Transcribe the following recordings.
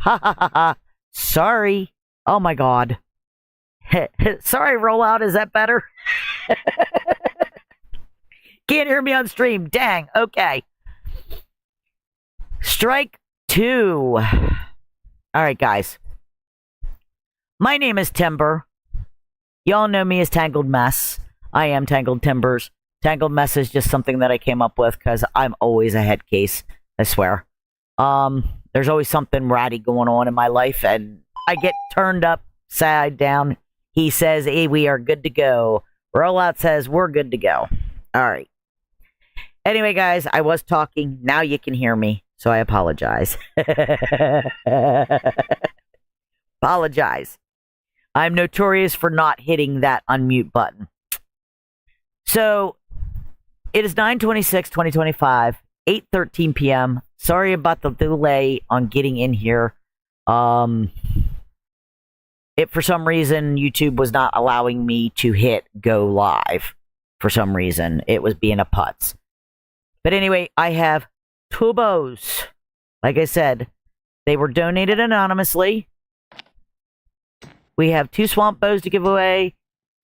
Ha ha ha ha. Sorry. Oh my god. Sorry, rollout. Is that better? Can't hear me on stream. Dang. Okay. Strike two. All right, guys. My name is Timber. Y'all know me as Tangled Mess. I am Tangled Timbers. Tangled Mess is just something that I came up with because I'm always a head case. I swear. There's always something ratty going on in my life, and I get turned upside down. He says, "Hey, we are good to go." Rollout says, "We're good to go." All right. Anyway, guys, I was talking. Now you can hear me, so I apologize. Apologize. I'm notorious for not hitting that unmute button. So, it is 9/26/2025, 8:13 p.m. Sorry about the delay on getting in here. For some reason, YouTube was not allowing me to hit go live. For some reason, it was being a putz. But anyway, I have two bows. Like I said, they were donated anonymously. We have two swamp bows to give away.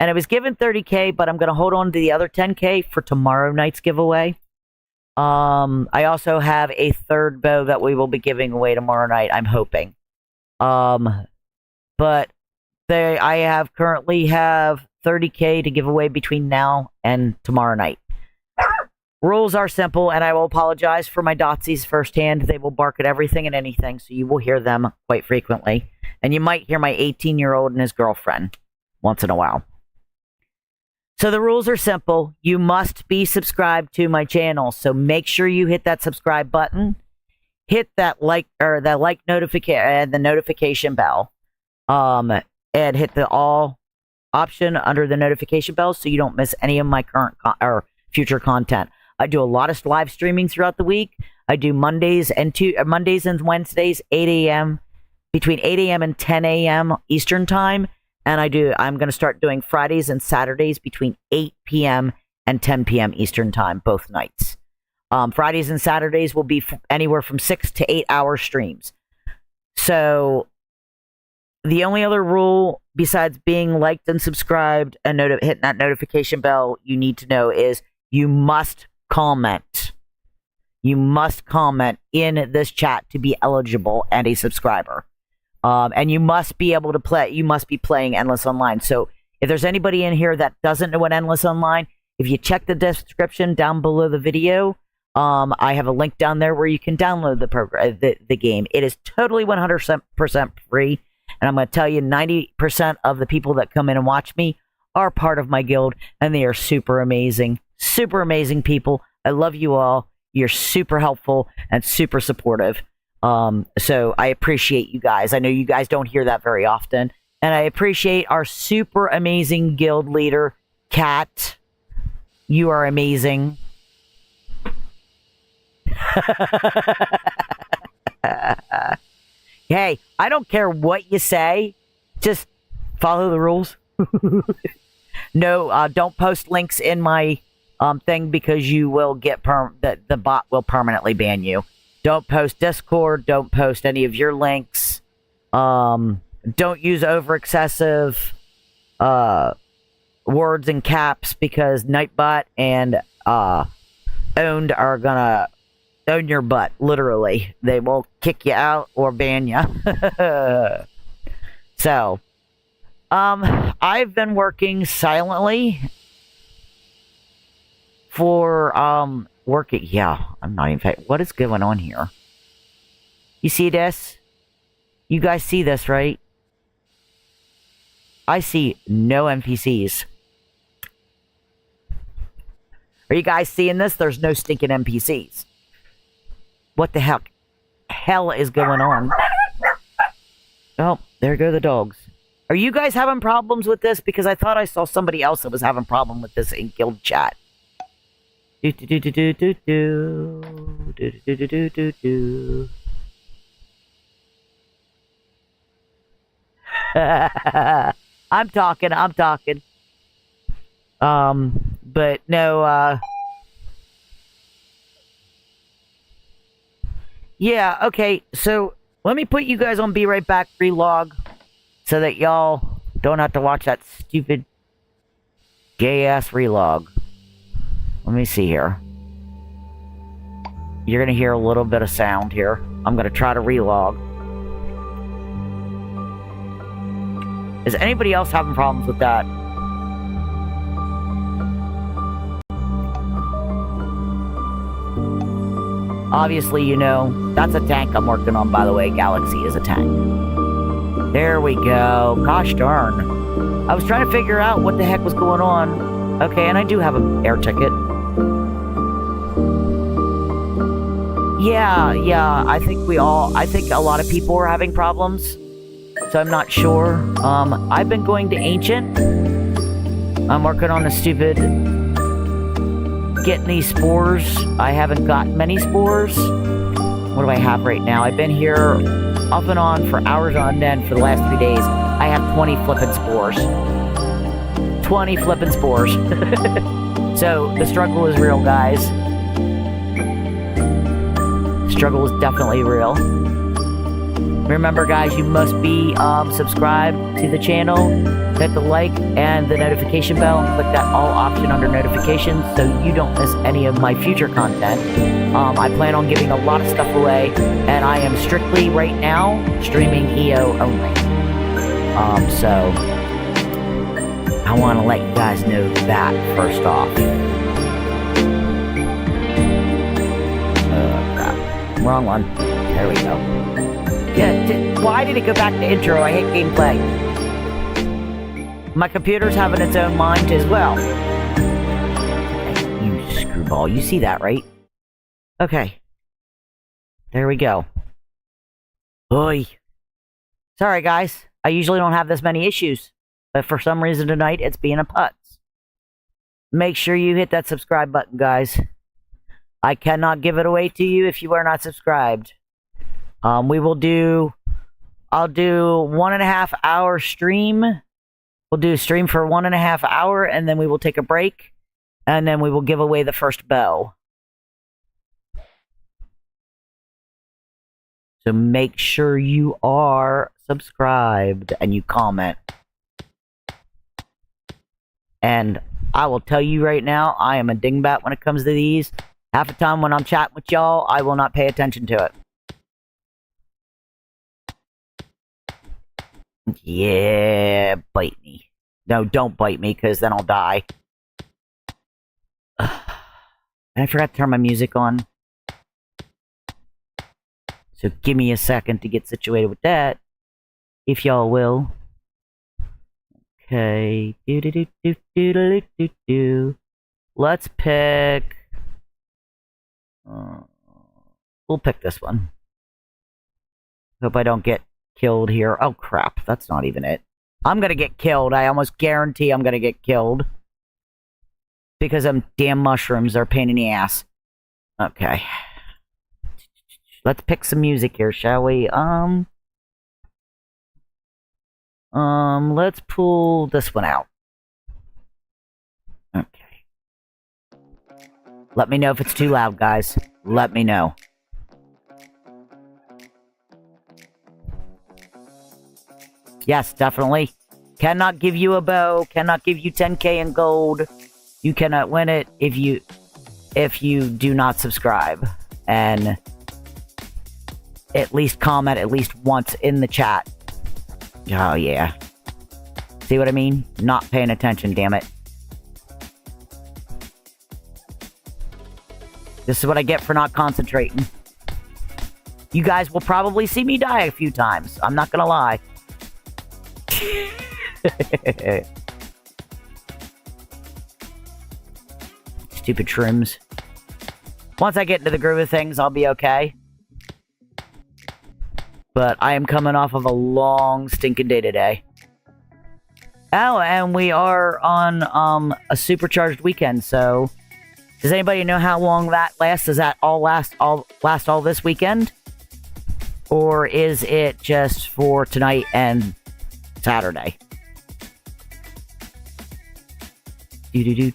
And I was given 30K, but I'm going to hold on to the other 10K for tomorrow night's giveaway. I also have a third bow that we will be giving away tomorrow night, I'm hoping. But I currently have 30K to give away between now and tomorrow night. Rules are simple, and I will apologize for my dotsies firsthand. They will bark at everything and anything, so you will hear them quite frequently. And you might hear my 18-year-old and his girlfriend once in a while. So the rules are simple. You must be subscribed to my channel, so make sure you hit that subscribe button. Hit that like notification and the notification bell. And hit the all option under the notification bell so you don't miss any of my current or future content. I do a lot of live streaming throughout the week. I do Mondays and Wednesdays, 8 a.m. between 8 a.m. and 10 a.m. Eastern time. And I'm going to start doing Fridays and Saturdays between 8 p.m. and 10 p.m. Eastern time, both nights. Fridays and Saturdays will be anywhere from 6 to 8 hour streams. So the only other rule besides being liked and subscribed and hitting that notification bell you need to know is you must comment. You must comment in this chat to be eligible and a subscriber. And you must be able to play. You must be playing Endless Online. So if there's anybody in here that doesn't know what Endless Online, if you check the description down below the video, I have a link down there where you can download the game. It is totally 100% free. And I'm going to tell you, 90% of the people that come in and watch me are part of my guild, and they are super amazing. Super amazing people. I love you all. You're super helpful and super supportive. So I appreciate you guys. I know you guys don't hear that very often. And I appreciate our super amazing guild leader, Kat. You are amazing. Hey, I don't care what you say. Just follow the rules. No, don't post links in my thing because you will get the bot will permanently ban you. Don't post Discord. Don't post any of your links. Don't use over excessive words and caps because Nightbot and Owned are gonna own your butt. Literally, they will kick you out or ban you. So, I've been working silently for working. Yeah, I'm not even. What is going on here? You see this? You guys see this, right? I see no NPCs. Are you guys seeing this? There's no stinking NPCs. What the hell is going on? Oh, there go the dogs. Are you guys having problems with this? Because I thought I saw somebody else that was having problem with this in guild chat. Do do do do do do do do do do do do. I'm talking. But no, yeah, okay, so Let me put you guys on Be Right Back relog so that y'all don't have to watch that stupid gay-ass relog. Let me see here. You're going to hear a little bit of sound here. I'm going to try to relog. Is anybody else having problems with that? Obviously, you know, that's a tank I'm working on, by the way. Galaxy is a tank. There we go. Gosh darn. I was trying to figure out what the heck was going on. Okay, and I do have an air ticket. Yeah, I think a lot of people are having problems. So I'm not sure. I've been going to Ancient. I'm working on the stupid getting these spores. I haven't gotten many spores. What do I have right now? I've been here off and on for hours on end for the last 3 days. I have 20 flippin' spores. 20 flippin' spores. So the struggle is real, guys. Struggle is definitely real. Remember, guys, you must be subscribed to the channel, hit the like and the notification bell, and click that all option under notifications so you don't miss any of my future content. I plan on giving a lot of stuff away, and I am strictly, right now, streaming EO only. So, I want to let you guys know that first off. Crap. Wrong one. There we go. Yeah, why did it go back to intro? I hate gameplay. My computer's having its own mind as well. Hey, you screwball. You see that, right? Okay. There we go. Oy. Sorry, guys. I usually don't have this many issues. But for some reason tonight, it's being a putz. Make sure you hit that subscribe button, guys. I cannot give it away to you if you are not subscribed. I'll do 1.5 hour stream. We'll do a stream for 1.5 hour, and then we will take a break, and then we will give away the first bow. So make sure you are subscribed and you comment. And I will tell you right now, I am a dingbat when it comes to these. Half the time when I'm chatting with y'all, I will not pay attention to it. Yeah, bite me. No, don't bite me, because then I'll die. And I forgot to turn my music on. So give me a second to get situated with that, if y'all will. Okay. Let's pick... we'll pick this one. Hope I don't get killed here. Oh crap, that's not even it. I'm gonna get killed. I almost guarantee I'm gonna get killed. Because them damn mushrooms are a pain in the ass. Okay. Let's pick some music here, shall we? Let's pull this one out. Okay. Let me know if it's too loud, guys. Let me know. Yes, definitely. Cannot give you a bow. Cannot give you 10k in gold. You cannot win it if you do not subscribe. And at least comment at least once in the chat. Oh, yeah. See what I mean? Not paying attention, damn it. This is what I get for not concentrating. You guys will probably see me die a few times. I'm not gonna lie. Stupid trims. Once I get into the groove of things, I'll be okay. But I am coming off of a long stinking day today. Oh, and we are on a supercharged weekend, so does anybody know how long that lasts? Does that all last all this weekend? Or is it just for tonight and Saturday? Do.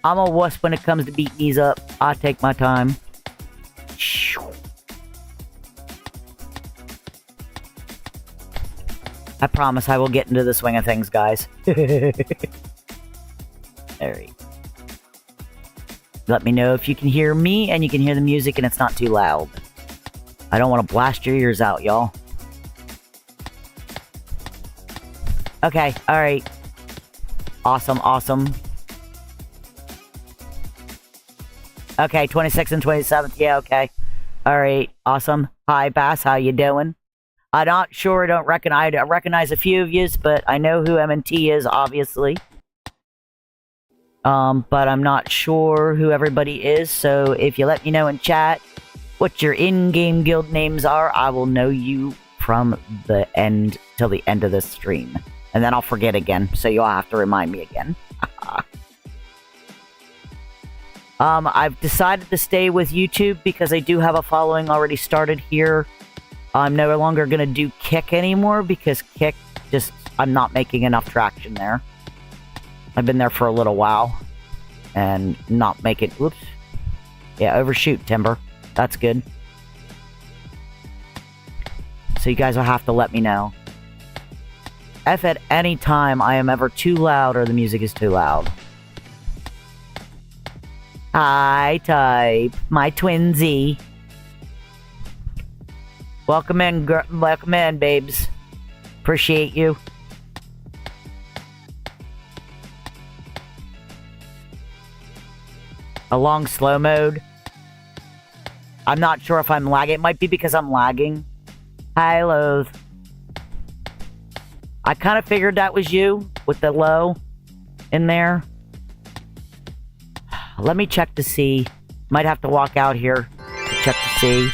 I'm a wuss when it comes to beating these up. I take my time. I promise I will get into the swing of things, guys. Alright. Let me know if you can hear me and you can hear the music and it's not too loud. I don't want to blast your ears out, y'all. Okay, alright. Awesome, awesome. Okay, 26th and 27th. Yeah, okay. Alright, awesome. Hi, Bass. How you doing? I'm not sure. I recognize a few of yous, but I know who M&T is, obviously. But I'm not sure who everybody is, so if you let me know in chat what your in-game guild names are, I will know you from the end till the end of this stream. And then I'll forget again, so you'll have to remind me again. I've decided to stay with YouTube because I do have a following already started here. I'm no longer going to do Kick anymore because Kick I'm not making enough traction there. I've been there for a little while and not making, whoops. Yeah, overshoot, Timber. That's good. So you guys will have to let me know. If at any time I am ever too loud or the music is too loud. Hi, Type. My twinsy. Welcome in, babes. Appreciate you. Along slow mode. I'm not sure if I'm lagging. It might be because I'm lagging. Hi, Loathe. I kind of figured that was you with the low in there. Let me check to see. Might have to walk out here to check to see.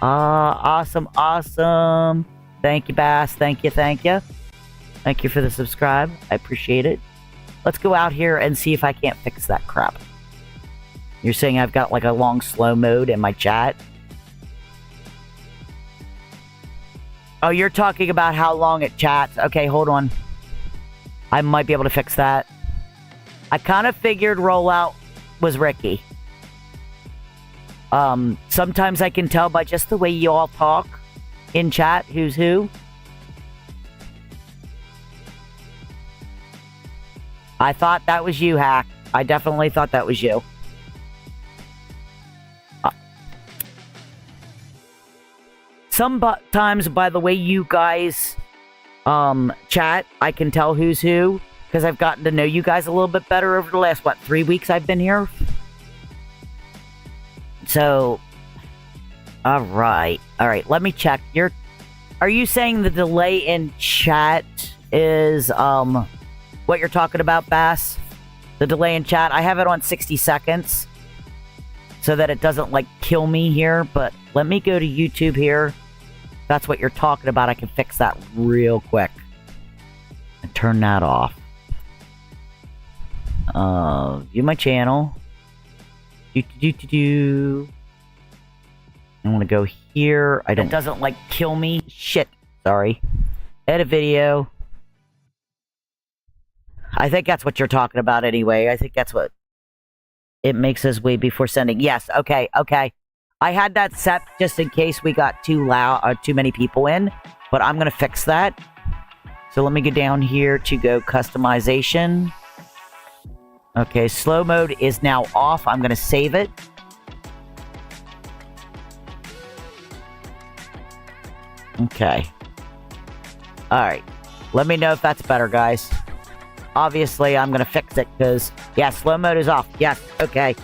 Awesome, awesome. Thank you, Bass. Thank you, thank you. Thank you for the subscribe. I appreciate it. Let's go out here and see if I can't fix that crap. You're saying I've got like a long slow mode in my chat? Oh, you're talking about how long it chats. Okay, hold on. I might be able to fix that. I kind of figured Rollout was Ricky. Sometimes I can tell by just the way you all talk in chat who's who. I thought that was you, Hack. I definitely thought that was you. Sometimes by the way you guys chat, I can tell who's who. Because I've gotten to know you guys a little bit better over the last, 3 weeks I've been here? So, alright. Alright, let me check. Are you saying the delay in chat is, what you're talking about, Bass? The delay in chat? I have it on 60 seconds. So that it doesn't, kill me here. But let me go to YouTube here. If that's what you're talking about. I can fix that real quick. And turn that off. View my channel. I want to go here. It doesn't kill me. Shit. Sorry. Edit video. I think that's what you're talking about anyway. I think that's what it makes us way before sending. Yes. Okay. Okay. I had that set just in case we got too many people in, but I'm going to fix that. So let me go down here to go customization. Okay, slow mode is now off. I'm going to save it. Okay. Alright. Let me know if that's better, guys. Obviously, I'm going to fix it because, yeah, slow mode is off. Yes, okay.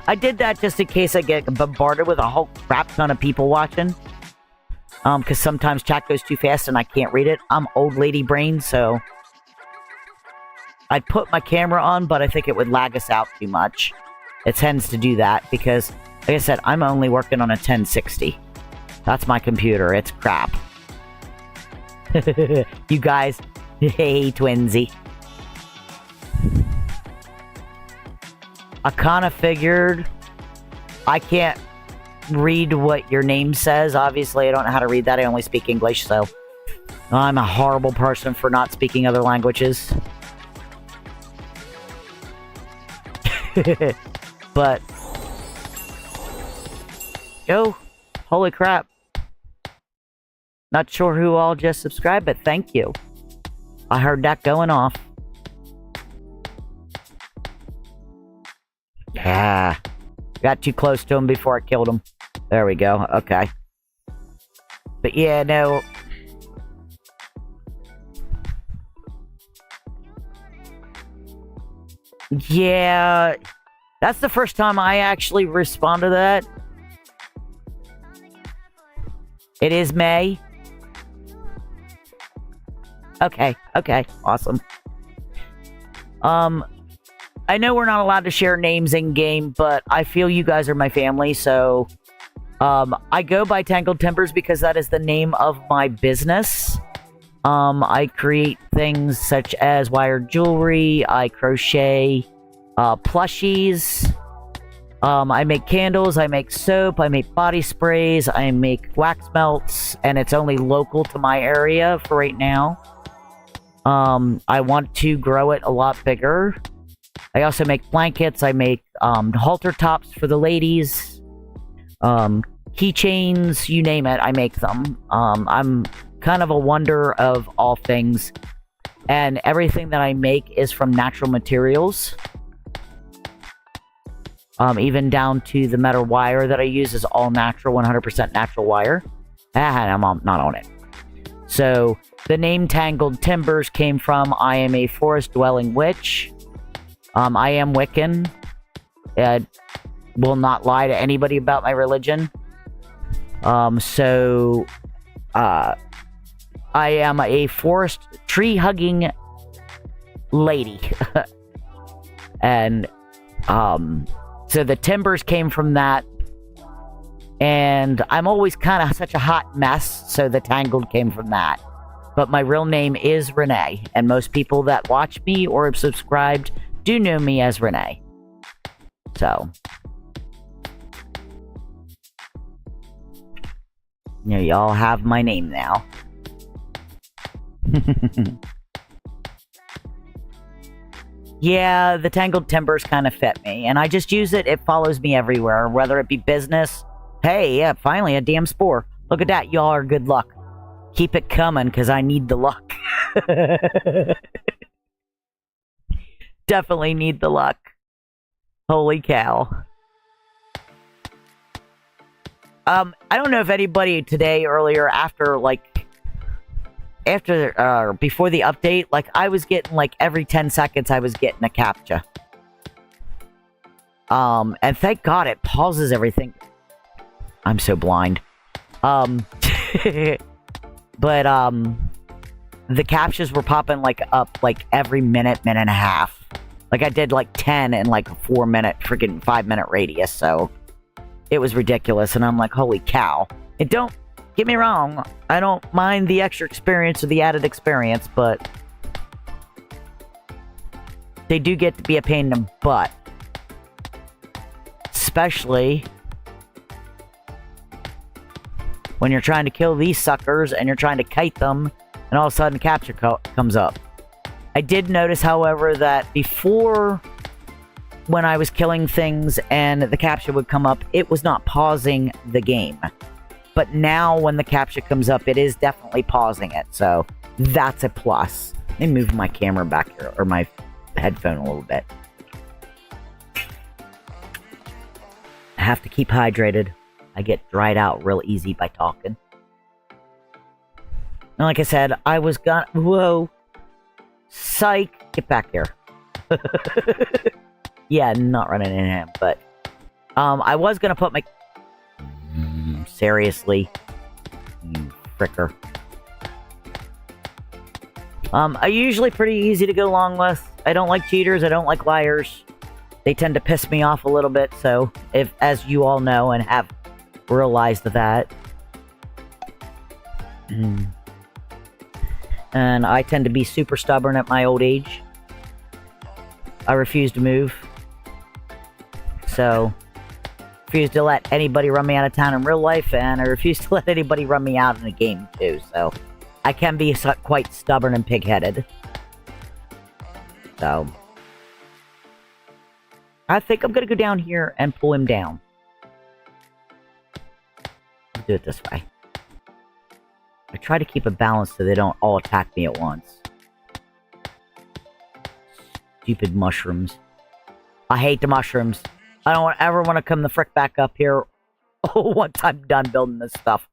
I did that just in case I get bombarded with a whole crap ton of people watching. Because sometimes chat goes too fast and I can't read it. I'm old lady brain, so I'd put my camera on, but I think it would lag us out too much. It tends to do that because, like I said, I'm only working on a 1060. That's my computer. It's crap. You guys, hey, twinsy. I kind of figured I can't read what your name says. Obviously, I don't know how to read that. I only speak English, so I'm a horrible person for not speaking other languages. But, oh, holy crap. Not sure who all just subscribed, but thank you. I heard that going off. Yeah. Got too close to him before I killed him. There we go. Okay. But yeah, no. Yeah. That's the first time I actually respond to that. It is May. Okay, awesome. I know we're not allowed to share names in game, but I feel you guys are my family, so I go by Tangled Timbers because that is the name of my business. I create things such as wired jewelry, I crochet plushies, I make candles, I make soap, I make body sprays, I make wax melts, and it's only local to my area for right now. I want to grow it a lot bigger. I also make blankets, I make halter tops for the ladies, keychains, you name it, I make them. I'm kind of a wonder of all things, and everything that I make is from natural materials. Even down to the metal wire that I use is all natural, 100% natural wire. I'm not on it. So, the name Tangled Timbers came from I am a forest-dwelling witch. I am Wiccan. I will not lie to anybody about my religion. I am a forest tree-hugging lady. And, so the timbers came from that. And I'm always kind of such a hot mess, so the Tangled came from that. But my real name is Renee, and most people that watch me or have subscribed do know me as Renee. So, you know, y'all have my name now. Yeah, the Tangled Timbers kind of fit me, and I just use it. It follows me everywhere, whether it be business. Hey, yeah, finally a damn spore. Look at that, y'all are good luck. Keep it coming, because I need the luck. Definitely need the luck. Holy cow. I don't know if anybody today, earlier, before the update, like, I was getting, like, every 10 seconds I was getting a CAPTCHA. And thank God it pauses everything. I'm so blind. But, the CAPTCHAs were popping, like, up, like, every minute and a half. Like, I did, like, 10 in, like, a 4-minute, freaking 5-minute radius, so it was ridiculous, and I'm like, holy cow. And don't get me wrong, I don't mind the extra experience or the added experience, but they do get to be a pain in the butt. Especially when you're trying to kill these suckers and you're trying to kite them, and all of a sudden CAPTCHA comes up. I did notice, however, that before, when I was killing things and the CAPTCHA would come up, it was not pausing the game. But now when the CAPTCHA comes up, it is definitely pausing it, so that's a plus. Let me move my camera back here, or my headphone a little bit. I have to keep hydrated. I get dried out real easy by talking. And like I said, I was gonna... Whoa. Psych. Get back here. Yeah, not running into him, but... I was gonna put my... Seriously. You fricker. I usually pretty easy to go along with. I don't like cheaters, I don't like liars. They tend to piss me off a little bit, so... as you all know and have realized that. And I tend to be super stubborn at my old age. I refuse to move. So, refuse to let anybody run me out of town in real life, and I refuse to let anybody run me out in a game, too. So, I can be quite stubborn and pig-headed. So. I think I'm gonna go down here and pull him down. I'll do it this way. I try to keep a balance so they don't all attack me at once. Stupid mushrooms. I hate the mushrooms. I don't ever want to come the frick back up here once I'm done building this stuff.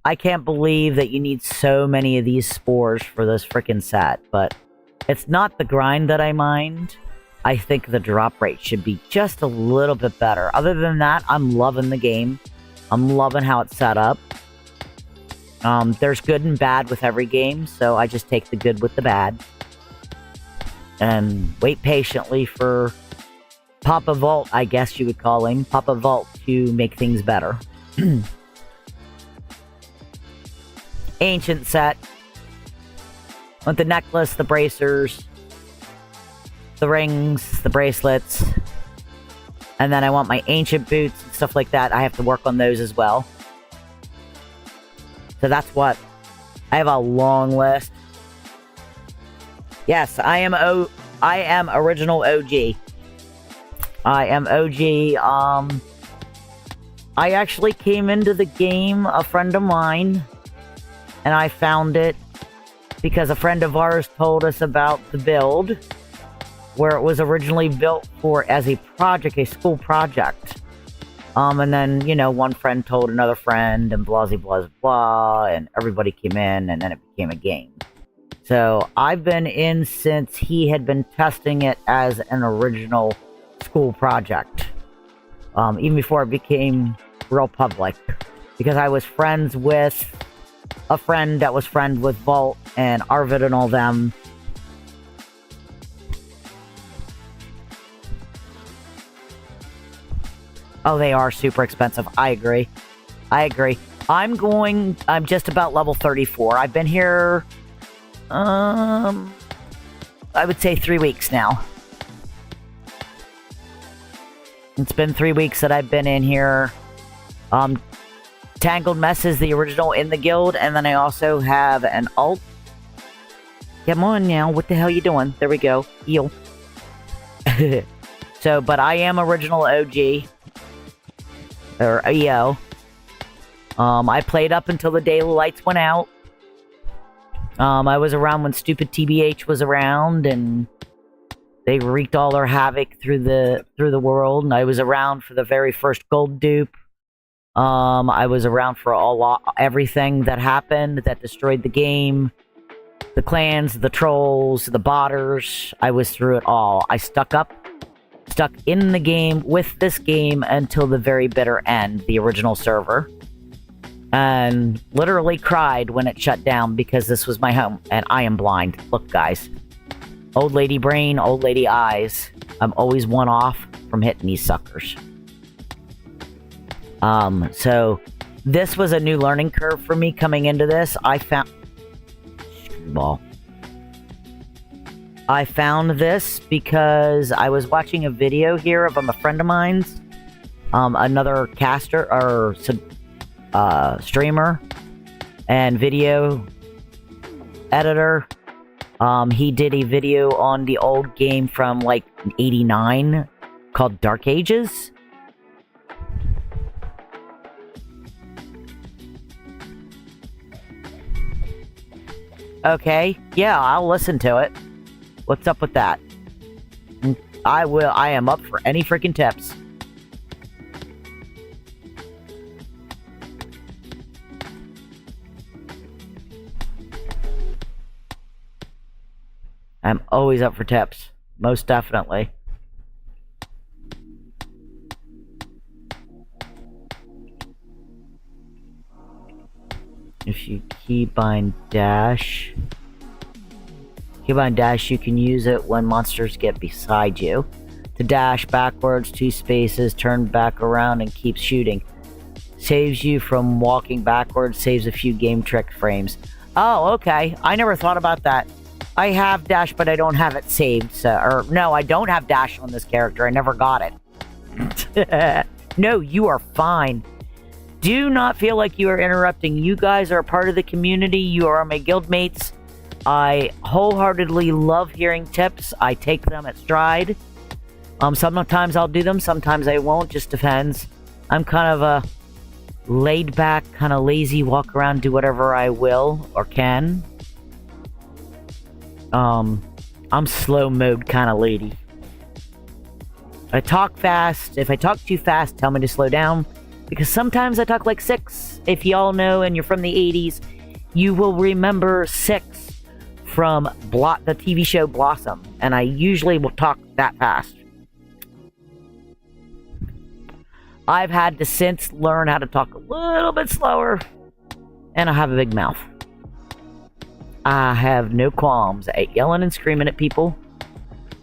I can't believe that you need so many of these spores for this frickin' set, but it's not the grind that I mind. I think the drop rate should be just a little bit better. Other than that, I'm loving the game. I'm loving how it's set up. There's good and bad with every game, so I just take the good with the bad. And wait patiently for Papa Vault, I guess you would call him, Papa Vault, to make things better. Ancient set. With the necklace, the bracers, the rings, the bracelets. And then I want my ancient boots and stuff like that. I have to work on those as well. So that's what. I have a long list. Yes, I am original OG. I am OG. I actually came into the game, a friend of mine, and I found it because a friend of ours told us about the build, where it was originally built as a project, a school project. And then, you know, one friend told another friend, and blah, blah, blah, blah, and everybody came in, and then it became a game. So, I've been in since he had been testing it as an original school project. Even before it became real public. Because I was friends with a friend that was friends with Vault and Arvid and all them. Oh, they are super expensive. I agree. I'm just about level 34. I've been here, I would say 3 weeks now. It's been 3 weeks that I've been in here. Tangled Mess is the original in the guild, and then I also have an alt. Come on now, what the hell you doing? There we go. Heal. So, but I am original OG. Or EO. I played up until the day the lights went out. I was around when stupid TBH was around, and they wreaked all their havoc through the world. And I was around for the very first gold dupe. I was around for everything that happened that destroyed the game. The clans, the trolls, the botters. I was through it all. I stuck in the game with this game until the very bitter end, the original server. And literally cried when it shut down because this was my home and I am blind. Look, guys. Old lady brain, old lady eyes. I'm always one off from hitting these suckers. So this was a new learning curve for me coming into this. I found this because I was watching a video here of a friend of mine's, another caster or streamer and video editor. He did a video on the old game from like '89 called Dark Ages. Okay, yeah, I'll listen to it. What's up with that? I am up for any freaking tips. I'm always up for tips. Most definitely. If you keybind dash... Keybind dash, you can use it when monsters get beside you. To dash backwards, 2 spaces, turn back around, and keep shooting. Saves you from walking backwards, saves a few game trick frames. Oh, okay. I never thought about that. I have dash, but I don't have it saved. So, or no, I don't have dash on this character. I never got it. No, you are fine. Do not feel like you are interrupting. You guys are a part of the community. You are my guildmates. I wholeheartedly love hearing tips. I take them at stride. Sometimes I'll do them, sometimes I won't, just depends. I'm kind of a laid back, kind of lazy, walk around, do whatever I will or can. I'm slow mode kind of lady. I talk fast. If I talk too fast, tell me to slow down. Because sometimes I talk like Six. If y'all know and you're from the 80s, you will remember Six from the TV show Blossom. And I usually will talk that fast. I've had to since learn how to talk a little bit slower. And I have a big mouth. I have no qualms at yelling and screaming at people.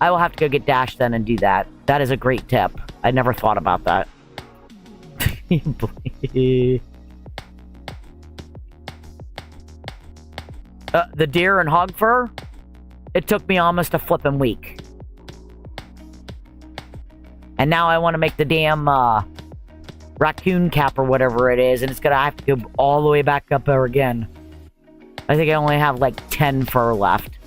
I will have to go get Dash then and do that. That is a great tip. I never thought about that. The deer and hog fur? It took me almost a flippin' week. And now I want to make the damn raccoon cap or whatever it is, and it's gonna have to go all the way back up there again. I think I only have like 10 fur left.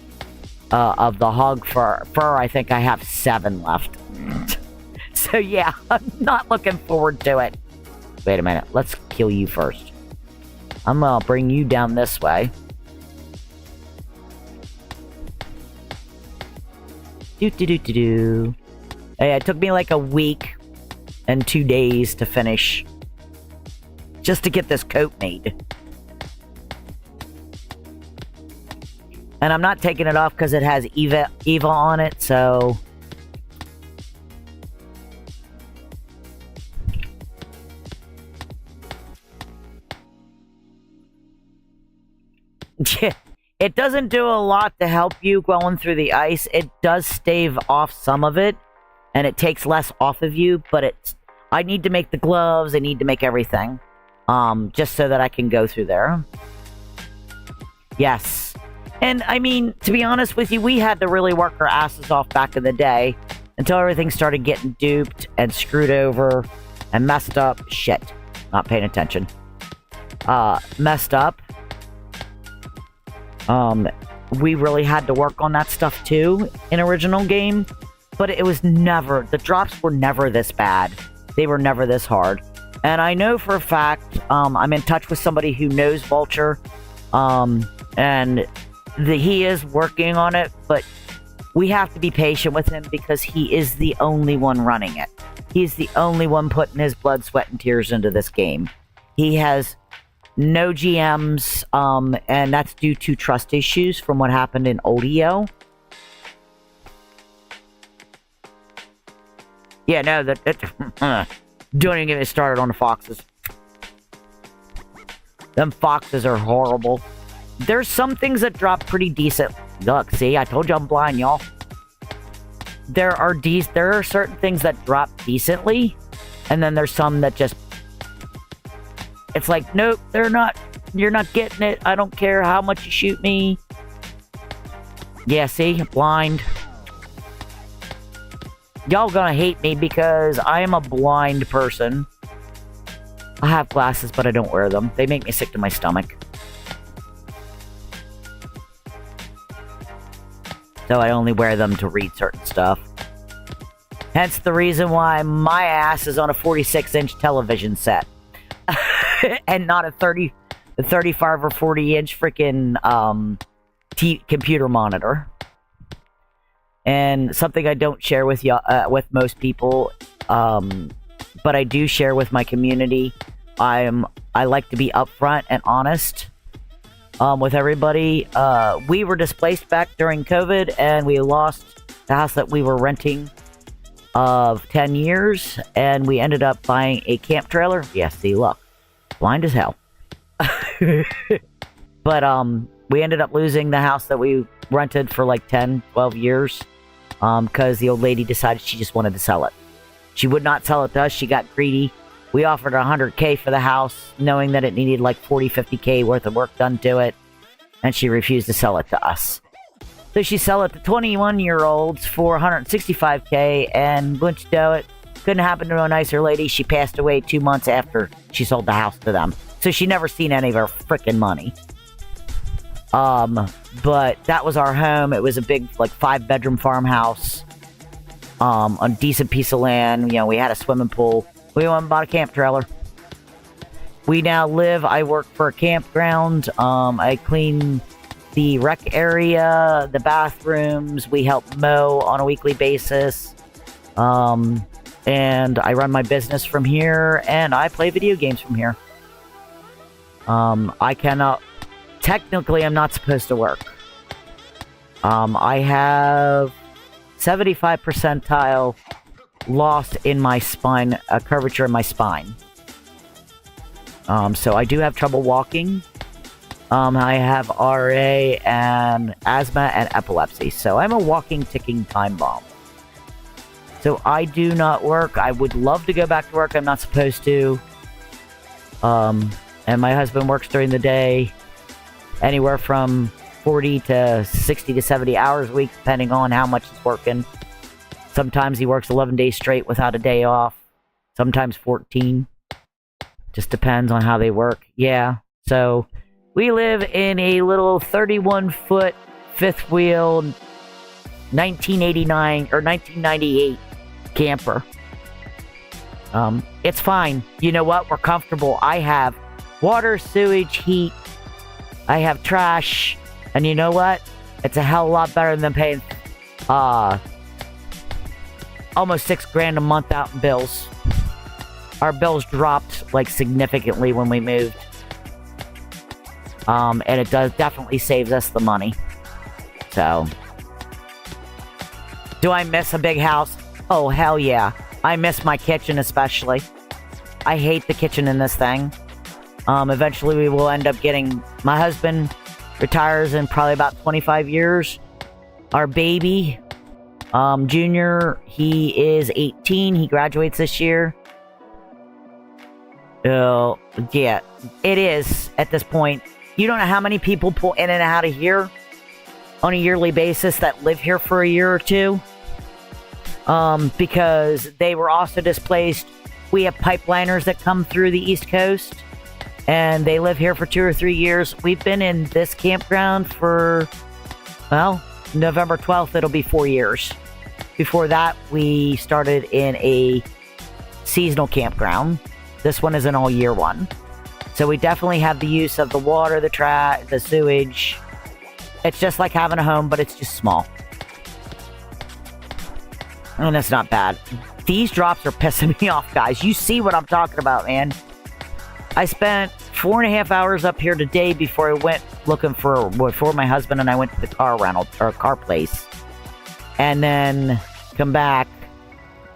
Of the hog fur, I think I have 7 left. So yeah, I'm not looking forward to it. Wait a minute, let's kill you first. I'm gonna bring you down this way. Hey, it took me like a week and 2 days to finish. Just to get this coat made. And I'm not taking it off because it has Eva on it, so... It doesn't do a lot to help you going through the ice. It does stave off some of it, and it takes less off of you, but I need to make the gloves, I need to make everything. Just so that I can go through there. Yes. And, I mean, to be honest with you, we had to really work our asses off back in the day until everything started getting duped and screwed over and messed up. Shit. Not paying attention. Messed up. We really had to work on that stuff, too, in original game. But it was never... The drops were never this bad. They were never this hard. And I know for a fact, I'm in touch with somebody who knows Vulture. And... he is working on it, but we have to be patient with him because he is the only one running it. He's the only one putting his blood, sweat, and tears into this game. He has no GMs, and that's due to trust issues from what happened in old EO. Yeah, no, don't even get me started on the foxes. Them foxes are horrible. There's some things that drop pretty decent. Look, see, I told you I'm blind, y'all. There are certain things that drop decently, and then there's some that just... It's like, nope, you're not getting it. I don't care how much you shoot me. Yeah, see, blind. Y'all gonna hate me because I am a blind person. I have glasses, but I don't wear them. They make me sick to my stomach. So I only wear them to read certain stuff. Hence the reason why my ass is on a 46-inch television set. And not a 35 or 40-inch freaking computer monitor. And something I don't share with with most people, but I do share with my community. I like to be upfront and honest. With everybody. We were displaced back during COVID, and we lost the house that we were renting of 10 years, and we ended up buying a camp trailer. Yes, see, look. Blind as hell. But, we ended up losing the house that we rented for like 10, 12 years, because the old lady decided she just wanted to sell it. She would not sell it to us. She got greedy. We offered her $100K for the house, knowing that it needed like 40, 50K worth of work done to it. And she refused to sell it to us. So she sold it to 21-year-olds for $165K, and wouldn't you know it, couldn't happen to a nicer lady. She passed away 2 months after she sold the house to them. So she never seen any of her frickin' money. But that was our home. It was a big, like, 5-bedroom farmhouse. a decent piece of land. You know, we had a swimming pool. We went and bought a camp trailer. We now I work for a campground. I clean the rec area, the bathrooms. We help mow on a weekly basis. And I run my business from here, and I play video games from here. I cannot... Technically, I'm not supposed to work. I have 75 percentile loss in my spine, curvature in my spine. So I do have trouble walking. I have RA and asthma and epilepsy. So I'm a walking, ticking time bomb. So I do not work. I would love to go back to work. I'm not supposed to. And my husband works during the day. Anywhere from 40 to 60 to 70 hours a week, depending on how much he's working. Sometimes he works 11 days straight without a day off. Sometimes 14. Just depends on how they work. Yeah. So we live in a little 31-foot fifth wheel 1989 or 1998 camper. It's fine. You know what? We're comfortable. I have water, sewage, heat. I have trash. And you know what? It's a hell of a lot better than paying almost $6,000 a month out in bills. Our bills dropped like significantly when we moved. And it definitely saves us the money. So, do I miss a big house? Oh, hell yeah. I miss my kitchen especially. I hate the kitchen in this thing. Eventually we will end up getting... My husband retires in probably about 25 years. Our baby, Junior, he is 18. He graduates this year. Yeah, it is at this point. You don't know how many people pull in and out of here on a yearly basis that live here for a year or two. Because they were also displaced. We have pipeliners that come through the East Coast, and they live here for 2 or 3 years. We've been in this campground for, well, November 12th, it'll be 4 years. Before that, we started in a seasonal campground. This one is an all-year one. So we definitely have the use of the water, the sewage. It's just like having a home, but it's just small. And it's not bad. These drops are pissing me off, guys. You see what I'm talking about, man. I spent 4.5 hours up here today before I went looking for my husband and I went to the car rental or car place. And then come back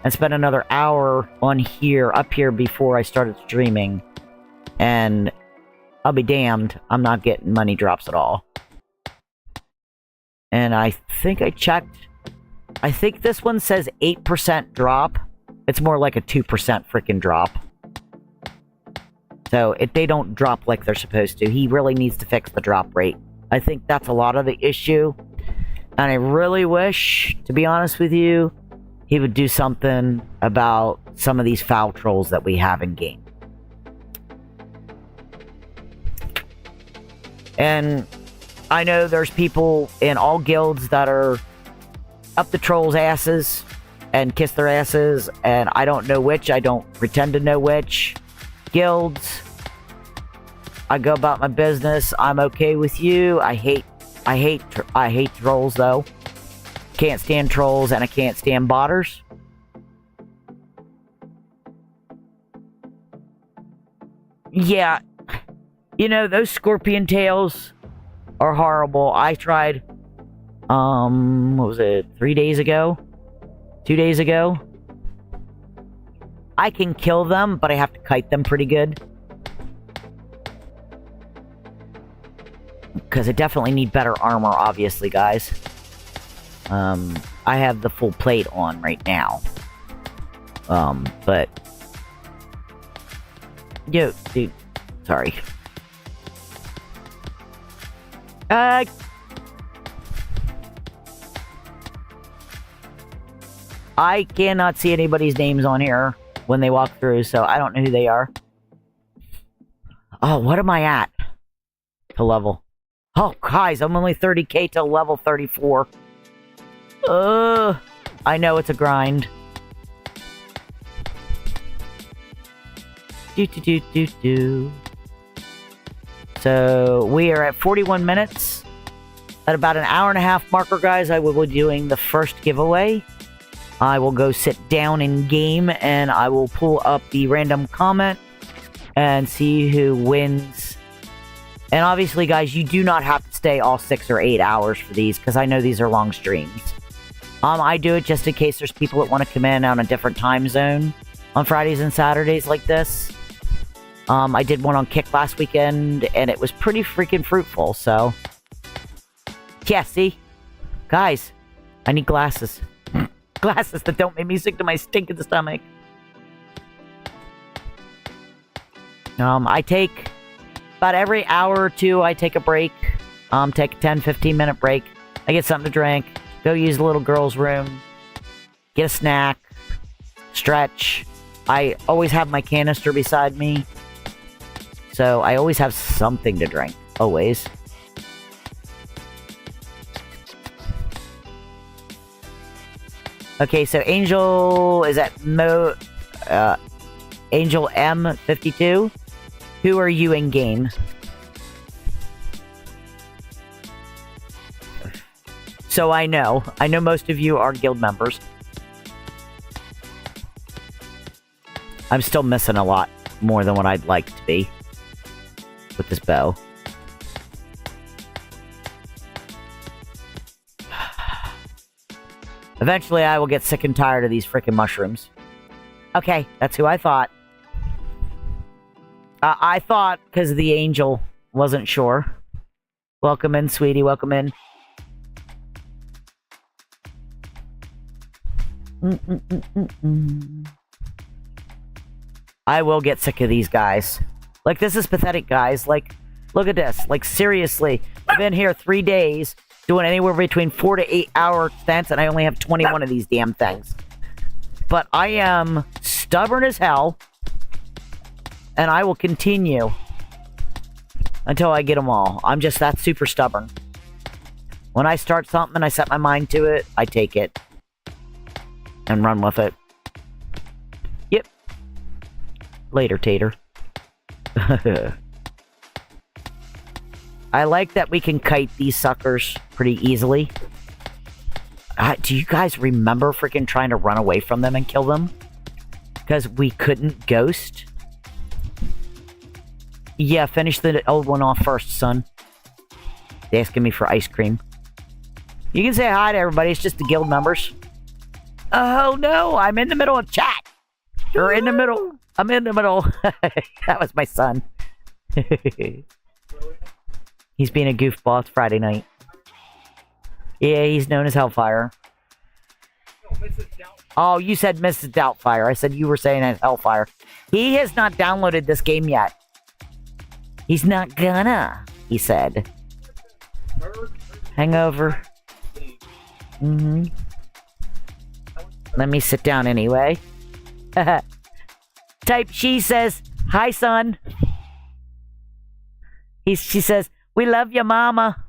and spend another hour up here before I started streaming. And I'll be damned, I'm not getting money drops at all. And I think I checked. I think this one says 8% drop. It's more like a 2% freaking drop. So they don't drop like they're supposed to. He really needs to fix the drop rate. I think that's a lot of the issue. And I really wish, to be honest with you, he would do something about some of these foul trolls that we have in game. And I know there's people in all guilds that are up the trolls' asses and kiss their asses, and I don't know which. I don't pretend to know which guilds. I go about my business. I'm okay with you. I hate trolls though. Can't stand trolls, and I can't stand botters. Yeah, you know, those scorpion tails are horrible. I tried, what was it, 3 days ago? 2 days ago? I can kill them, but I have to kite them pretty good. Because I definitely need better armor, obviously, guys. I have the full plate on right now. But... Yo, dude. Sorry. I cannot see anybody's names on here when they walk through, so I don't know who they are. Oh, what am I at? To level. Oh, guys, I'm only 30k to level 34. I know it's a grind. Do. So we are at 41 minutes. At about an hour and a half marker, guys, I will be doing the first giveaway. I will go sit down in game and I will pull up the random comment and see who wins. And obviously, guys, you do not have to stay all 6 or 8 hours for these because I know these are long streams. I do it just in case there's people that want to come in on a different time zone on Fridays and Saturdays like this. I did one on Kick last weekend, and it was pretty freaking fruitful, so... Yeah, see? Guys, I need glasses. Glasses that don't make me sick to my stinking stomach. I take... About every hour or two, I take a break. Take a 10-15 minute break. I get something to drink. Go use the little girl's room. Get a snack. Stretch. I always have my canister beside me. So I always have something to drink. Always. Okay, so Angel is at Angel M52. Who are you in game? So I know most of you are guild members. I'm still missing a lot more than what I'd like to be with this bow. Eventually I will get sick and tired of these freaking mushrooms. Okay, that's who I thought. I thought because the angel wasn't sure. Welcome in, sweetie. Welcome in. I will get sick of these guys. Like, this is pathetic, guys. Like, look at this. Like, seriously. I've been here 3 days doing anywhere between 4 to 8 hour stints, and I only have 21 of these damn things. But I am stubborn as hell. And I will continue until I get them all. I'm just that super stubborn. When I start something and I set my mind to it, I take it. And run with it. Yep. Later, Tater. I like that we can kite these suckers pretty easily. Do you guys remember freaking trying to run away from them and kill them? Because we couldn't ghost? Yeah, finish the old one off first, son. They're asking me for ice cream. You can say hi to everybody. It's just the guild members. Oh, no. I'm in the middle of chat. You're in the middle. I'm in the middle. That was my son. He's being a goofball. It's Friday night. Yeah, he's known as Hellfire. Oh, you said Mrs. Doubtfire. I said you were saying as Hellfire. He has not downloaded this game yet. He's not gonna, he said. Hangover. Let me sit down anyway. Type she says, hi, son. She says, we love you, mama.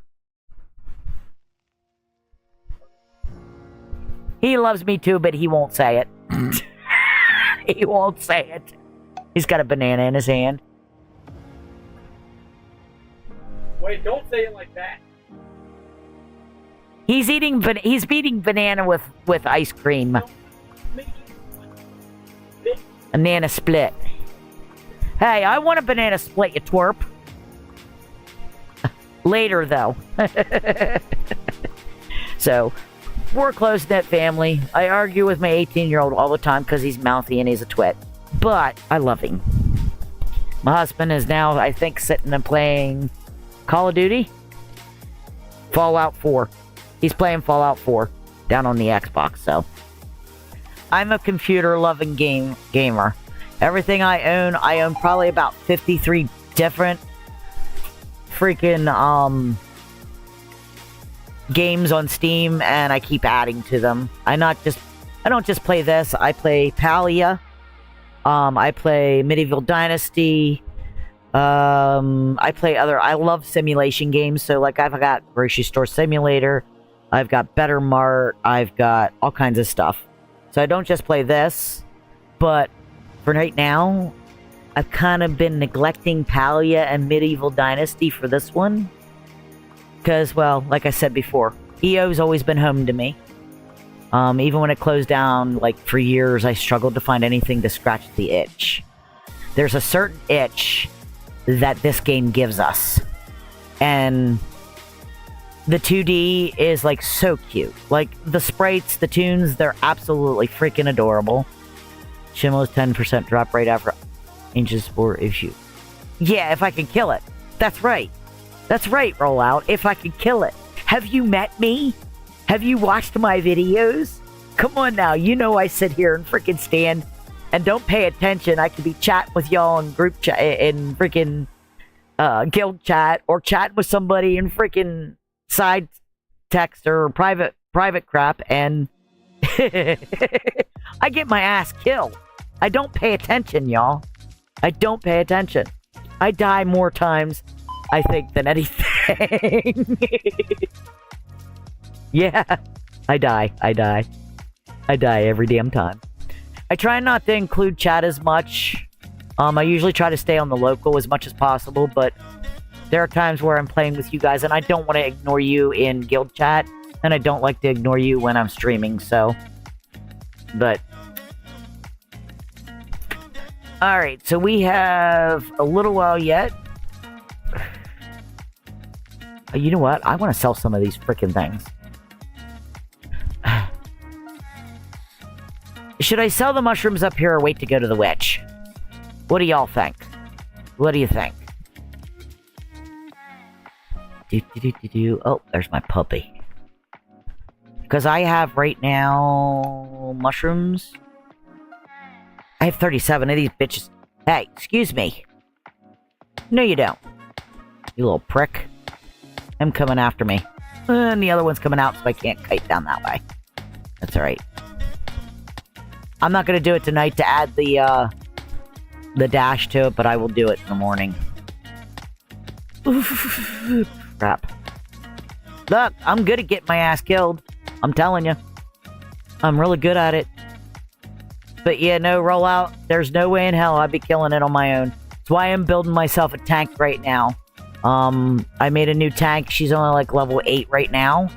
He loves me too, but he won't say it. He won't say it. He's got a banana in his hand. Wait, don't say it like that. He's eating banana with ice cream. Banana split. Hey, I want a banana split, you twerp. Later, though. So, we're a close-knit family. I argue with my 18-year-old all the time because he's mouthy and he's a twit. But, I love him. My husband is now, I think, sitting and playing Call of Duty? Fallout 4. He's playing Fallout 4 down on the Xbox, so. I'm a computer-loving gamer. Everything I own probably about 53 different freaking, games on Steam, and I keep adding to them. I don't just play this. I play Palia. I play Medieval Dynasty. I love simulation games, so like I've got Grocery Store Simulator, I've got Better Mart. I've got all kinds of stuff. So I don't just play this, but for right now, I've kind of been neglecting Palia and Medieval Dynasty for this one. Because, well, like I said before, EO's always been home to me. Even when it closed down, like, for years, I struggled to find anything to scratch the itch. There's a certain itch that this game gives us. And the 2D is, like, so cute. Like, the sprites, the tunes, they're absolutely freaking adorable. Shimo's 10% drop rate after inches for issue. Yeah, if I can kill it. That's right. That's right, Rollout. If I can kill it. Have you met me? Have you watched my videos? Come on now. You know I sit here and freaking stand and don't pay attention. I could be chatting with y'all in group chat, in freaking guild chat, or chatting with somebody in freaking side text or private crap, and I get my ass killed. I don't pay attention, y'all. I don't pay attention. I die more times, I think, than anything. Yeah, I die every damn time. I try not to include chat as much. I usually try to stay on the local as much as possible, but there are times where I'm playing with you guys and I don't want to ignore you in guild chat, and I don't like to ignore you when I'm streaming, so... But... Alright, so we have a little while yet. You know what? I want to sell some of these freaking things. Should I sell the mushrooms up here or wait to go to the witch? What do y'all think? What do you think? Oh, there's my puppy. Because I have right now mushrooms. I have 37 of these bitches. Hey, excuse me. No, you don't. You little prick. I'm coming after me. And the other one's coming out, so I can't kite down that way. That's alright. I'm not going to do it tonight to add the dash to it, but I will do it in the morning. Crap. Look, I'm good at getting my ass killed. I'm telling you. I'm really good at it. But yeah, no, Rollout. There's no way in hell I'd be killing it on my own. That's why I'm building myself a tank right now. I made a new tank. She's only like level 8 right now.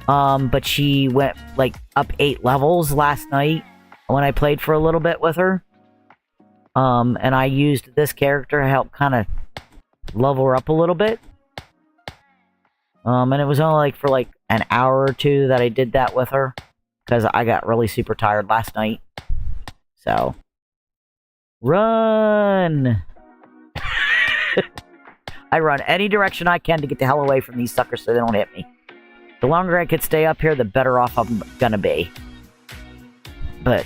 But she went like up 8 levels last night when I played for a little bit with her. And I used this character to help kind of level her up a little bit. And it was only like for like an hour or two that I did that with her, because I got really super tired last night. So, run! I run any direction I can to get the hell away from these suckers so they don't hit me. The longer I could stay up here, the better off I'm gonna be. But...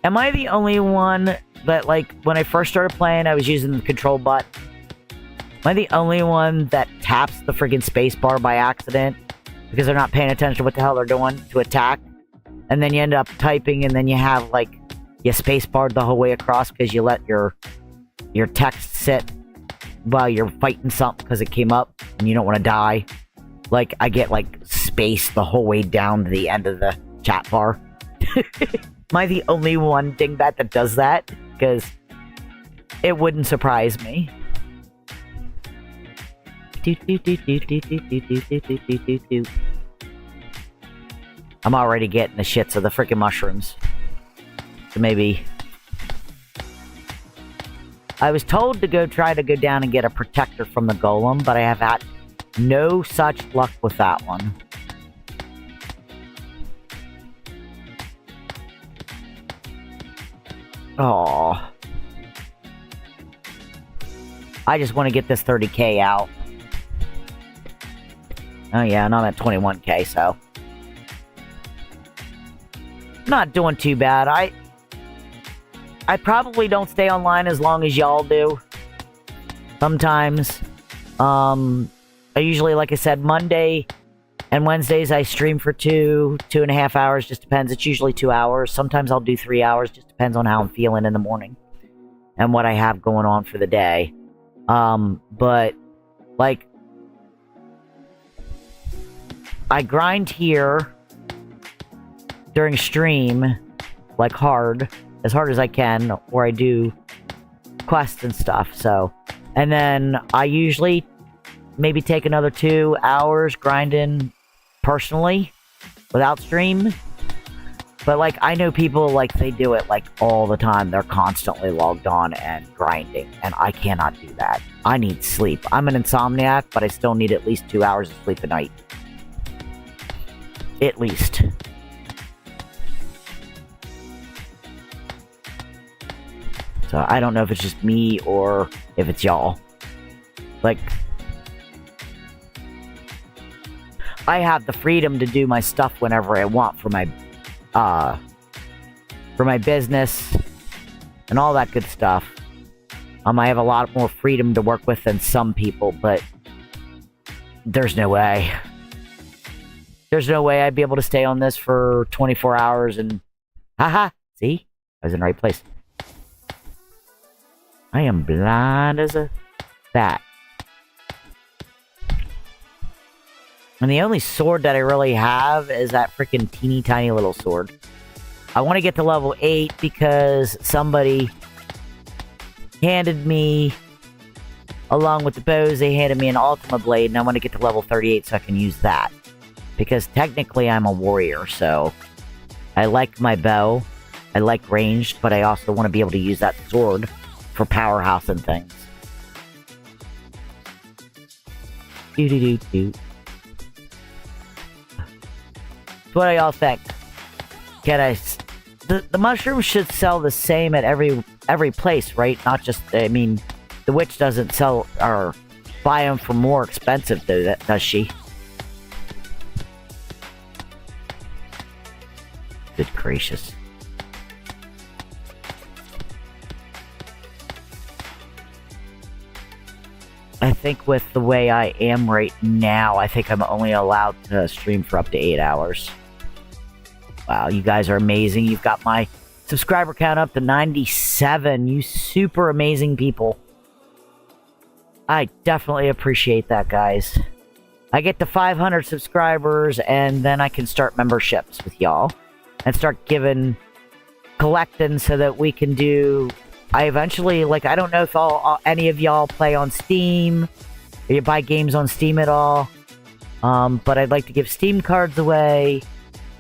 am I the only one that, like, when I first started playing, I was using the control button? Am I the only one that taps the friggin' space bar by accident? Because they're not paying attention to what the hell they're doing to attack? And then you end up typing, and then you have, like, you space barred the whole way across because you let your text sit while you're fighting something because it came up and you don't want to die. Like, I get, like, space the whole way down to the end of the chat bar. Am I the only one dingbat that does that? Because it wouldn't surprise me. I'm already getting the shits of the freaking mushrooms. So maybe... I was told to try to go down and get a protector from the golem, but I have had no such luck with that one. Oh, I just want to get this 30k out. Oh yeah, and I'm at 21k, so not doing too bad. I probably don't stay online as long as y'all do. Sometimes. I usually, like I said, Monday and Wednesdays I stream for 2.5 hours. Just depends. It's usually 2 hours. Sometimes I'll do 3 hours. Just depends on how I'm feeling in the morning and what I have going on for the day. But, like, I grind here during stream, like as hard as I can, where I do quests and stuff, so. And then I usually maybe take another 2 hours grinding personally without stream. But, like, I know people, like, they do it, like, all the time. They're constantly logged on and grinding, and I cannot do that. I need sleep. I'm an insomniac, but I still need at least 2 hours of sleep a night. At least. So, I don't know if it's just me or if it's y'all. Like, I have the freedom to do my stuff whenever I want for my business and all that good stuff. I have a lot more freedom to work with than some people, but there's no way. There's no way I'd be able to stay on this for 24 hours and... Haha! See? I was in the right place. I am blind as a bat. And the only sword that I really have is that freaking teeny tiny little sword. I want to get to level 8 because somebody handed me, along with the bows, they handed me an Ultima Blade, and I want to get to level 38 so I can use that. Because technically I'm a warrior, so I like my bow, I like ranged, but I also want to be able to use that sword for powerhouse and things. Do. What do y'all think? The mushrooms should sell the same at every place, right? Not just, I mean, the witch doesn't sell or buy them for more expensive, though, does she? Good gracious. I think with the way I am right now, I think I'm only allowed to stream for up to 8 hours. Wow, you guys are amazing. You've got my subscriber count up to 97. You super amazing people. I definitely appreciate that, guys. I get to 500 subscribers, and then I can start memberships with y'all. And start collecting so that we can do... I eventually, like, I don't know if any of y'all play on Steam, or you buy games on Steam at all. But I'd like to give Steam cards away.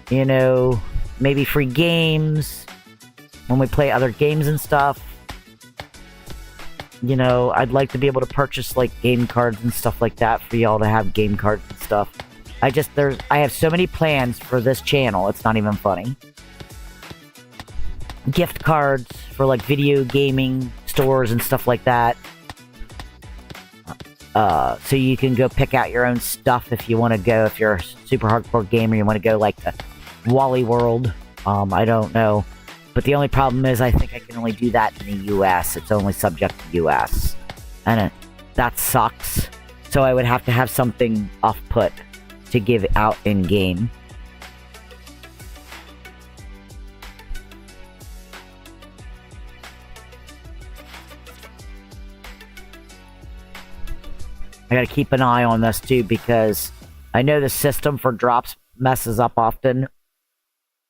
You know, maybe free games when we play other games and stuff. You know, I'd like to be able to purchase, like, game cards and stuff like that for y'all to have game cards and stuff. I have so many plans for this channel, it's not even funny. Gift cards for, like, video gaming stores and stuff like that. So you can go pick out your own stuff if you want to go, if you're a super hardcore gamer, you want to go, like, to Wally World. I don't know. But the only problem is I think I can only do that in the US. It's only subject to US. And that sucks. So I would have to have something off-put to give out in-game. I gotta keep an eye on this too, because I know the system for drops messes up often.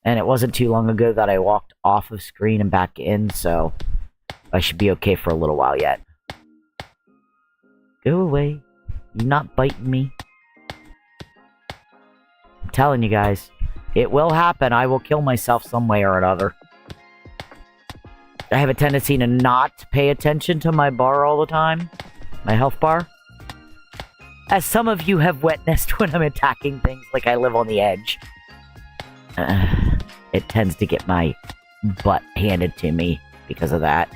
And it wasn't too long ago that I walked off of screen and back in, so I should be okay for a little while yet. Go away. You're not biting me. I'm telling you guys, it will happen. I will kill myself some way or another. I have a tendency to not pay attention to my bar all the time. My health bar. As some of you have witnessed when I'm attacking things, like I live on the edge. It tends to get my butt handed to me because of that.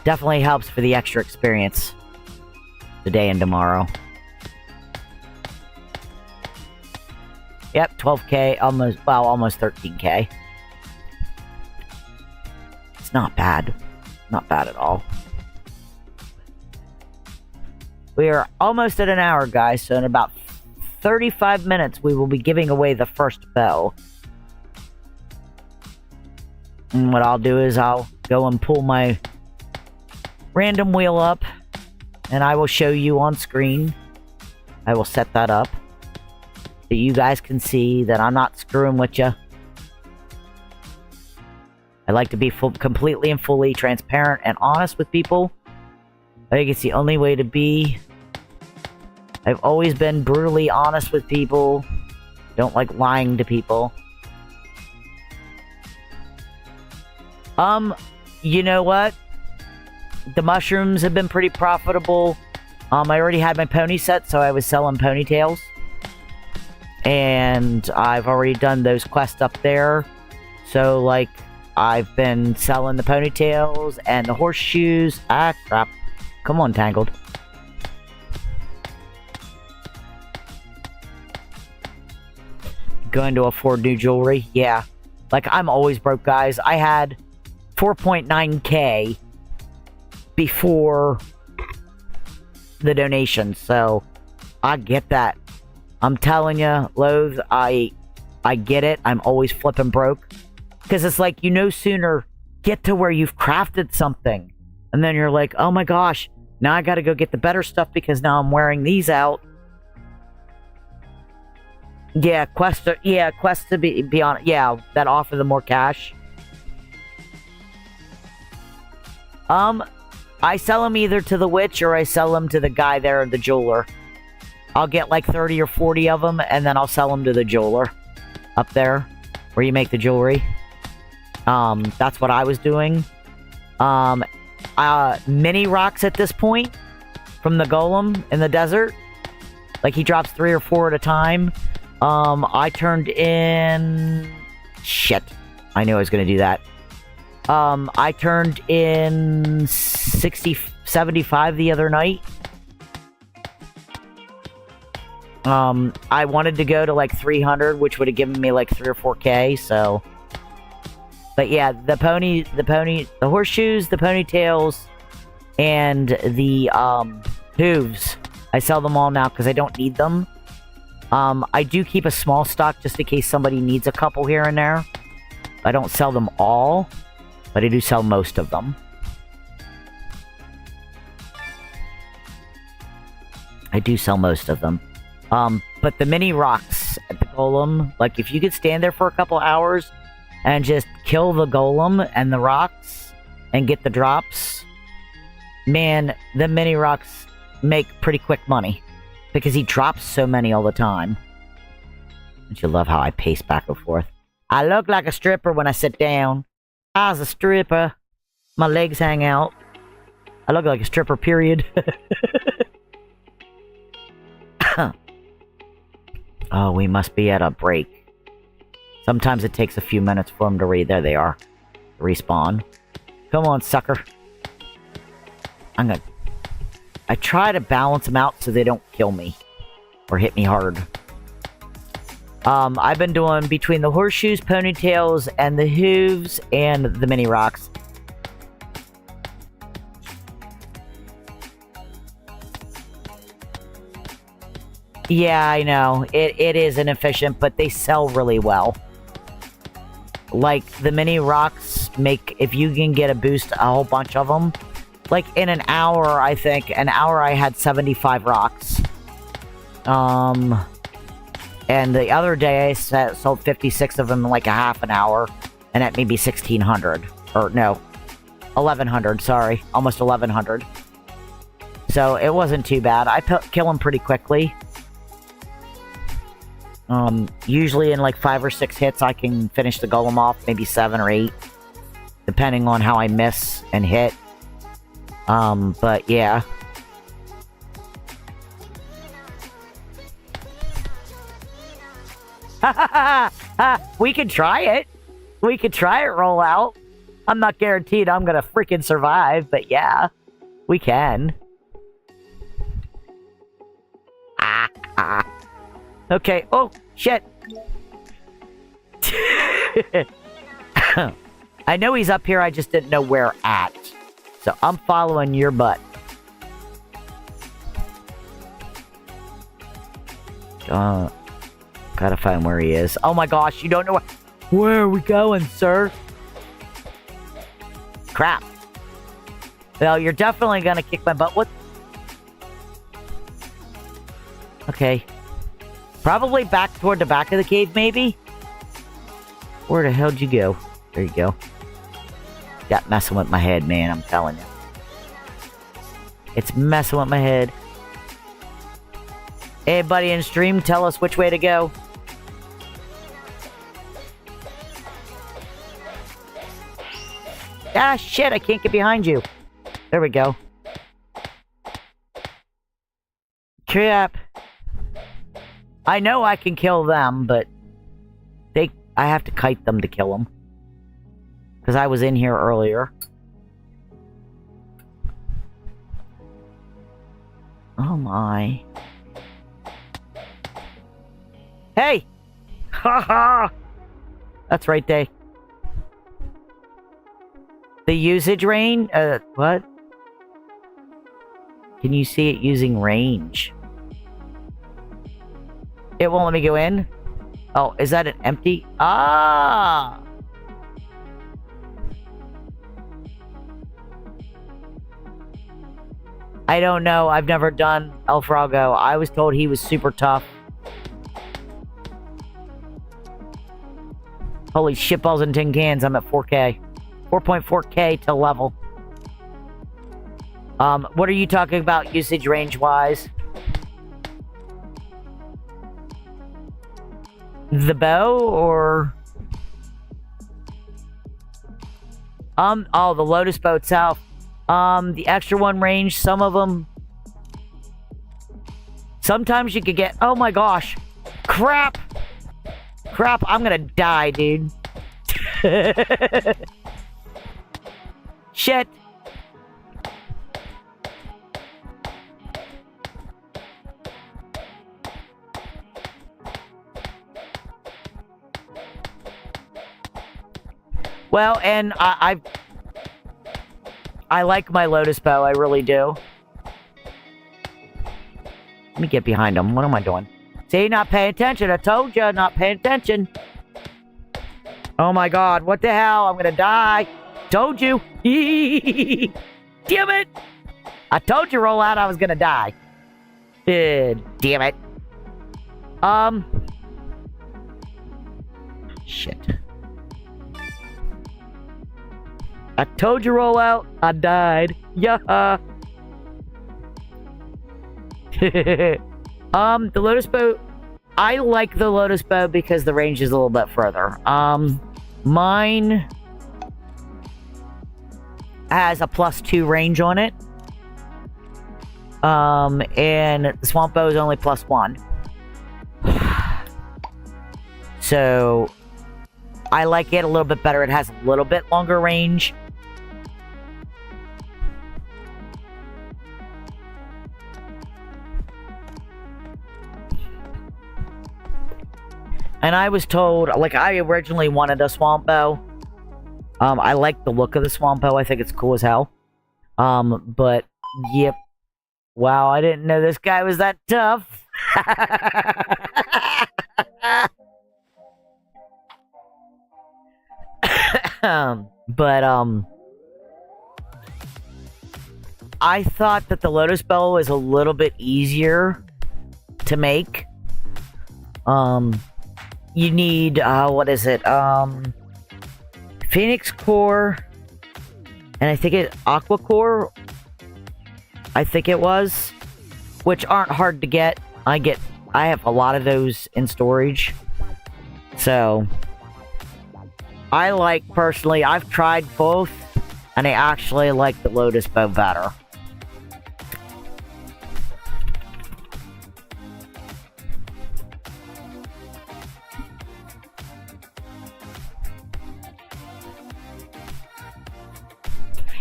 Definitely helps for the extra experience today and tomorrow. Yep, 12k, almost 13k. It's not bad. Not bad at all. We are almost at an hour, guys, so in about 35 minutes we will be giving away the first bow. And what I'll do is I'll go and pull my random wheel up, and I will show you on screen. I will set that up so you guys can see that I'm not screwing with you. I like to be completely and fully transparent and honest with people. I think it's the only way to be. I've always been brutally honest with people. Don't like lying to people. You know what? The mushrooms have been pretty profitable. I already had my pony set, so I was selling ponytails. And I've already done those quests up there. So, like, I've been selling the ponytails and the horseshoes. Ah, crap. Come on, Tangled. Going to afford new jewelry? Yeah. Like, I'm always broke, guys. I had 4.9k before the donation, so I get that. I'm telling you, Loathe, I get it. I'm always flipping broke. Because it's like, you no sooner get to where you've crafted something, and then you're like, oh my gosh, now I gotta go get the better stuff because now I'm wearing these out. Yeah, quest to be on, yeah, that offer the more cash. I sell them either to the witch or I sell them to the guy there, the jeweler. I'll get like 30 or 40 of them, and then I'll sell them to the jeweler up there where you make the jewelry. That's what I was doing. Mini rocks at this point from the golem in the desert. Like, he drops 3 or 4 at a time. I turned in... Shit. I knew I was going to do that. I turned in 75 the other night. I wanted to go to like 300, which would have given me like 3 or 4k, so... But yeah, the horseshoes, the ponytails, and the, hooves. I sell them all now because I don't need them. I do keep a small stock just in case somebody needs a couple here and there. I don't sell them all, but I do sell most of them. I do sell most of them. But the mini rocks at the golem, like, if you could stand there for a couple hours and just kill the golem and the rocks and get the drops, man, the mini rocks make pretty quick money because he drops so many all the time. Don't you love how I pace back and forth? I look like a stripper when I sit down. I was a stripper. My legs hang out. I look like a stripper, period. Oh, we must be at a break. Sometimes it takes a few minutes for them to read. There they are. Respawn. Come on, sucker. I try to balance them out so they don't kill me. Or hit me hard. I've been doing between the horseshoes, ponytails, and the hooves, and the mini rocks. Yeah, I know. It is inefficient, but they sell really well. Like, the mini rocks make, if you can get a boost, a whole bunch of them. Like, in an hour, I think, I had 75 rocks. And the other day, I sold 56 of them in like a half an hour. And at maybe 1,600. Or, no. 1,100, sorry. Almost 1,100. So, it wasn't too bad. I kill them pretty quickly. Usually in like 5 or 6 hits, I can finish the golem off. Maybe 7 or 8. Depending on how I miss and hit. But yeah. We could try it. We could try it roll out. I'm not guaranteed I'm gonna freaking survive, but yeah. We can. Okay. Oh, shit. I know he's up here, I just didn't know where at. So I'm following your butt. Gotta find where he is. Oh my gosh, you don't know where are we going, sir? Crap. Well, you're definitely gonna kick my butt. What? Okay. Probably back toward the back of the cave, maybe? Where the hell'd you go? There you go. Got messing with my head, man, I'm telling you. It's messing with my head. Hey, buddy in stream, tell us which way to go. Ah, shit, I can't get behind you. There we go. Crap. I know I can kill them, but I have to kite them to kill them. Because I was in here earlier. Oh my. Hey! Haha! That's right, they. The usage range? What? Can you see it using range? It won't let me go in? Oh, is that an empty? Ah! I don't know. I've never done El Frogo. I was told he was super tough. Holy shitballs and tin cans. I'm at 4K. 4.4K to level. What are you talking about usage range-wise? The bow, or... Oh, the Lotus Bow itself. The extra one range, some of them... Sometimes you could get... Oh my gosh! Crap! Crap, I'm gonna die, dude. Shit! Well, and I like my Lotus Bow, I really do. Let me get behind him. What am I doing? See, not paying attention. I told you, not paying attention. Oh my god, what the hell? I'm gonna die. Told you. Damn it! I told you, roll out, I was gonna die. Damn it. Shit. I told you, roll out. I died. Yeah. The Lotus Bow. I like the Lotus Bow because the range is a little bit further. Mine has a +2 range on it. And the Swamp Bow is only +1. So I like it a little bit better. It has a little bit longer range. And I was told, like, I originally wanted a Swamp Bow. I like the look of the Swamp Bow. I think it's cool as hell. But, yep. Wow, I didn't know this guy was that tough. I thought that the Lotus Bow is a little bit easier to make. You need, what is it? Phoenix Core, and I think Aqua Core, I think it was, which aren't hard to get. I have a lot of those in storage. So, I like, personally, I've tried both, and I actually like the Lotus Bow better.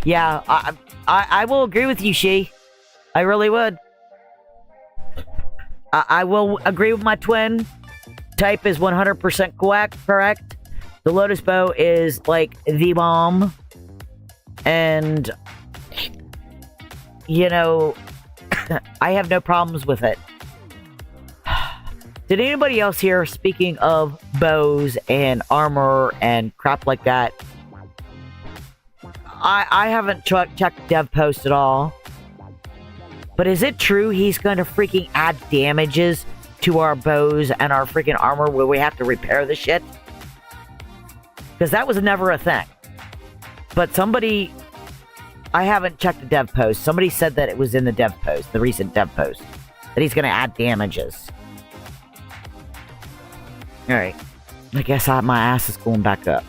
Yeah, I will agree with you, She. I really would. I will agree with my twin. Type is 100% correct. The Lotus Bow is, like, the bomb. And, you know, I have no problems with it. Did anybody else here, speaking of bows and armor and crap like that, I haven't checked dev post at all. But is it true he's going to freaking add damages to our bows and our freaking armor where we have to repair the shit? Because that was never a thing. But somebody... I haven't checked the dev post. Somebody said that it was in the dev post, the recent dev post, that he's going to add damages. Alright. I guess my ass is going back up.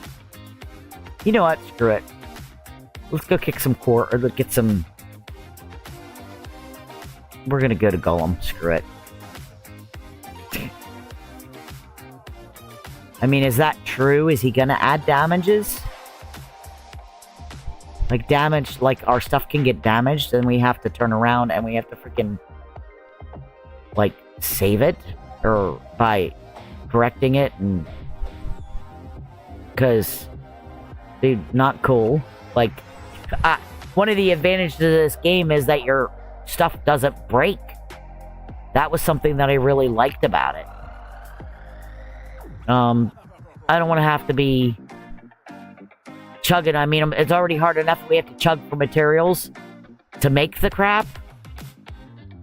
You know what? Screw it. Let's go kick some core, or let's get some... We're going to go to Golem. Screw it. I mean, is that true? Is he going to add damages? Like damage, like our stuff can get damaged, and we have to turn around and we have to freaking, like, save it? Or by correcting it, and... Because, dude, not cool. Like, one of the advantages of this game is that your stuff doesn't break. That was something that I really liked about it. I don't want to have to be chugging. I mean, it's already hard enough we have to chug for materials to make the crap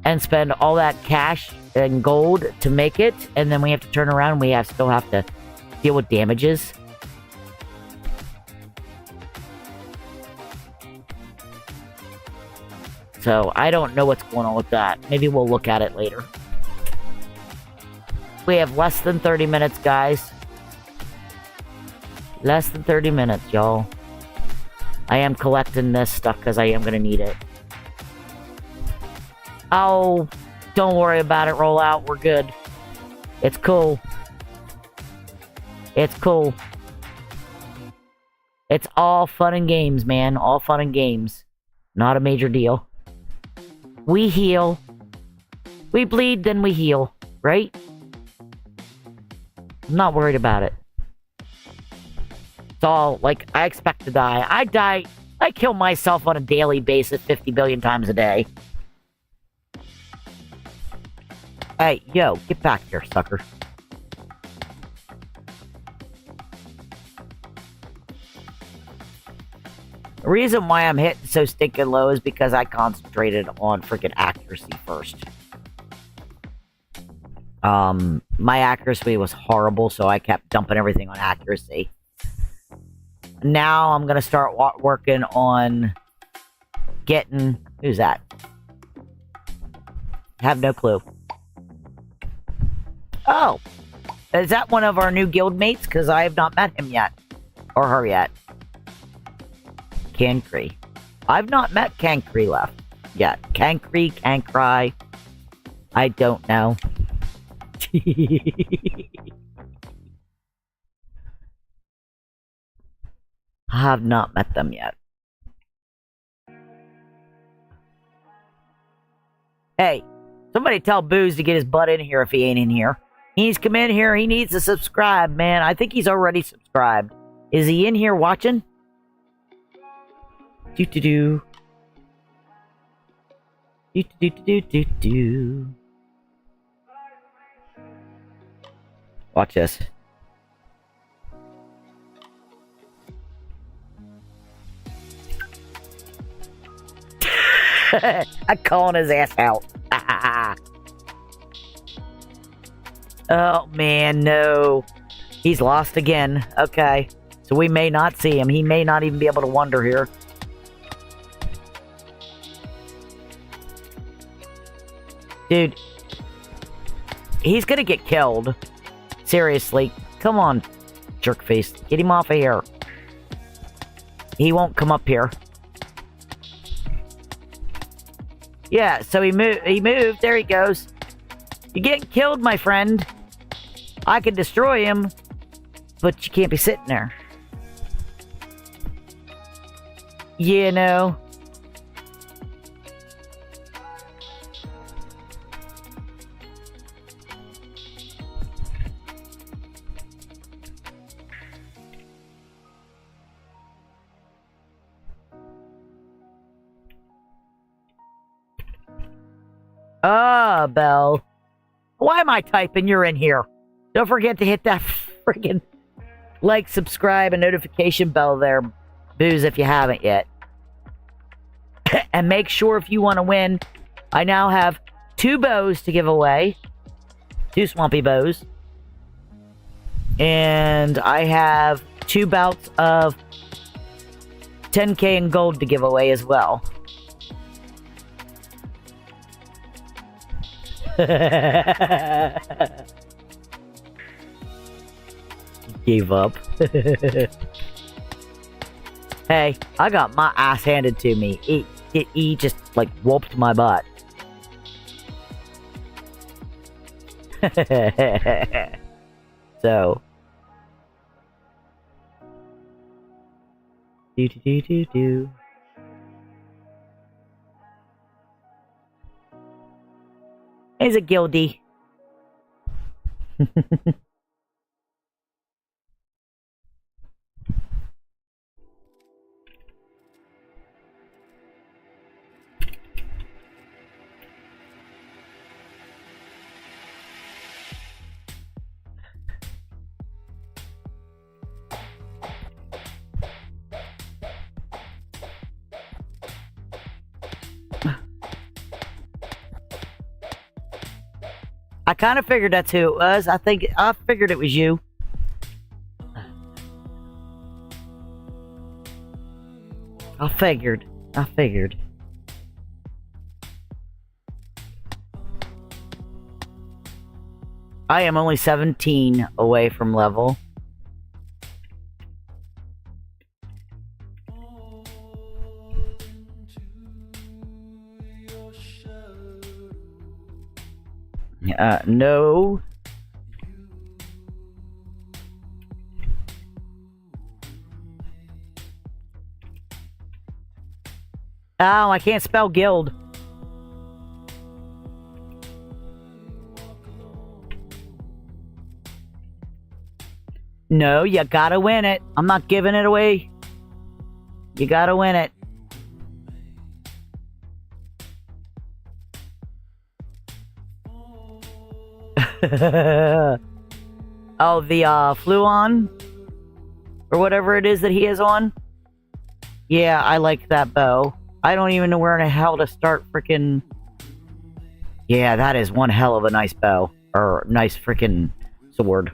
and spend all that cash and gold to make it, and then we have to turn around and still have to deal with damages. So, I don't know what's going on with that. Maybe we'll look at it later. We have less than 30 minutes, guys. Less than 30 minutes, y'all. I am collecting this stuff because I am going to need it. Oh, don't worry about it, Rollout. We're good. It's cool. It's cool. It's all fun and games, man. All fun and games. Not a major deal. We heal. We bleed, then we heal. Right? I'm not worried about it. It's all, like, I expect to die. I kill myself on a daily basis 50 billion times a day. Hey, yo, get back here, sucker. The reason why I'm hitting so stinking low is because I concentrated on freaking accuracy first. My accuracy was horrible, so I kept dumping everything on accuracy. Now I'm gonna start working on getting... Who's that? Have no clue. Oh! Is that one of our new guild mates? Because I have not met him yet. Or her yet. Cancry. I've not met Cancry left yet. Cancry. I don't know. I have not met them yet. Hey, somebody tell Booze to get his butt in here if he ain't in here. He needs to come in here. He needs to subscribe, man. I think he's already subscribed. Is he in here watching? Do-do-do. Do-do-do-do-do-do. Watch this. I'm calling his ass out. Oh, man, no. He's lost again. Okay. So we may not see him. He may not even be able to wander here. Dude. He's gonna get killed. Seriously. Come on, jerkface. Get him off of here. He won't come up here. Yeah, so he moved. There he goes. You're getting killed, my friend. I can destroy him, but you can't be sitting there. You know. Ah, Belle. Why am I typing? You're in here. Don't forget to hit that friggin' like, subscribe, and notification bell there, Booze, if you haven't yet. And make sure if you want to win, I now have 2 bows to give away. 2 swampy bows. And I have 2 bouts of 10k in gold to give away as well. Gave up. Hey, I got my ass handed to me. He just, like, whooped my butt. So. Do. He's a guildie. I kind of figured that's who it was. I figured it was you. I figured. I am only 17 away from level. No. Oh, I can't spell guild. No, you gotta win it. I'm not giving it away. You gotta win it. Oh, the Fluon? Or whatever it is that he is on? Yeah, I like that bow. I don't even know where in the hell to start freaking... Yeah, that is one hell of a nice bow. Or nice freaking sword.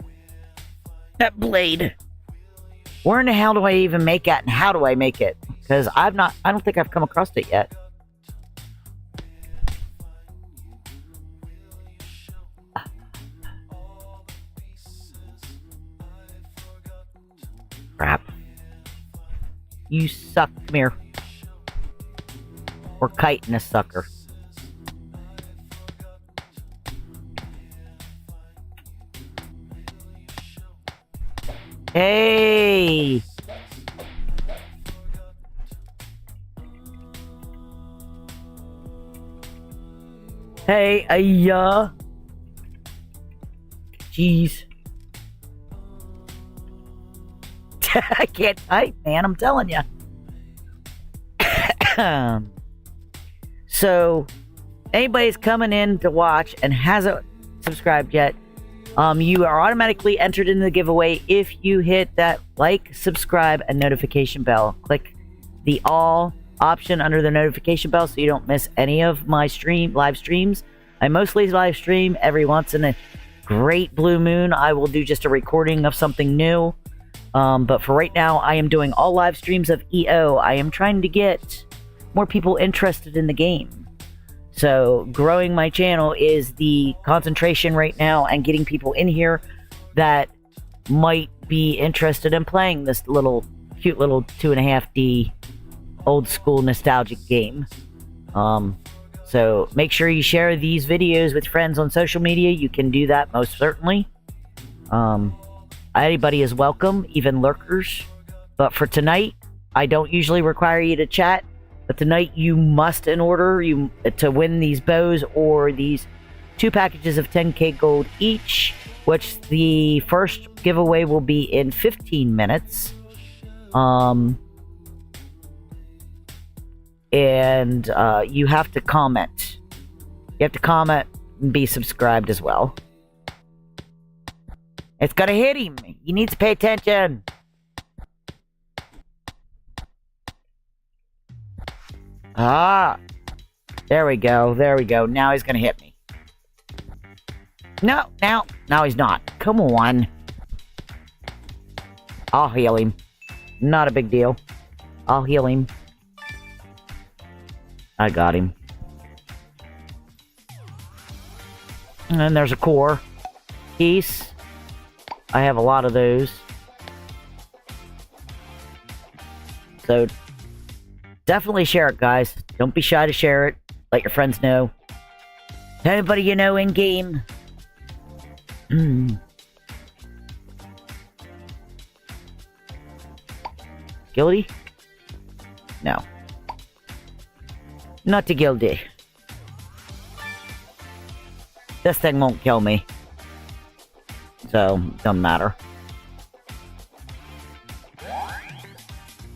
That blade. Where in the hell do I even make it, and how do I make it? Because I don't think I've come across it yet. Crap. You suck. Come here. We're kiting a sucker. Hey! Hey, jeez. I can't type, man, I'm telling you. So, anybody's coming in to watch and hasn't subscribed yet, you are automatically entered into the giveaway if you hit that like, subscribe, and notification bell. Click the all option under the notification bell so you don't miss any of my live streams. I mostly live stream. Every once in a great blue moon, I will do just a recording of something new. But for right now, I am doing all live streams of EO. I am trying to get more people interested in the game. So growing my channel is the concentration right now, and getting people in here that might be interested in playing this cute little 2.5D old school nostalgic game. So make sure you share these videos with friends on social media. You can do that most certainly. Anybody is welcome, even lurkers. But for tonight, I don't usually require you to chat. But tonight you must, in order to win these bows or these 2 packages of 10k gold each, which the first giveaway will be in 15 minutes. And you have to comment. You have to comment and be subscribed as well. It's gonna hit him. You need to pay attention. Ah! There we go. There we go. Now he's gonna hit me. No, now he's not. Come on. I'll heal him. Not a big deal. I'll heal him. I got him. And then there's a core piece. I have a lot of those. So definitely share it, guys. Don't be shy to share it. Let your friends know. Anybody you know in game. Guilty? No. Not too guilty. This thing won't kill me. So, doesn't matter.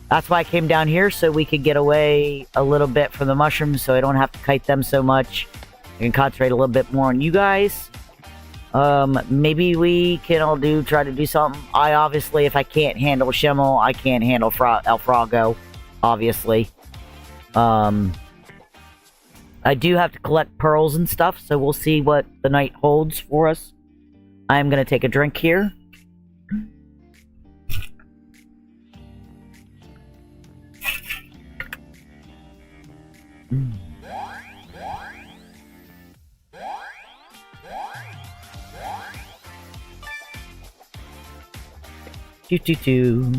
That's why I came down here, so we could get away a little bit from the mushrooms, so I don't have to kite them so much. I can concentrate a little bit more on you guys. Maybe we can all try to do something. I obviously, if I can't handle Schimmel, I can't handle El Frago, obviously. I do have to collect pearls and stuff, so we'll see what the night holds for us. I am gonna take a drink here. Doo.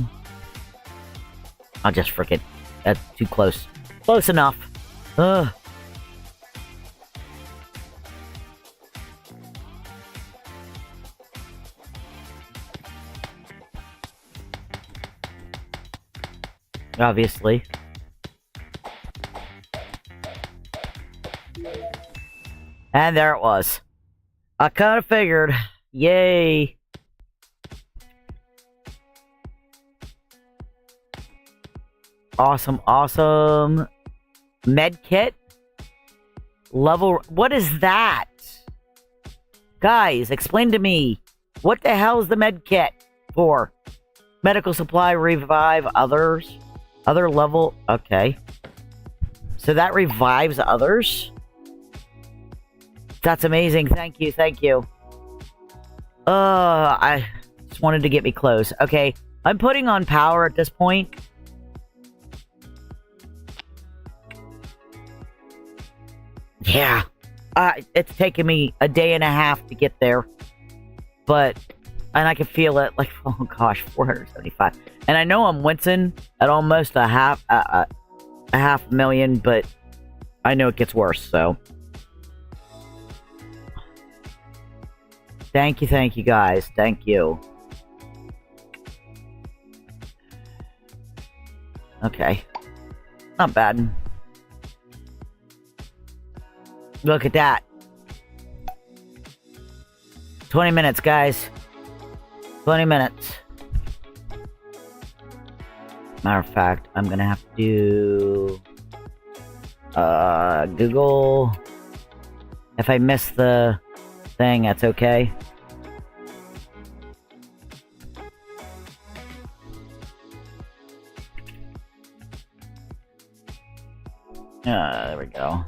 I'll just frickin'. That's too close. Close enough. Ugh. Obviously. And there it was. I kinda figured. Yay. Awesome. Med kit? Level... What is that? Guys, explain to me. What the hell is the med kit for? Medical supply, revive others? Other level... Okay. So that revives others? That's amazing. Thank you. I just wanted to get me close. Okay. I'm putting on power at this point. Yeah. It's taken me a day and a half to get there. But... And I can feel it, like, oh gosh, 475. And I know I'm wincing at almost a half million, but I know it gets worse, so. Thank you guys. Thank you. Okay. Not bad. Look at that. 20 minutes, guys. 20 minutes. Matter of fact, I'm gonna have to do Google. If I miss the thing, that's okay. There we go.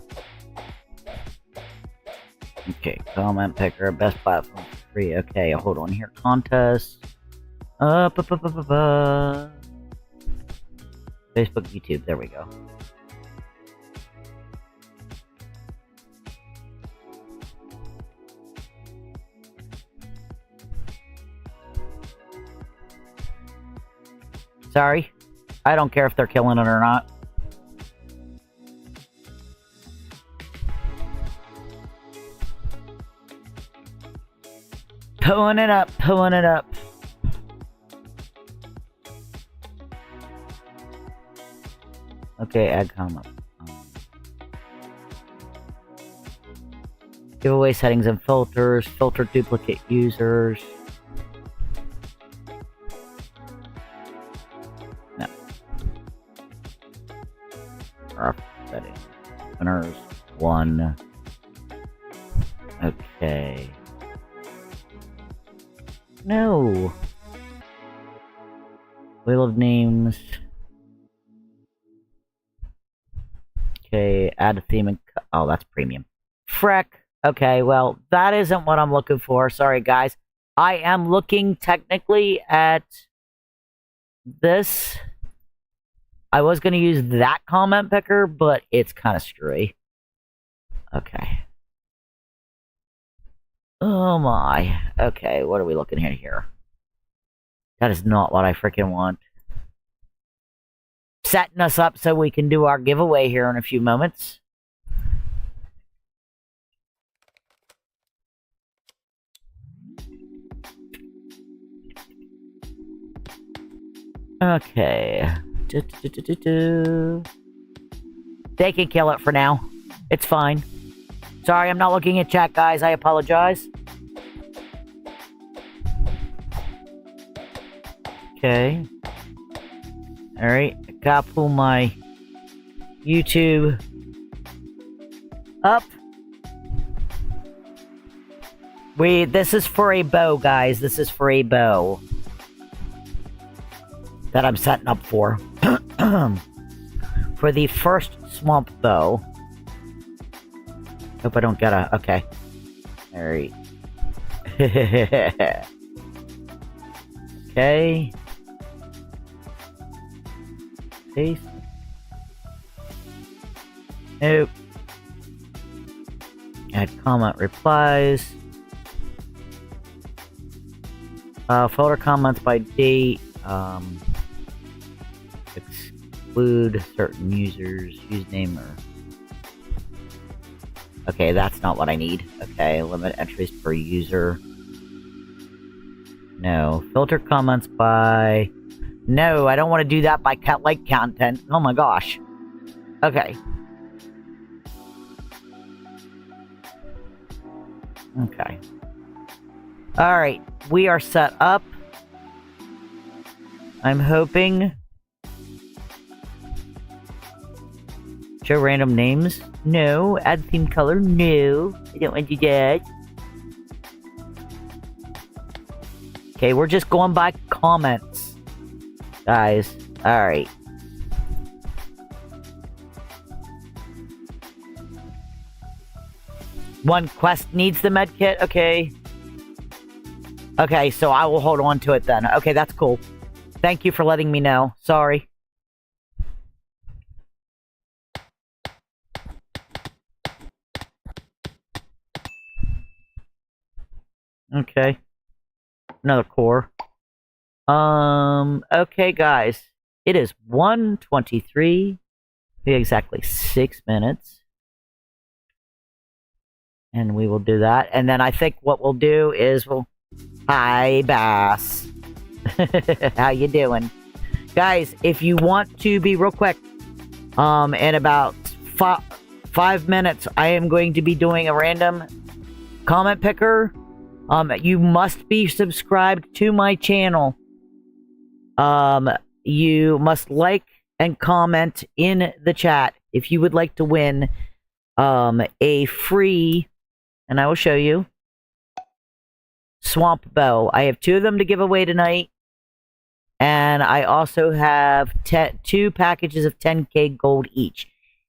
Okay, comment picker, best platform for free. Okay, hold on here. Contest. Facebook, YouTube. There we go. Sorry. I don't care if they're killing it or not. Pulling it up. Okay, add comment. Giveaway settings and filters. Filter duplicate users. No. Rough settings. Winners. 1. Okay. No. Wheel of names. Okay, add a theme and... Oh, that's premium. Freck. Okay, well, that isn't what I'm looking for. Sorry, guys. I am looking technically at this. I was going to use that comment picker, but it's kind of screwy. Okay. Oh my. Okay, what are we looking at here? That is not what I freaking want. Setting us up so we can do our giveaway here in a few moments. Okay. They can kill it for now. It's fine. Sorry, I'm not looking at chat, guys. I apologize. Okay. Alright. I gotta pull my YouTube up. This is for a bow, guys. This is for a bow that I'm setting up for. For the first swamp bow. Hope I don't get a... Okay. Alright. Okay. Paste. Nope. Add comment replies. Filter comments by date. Exclude certain users, username or... Okay, that's not what I need. Okay, limit entries per user. No. Filter comments by... No, I don't want to do that by like content. Oh my gosh. Okay. Okay. Alright, we are set up. I'm hoping... Show random names? No. Add theme color? No. I don't want to do that. Okay, we're just going by comments. Guys. Alright. One quest needs the medkit? Okay. Okay, so I will hold on to it then. Okay, that's cool. Thank you for letting me know. Sorry. Okay. Another core. Okay, guys. It is 1:23. Be exactly 6 minutes. And we will do that. And then I think what we'll do is we'll... Hi, Bass. How you doing? Guys, if you want to be real quick, in about 5 minutes, I am going to be doing a random comment picker. You must be subscribed to my channel. You must like and comment in the chat if you would like to win a free, and I will show you, swamp bow. I have 2 of them to give away tonight. And I also have 2 packages of 10k gold each.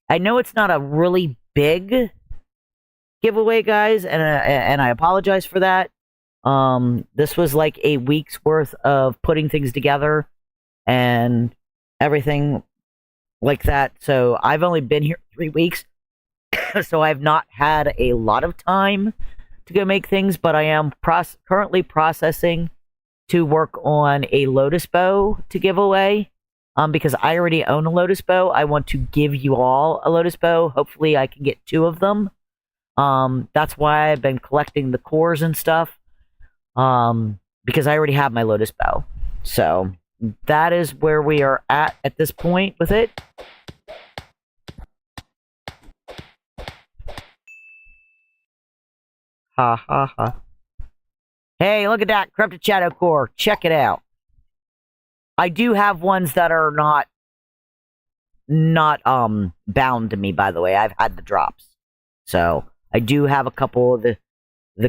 I know it's not a really big giveaway, guys, and I apologize for that. This was like a week's worth of putting things together and everything like that. So I've only been here 3 weeks, so I've not had a lot of time to go make things, but I am currently processing to work on a lotus bow to give away. Because I already own a lotus bow, I want to give you all a lotus bow. Hopefully I can get 2 of them. That's why I've been collecting the cores and stuff. Because I already have my lotus bow. So that is where we are at this point with it. Ha ha ha. Hey, look at that Corrupted Shadow Core. Check it out. I do have ones that are not bound to me, by the way. I've had the drops. So I do have a couple of the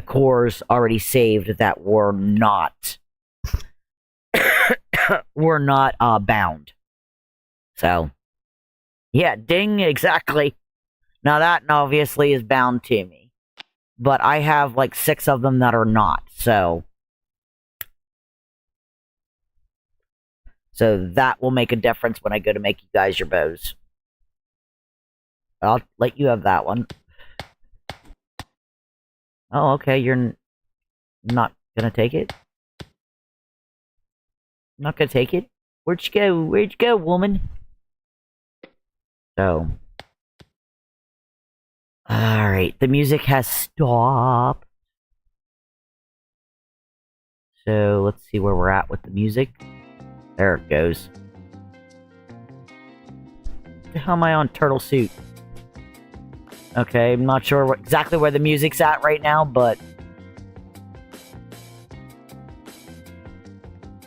cores already saved that were not bound. So yeah, ding, exactly. Now that obviously is bound to me. But I have like 6 of them that are not, so that will make a difference when I go to make you guys your bows. I'll let you have that one. Oh, okay, you're not gonna take it? Not gonna take it? Where'd you go? Where'd you go, woman? So. Alright, the music has stopped. So, let's see where we're at with the music. There it goes. The hell am I on turtle suit? Okay, I'm not sure exactly where the music's at right now, but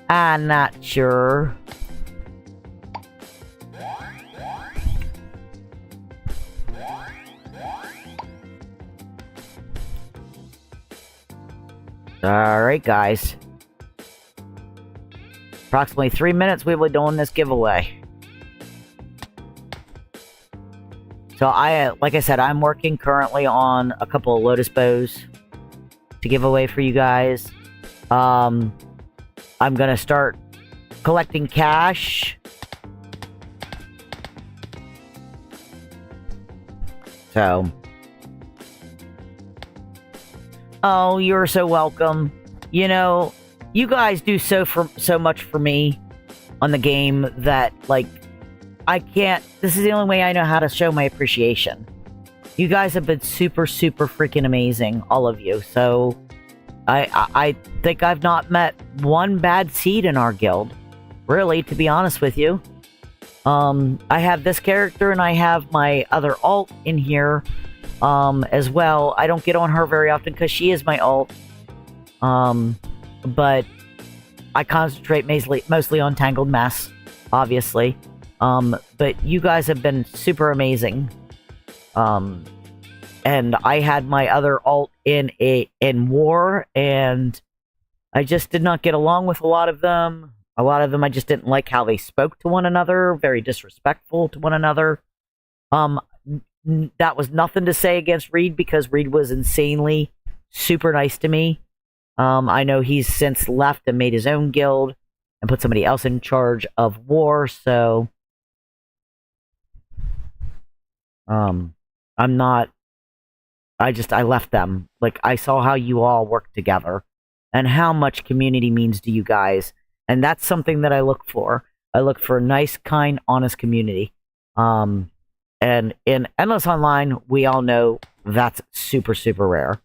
I'm not sure. Alright, guys. Approximately 3 minutes we'll be doing this giveaway. So like I said, I'm working currently on a couple of Lotus bows to give away for you guys. I'm gonna start collecting cash. So. Oh, you're so welcome. You know, you guys do so much for me on the game that, like, I can't. This is the only way I know how to show my appreciation. You guys have been super, super freaking amazing, all of you. So, I think I've not met one bad seed in our guild. Really, to be honest with you. I have this character and I have my other alt in here, as well. I don't get on her very often because she is my alt. But I concentrate mostly on Tangled Mess, obviously. But you guys have been super amazing. And I had my other alt in war, and I just did not get along with a lot of them. A lot of them I just didn't like how they spoke to one another, very disrespectful to one another. That was nothing to say against Reed, because Reed was insanely super nice to me. I know he's since left and made his own guild and put somebody else in charge of war, so I'm not. I left them. Like, I saw how you all work together and how much community means to you guys, and that's something that I look for. I look for a nice, kind, honest community. And in Endless Online, we all know that's super, super rare.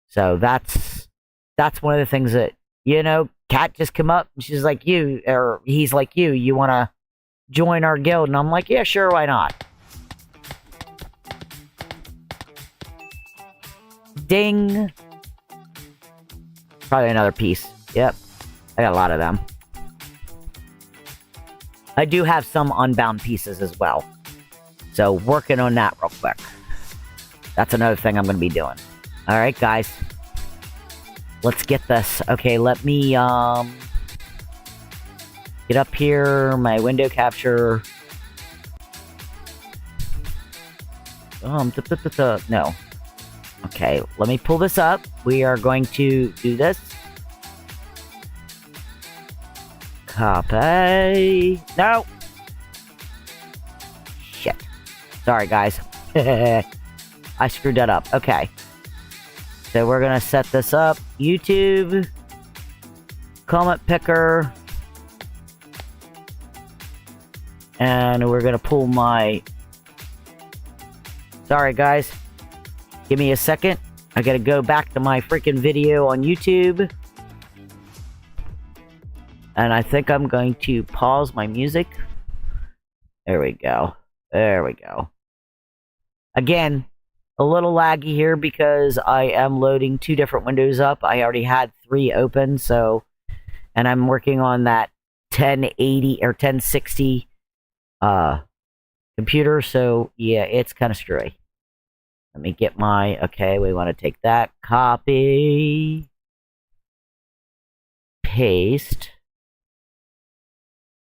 So that's one of the things that, you know, Kat just come up and she's like, he's like, you want to join our guild? And I'm like, yeah, sure, why not? Ding. Probably another piece. Yep. I got a lot of them. I do have some unbound pieces as well. So, working on that real quick. That's another thing I'm going to be doing. Alright, guys. Let's get this. Okay, let me, get up here. My window capture. No. Okay, let me pull this up. We are going to do this. Copy. No! Shit. Sorry, guys. I screwed that up. Okay. So we're gonna set this up. YouTube. Comment picker. And we're gonna pull my... Sorry, guys. Give me a second. I gotta go back to my freaking video on YouTube. And I think I'm going to pause my music. There we go. There we go. Again, a little laggy here because I am loading 2 different windows up. I already had 3 open, so... And I'm working on that 1080 or 1060 computer, so yeah, it's kind of screwy. Let me get my... Okay, we want to take that. Copy. Paste.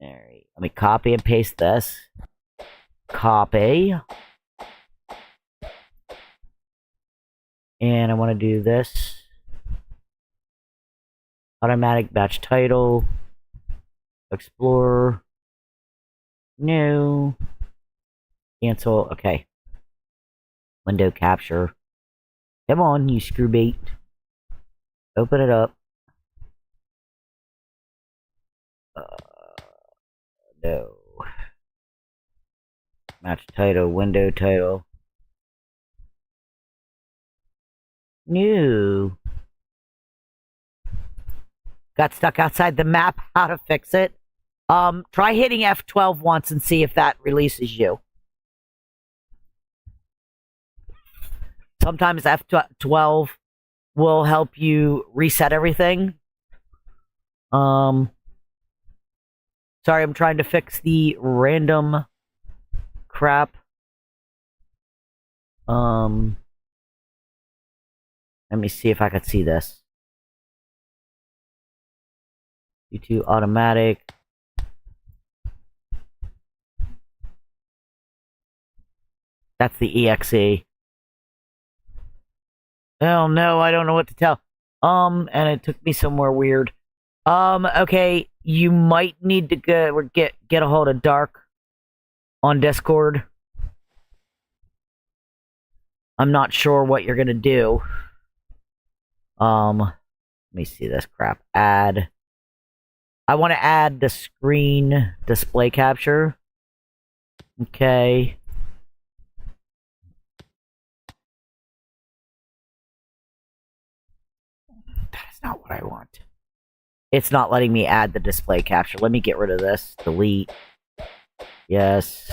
There. Let me copy and paste this. Copy. And I want to do this. Automatic batch title. Explorer. New. Cancel. Okay. Window capture. Come on, you screw bait. Open it up. No. Match title, window title. New. Got stuck outside the map. How to fix it? Try hitting F12 once and see if that releases you. Sometimes F12 will help you reset everything. Sorry, I'm trying to fix the random crap. Let me see if I can see this. U2 automatic. That's the EXE. Oh no, I don't know what to tell. And it took me somewhere weird. Okay, you might need to get a hold of Dark on Discord. I'm not sure what you're gonna do. Let me see this crap. Add. I want to add the screen display capture. Okay. That is not what I want. It's not letting me add the display capture. Let me get rid of this. Delete. Yes.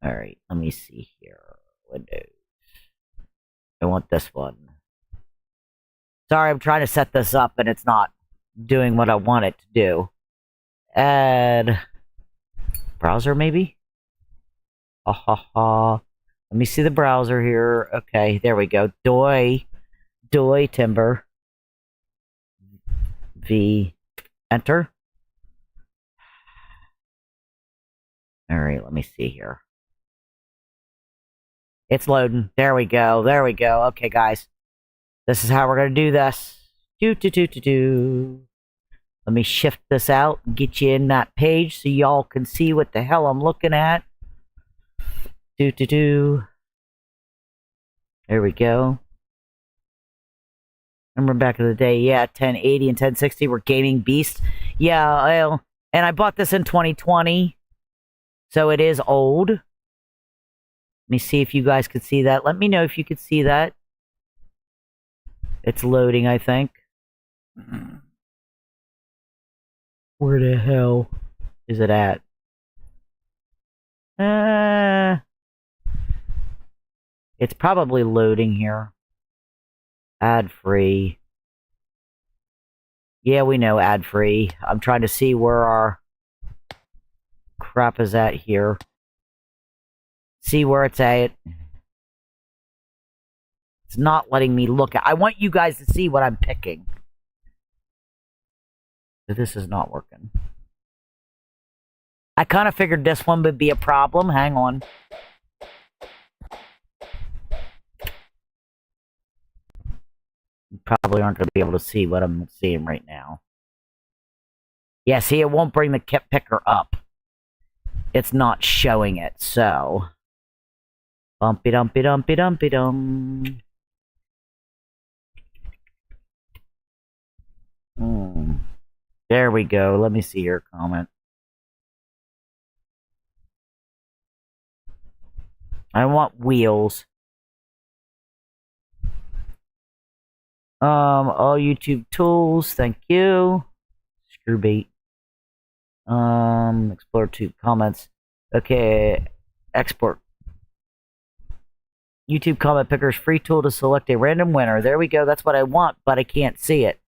Alright, let me see here. Windows. I want this one. Sorry, I'm trying to set this up and it's not doing what I want it to do. Add browser, maybe? Ha ha ha. Let me see the browser here. Okay, there we go. Doi Timber. V. Enter. Alright, let me see here. It's loading. There we go. There we go. Okay, guys. This is how we're going to do this. Let me shift this out and get you in that page so y'all can see what the hell I'm looking at. There we go. Remember back in the day, yeah, 1080 and 1060 were gaming beasts. Yeah, and I bought this in 2020, so it is old. Let me see if you guys could see that. Let me know if you could see that. It's loading, I think. Where the hell is it at? It's probably loading here. Ad free. Yeah, we know ad free. I'm trying to see where our crap is at here. See where it's at. It's not letting me look at. I want you guys to see what I'm picking. This is not working. I kind of figured this one would be a problem. Hang on. You probably aren't going to be able to see what I'm seeing right now. Yeah, see, it won't bring the picker up. It's not showing it, so. Bumpy dumpy dumpy dumpy dum. There we go. Let me see your comment. I want wheels. All YouTube tools, thank you. Screwbait. Explore tube comments. Okay, export. YouTube comment pickers free tool to select a random winner. There we go. That's what I want, but I can't see it.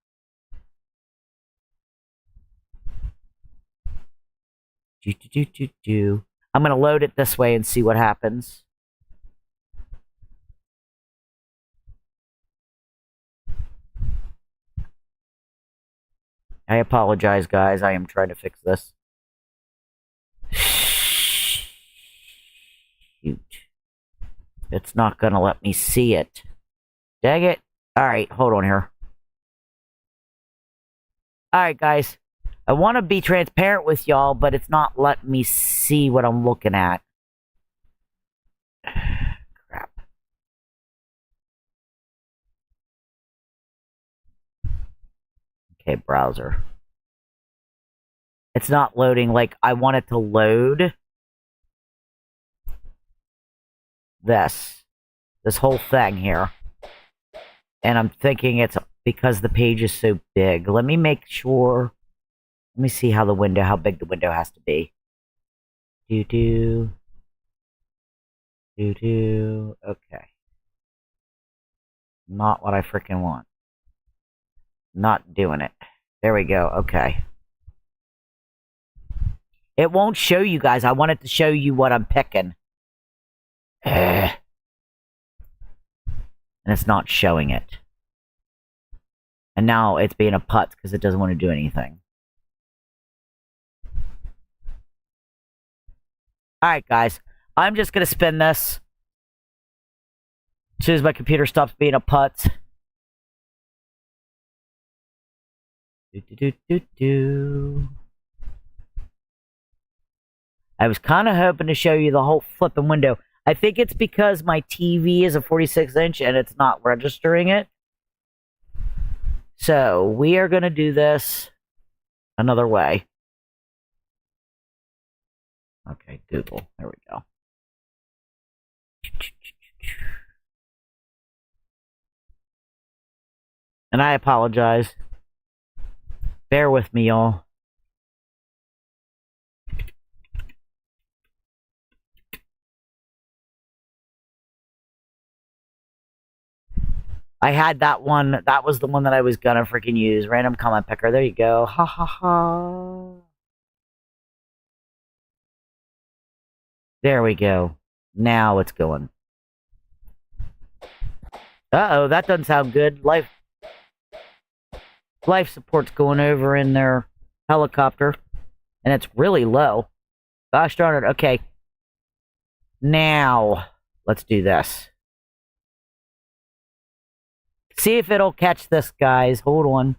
I'm gonna load it this way and see what happens. I apologize, guys. I am trying to fix this. Shoot. It's not gonna let me see it. Dang it. Alright, hold on here. Alright, guys. I want to be transparent with y'all, but it's not letting me see what I'm looking at. Crap. Okay, browser. It's not loading like I want it to load. This whole thing here. And I'm thinking it's because the page is so big. Let me make sure. Let me see how big the window has to be. Okay. Not what I freaking want. Not doing it. There we go. Okay. It won't show you guys. I want it to show you what I'm picking. And it's not showing it. And now it's being a putz because it doesn't want to do anything. Alright, guys. I'm just going to spin this. As soon as my computer stops being a putz. I was kind of hoping to show you the whole flipping window. I think it's because my TV is a 46-inch and it's not registering it. So, we are going to do this another way. Okay, Google. There we go. And I apologize. Bear with me, y'all. I had that one. That was the one that I was gonna freaking use. Random comment picker. There you go. Ha ha ha. There we go. Now it's going. Uh-oh, that doesn't sound good. Life support's going over in their helicopter. And it's really low. Gosh darn it. Okay. Now, let's do this. See if it'll catch this, guys. Hold on.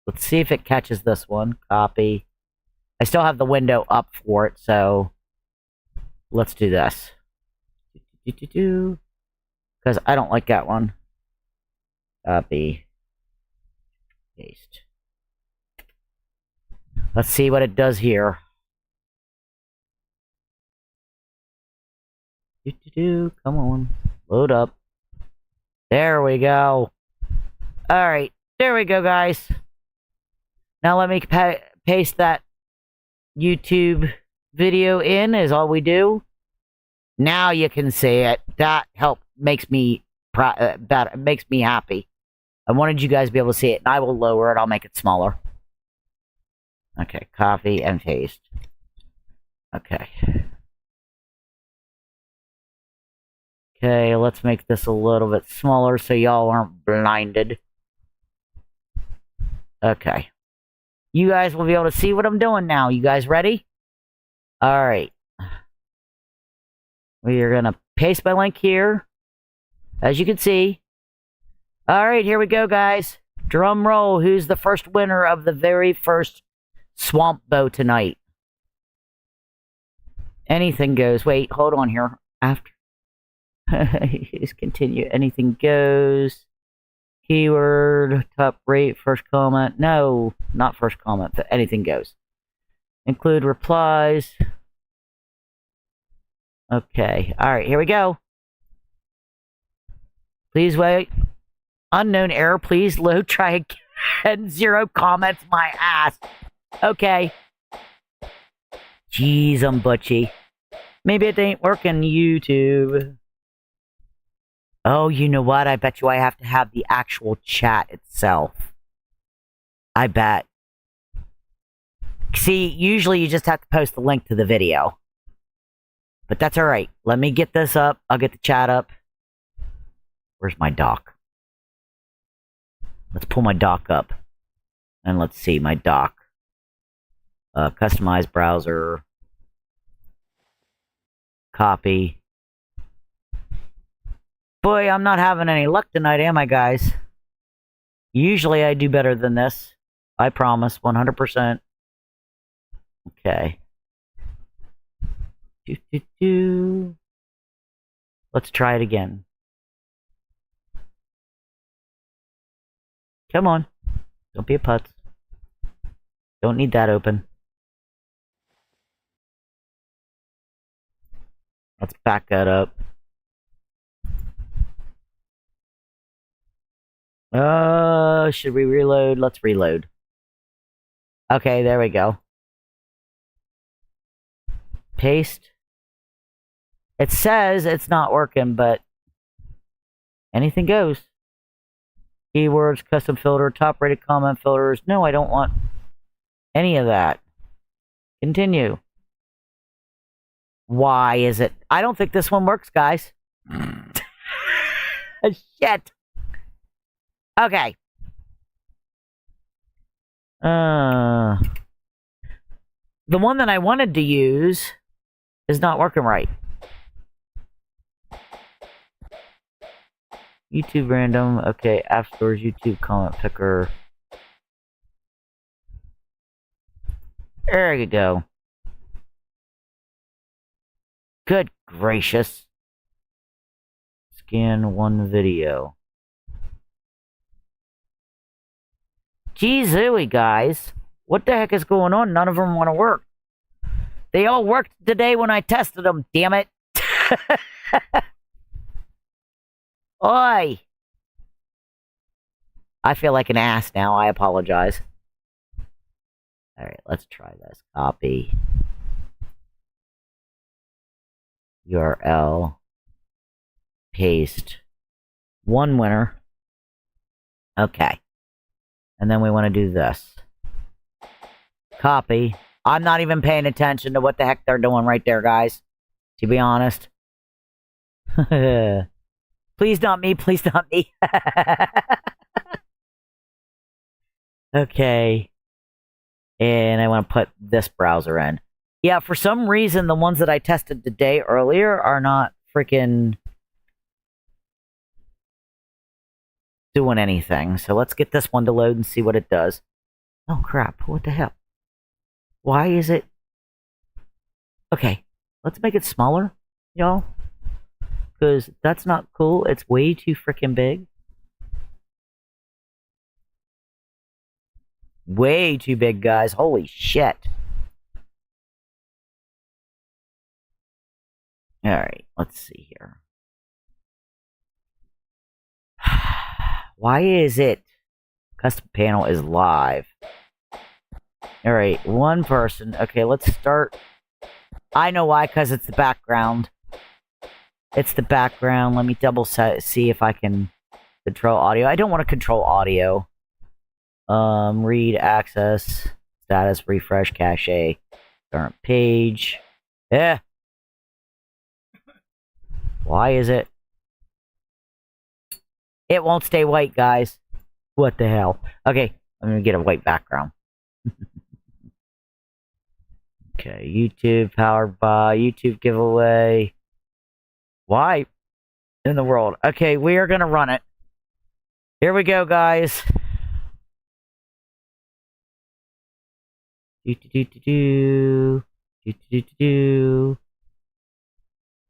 Let's see if it catches this one. Copy. I still have the window up for it, so let's do this. Because I don't like that one. Copy. Paste. Let's see what it does here. Come on. Load up. There we go. Alright. There we go, guys. Now let me paste that YouTube video in, is all we do. Now you can see it. That makes me happy. I wanted you guys to be able to see it, and I will lower it. I'll make it smaller. Okay, copy and paste. Okay. Okay, let's make this a little bit smaller so y'all aren't blinded. Okay. You guys will be able to see what I'm doing now. You guys ready? Alright. We are gonna paste my link here. As you can see. Alright, here we go, guys. Drum roll. Who's the first winner of the very first Swamp Bow tonight? Anything goes. Wait, hold on here. After. Just continue. Anything goes. Keyword. Top rate. First comment. No, not first comment. But anything goes. Include replies. Okay. Alright, here we go. Please wait. Unknown error. Please load. Try again. 0 comments. My ass. Okay. Jeez, I'm butchy. Maybe it ain't working, YouTube. Oh, you know what? I bet you I have to have the actual chat itself. I bet. See, usually you just have to post the link to the video. But that's alright. Let me get this up. I'll get the chat up. Where's my dock? Let's pull my dock up. And let's see, my dock. Customize browser. Copy. Boy, I'm not having any luck tonight, am I, guys? Usually I do better than this. I promise, 100%. Okay. Let's try it again. Come on. Don't be a putz. Don't need that open. Let's back that up. Should we reload? Let's reload. Okay, there we go. Paste. It says it's not working, but anything goes. Keywords, custom filter, top rated comment filters. No, I don't want any of that. Continue. Why is it? I don't think this one works, guys. Shit. Okay. The one that I wanted to use is not working right. YouTube random. Okay, App Stores, YouTube comment picker. There you go. Good gracious. Scan one video. Geez, ooey, guys. What the heck is going on? None of them want to work. They all worked today when I tested them, damn it. Oi! I feel like an ass now. I apologize. Alright, let's try this. Copy. URL. Paste. One winner. Okay. And then we want to do this. Copy. I'm not even paying attention to what the heck they're doing right there, guys. To be honest. Please not me, please not me. Okay. And I want to put this browser in. Yeah, for some reason, the ones that I tested today earlier are not freaking doing anything. So let's get this one to load and see what it does. Oh, crap. What the hell? Why is it? Okay. Let's make it smaller, y'all. Because that's not cool. It's way too freaking big. Way too big, guys. Holy shit. Alright, let's see here. Why is it custom panel is live? Alright, one person. Okay, let's start. I know why, because it's the background. It's the background. Let me double see if I can control audio. I don't want to control audio. Read, access, status, refresh, cache, current page. Yeah. Why is it? It won't stay white, guys. What the hell? Okay, I'm gonna get a white background. Okay, YouTube powered by YouTube giveaway. Why in the world? Okay, we are gonna run it. Here we go, guys.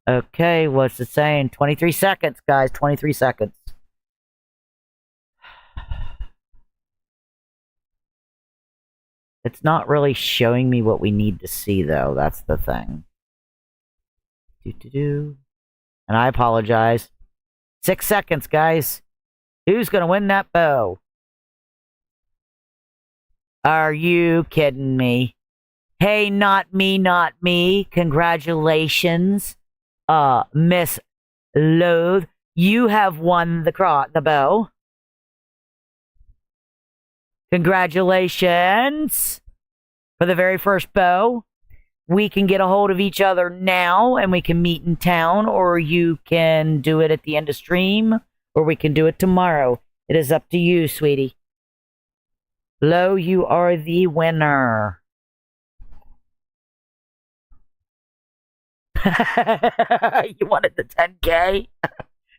Okay, what's it saying? 23 seconds, guys. 23 seconds. It's not really showing me what we need to see, though. That's the thing. And I apologize. 6 seconds, guys. Who's gonna win that bow? Are you kidding me? Hey, not me, not me. Congratulations, Miss Loathe. You have won the bow. Congratulations for the very first bow. We can get a hold of each other now and we can meet in town, or you can do it at the end of stream, or we can do it tomorrow. It is up to you, sweetie. Lo, you are the winner. You wanted the 10K?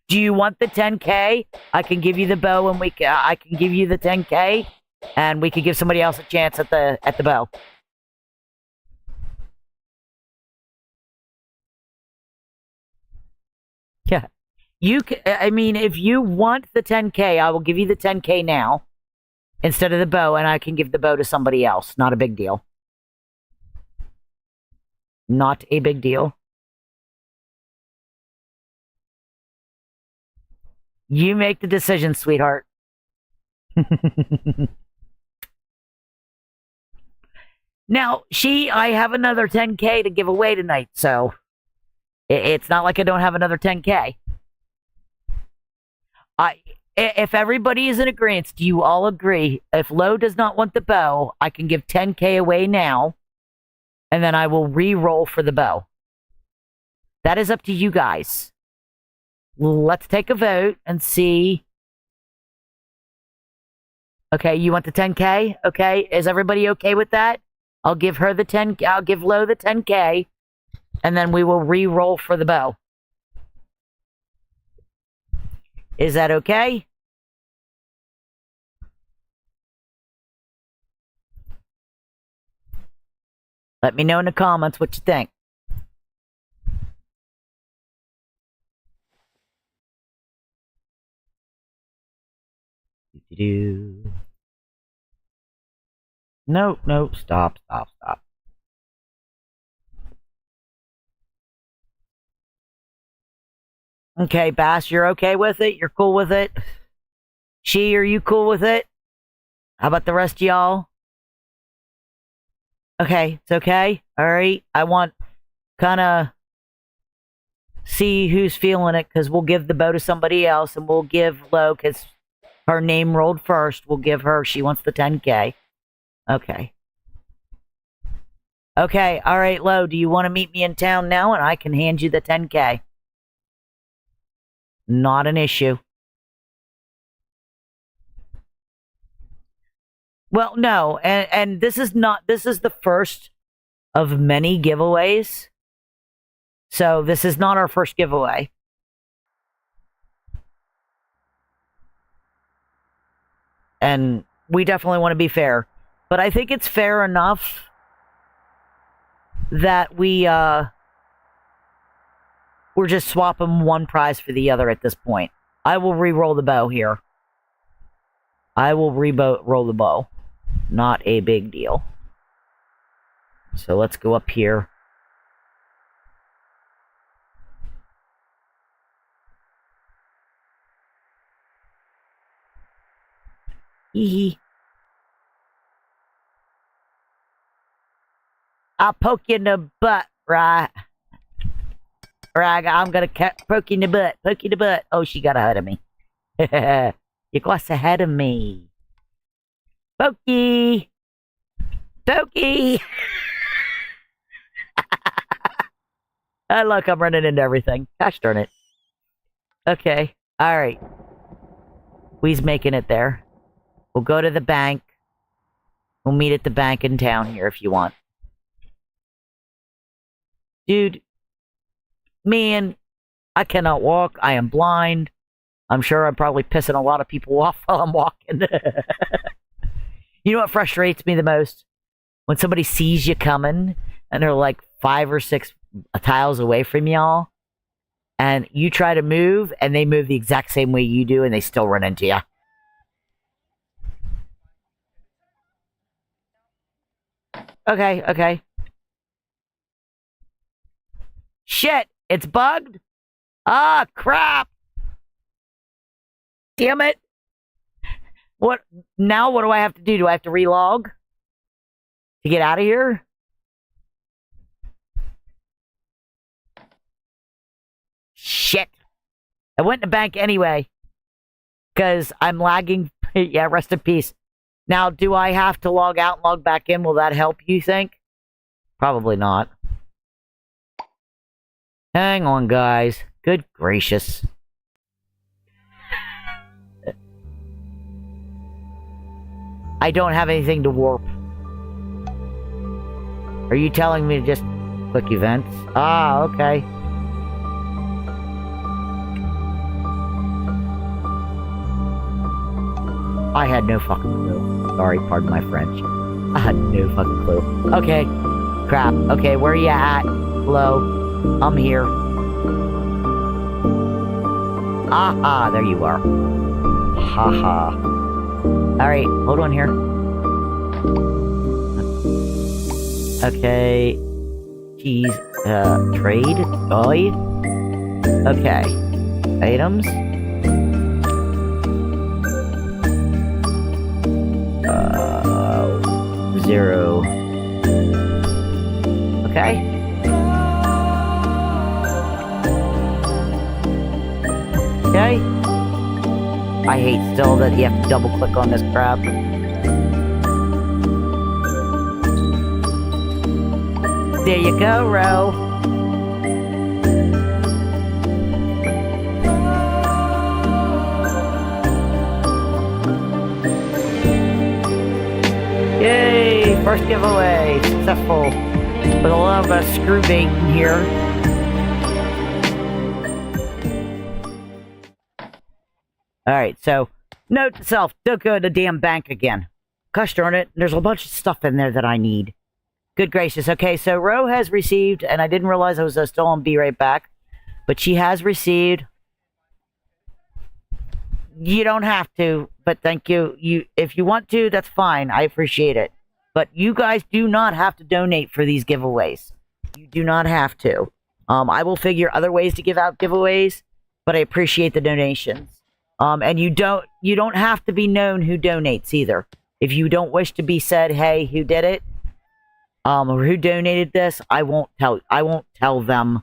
Do you want the 10K? I can give you the bow, and I can give you the 10K, and we could give somebody else a chance at the bow. Yeah. I mean, if you want the 10K, I will give you the 10K now instead of the bow, and I can give the bow to somebody else. Not a big deal. Not a big deal. You make the decision, sweetheart. Now, I have another 10K to give away tonight, so it's not like I don't have another 10K. If everybody is in agreement, do you all agree? If Lo does not want the bow, I can give 10K away now, and then I will re-roll for the bow. That is up to you guys. Let's take a vote and see. Okay, you want the 10K? Okay, is everybody okay with that? I'll give her the 10K. I'll give Lo the 10K, and then we will re-roll for the bow. Is that okay? Let me know in the comments what you think. No, stop. Okay, Bass, you're okay with it? You're cool with it? She, are you cool with it? How about the rest of y'all? Okay, it's okay. All right. I want kind of see who's feeling it, because we'll give the bow to somebody else, and we'll give Lo, because her name rolled first. We'll give her. She wants the 10K. Okay. Okay. All right, Lo, do you want to meet me in town now, and I can hand you the 10K? Not an issue. Well, no, and this is the first of many giveaways. So this is not our first giveaway. And we definitely want to be fair. But I think it's fair enough that we're just swapping one prize for the other at this point. I will re-roll the bow here. I will roll the bow. Not a big deal. So let's go up here. Hee. I'll poke you in the butt, right? Right, I'm gonna poke you in the butt. Poke you in the butt. Oh, she got ahead of me. You got ahead of me. Pokey! Pokey! Oh, look, I'm running into everything. Gosh darn it. Okay, alright. We's making it there. We'll go to the bank. We'll meet at the bank in town here if you want. Dude, man, I cannot walk. I am blind. I'm sure I'm probably pissing a lot of people off while I'm walking. You know what frustrates me the most? When somebody sees you coming and they're like 5 or 6 tiles away from y'all, and you try to move and they move the exact same way you do and they still run into you. Okay. Shit, it's bugged? Ah, crap! Damn it! What now? What do I have to do? Do I have to relog to get out of here? Shit! I went to the bank anyway because I'm lagging. Yeah, rest in peace. Now, do I have to log out and log back in? Will that help, you think? Probably not. Hang on, guys. Good gracious. I don't have anything to warp. Are you telling me to just click events? Ah, okay. I had no fucking clue. Sorry, pardon my French. I had no fucking clue. Okay. Crap. Okay, where are you at? Hello? I'm here. Aha, there you are. Haha. Alright, hold on here. Okay. Cheese, trade, toy. Okay. Items. Zero. Okay. Okay. I hate still that you have to double click on this crap. There you go, Ro. Yay! First giveaway successful with a lot of screw bait in here. Alright, so note to self, don't go to the damn bank again. Gosh darn it, there's a bunch of stuff in there that I need. Good gracious. Okay, so Ro has received, and I didn't realize I was still on Be Right Back, but she has received. You don't have to, but thank you. If you want to, that's fine. I appreciate it. But you guys do not have to donate for these giveaways. You do not have to. I will figure other ways to give out giveaways, but I appreciate the donations. And you don't have to be known who donates either. If you don't wish to be said, hey, who did it? Or who donated this, I won't tell them,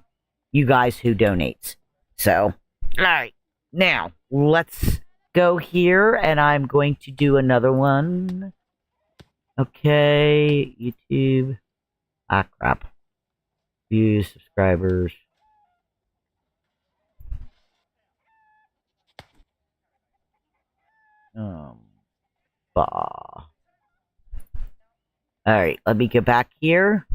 you guys, who donates. So, alright. Now, let's go here, and I'm going to do another one. Okay, YouTube. Ah, crap. Views, subscribers. Bah. Alright, let me get back here.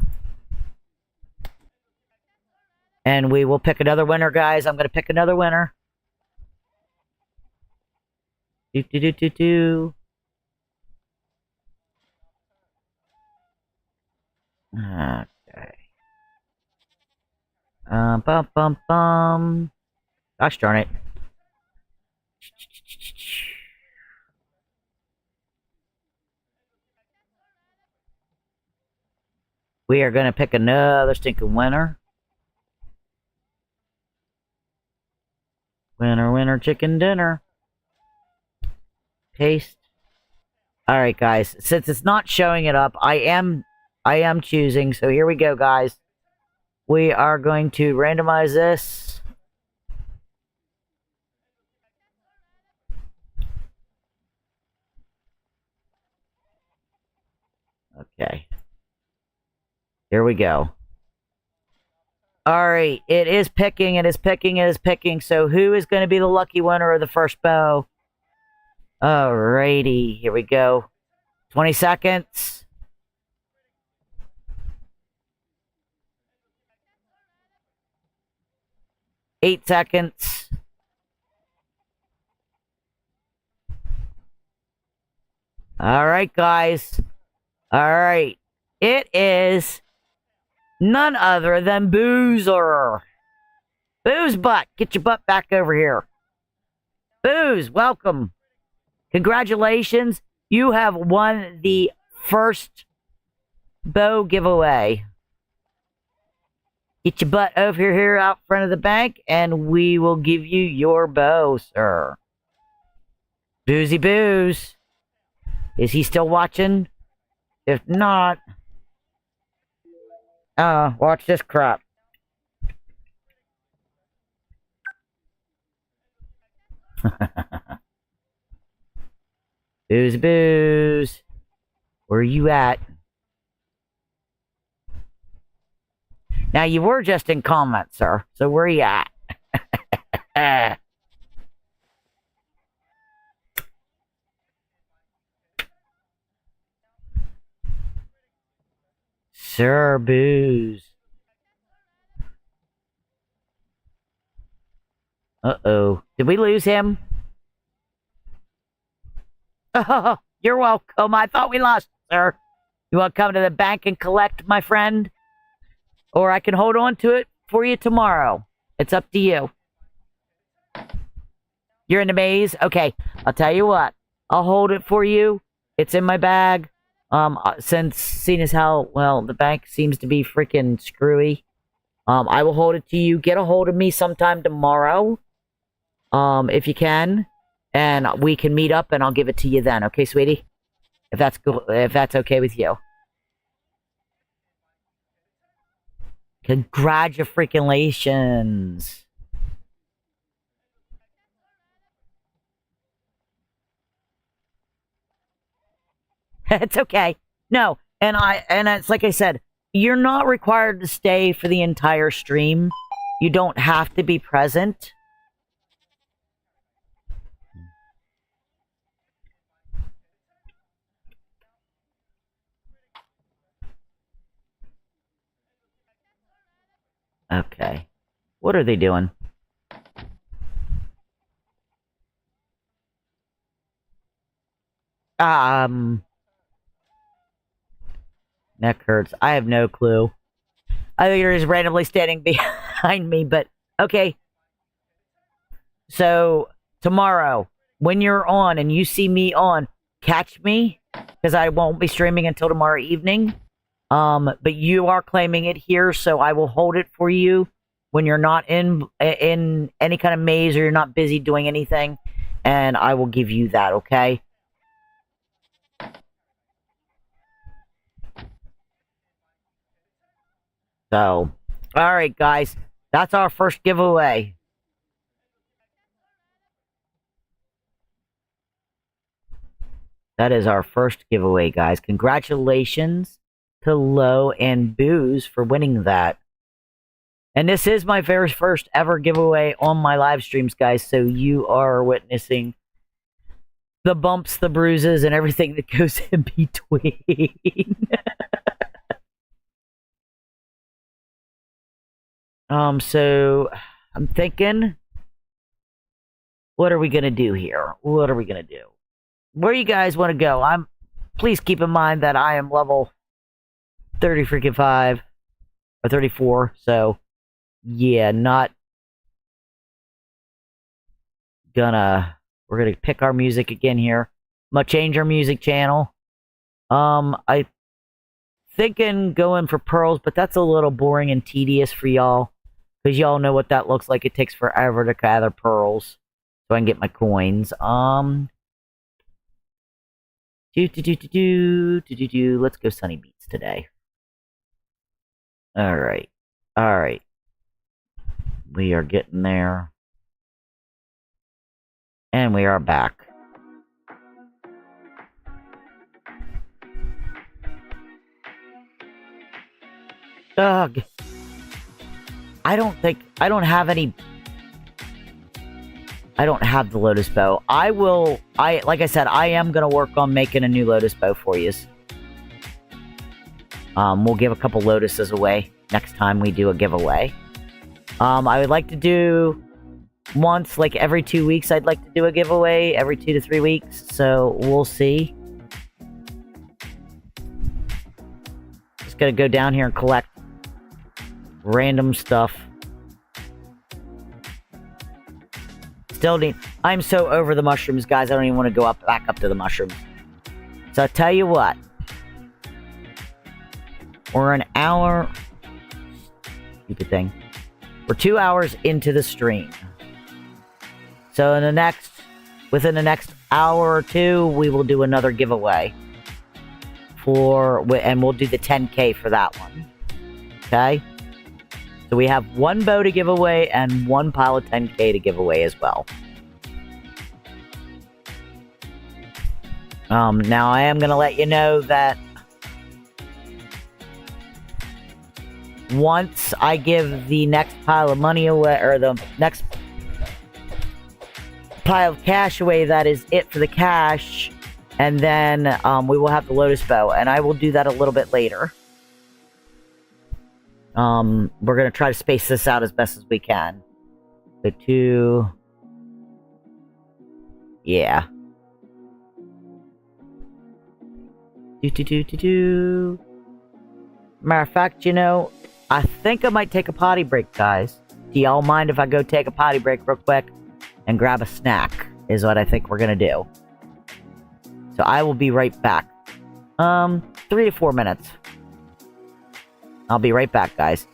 And we will pick another winner, guys. I'm going to pick another winner. Do. Okay. Bum. Gosh darn it. We are going to pick another stinking winner. Winner, chicken dinner. Paste. Alright, guys. Since it's not showing it up, I am choosing. So here we go, guys. We are going to randomize this. Okay. Here we go. Alright, it is picking. So who is going to be the lucky winner of the first bow? Alrighty, here we go. 20 seconds. Eight seconds. Alright, guys. Alright. It is none other than Boozer. Booze butt, get your butt back over here. Booze, welcome. Congratulations. You have won the first bow giveaway. Get your butt over here out front of the bank, and we will give you your bow, sir. Boozy Booze. Is he still watching? If not, watch this crap. Booze. Where are you at? Now, you were just in comments, sir. So where are you at? Sir Booze. Uh-oh. Did we lose him? Oh, you're welcome. I thought we lost, sir. You want to come to the bank and collect, my friend? Or I can hold on to it for you tomorrow. It's up to you. You're in the maze? Okay, I'll tell you what. I'll hold it for you. It's in my bag. Since seeing as how, well, the bank seems to be freaking screwy. I will hold it to you. Get a hold of me sometime tomorrow. If you can. And we can meet up and I'll give it to you then. Okay, sweetie? If that's cool, if that's okay with you. Congratulations. It's okay. No, and it's like I said, you're not required to stay for the entire stream. You don't have to be present. Okay. What are they doing? Neck hurts. I have no clue. I think they're just randomly standing behind me, but okay. So, tomorrow, when you're on and you see me on, catch me, because I won't be streaming until tomorrow evening. But you are claiming it here, so I will hold it for you when you're not in any kind of maze or you're not busy doing anything, and I will give you that, okay? So, alright guys, that's our first giveaway. That is our first giveaway, guys. Congratulations to Low and Booze for winning that. And this is my very first ever giveaway on my live streams, guys, so you are witnessing the bumps, the bruises, and everything that goes in between. So I'm thinking, what are we gonna do here? What are we gonna do? Where you guys want to go? Please keep in mind that I am level 30 freaking 5 or 34, so yeah, not gonna. We're gonna pick our music again here. I'm gonna change our music channel. I thinking going for pearls, but that's a little boring and tedious for y'all, because y'all know what that looks like. It takes forever to gather pearls, so I can get my coins. Let's go Sunny Beats today. Alright. Alright. We are getting there. And we are back. Ugh. I don't have the Lotus Bow. Like I said, I am gonna work on making a new Lotus Bow for you. We'll give a couple Lotuses away next time we do a giveaway. I would like to do once, like every 2 weeks, I'd like to do a giveaway every 2 to 3 weeks, so we'll see. Just gonna go down here and collect random stuff. I'm so over the mushrooms, guys. I don't even want to go back up to the mushrooms. So I'll tell you what. We're an hour. Stupid thing. We're 2 hours into the stream. So within the next hour or two, we will do another giveaway. And we'll do the 10K for that one. Okay? So we have one bow to give away and one pile of 10K to give away as well. Now I am going to let you know that once I give the next pile of money away, or the next pile of cash away, that is it for the cash. And then we will have the Lotus Bow, and I will do that a little bit later. We're gonna try to space this out as best as we can. The two. Yeah. Do. Matter of fact, you know, I think I might take a potty break, guys. Do y'all mind if I go take a potty break real quick and grab a snack? Is what I think we're gonna do. So I will be right back. 3 to 4 minutes. I'll be right back, guys.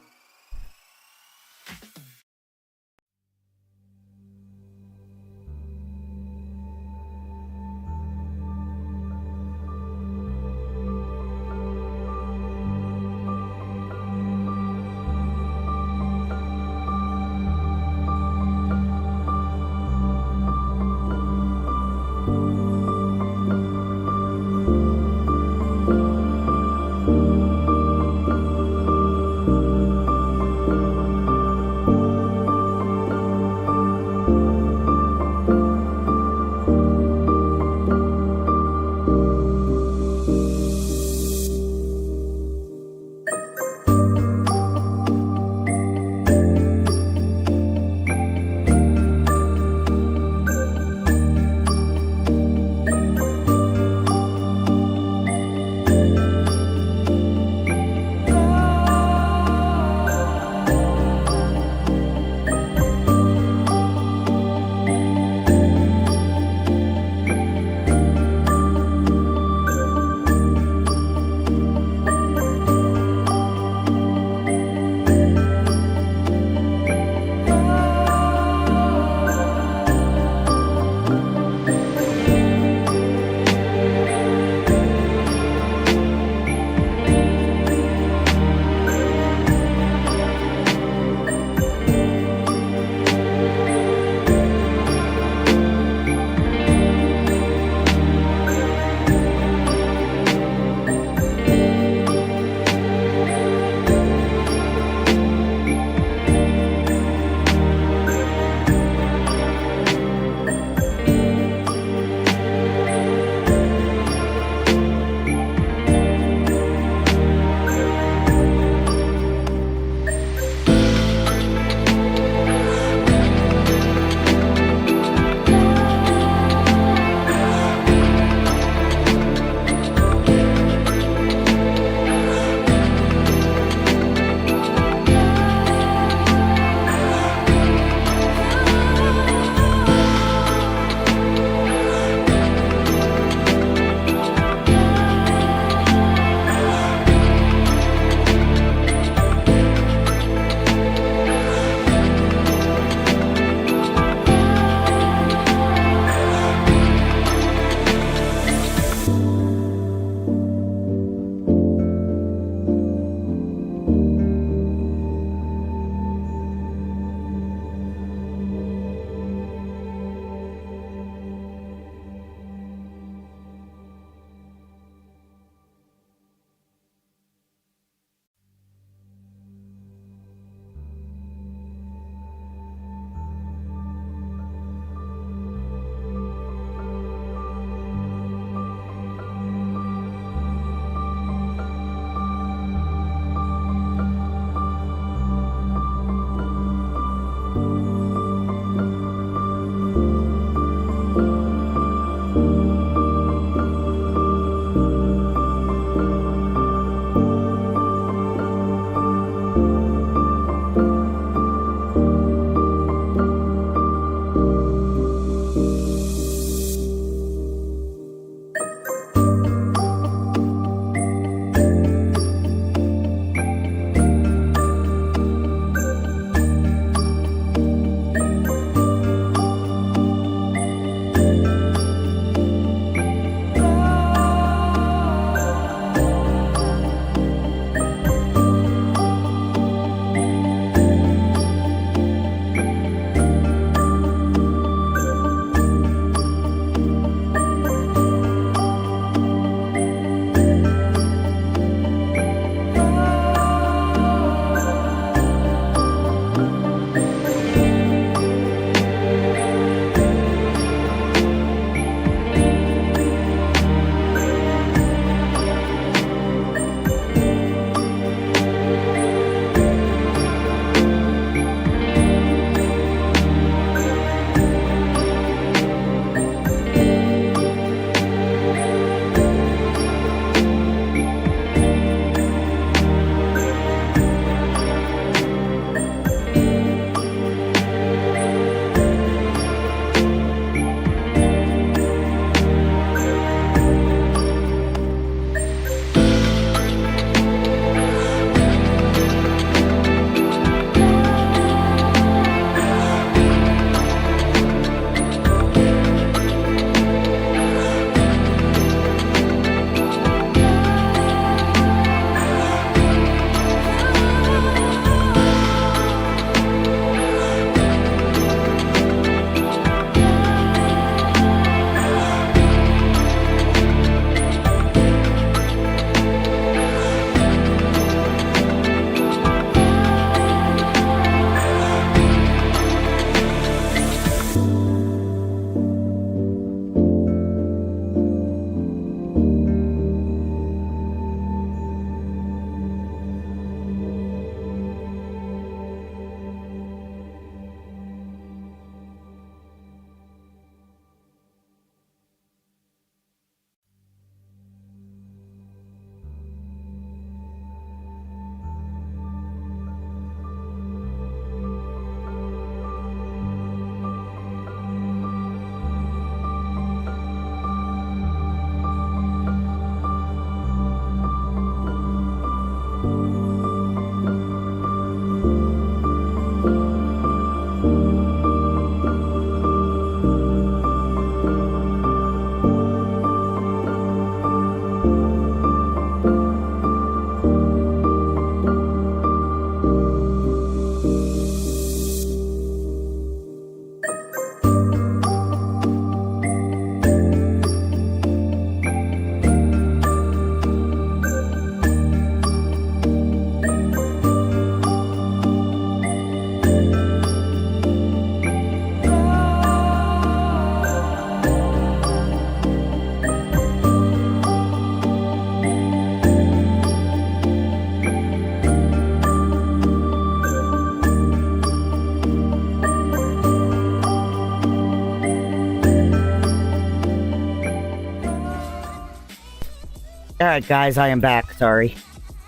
Alright, guys, I am back. Sorry.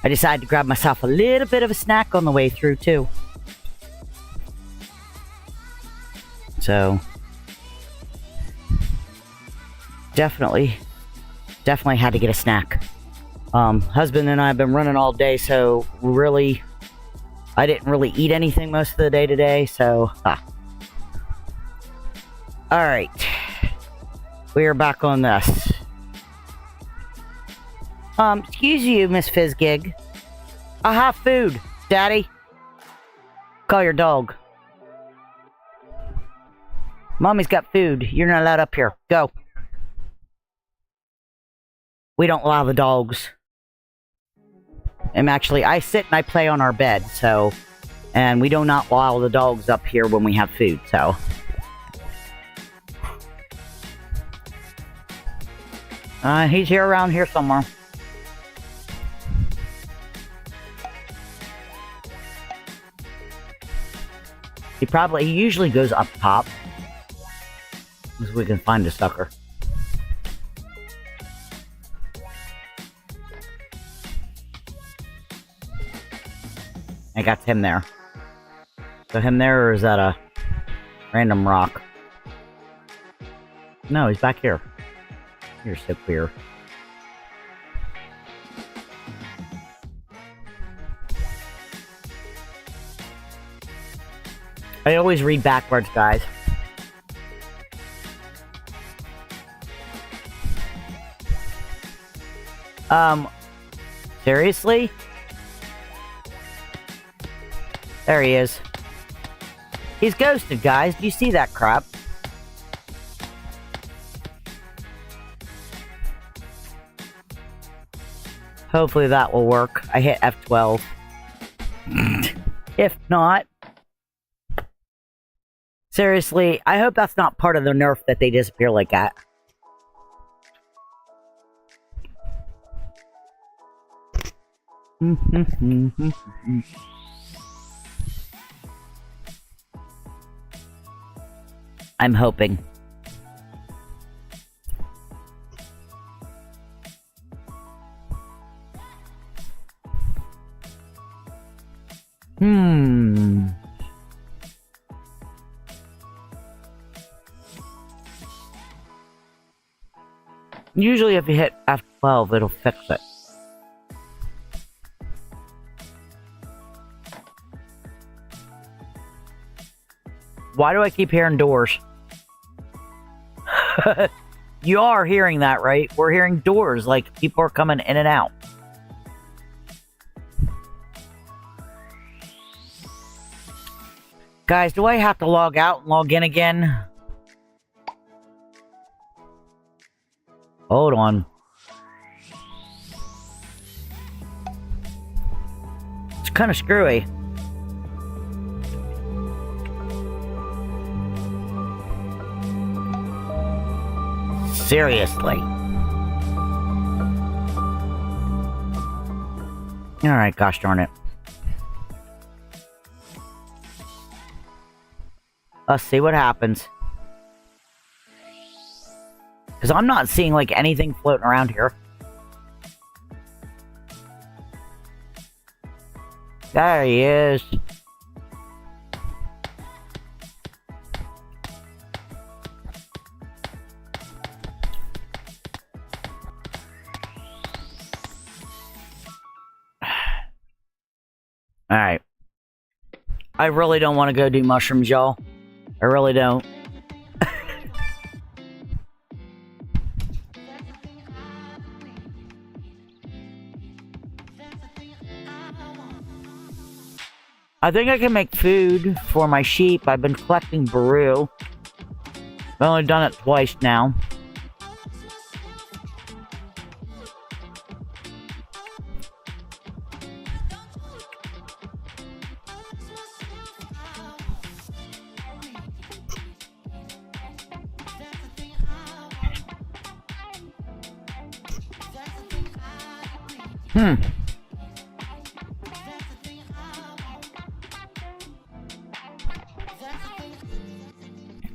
I decided to grab myself a little bit of a snack on the way through, too. So... Definitely had to get a snack. Husband and I have been running all day, so really... I didn't really eat anything most of the day today, so... Alright. We are back on this. Excuse you, Miss Fizzgig. I have food, Daddy. Call your dog. Mommy's got food. You're not allowed up here. Go. We don't allow the dogs. And actually, I sit and I play on our bed, so... And we do not allow the dogs up here when we have food, so... He's here around here somewhere. He usually goes up top. So we can find the sucker. I got him there. So him there, or is that a random rock? No, he's back here. You're so queer. I always read backwards, guys. Seriously? There he is. He's ghosted, guys. Do you see that crap? Hopefully that will work. I hit F12. If not... Seriously, I hope that's not part of the nerf that they disappear like that. I'm hoping. Usually if you hit F12, it'll fix it. Why do I keep hearing doors? You are hearing that, right? We're hearing doors, like people are coming in and out. Guys, do I have to log out and log in again? Hold on. It's kind of screwy. Seriously. Alright, gosh darn it. Let's see what happens. Because I'm not seeing, like, anything floating around here. There he is. Alright. I really don't want to go do mushrooms, y'all. I really don't. I think I can make food for my sheep. I've been collecting Baru. I've only done it twice now.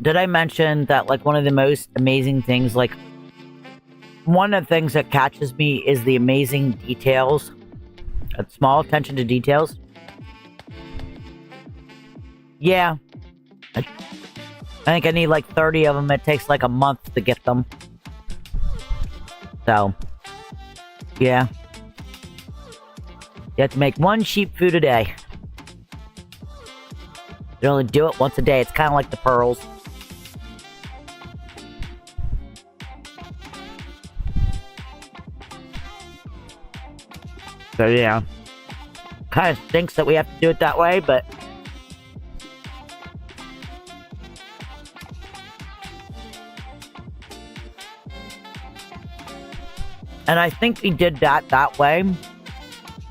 Did I mention that, like, one of the most amazing things, like, one of the things that catches me is the amazing details, small attention to details. Yeah, I think I need like 30 of them. It takes like a month to get them. So, yeah. You have to make one sheep food a day. You only do it once a day. It's kind of like the pearls. So yeah, kind of stinks that we have to do it that way, but and I think he did that way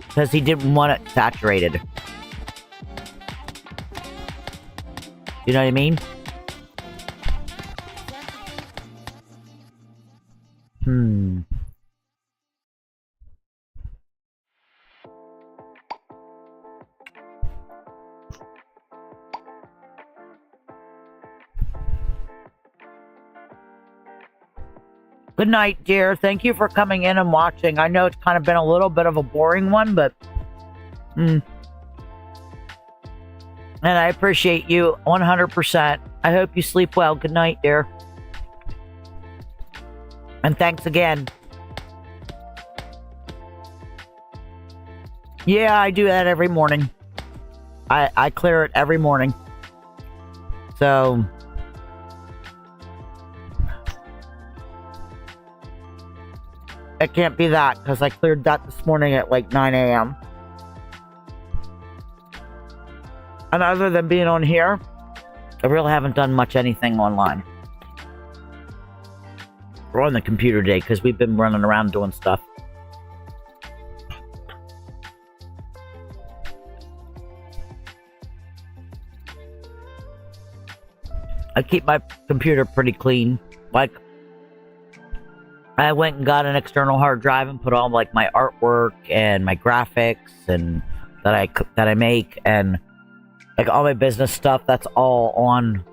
because he didn't want it saturated. You know what I mean? Good night, dear. Thank you for coming in and watching. I know it's kind of been a little bit of a boring one, but and I appreciate you 100%. I hope you sleep well. Good night, dear. And thanks again. Yeah, I do that every morning. I clear it every morning. So it can't be that because I cleared that this morning at like 9 a.m. And other than being on here, I really haven't done much anything online. We're on the computer today because we've been running around doing stuff. I keep my computer pretty clean. Like, I went and got an external hard drive and put all like my artwork and my graphics and that I make and like all my business stuff. That's all on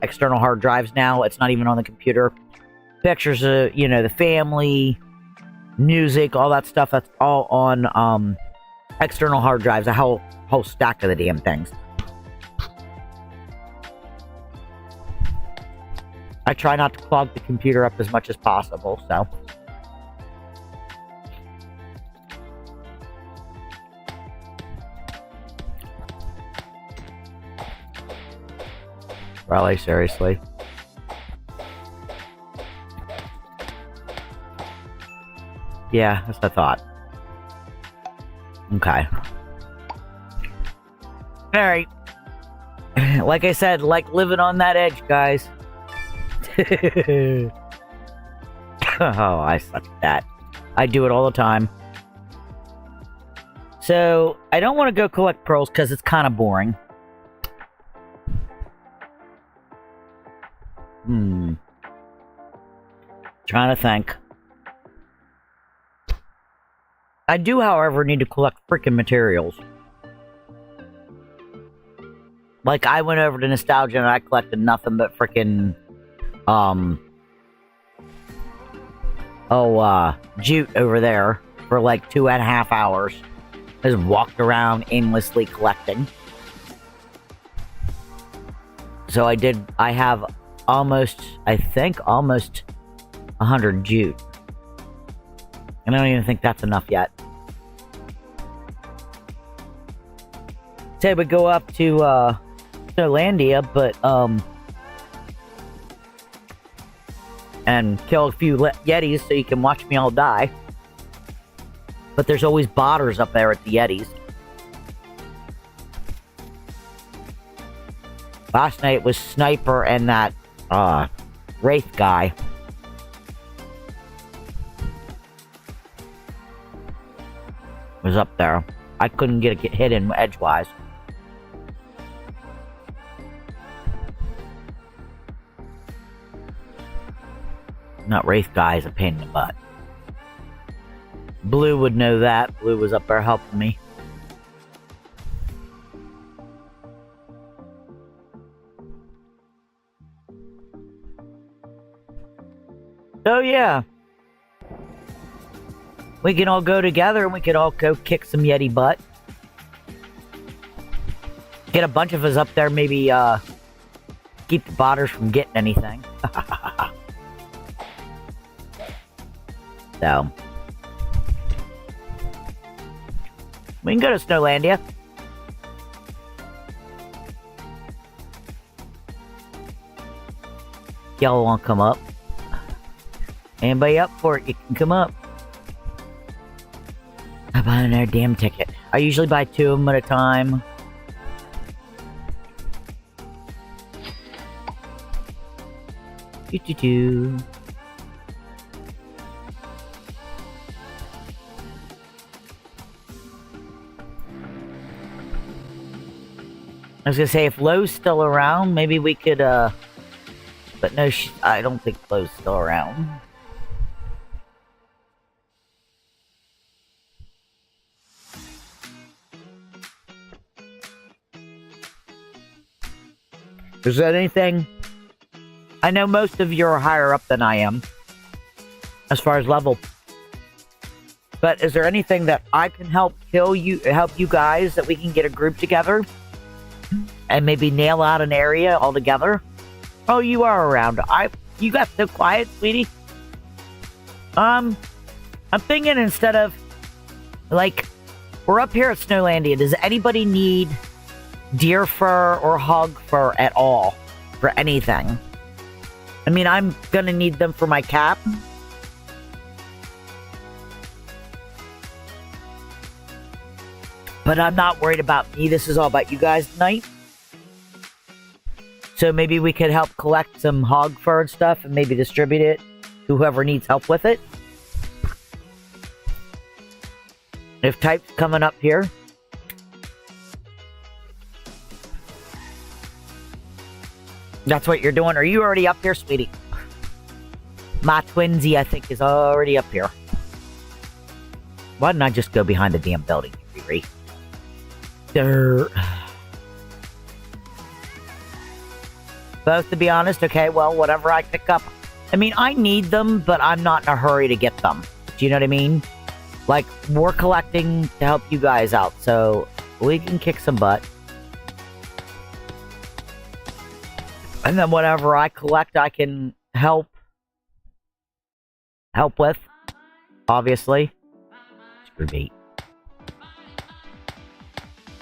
external hard drives now. It's not even on the computer. Pictures of the family, music, all that stuff. That's all on external hard drives. A whole stack of the damn things. I try not to clog the computer up as much as possible, so. Really, seriously? Yeah, that's what I thought. Okay. Alright. Like I said, like living on that edge, guys. Oh, I suck at that. I do it all the time. So, I don't want to go collect pearls because it's kind of boring. Trying to think. I do, however, need to collect freaking materials. Like, I went over to Nostalgia and I collected nothing but freaking jute over there for like 2.5 hours. Just walked around aimlessly collecting. So I have almost 100 jute. And I don't even think that's enough yet. Say we go up to Landia, but and kill a few Yetis so you can watch me all die. But there's always botters up there at the Yetis. Last night was Sniper and that Wraith guy. Was up there. I couldn't get hit in edgewise. Not Wraith guy is a pain in the butt. Blue would know that. Blue was up there helping me. So yeah. We can all go together and we could all go kick some Yeti butt. Get a bunch of us up there, maybe keep the botters from getting anything. So we can go to Snowlandia. Y'all want to come up? Anybody up for it? You can come up. I'm buying their damn ticket. I usually buy 2 of them at a time. Do. I was gonna say, if Lowe's still around, maybe we could, but no, I don't think Lowe's still around. Is there anything? I know most of you are higher up than I am, as far as level. But is there anything that I can help you guys, that we can get a group together and maybe nail out an area altogether? Oh, you are around. You got so quiet, sweetie. I'm thinking, instead of, like, we're up here at Snowlandia. Does anybody need deer fur or hog fur at all for anything? I mean, I'm gonna need them for my cap. But I'm not worried about me. This is all about you guys tonight. So maybe we could help collect some hog fur and stuff and maybe distribute it to whoever needs help with it. If Type's coming up here. That's what you're doing. Are you already up here, sweetie? My twinsy, I think, is already up here. Why didn't I just go behind the damn building, Riri? Both, to be honest. Okay, well, whatever I pick up. I mean, I need them, but I'm not in a hurry to get them. Do you know what I mean? Like, we're collecting to help you guys out, so we can kick some butt. And then whatever I collect, I can help with, obviously. Screw bait.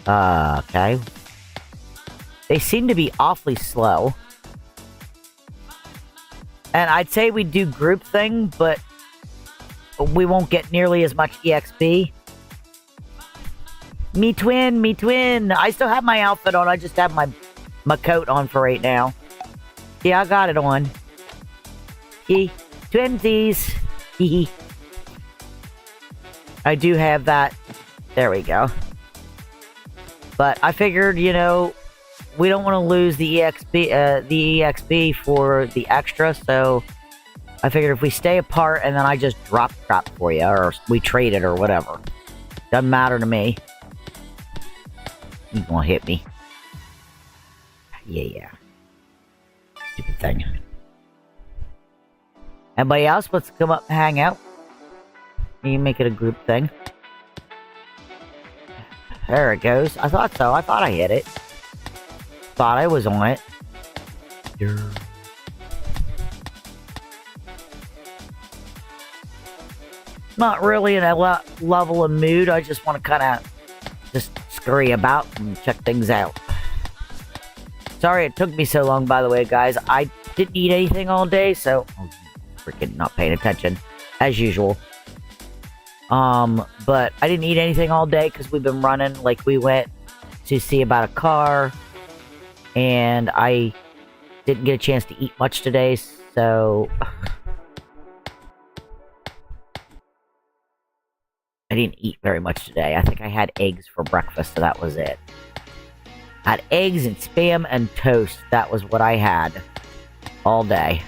Okay. They seem to be awfully slow. And I'd say we do group thing, but we won't get nearly as much EXP. Me twin. I still have my outfit on. I just have my coat on for right now. Yeah, I got it on. Twinsies. I do have that. There we go. But I figured, you know, we don't want to lose the EXP for the extra, so I figured if we stay apart and then I just drop for you, or we trade it or whatever. Doesn't matter to me. You gonna hit me. Yeah. Stupid thing. Everybody else wants to come up and hang out? You make it a group thing. There it goes. I thought so. I thought I hit it. Thought I was on it. Not really in a level of mood. I just want to kind of just scurry about and check things out. Sorry it took me so long, by the way, guys. I didn't eat anything all day, so... Oh, freaking not paying attention, as usual. But I didn't eat anything all day because we've been running. Like, we went to see about a car, and I didn't get a chance to eat much today, so... I didn't eat very much today. I think I had eggs for breakfast, so that was it. I had eggs and Spam and toast. That was what I had all day.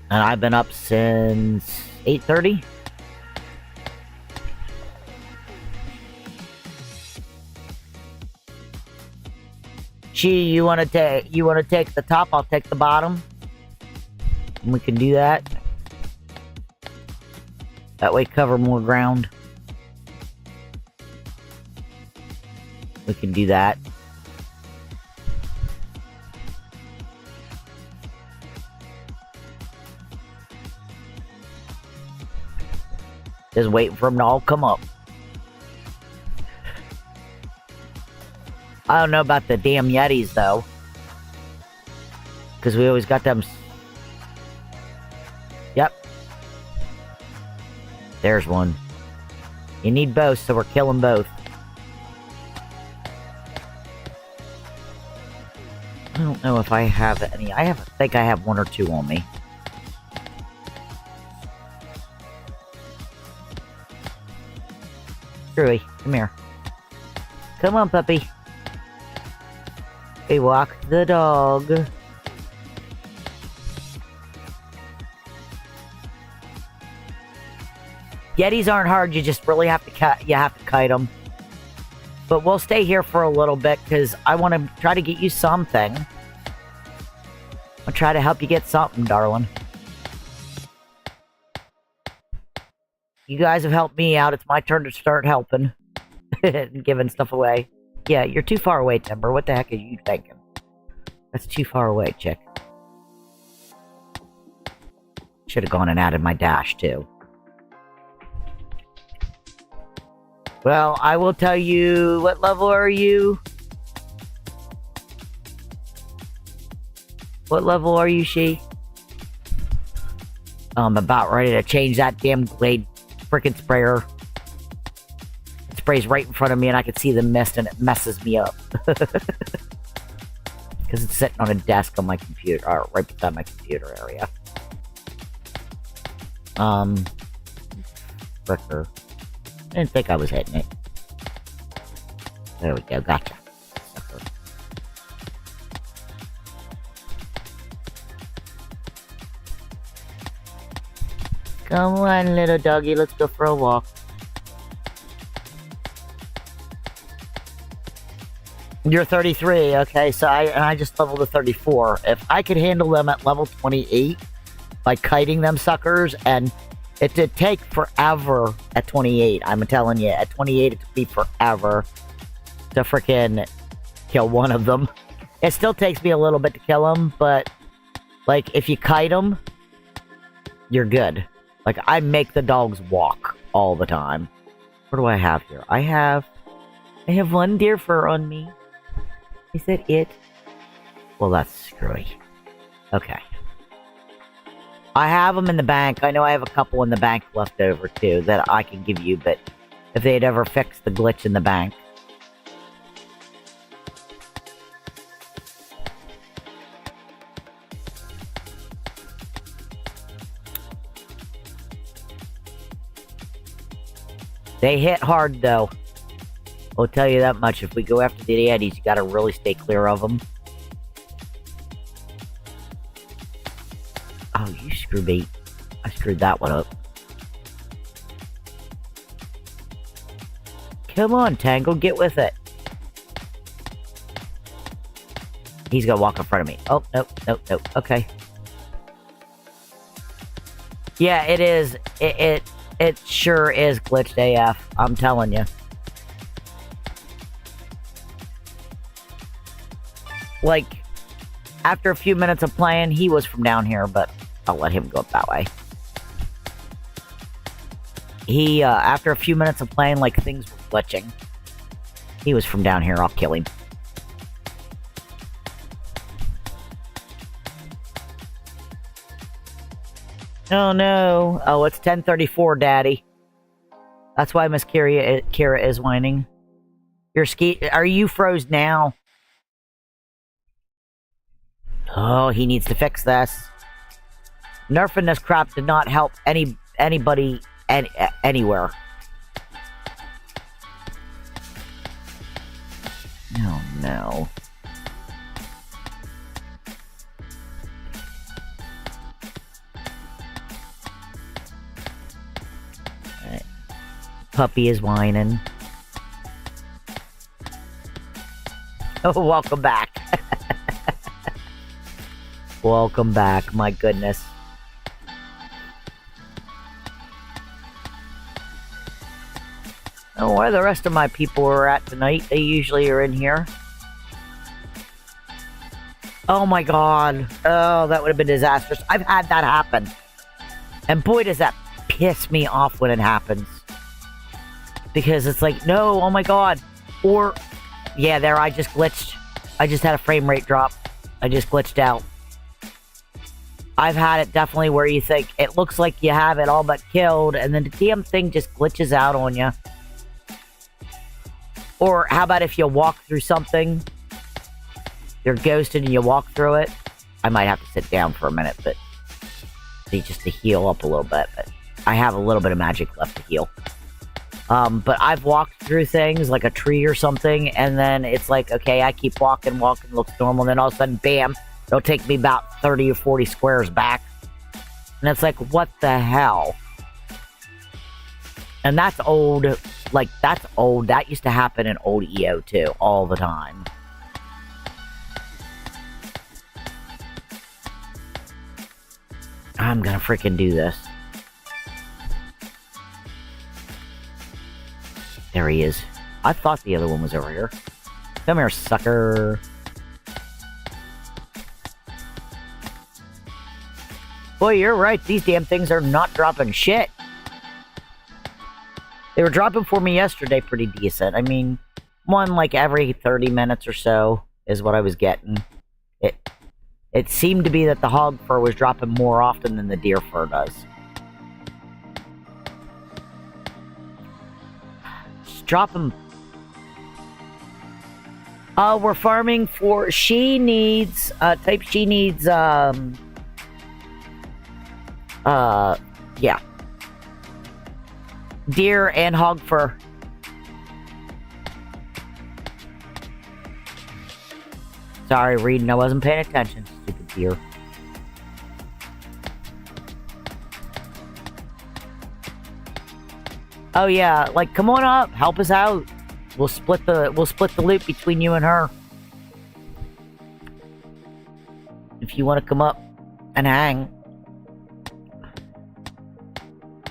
And I've been up since 8:30. You want to take the top? I'll take the bottom. And we can do that. That way cover more ground. We can do that. Just waiting for them to all come up. I don't know about the damn Yetis, though. Because we always got them... Yep. There's one. You need both, so we're killing both. I don't know if I have any. I think I have one or two on me. Screwy, come here. Come on, puppy. We walk the dog. Yetis aren't hard, you just really have to kite them. But we'll stay here for a little bit, because I want to try to get you something. I'll try to help you get something, darling. You guys have helped me out, it's my turn to start helping. And giving stuff away. Yeah, you're too far away, Timber. What the heck are you thinking? That's too far away, chick. Should have gone and added my dash, too. Well, I will tell you, what level are you? What level are you, she? I'm about ready to change that damn Glade frickin' sprayer. It sprays right in front of me and I can see the mist and it messes me up. Because it's sitting on a desk on my computer, or right beside my computer area. Fricker. I didn't think I was hitting it. There we go, gotcha. Sucker. Come on, little doggy, let's go for a walk. You're 33, okay, so I just leveled to 34. If I could handle them at level 28 by kiting them suckers, and it did take forever at 28. I'm telling you, at 28 it took me forever to freaking kill one of them. It still takes me a little bit to kill them, but like if you kite them, you're good. Like I make the dogs walk all the time. What do I have here? I have one deer fur on me. Is that it? Well, that's screwy. Okay. I have them in the bank. I know I have a couple in the bank left over, too, that I can give you, but if they'd ever fixed the glitch in the bank. They hit hard, though. I'll tell you that much. If we go after the Yetis, you gotta really stay clear of them. Oh, you screw bait. I screwed that one up. Come on, Tangle, get with it. He's gonna walk in front of me. Oh, nope. Okay. Yeah, it is. It sure is glitched AF. I'm telling you. Like, after a few minutes of playing, he was from down here, but I'll let him go up that way. He, after a few minutes of playing, like, things were glitching. He was from down here, I'll kill him. Oh no. Oh, it's 10:34, Daddy. That's why Miss Kira is whining. Are you froze now? Oh, he needs to fix this. Nerfing this crap did not help anybody anywhere. Oh no. Right. Puppy is whining. Oh, welcome back. Welcome back, my goodness. know where the rest of my people are at tonight. They usually are in here. Oh my god. Oh, that would have been disastrous. I've had that happen. And boy, does that piss me off when it happens. Because it's like, no, oh my god. Or, yeah, there, I just glitched. I just had a frame rate drop. I just glitched out. I've had it definitely where you think it looks like you have it all but killed, and then the damn thing just glitches out on you. Or how about if you walk through something, you're ghosted and you walk through it? I might have to sit down for a minute, but just to heal up a little bit. But I have a little bit of magic left to heal. But I've walked through things like a tree or something, and then it's like, okay, I keep walking, looks normal, and then all of a sudden, bam, it'll take me about 30 or 40 squares back. And it's like, what the hell? And that's old, like, that's old. That used to happen in old EO too, all the time. I'm gonna freaking do this. There he is. I thought the other one was over here. Come here, sucker. Boy, you're right. These damn things are not dropping shit. They were dropping for me yesterday pretty decent. I mean, one like every 30 minutes or so is what I was getting. It seemed to be that the hog fur was dropping more often than the deer fur does. Just drop them. We're farming for... She needs... she needs, yeah. Deer and hog fur. Sorry, reading. I wasn't paying attention. Stupid deer. Oh yeah, like come on up, help us out. We'll split the loot between you and her. If you want to come up and hang.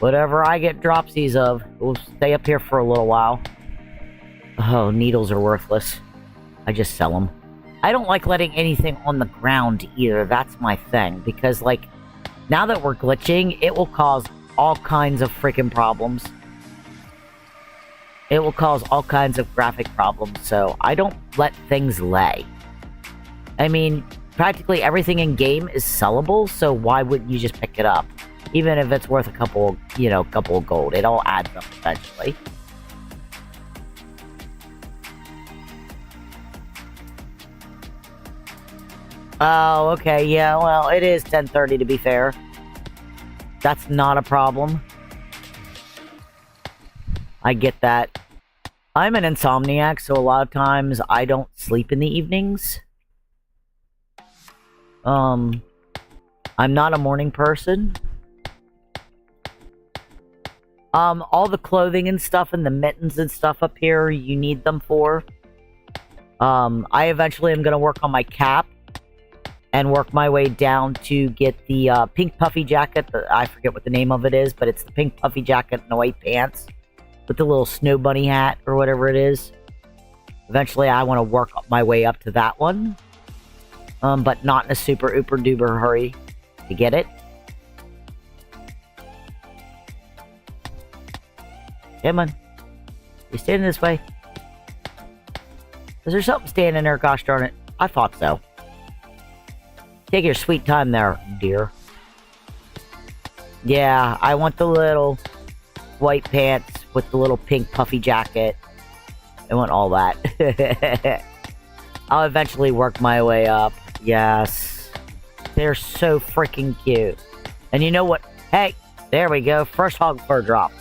Whatever I get dropsies of, we'll stay up here for a little while. Oh, needles are worthless. I just sell them. I don't like letting anything on the ground either. That's my thing. Because, like, now that we're glitching, it will cause all kinds of freaking problems. It will cause all kinds of graphic problems. So, I don't let things lay. I mean, practically everything in game is sellable. So, why wouldn't you just pick it up? Even if it's worth a couple, couple of gold. It all adds up eventually. Oh, okay, yeah, well, it is 10:30 to be fair. That's not a problem. I get that. I'm an insomniac, so a lot of times I don't sleep in the evenings. I'm not a morning person. All the clothing and stuff and the mittens and stuff up here, you need them for. I eventually am going to work on my cap and work my way down to get the pink puffy jacket. I forget what the name of it is, but it's the pink puffy jacket and the white pants with the little snow bunny hat or whatever it is. Eventually, I want to work my way up to that one, but not in a super ooper duper hurry to get it. Come on. You standing this way? Is there something standing there? Gosh darn it. I thought so. Take your sweet time there, dear. Yeah, I want the little white pants with the little pink puffy jacket. I want all that. I'll eventually work my way up. Yes. They're so freaking cute. And you know what? Hey, there we go. First hog fur drop.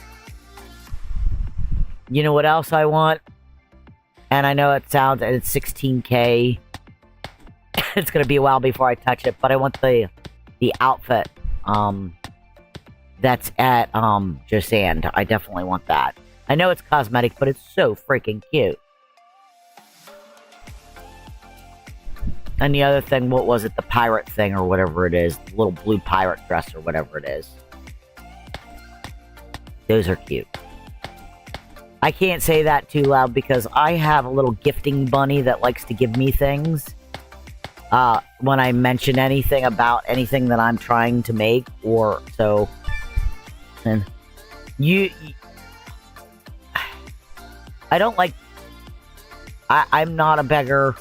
You know what else I want? And I know it sounds, and it's 16K. It's gonna be a while before I touch it, but I want the outfit, that's at, Josand. I definitely want that. I know it's cosmetic, but it's so freaking cute. And the other thing, what was it? The pirate thing or whatever it is. The little blue pirate dress or whatever it is. Those are cute. I can't say that too loud because I have a little gifting bunny that likes to give me things. When I mention anything about anything that I'm trying to make, or so. And I don't like. I'm not a beggar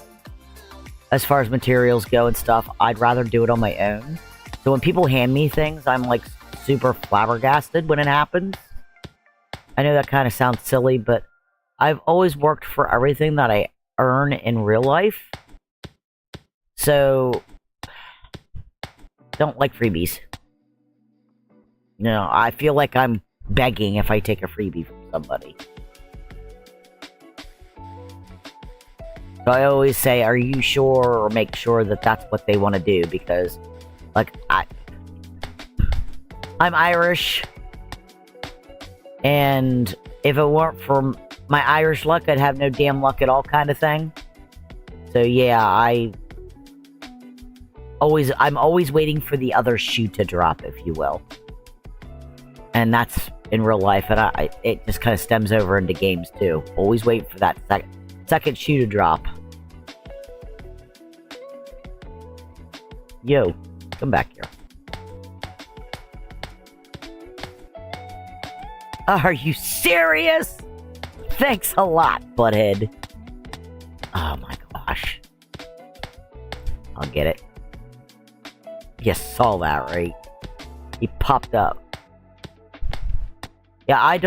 as far as materials go and stuff. I'd rather do it on my own. So when people hand me things, I'm like super flabbergasted when it happens. I know that kind of sounds silly, but I've always worked for everything that I earn in real life. So, don't like freebies. No, I feel like I'm begging if I take a freebie from somebody. So I always say, are you sure? Or make sure that that's what they want to do. Because, like, I'm Irish. And if it weren't for my Irish luck, I'd have no damn luck at all, kind of thing. So yeah, I'm always waiting for the other shoe to drop, if you will. And that's in real life, and it just kind of stems over into games too. Always wait for that second shoe to drop. Yo, come back here. Are you serious? Thanks a lot, butthead. Oh my gosh. I'll get it. You saw that, right? He popped up. Yeah, I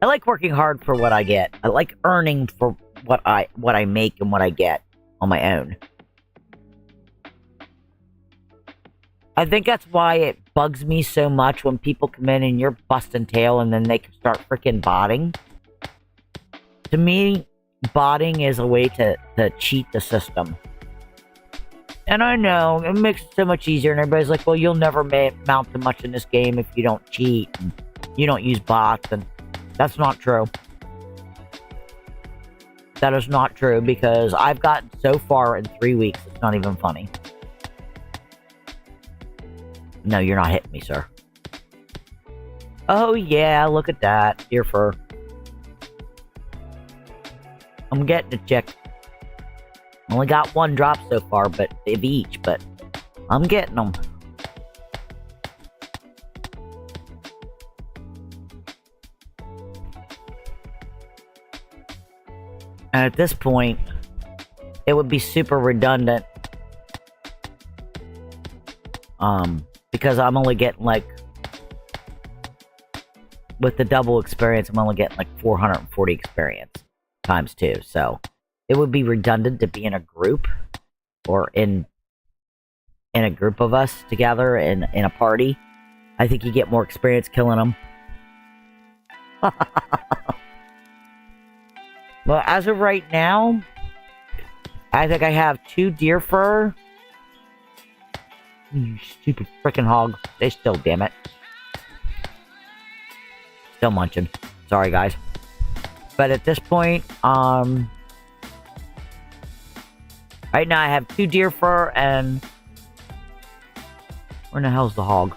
like working hard for what I get. I like earning for what I make and what I get on my own. I think that's why it bugs me so much when people come in and you're busting tail and then they can start freaking botting. To me, botting is a way to cheat the system. And I know, it makes it so much easier, and everybody's like, well, you'll never mount to much in this game if you don't cheat, and you don't use bots, and that's not true. That is not true, because I've gotten so far in 3 weeks, it's not even funny. No, you're not hitting me, sir. Oh yeah, look at that. Deer fur. I'm getting a check. Only got one drop so far, of each, but I'm getting them. And at this point, it would be super redundant. Because I'm only getting with the double experience, I'm only getting 440 experience times 2. So it would be redundant to be in a group or in a group of us together in a party. I think you get more experience killing them. Well, as of right now, I think I have 2 deer fur. You stupid frickin' hog. They still, damn it. Still munching. Sorry, guys. But at this point, right now I have 2 deer fur and... Where in the hell's the hog?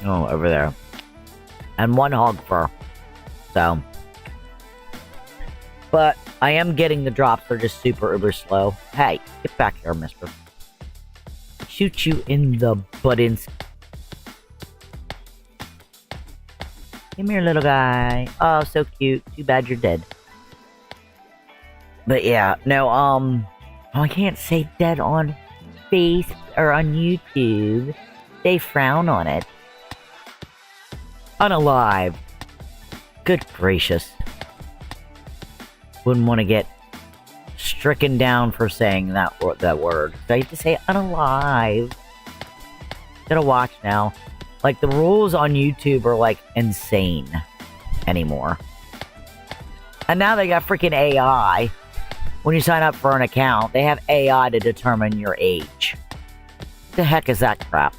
Oh, over there. And 1 hog fur. So... But I am getting the drops. They're just super uber slow. Hey, get back here, mister. Shoot you in the buttons. Come here, little guy. Oh, so cute. Too bad you're dead. But yeah, no, I can't say dead on Face or on YouTube. They frown on it. Unalive. Good gracious. Wouldn't want to get stricken down for saying that word. So I have to say unalive. Gotta watch now. The rules on YouTube are insane anymore. And now they got freaking AI. When you sign up for an account, they have AI to determine your age. What the heck is that crap?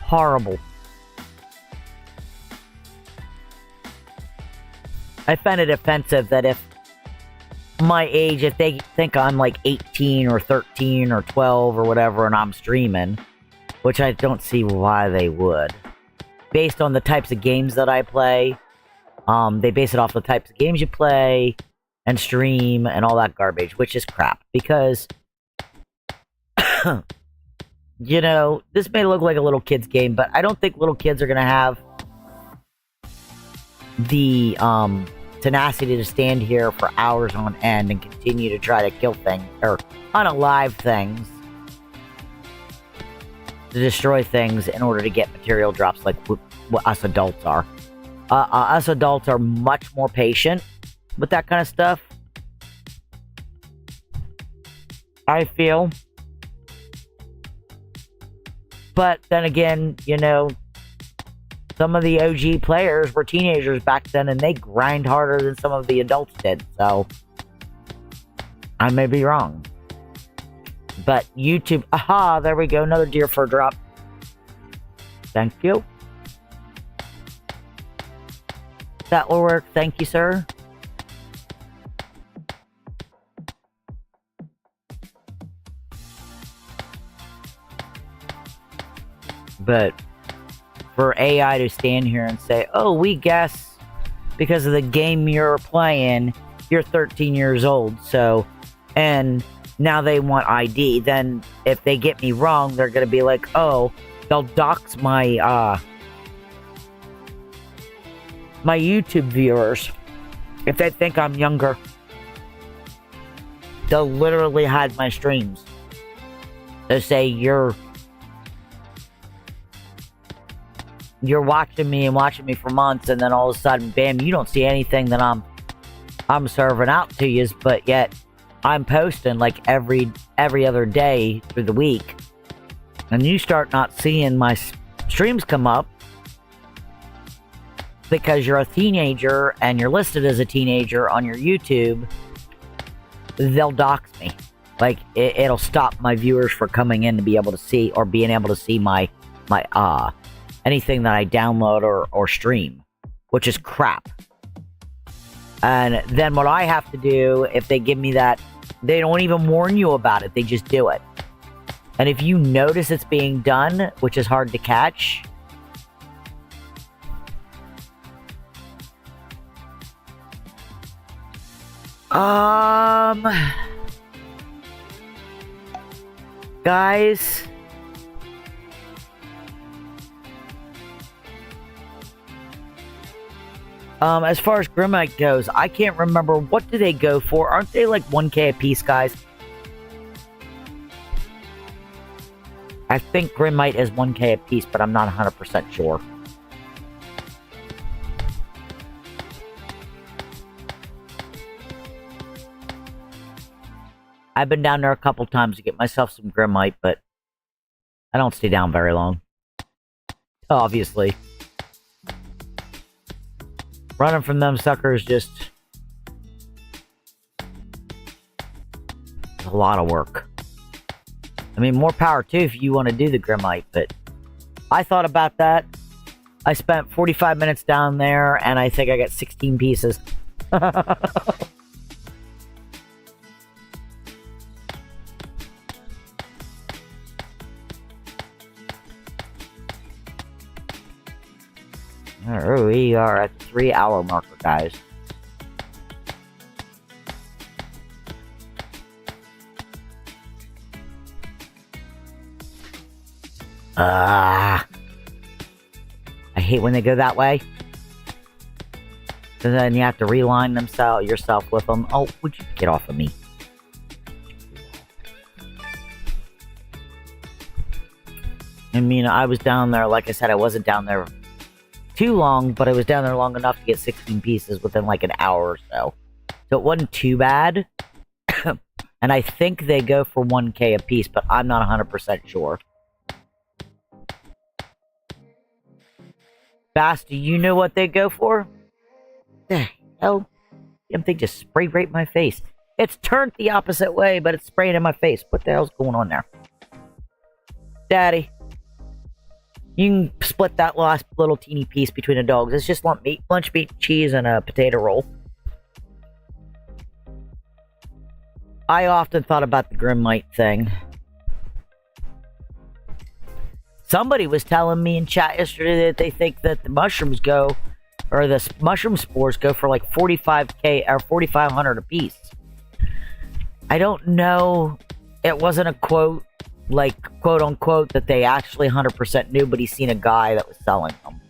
Horrible. I find it offensive that if my age, if they think I'm 18 or 13 or 12 or whatever and I'm streaming, which I don't see why they would. based on the types of games that I play. They base it off the types of games you play and stream and all that garbage, which is crap. Because, you know, this may look like a little kid's game, but I don't think little kids are going to have the tenacity to stand here for hours on end and continue to try to kill things, or unalive things, to destroy things in order to get material drops like what us adults are. Us adults are much more patient with that kind of stuff, I feel. But then again, you know, some of the OG players were teenagers back then, and they grind harder than some of the adults did, so I may be wrong. But YouTube, aha, there we go, another deer fur drop. Thank you. That will work, thank you, sir. But for AI to stand here and say, oh, we guess because of the game you're playing, you're 13 years old, so, and now they want ID, then if they get me wrong, they're gonna be like, oh, they'll dox my, my YouTube viewers. If they think I'm younger, they'll literally hide my streams. They'll say, you're watching me and watching me for months, and then all of a sudden, bam, you don't see anything that I'm serving out to you, but yet I'm posting like every other day through the week, and you start not seeing my streams come up because you're a teenager and you're listed as a teenager on your YouTube. They'll dox me. Like, it'll stop my viewers from coming in to be able to see, or being able to see my anything that I download or stream, which is crap. And then what I have to do, if they give me that, they don't even warn you about it, they just do it. And if you notice it's being done, which is hard to catch, guys, as far as Grimmite goes, I can't remember, what do they go for? Aren't they like 1k a piece, guys? I think Grimmite is 1k a piece, but I'm not 100% sure. I've been down there a couple times to get myself some Grimmite, but I don't stay down very long. Obviously. Running from them suckers just is a lot of work. I mean, more power too if you want to do the Grimmite, but I thought about that. I spent 45 minutes down there, and I think I got 16 pieces. We are at the 3-hour marker, guys. I hate when they go that way. And then you have to reline yourself with them. Oh, would you get off of me? I mean, I was down there, like I said, I wasn't down there too long, but I was down there long enough to get 16 pieces within like an hour or so. So it wasn't too bad. And I think they go for 1k a piece, but I'm not 100% sure. Bass, do you know what they go for? The hell? Damn thing just sprayed right in my face. It's turned the opposite way, but it's spraying in my face. What the hell's going on there? Daddy. You can split that last little teeny piece between the dogs. It's just lunch meat, cheese, and a potato roll. I often thought about the Grimmite thing. Somebody was telling me in chat yesterday that they think that the mushrooms go, or the mushroom spores go for like 45k or 4,500 a piece. I don't know. It wasn't a quote, like quote unquote, that they actually 100% knew, but he's seen a guy that was selling them.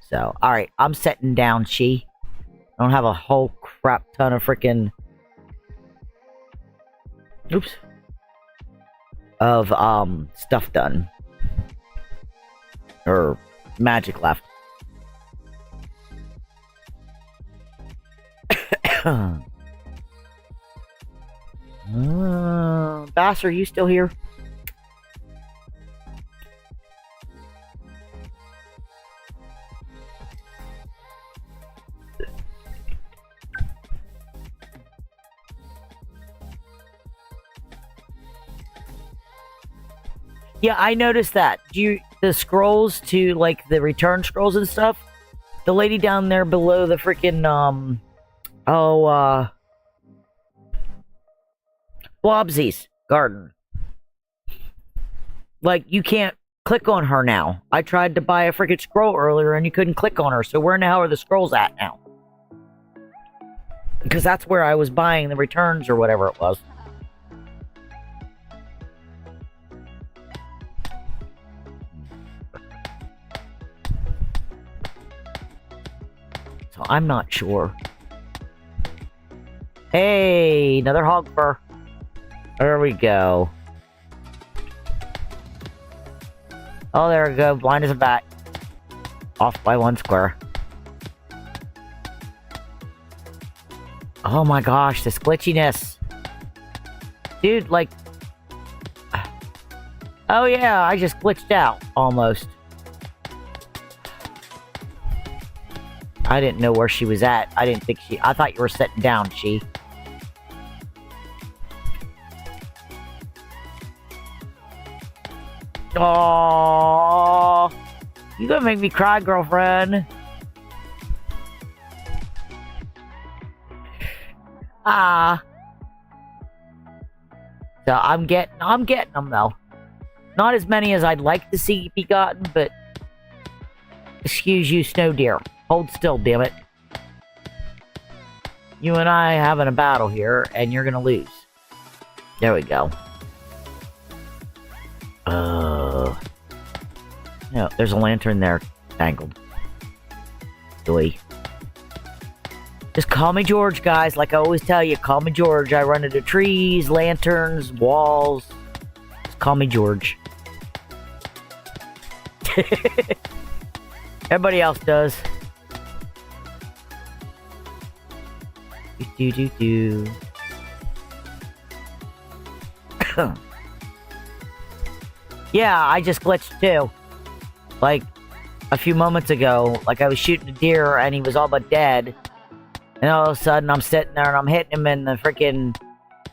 So, alright, I'm setting down, I don't have a whole crap ton of freaking... Oops. Of, stuff done. Or magic left. Bass, are you still here? Yeah, I noticed that. The scrolls to, like, the return scrolls and stuff, the lady down there below the freaking, Blobsy's garden. Like, you can't click on her now. I tried to buy a freaking scroll earlier and you couldn't click on her, so where in the hell are the scrolls at now? Because that's where I was buying the returns or whatever it was. So I'm not sure. Hey, another hog fur. There we go. Oh, there we go. Blind as a bat. Off by 1 square. Oh my gosh, this glitchiness. Dude, like... Oh yeah, I just glitched out, almost. I didn't know where she was at. I didn't think I thought you were sitting down, Oh, you gonna make me cry, girlfriend. Ah. So I'm getting them though. Not as many as I'd like to see be gotten, but excuse you, snow deer. Hold still, damn it. You and I having a battle here, and you're gonna lose. There we go. No, there's a lantern there, tangled. Doy. Just call me George, guys. Like I always tell you, call me George. I run into trees, lanterns, walls. Just call me George. Everybody else does. Do. Yeah, I just glitched too. Like, a few moments ago, like I was shooting a deer and he was all but dead. And all of a sudden I'm sitting there and I'm hitting him in the freaking...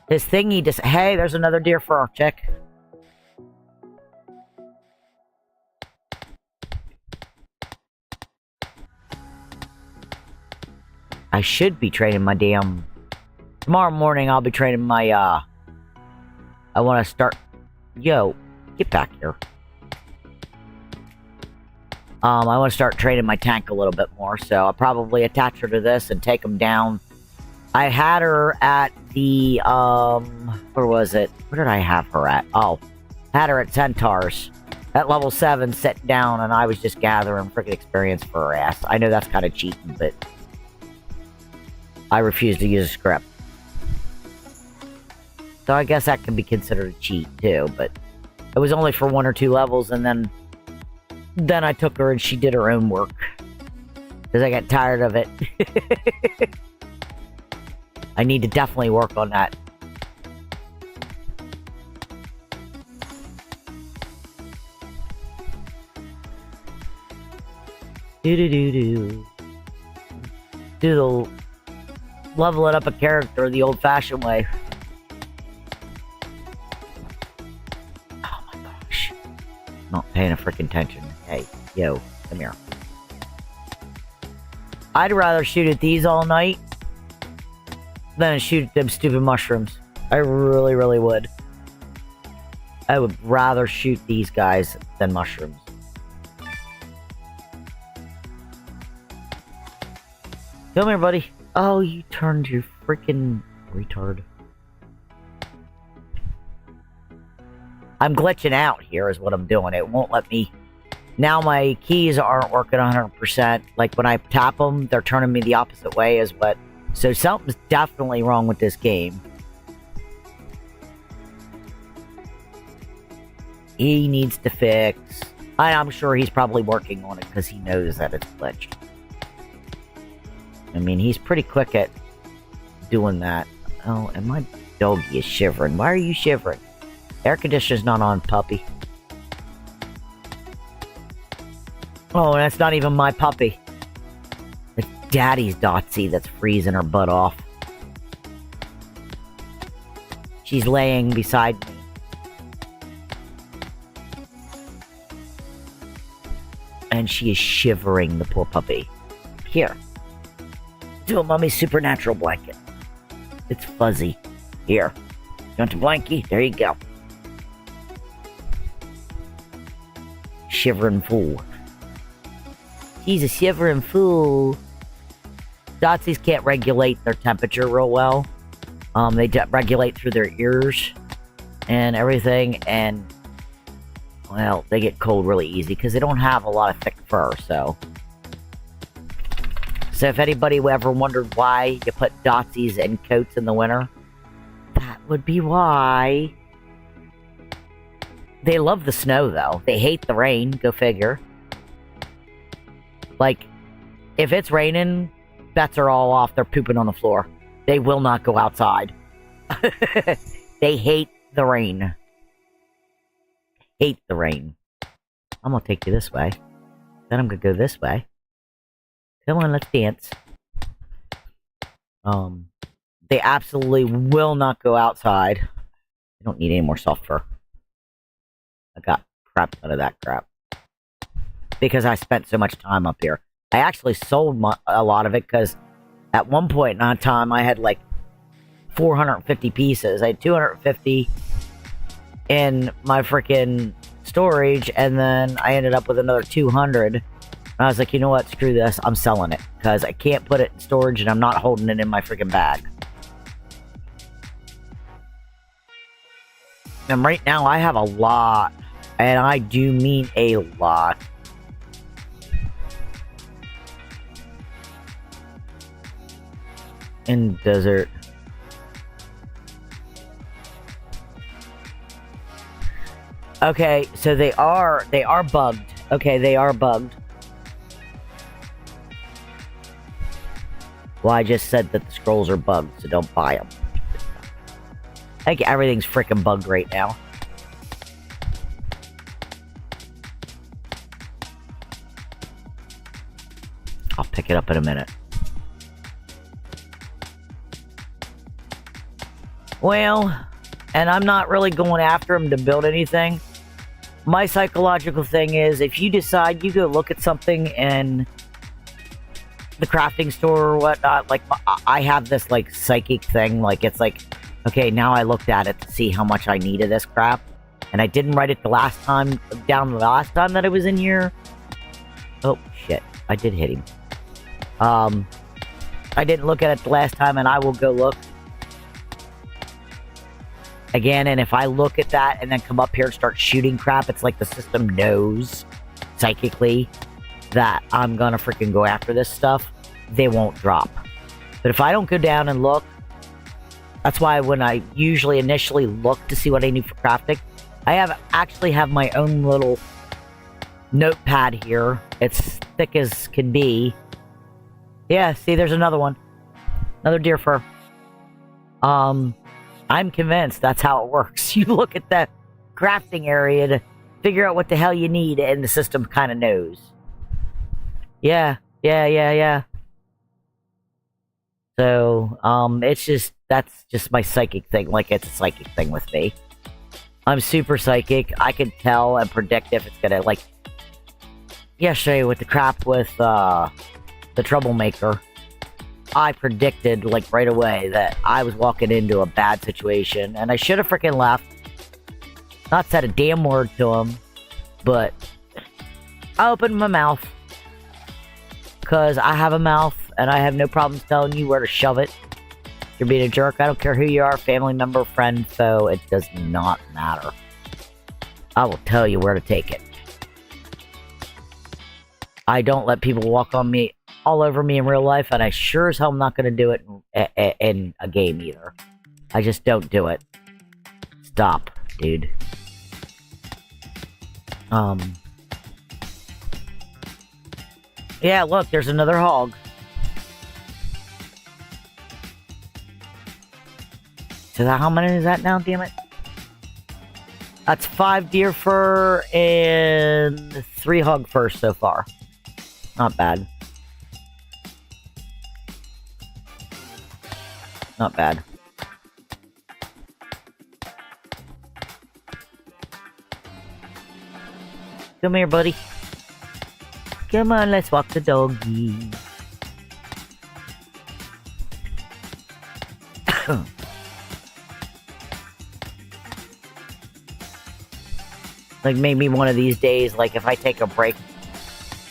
His thingy just... Hey, there's another deer fur. Check. I should be trading my damn... Tomorrow morning I'll be trading my, I want to start... Yo, get back here. I want to start trading my tank a little bit more, so I'll probably attach her to this and take them down. I had her at the, where was it? Where did I have her at? Oh, had her at Centaurs. At level 7, sitting down, and I was just gathering freaking experience for her ass. I know that's kind of cheating, but I refuse to use a script. So I guess that can be considered a cheat, too, but it was only for 1 or 2 levels, and then I took her and she did her own work. Because I got tired of it. I need to definitely work on that. Do the level it up a character the old-fashioned way. Oh my gosh. Not paying a freaking attention. Hey, yo, come here. I'd rather shoot at these all night than shoot at them stupid mushrooms. I really, really would. I would rather shoot these guys than mushrooms. Come here, buddy. Oh, you turned your freaking retard. I'm glitching out here is what I'm doing. It won't let me... Now my keys aren't working 100%. Like when I tap them, they're turning me the opposite way is what... So something's definitely wrong with this game. He needs to fix... I'm sure he's probably working on it because he knows that it's glitched. I mean, he's pretty quick at doing that. Oh, and my doggy is shivering. Why are you shivering? Air conditioner's not on, puppy. Oh, and that's not even my puppy. It's Daddy's Dotsy that's freezing her butt off. She's laying beside me. And she is shivering, the poor puppy. Here. Do a Mummy's Supernatural blanket. It's fuzzy. Here. You want a blankie? There you go. Shivering fool. He's a shivering fool. Dotsies can't regulate their temperature real well. They regulate through their ears and everything, and well, they get cold really easy because they don't have a lot of thick fur, so if anybody ever wondered why you put Dotsies in coats in the winter, that would be why. They love the snow, though. They hate the rain, go figure. Like, if it's raining, bets are all off. They're pooping on the floor. They will not go outside. They hate the rain. Hate the rain. I'm gonna take you this way. Then I'm gonna go this way. Come on, let's dance. They absolutely will not go outside. I don't need any more soft fur. I got crap out of that crap. Because I spent so much time up here. I actually sold a lot of it because at one point in time I had like 450 pieces. I had 250 in my freaking storage, and then I ended up with another 200. And I was like, you know what? Screw this. I'm selling it because I can't put it in storage and I'm not holding it in my freaking bag. And right now I have a lot, and I do mean a lot. In desert. Okay, so they are bugged. Okay, they are bugged. Well, I just said that the scrolls are bugged, so don't buy them. I think everything's freaking bugged right now. I'll pick it up in a minute. Well, and I'm not really going after him to build anything. My psychological thing is, if you decide you go look at something in the crafting store or whatnot, like, I have this, like, psychic thing, like, it's like, okay, now I looked at it to see how much I needed this crap, and I didn't write it the last time that it was in here. Oh, shit, I did hit him. I didn't look at it the last time, and I will go look again, and if I look at that and then come up here and start shooting crap, it's like the system knows psychically that I'm gonna freaking go after this stuff. They won't drop. But if I don't go down and look, that's why when I usually initially look to see what I need for crafting, I actually have my own little notepad here. It's thick as can be. Yeah, see, there's another one. Another deer fur. I'm convinced that's how it works. You look at the crafting area to figure out what the hell you need, and the system kind of knows. Yeah. So, that's just my psychic thing. Like, it's a psychic thing with me. I'm super psychic. I can tell and predict if it's gonna, like, yesterday with the crap with, the troublemaker, I predicted, like, right away that I was walking into a bad situation, and I should have freaking left. Not said a damn word to him, but I opened my mouth. Because I have a mouth, and I have no problems telling you where to shove it. If you're being a jerk, I don't care who you are, family member, friend, foe, it does not matter. I will tell you where to take it. I don't let people walk on me, all over me in real life, and I sure as hell am not going to do it in a game either. I just don't do it. Stop, dude. Yeah, look, there's another hog. So how many is that now, damn it? That's 5 deer fur and 3 hog fur so far. Not bad. Not bad. Come here, buddy. Come on, let's walk the doggy. Like maybe one of these days, like if I take a break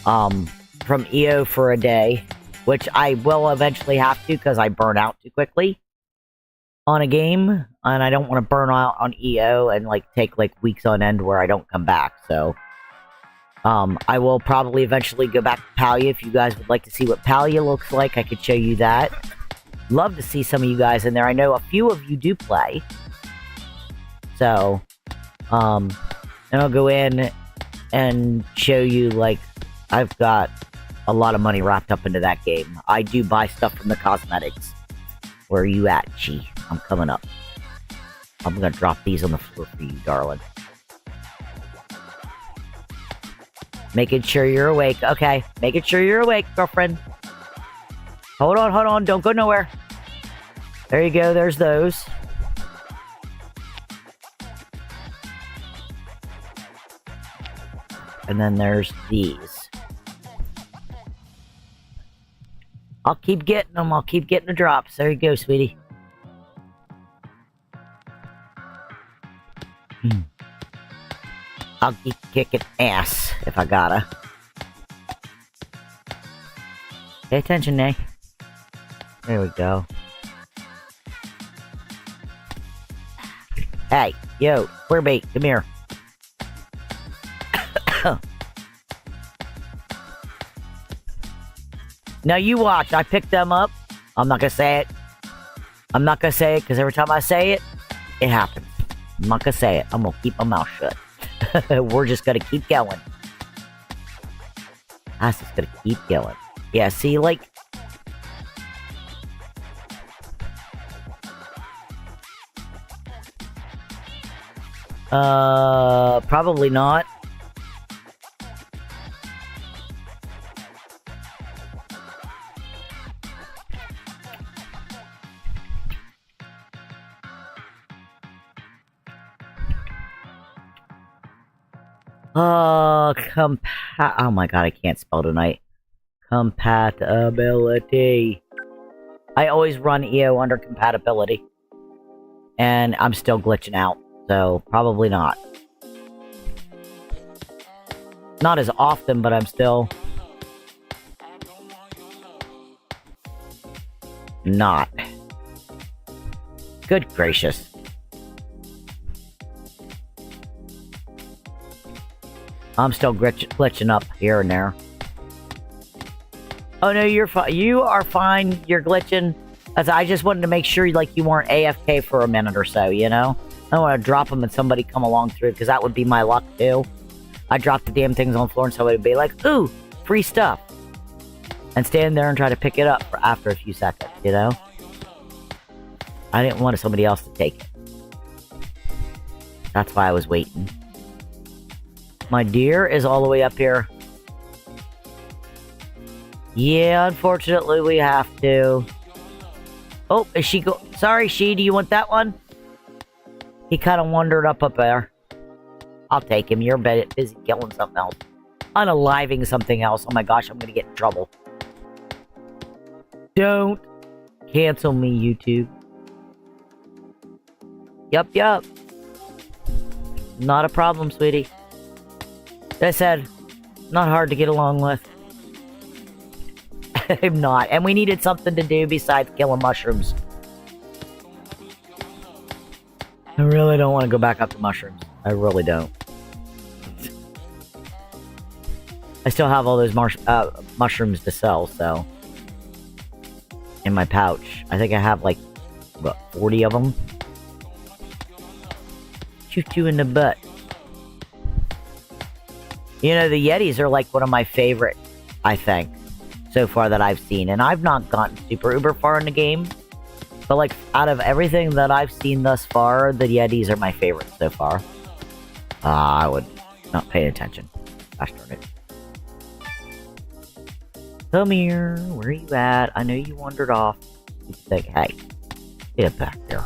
from EO for a day, which I will eventually have to because I burn out too quickly on a game, and I don't want to burn out on EO and like take like weeks on end where I don't come back. So I will probably eventually go back to Palia. If you guys would like to see what Palia looks like, I could show you that. Love to see some of you guys in there. I know a few of you do play. So, and I'll go in and show you, like, I've got a lot of money wrapped up into that game. I do buy stuff from the cosmetics. Where are you at, Chi? I'm coming up. I'm gonna drop these on the floor for you, darling. Making sure you're awake. Okay, making sure you're awake, girlfriend. Hold on, don't go nowhere. There you go, there's those. And then there's these. I'll keep getting them, I'll keep getting the drops. There you go, sweetie. I'll keep kicking ass if I gotta. Pay attention, Nay. There we go. Hey, yo, Queerbait, come here. Now you watch, I picked them up. I'm not gonna say it. I'm not gonna say it because every time I say it, it happens. I'm not gonna say it. I'm gonna keep my mouth shut. We're just gonna keep going. I'm just gonna keep going. Yeah, see, like... probably not. Oh my god, I can't spell tonight. Compatibility. I always run EO under compatibility. And I'm still glitching out, so probably not. Not as often, but I'm still... not. Good gracious. I'm still glitching up here and there. Oh no, you're fine. You are fine. You're glitching. I just wanted to make sure like you weren't AFK for a minute or so, you know? I don't want to drop them and somebody come along through, because that would be my luck too. I drop the damn things on the floor and somebody would be like, ooh, free stuff. And stand there and try to pick it up for after a few seconds, you know? I didn't want somebody else to take it. That's why I was waiting. My deer is all the way up here. Yeah, unfortunately we have to. Oh, is she go? Sorry, do you want that one? He kind of wandered up there. I'll take him. You're busy killing something else. Unaliving something else. Oh my gosh, I'm gonna get in trouble. Don't cancel me, YouTube. Yup. Not a problem, sweetie. Like I said, not hard to get along with. I'm not. And we needed something to do besides killing mushrooms. I really don't want to go back up to mushrooms. I really don't. I still have all those mushrooms to sell, so... in my pouch. I think I have like, what, 40 of them? Shoot you in the butt. You know, the Yetis are like one of my favorite, I think, so far that I've seen. And I've not gotten super uber far in the game. But like, out of everything that I've seen thus far, the Yetis are my favorite so far. I would not pay attention. Gosh darn it. Come here. Where are you at? I know you wandered off. You think, hey, get back there.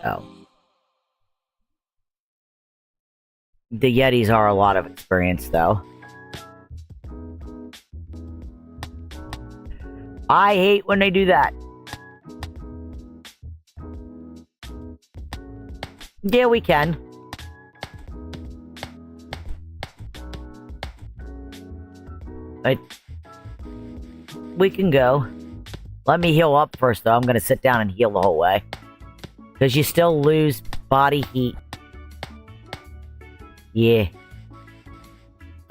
So, the Yetis are a lot of experience, though. I hate when they do that. Yeah, we can. We can go. Let me heal up first, though. I'm gonna sit down and heal the whole way. Because you still lose body heat. Yeah.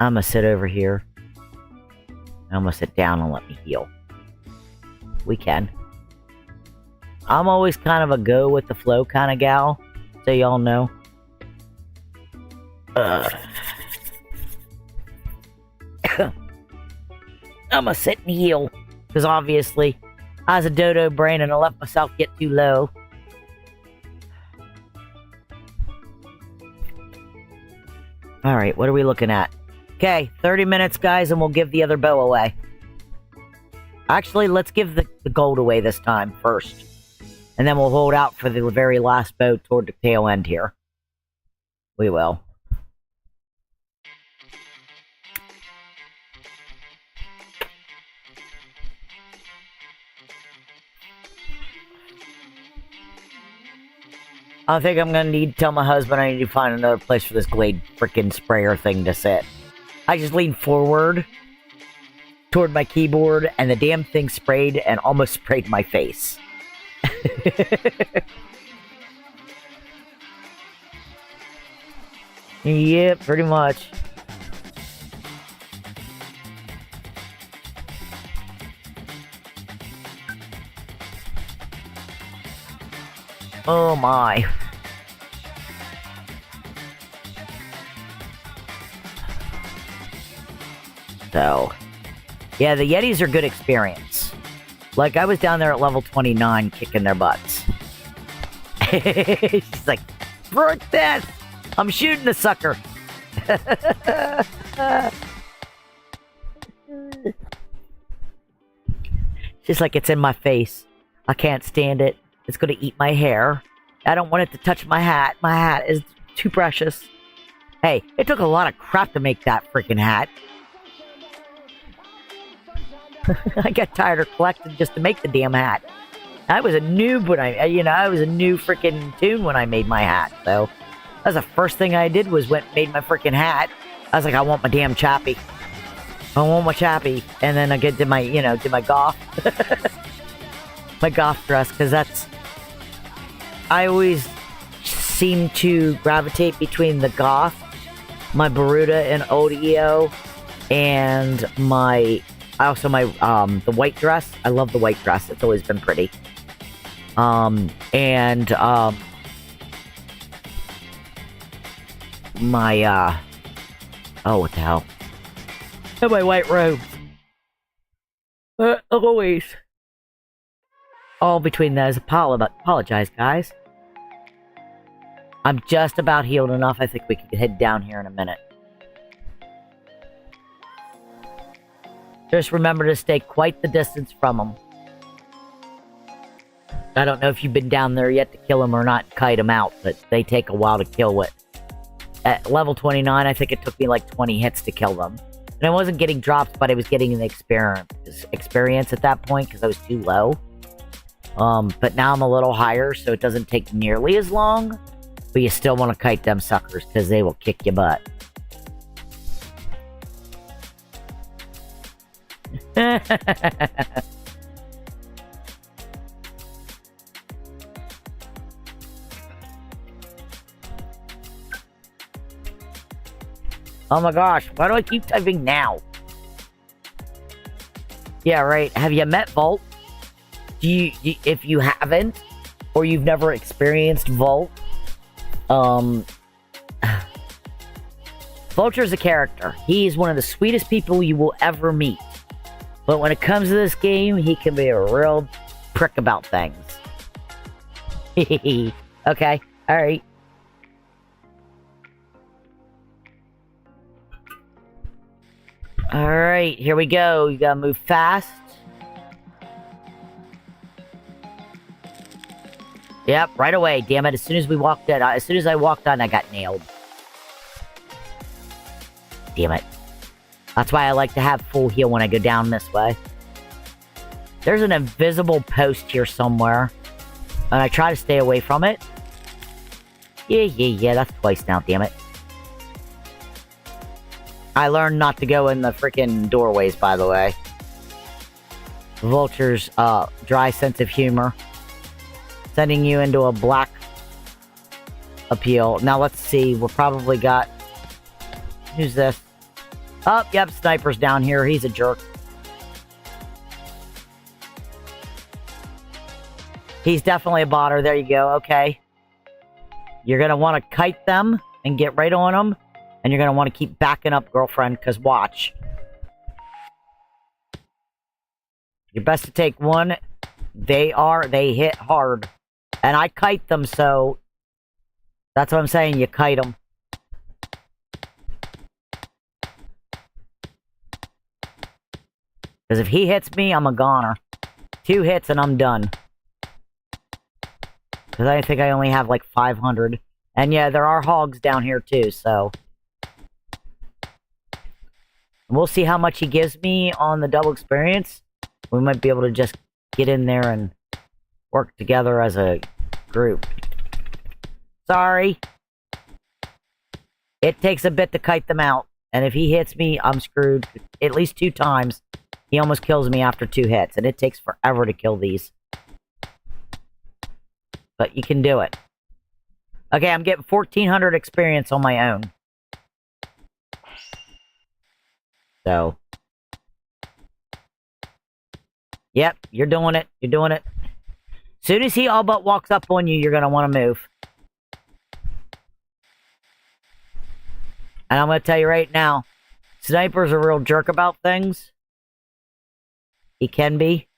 I'm gonna sit over here. I'm gonna sit down and let me heal. We can. I'm always kind of a go with the flow kind of gal. So y'all know. I'm gonna sit and heal. Because obviously, I was a dodo brain and I let myself get too low. Alright, what are we looking at? Okay, 30 minutes, guys, and we'll give the other bow away. Actually, let's give the gold away this time first. And then we'll hold out for the very last bow toward the tail end here. We will. I think I'm gonna need to tell my husband I need to find another place for this Glade frickin' sprayer thing to sit. I just leaned forward toward my keyboard and the damn thing sprayed and almost sprayed my face. Yeah, pretty much. Oh my. So, yeah, the Yetis are good experience. Like, I was down there at level 29 kicking their butts. She's like, frick this! I'm shooting the sucker! She's like, it's in my face. I can't stand it. It's gonna eat my hair. I don't want it to touch my hat. My hat is too precious. Hey, it took a lot of crap to make that freaking hat. I got tired of collecting just to make the damn hat. I was a noob when I was a new freaking tune when I made my hat. So that's the first thing I did was made my freaking hat. I was like, I want my damn chappy. I want my chappy. And then I did my goth, my goth dress, because I always seem to gravitate between the goth, my Baruda and old EO, and the white dress. I love the white dress. It's always been pretty. My what the hell? And my white robes. Always. All between those. Apologize, guys. I'm just about healed enough. I think we could head down here in a minute. Just remember to stay quite the distance from them. I don't know if you've been down there yet to kill them or not, kite them out, but they take a while to kill it. At level 29, I think it took me like 20 hits to kill them. And I wasn't getting drops, but I was getting an experience at that point because I was too low. But now I'm a little higher, so it doesn't take nearly as long. But you still want to kite them suckers, because they will kick your butt. Oh my gosh, why do I keep typing now? Yeah, right. Have you met Volt? If you haven't, or you've never experienced Volt, Vulture's a character. He's one of the sweetest people you will ever meet. But when it comes to this game, he can be a real prick about things. Okay, alright. Alright, here we go. You gotta move fast. Yep, right away. Damn it, as soon as I walked on, I got nailed. Damn it. That's why I like to have full heal when I go down this way. There's an invisible post here somewhere. And I try to stay away from it. Yeah, that's twice now, damn it. I learned not to go in the freaking doorways, by the way. Vulture's dry sense of humor. Sending you into a black appeal. Now let's see, we're probably got... Who's this? Oh, yep, Sniper's down here. He's a jerk. He's definitely a botter. There you go. Okay. You're going to want to kite them and get right on them. And you're going to want to keep backing up, girlfriend, because watch. You're best to take one. They hit hard. And I kite them, so... That's what I'm saying, you kite them. Because if he hits me, I'm a goner. 2 hits and I'm done. Because I think I only have like 500. And yeah, there are hogs down here too, so... We'll see how much he gives me on the double experience. We might be able to just get in there and work together as a group. Sorry. It takes a bit to kite them out. And if he hits me, I'm screwed. At least 2 times. He almost kills me after 2 hits. And it takes forever to kill these. But you can do it. Okay, I'm getting 1,400 experience on my own. So. Yep, you're doing it. You're doing it. Soon as he all but walks up on you, you're going to want to move. And I'm going to tell you right now, Sniper's a real jerk about things. He can be.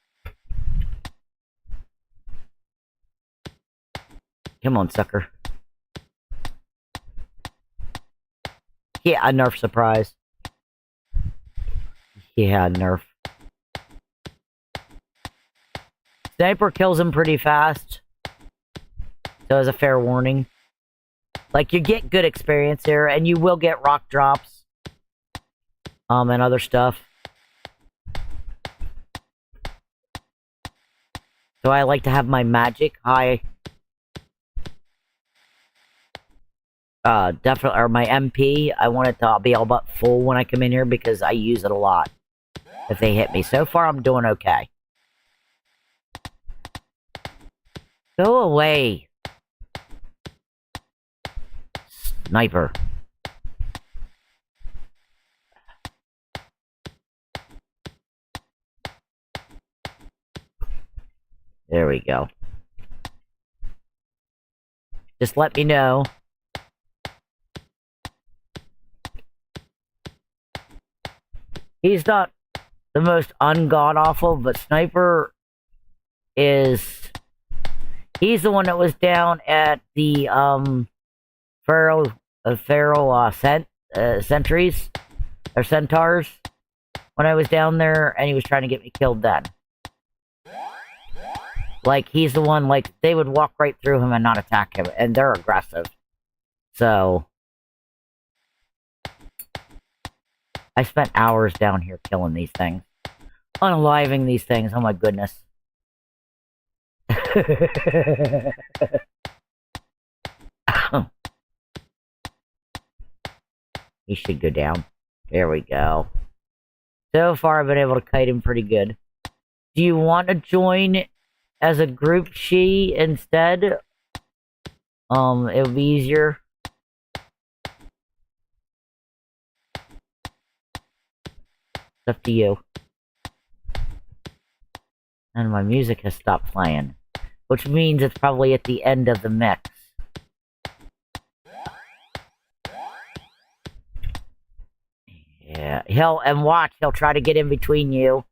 Come on, sucker. Yeah, a nerf surprise. Yeah, nerf. Sniper kills him pretty fast. So as a fair warning. Like, you get good experience here, and you will get rock drops. And other stuff. So I like to have my magic high. Definitely, or my MP, I want it to be all but full when I come in here because I use it a lot. If they hit me. So far, I'm doing okay. Go away. Sniper. There we go. Just let me know. He's not the most ungod-awful, but Sniper is... He's the one that was down at the, sentries, or centaurs, when I was down there, and he was trying to get me killed then. Like, he's the one, like, they would walk right through him and not attack him, and they're aggressive. So... I spent hours down here killing these things. Unaliving these things, oh my goodness. He should go down. There we go. So far, I've been able to kite him pretty good. Do you want to join as a group she instead? It would be easier. It's up to you. And my music has stopped playing, which means it's probably at the end of the mix. Yeah, he'll try to get in between you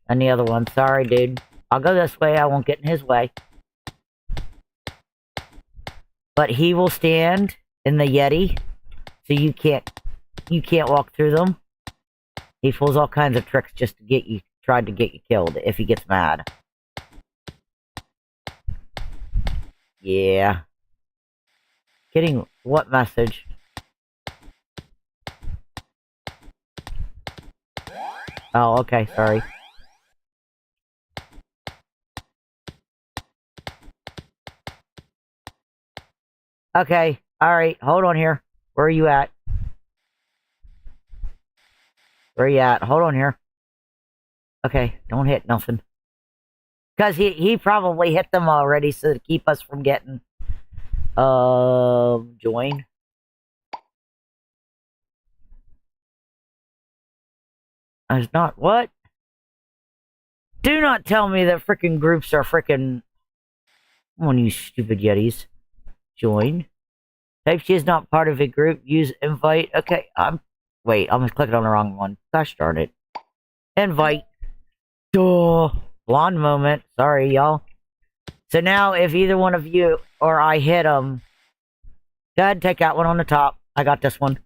and the other one. Sorry, dude. I'll go this way, I won't get in his way. But he will stand in the Yeti, so you can't walk through them. He pulls all kinds of tricks just to get you, tried to get you killed if he gets mad. Yeah. Getting what message? Oh, okay, sorry. Okay, alright, hold on here. Where are you at? Where are you at? Hold on here. Okay, don't hit nothing. Because he probably hit them already, so to keep us from getting... join. There's not... What? Do not tell me that frickin' groups are frickin'... Come on, you stupid Yetis. Join. Type she is not part of a group. Use invite. Okay, Wait, I'm clicking on the wrong one. Gosh darn it. Invite. Duh. Blonde moment. Sorry, y'all. So now, if either one of you or I hit them, go ahead and take that one on the top. I got this one.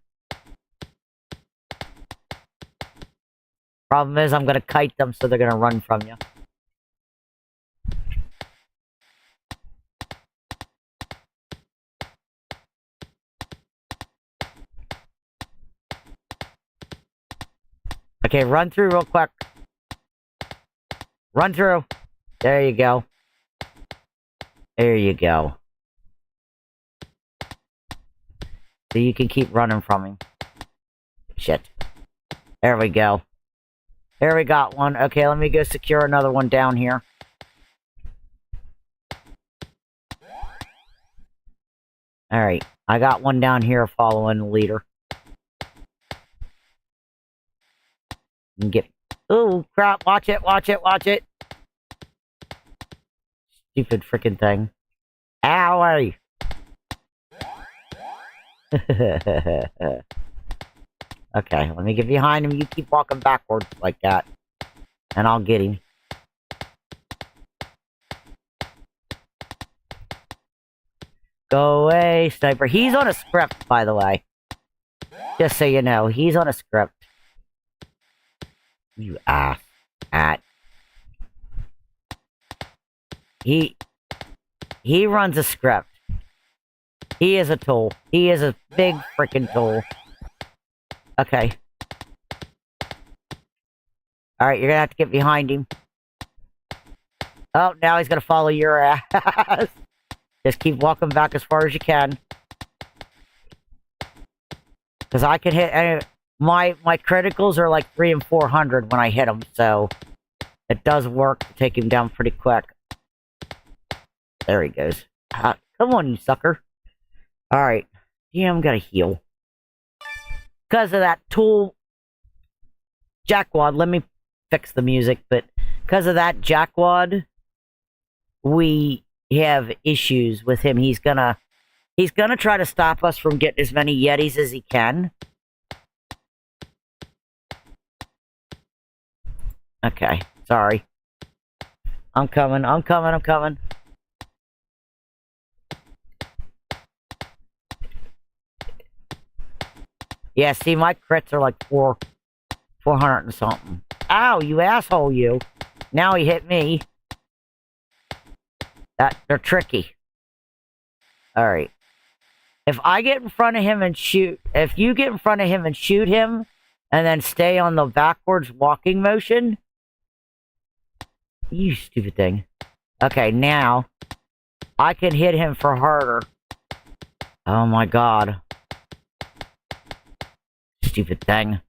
Problem is, I'm gonna kite them, so they're gonna run from you. Okay, run through real quick. Run through. There you go. There you go. So you can keep running from him. Shit. There we go. There we got one. Okay, let me go secure another one down here. Alright, I got one down here following the leader. And get... Ooh, crap, watch it, watch it, watch it! Stupid frickin' thing. Owie! Okay, let me get behind him. You keep walking backwards like that. And I'll get him. Go away, sniper. He's on a script, by the way. Just so you know, he's on a script. You ass. At. He runs a script. He is a tool. He is a big freaking tool. Okay. Alright, you're gonna have to get behind him. Oh, now he's gonna follow your ass. Just keep walking back as far as you can. Because I can hit... My criticals are like 300 and 400 when I hit him, so... It does work to take him down pretty quick. There he goes. Come on, you sucker. Alright. Yeah, I'm gonna heal. Because of that tool... Jackwad, let me fix the music, but... Because of that Jackwad... We have issues with him. He's gonna try to stop us from getting as many Yetis as he can. Okay, sorry. I'm coming, I'm coming, I'm coming. Yeah, see, my crits are like 400 and something. Ow, you asshole, you. Now he hit me. They're tricky. Alright. If I get in front of him and shoot... If you get in front of him and shoot him, and then stay on the backwards walking motion... You stupid thing. Okay, now I can hit him for harder. Oh my god. Stupid thing.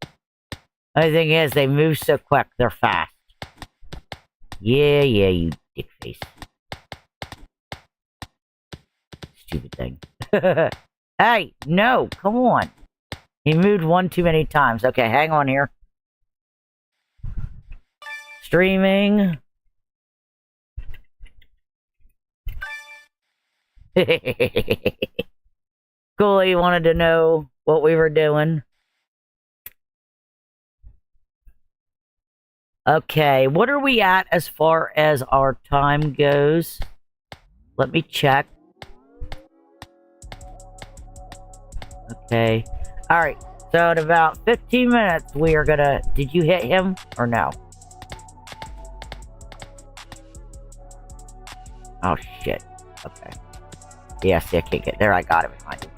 Only thing is, they move so quick, they're fast. Yeah, you dick face. Stupid thing. Hey, no, come on. He moved one too many times. Okay, hang on here. Streaming. Cooley wanted to know what we were doing. Okay, what are we at as far as our time goes? Let me check. Okay. Alright, so in about 15 minutes we are gonna... Did you hit him or no? Oh shit. Okay. Yeah, see, I can't get there. I got it behind him.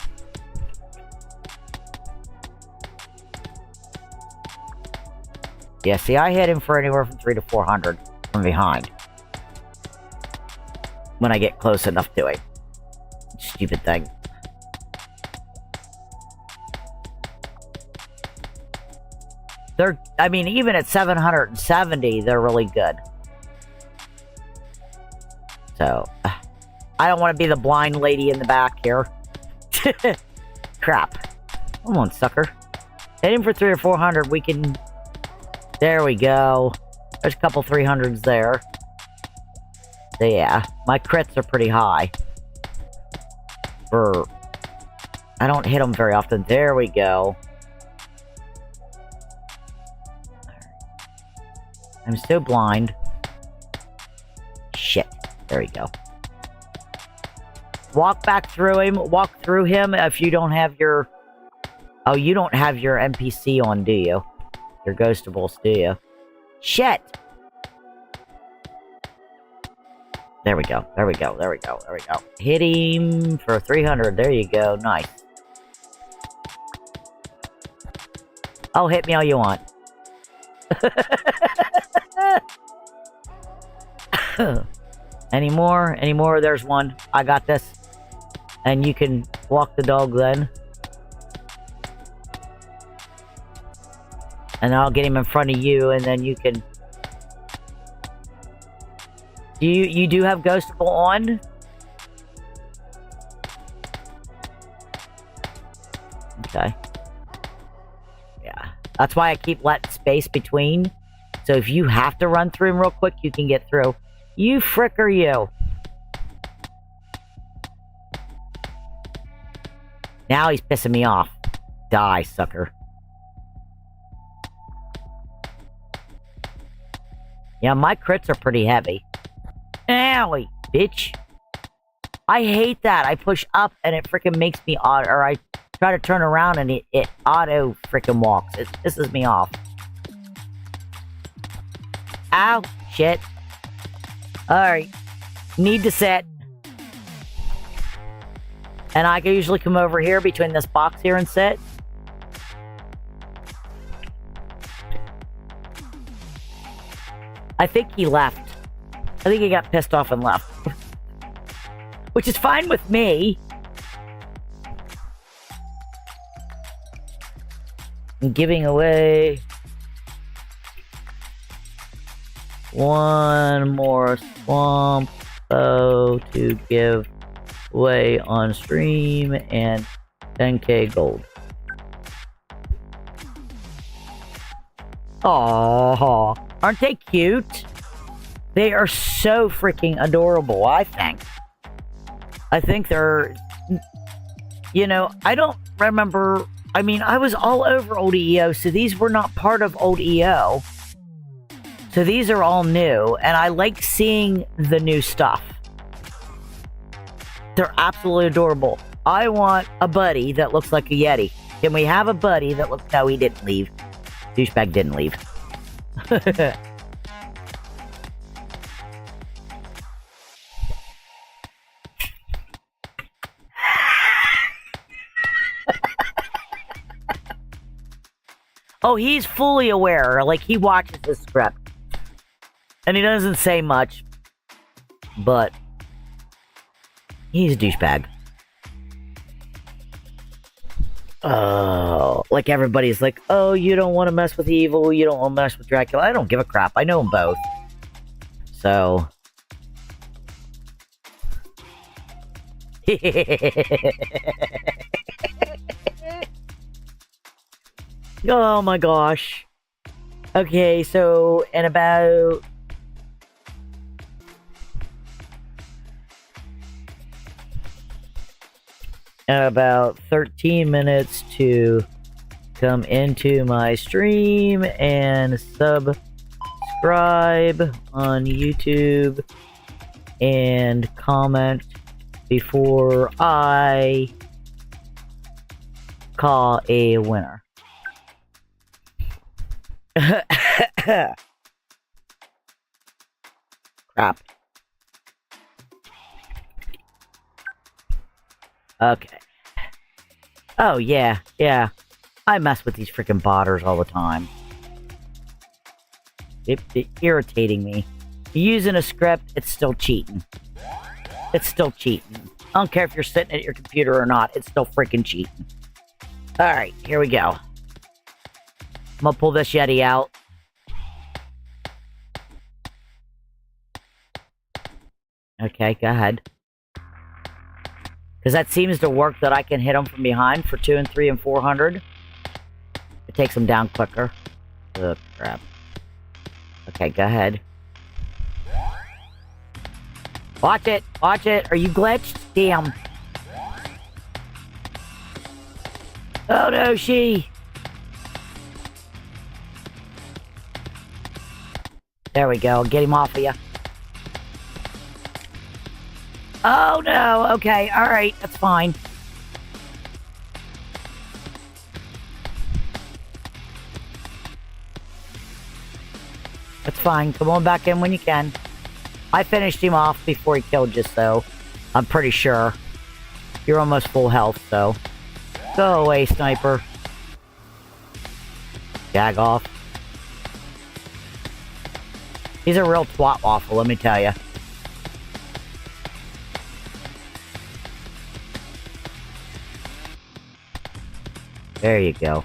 Yeah, see, I hit him for anywhere from 300 to 400 from behind. When I get close enough to it. Stupid thing. I mean, even at 770, they're really good. So, I don't want to be the blind lady in the back here. Crap. Come on, sucker. Hit him for 300 or 400, we can... There we go. There's a couple 300s there. So yeah, my crits are pretty high. I don't hit them very often. There we go. I'm so blind. Shit. There we go. Walk back through him. Walk through him if you don't have your... Oh, you don't have your NPC on, do you? Your ghostables, do you? Shit! There we go. There we go. There we go. There we go. Hit him for 300. There you go. Nice. Oh, hit me all you want. Any more? Any more? There's one. I got this. And you can walk the dog then. And I'll get him in front of you, and then you can... You do have Ghostable on? Okay. Yeah. That's why I keep letting space between. So if you have to run through him real quick, you can get through. You fricker, you. Now he's pissing me off. Die, sucker. Yeah, my crits are pretty heavy. Owie, bitch. I hate that. I push up and it freaking makes me auto, or I try to turn around and it auto freaking walks. It pisses me off. Ow, shit. Alright. Need to set. And I can usually come over here between this box here and sit. I think he left. I think he got pissed off and left. Which is fine with me. I'm giving away one more swamp bow to give away on stream and 10k gold. Aww. Aren't they cute? They are so freaking adorable, I think. I think they're... You know, I don't remember... I mean, I was all over old EO, so these were not part of old EO. So these are all new, and I like seeing the new stuff. They're absolutely adorable. I want a buddy that looks like a Yeti. Can we have a buddy that looks... No, he didn't leave. Douchebag didn't leave. Oh, he's fully aware. Like, he watches the script. And he doesn't say much. but he's a douchebag. Oh, like everybody's like, oh, you don't want to mess with evil, you don't want to mess with Dracula. I don't give a crap. I know them both. So. Oh my gosh. Okay, so in about in about 13 minutes to come into my stream and subscribe on YouTube and comment before I call a winner. Crap. Okay. Oh, yeah. I mess with these freaking botters all the time. It's irritating me. Using a script, it's still cheating. It's still cheating. I don't care if you're sitting at your computer or not, it's still freaking cheating. Alright, here we go. I'm gonna pull this Yeti out. Okay, go ahead. Because that seems to work that I can hit them from behind for 2 and 3 and 400. It takes them down quicker. Oh, crap. Okay, go ahead. Watch it! Watch it! Are you glitched? Damn. Oh no, she! There we go. Get him off of you. Oh no! Okay, alright, that's fine. That's fine. Come on back in when you can. I finished him off before he killed you, so I'm pretty sure. You're almost full health, so. Go away, sniper. Jag off. He's a real twat waffle, let me tell you. There you go.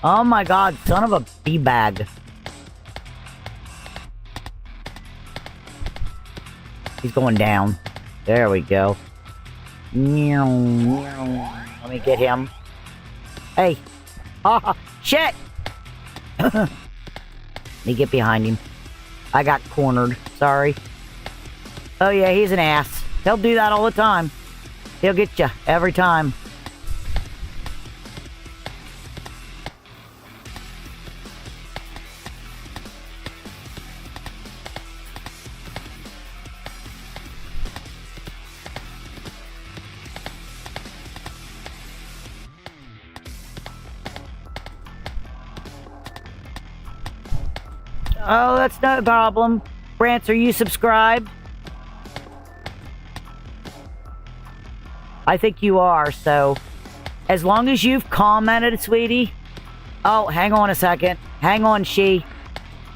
Oh my god, son of a bee-bag. He's going down. There we go. Let me get him. Hey. Oh, shit! Let me get behind him. I got cornered. Sorry. Oh yeah, he's an ass. He'll do that all the time. He'll get you every time. Oh, that's no problem. Brance, are you subscribed? I think you are, so as long as you've commented, sweetie. Oh, hang on a second. Hang on, she.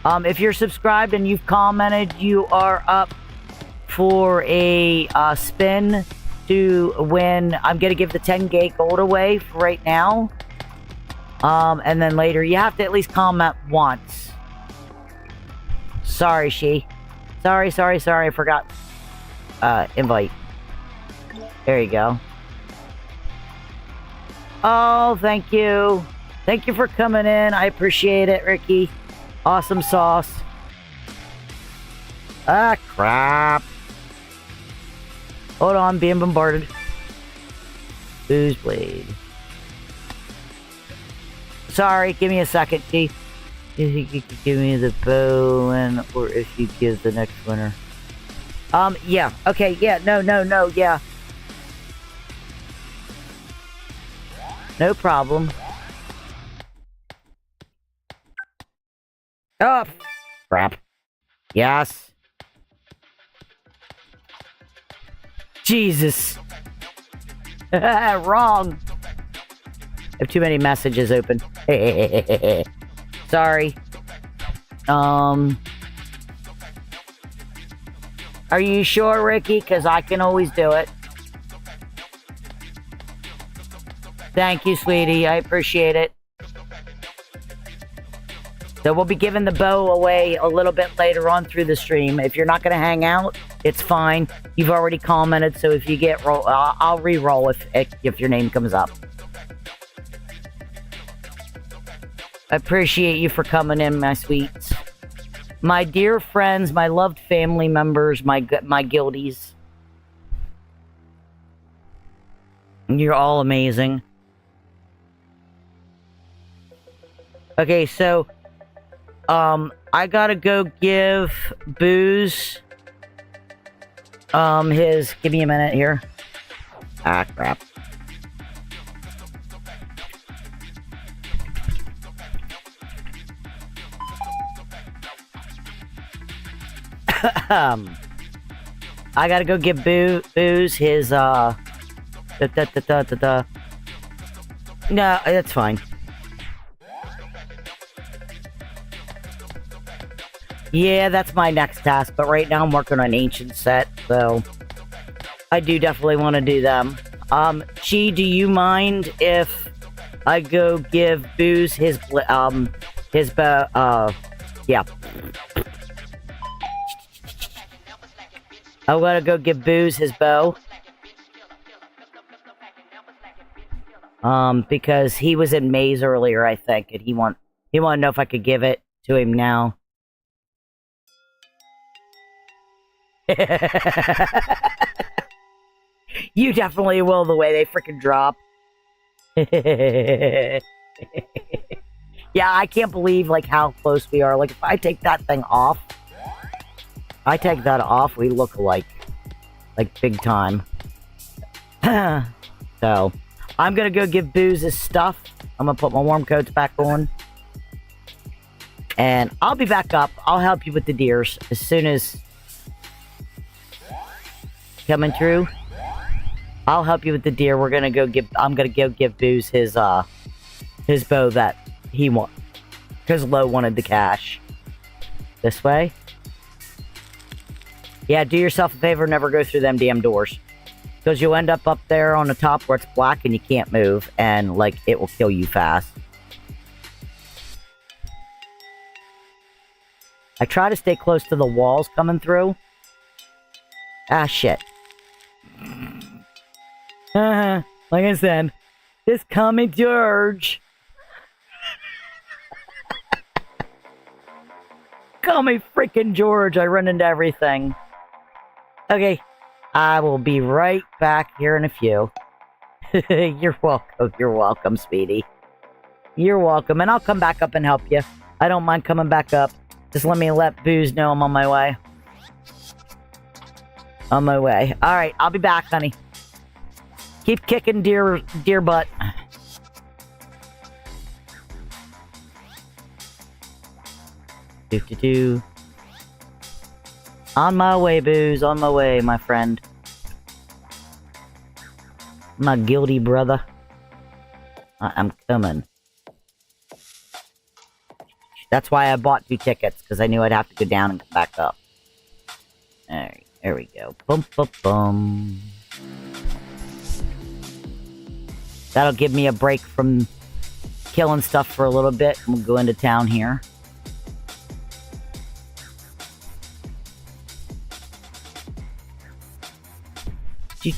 If you're subscribed and you've commented, you are up for a spin to win. I'm gonna give the 10K gold away for right now. And then later, you have to at least comment once. Sorry, she. Sorry, I forgot. Invite. There you go. Oh, thank you. Thank you for coming in. I appreciate it, Ricky. Awesome sauce. Ah, crap. Hold on, being bombarded. Booze blade. Sorry, give me a second, Chief. If you could give me the bow, and or if you give the next winner. Yeah. Okay, yeah. No, yeah. No problem. Oh, crap. Yes. Jesus. Wrong. I have too many messages open. Sorry. Are you sure, Ricky? Because I can always do it. Thank you, sweetie. I appreciate it. So we'll be giving the bow away a little bit later on through the stream. If you're not going to hang out, it's fine. You've already commented, so if you get roll, I'll re-roll if your name comes up. I appreciate you for coming in, my sweets. My dear friends, my loved family members, my guildies. You're all amazing. Okay, so I gotta go give Booze his, give me a minute here. Ah, crap. I gotta go give Booze his, No, that's fine. Yeah, that's my next task, but right now I'm working on Ancient Set, so I do definitely want to do them. Chi, do you mind if I go give Booze his bow, yeah. I gotta go give Booze his bow. Because he was in Maze earlier, I think, and he wanted to know if I could give it to him now. You definitely will, the way they freaking drop. Yeah, I can't believe, like, how close we are. Like, if I take that thing off, we look alike. Like, big time. So, I'm gonna go give Booze his stuff. I'm gonna put my warm coats back on. And I'll be back up. I'll help you with the deers as soon as... Coming through. I'll help you with the deer. We're gonna go give... I'm gonna go give Booze his bow that he wants. Because Lo wanted the cash. This way. Yeah, do yourself a favor, never go through them damn doors. Because you'll end up there on the top where it's black and you can't move. And, like, it will kill you fast. I try to stay close to the walls coming through. Ah, shit. Like I said, just call me George. Call me freaking George. I run into everything. Okay. I will be right back here in a few. You're welcome. You're welcome, Speedy. You're welcome. And I'll come back up and help you. I don't mind coming back up. Just let Booze know I'm on my way. On my way. Alright, I'll be back, honey. Keep kicking deer butt. Do. On my way, Booze. On my way, my friend. My guilty brother. I'm coming. That's why I bought 2 tickets, because I knew I'd have to go down and come back up. Alright, there we go. Bum, bum, bum. That'll give me a break from killing stuff for a little bit, and we'll go into town here. Do.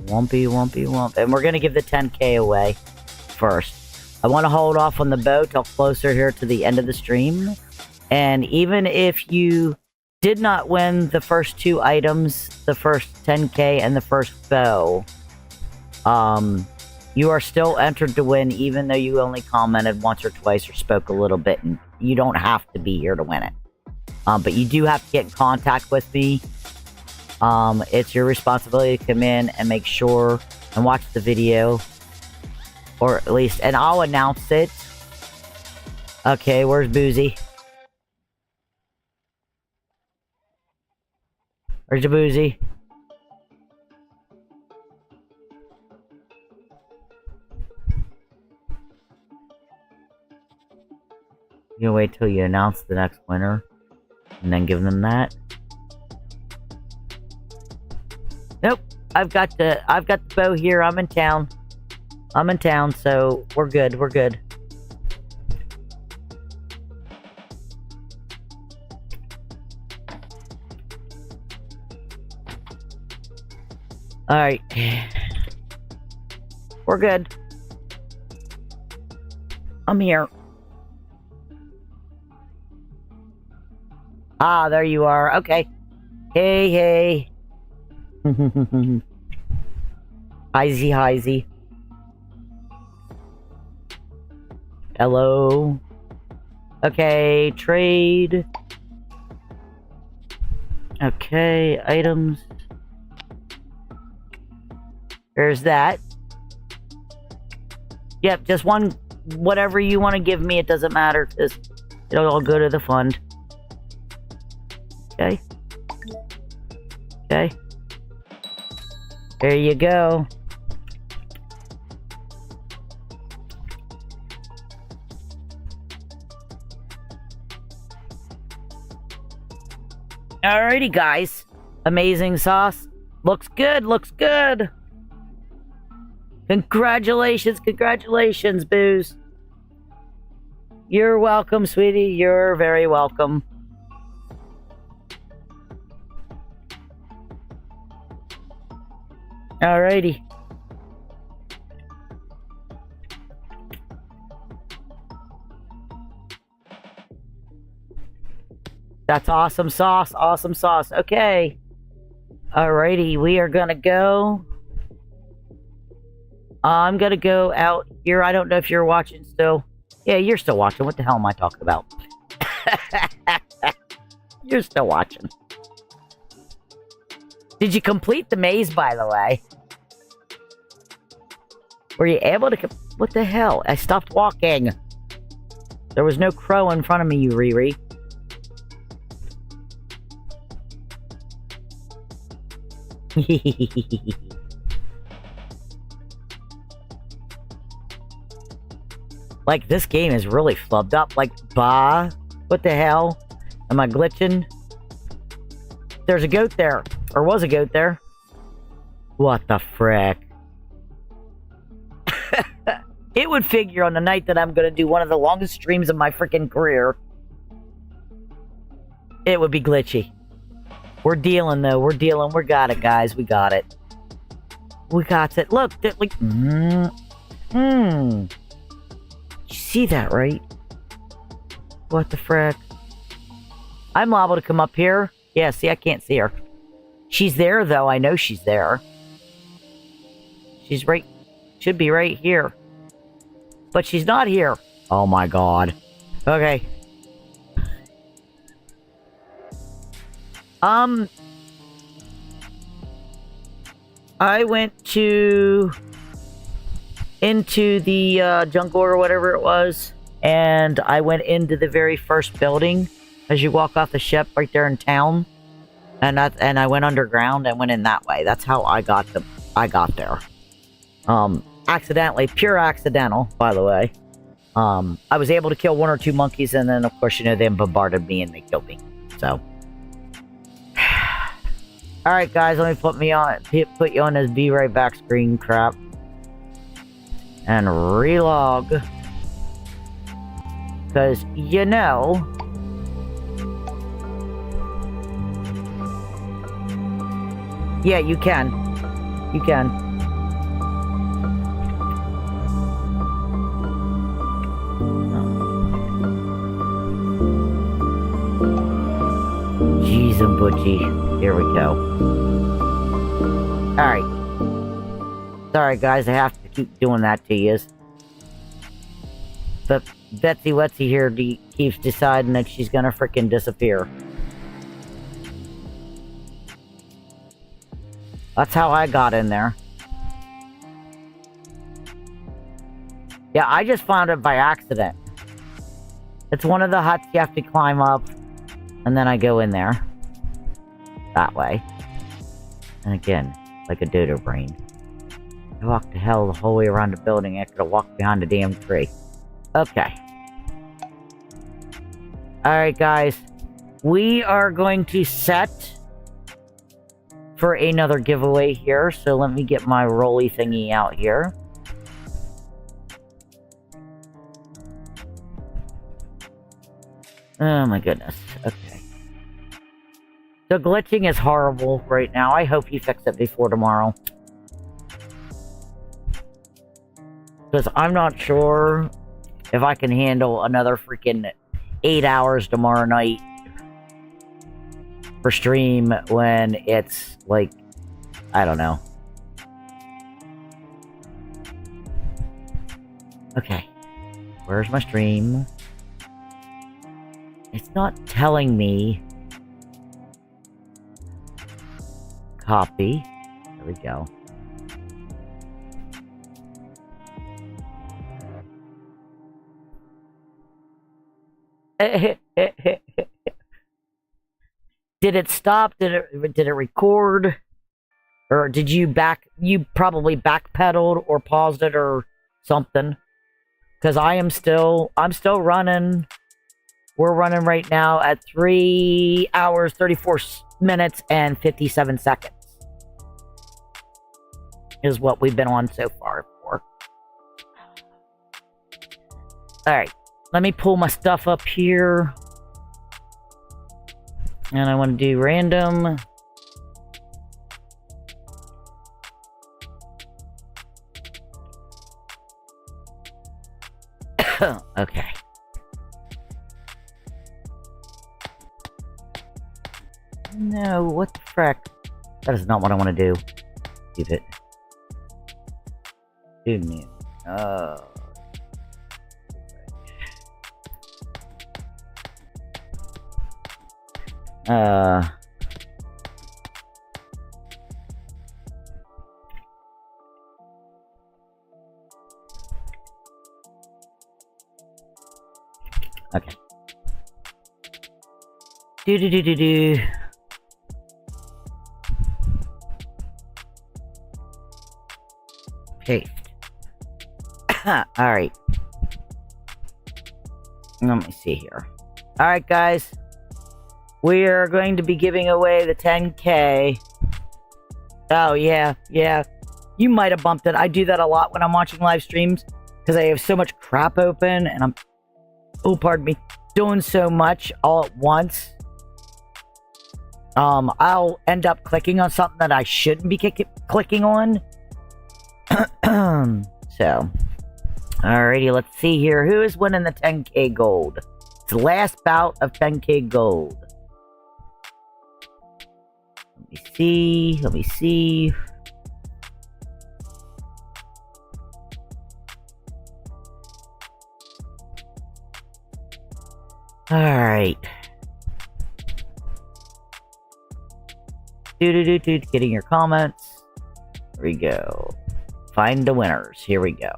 Wumpy. And we're gonna give the 10k away first. I want to hold off on the bow till closer here to the end of the stream. And even if you did not win the first 2 items, the first 10k and the first bow, you are still entered to win, even though you only commented once or twice or spoke a little bit, and you don't have to be here to win it. But you do have to get in contact with me. It's your responsibility to come in and make sure and watch the video. Or at least, and I'll announce it. Okay, where's Boozy? Where's the Boozy? You wait till you announce the next winner, and then give them that. Nope, I've got the bow here. I'm in town, so we're good. We're good. All right, we're good. I'm here. Ah, there you are. Okay. Hey. Heisey. Hello. Okay, trade. Okay, items. There's that. Yep, just one, whatever you want to give me, it doesn't matter, because it'll all go to the fund. Okay. Okay. There you go. Alrighty, guys. Amazing sauce. Looks good, looks good. Congratulations, Booze. You're welcome, sweetie. You're very welcome. Alrighty. That's awesome sauce. Awesome sauce. Okay. Alrighty. We are gonna go. I'm gonna go out here. I don't know if you're watching still. Yeah, you're still watching. What the hell am I talking about? You're still watching. Did you complete the maze, by the way? Were you able to... What the hell? I stopped walking. There was no crow in front of me, you Riri. Like, this game is really flubbed up. Like, bah. What the hell? Am I glitching? There's a goat there. Or was a goat there. What the frick? It would figure on the night that I'm gonna do one of the longest streams of my freaking career. It would be glitchy. We're dealing, though. We're dealing. We got it, guys. We got it. We got it. Look, like... You see that, right? What the frick? I'm liable to come up here. Yeah, see, I can't see her. She's there, though. I know she's there. She's right... Should be right here. But she's not here. Oh, my God. Okay. I went into the jungle or whatever it was, and I went into the very first building as you walk off the ship right there in town, and I went underground and went in that way. That's how I got there. Accidentally, pure accidental, by the way. I was able to kill one or two monkeys, and then of course, you know, they bombarded me and they killed me. So. Alright guys, let me put you on this be right back screen crap. And relog. Because, you know... Yeah, you can. You can. Jeez and Butchie. Here we go. Alright. Sorry guys, I have to keep doing that to you. But Betsy Wetsy here keeps deciding that she's gonna frickin' disappear. That's how I got in there. Yeah, I just found it by accident. It's one of the huts you have to climb up, and then I go in there. That way. And again, like a dodo brain. I walked the hell the whole way around the building. I could have walked behind the damn tree. Okay. Alright, guys. We are going to set for another giveaway here. So let me get my rolly thingy out here. Oh my goodness. Okay. The glitching is horrible right now. I hope you fix it before tomorrow. Because I'm not sure if I can handle another freaking 8 hours tomorrow night for stream when it's like, I don't know. Okay. Where's my stream? It's not telling me. Copy. There we go. Did it stop? Did it record? Or did you probably backpedaled or paused it or something? Because I'm still running. We're running right now at 3 hours, 34 minutes, and 57 seconds. Is what we've been on so far for. Alright. Let me pull my stuff up here. And I want to do random. Okay. No, what the frick? That is not what I want to do. Keep it. Dude, me. Okay. Do. Paste. Alright. Let me see here. Alright, guys. We are going to be giving away the 10K. Oh, yeah. You might have bumped it. I do that a lot when I'm watching live streams. Because I have so much crap open. And I'm... Oh, pardon me. Doing so much all at once. I'll end up clicking on something that I shouldn't be clicking on. So. Alrighty, let's see here. Who is winning the 10K gold? It's the last bout of 10K gold. Let me see. Alright. Getting your comments. Here we go. Find the winners. Here we go.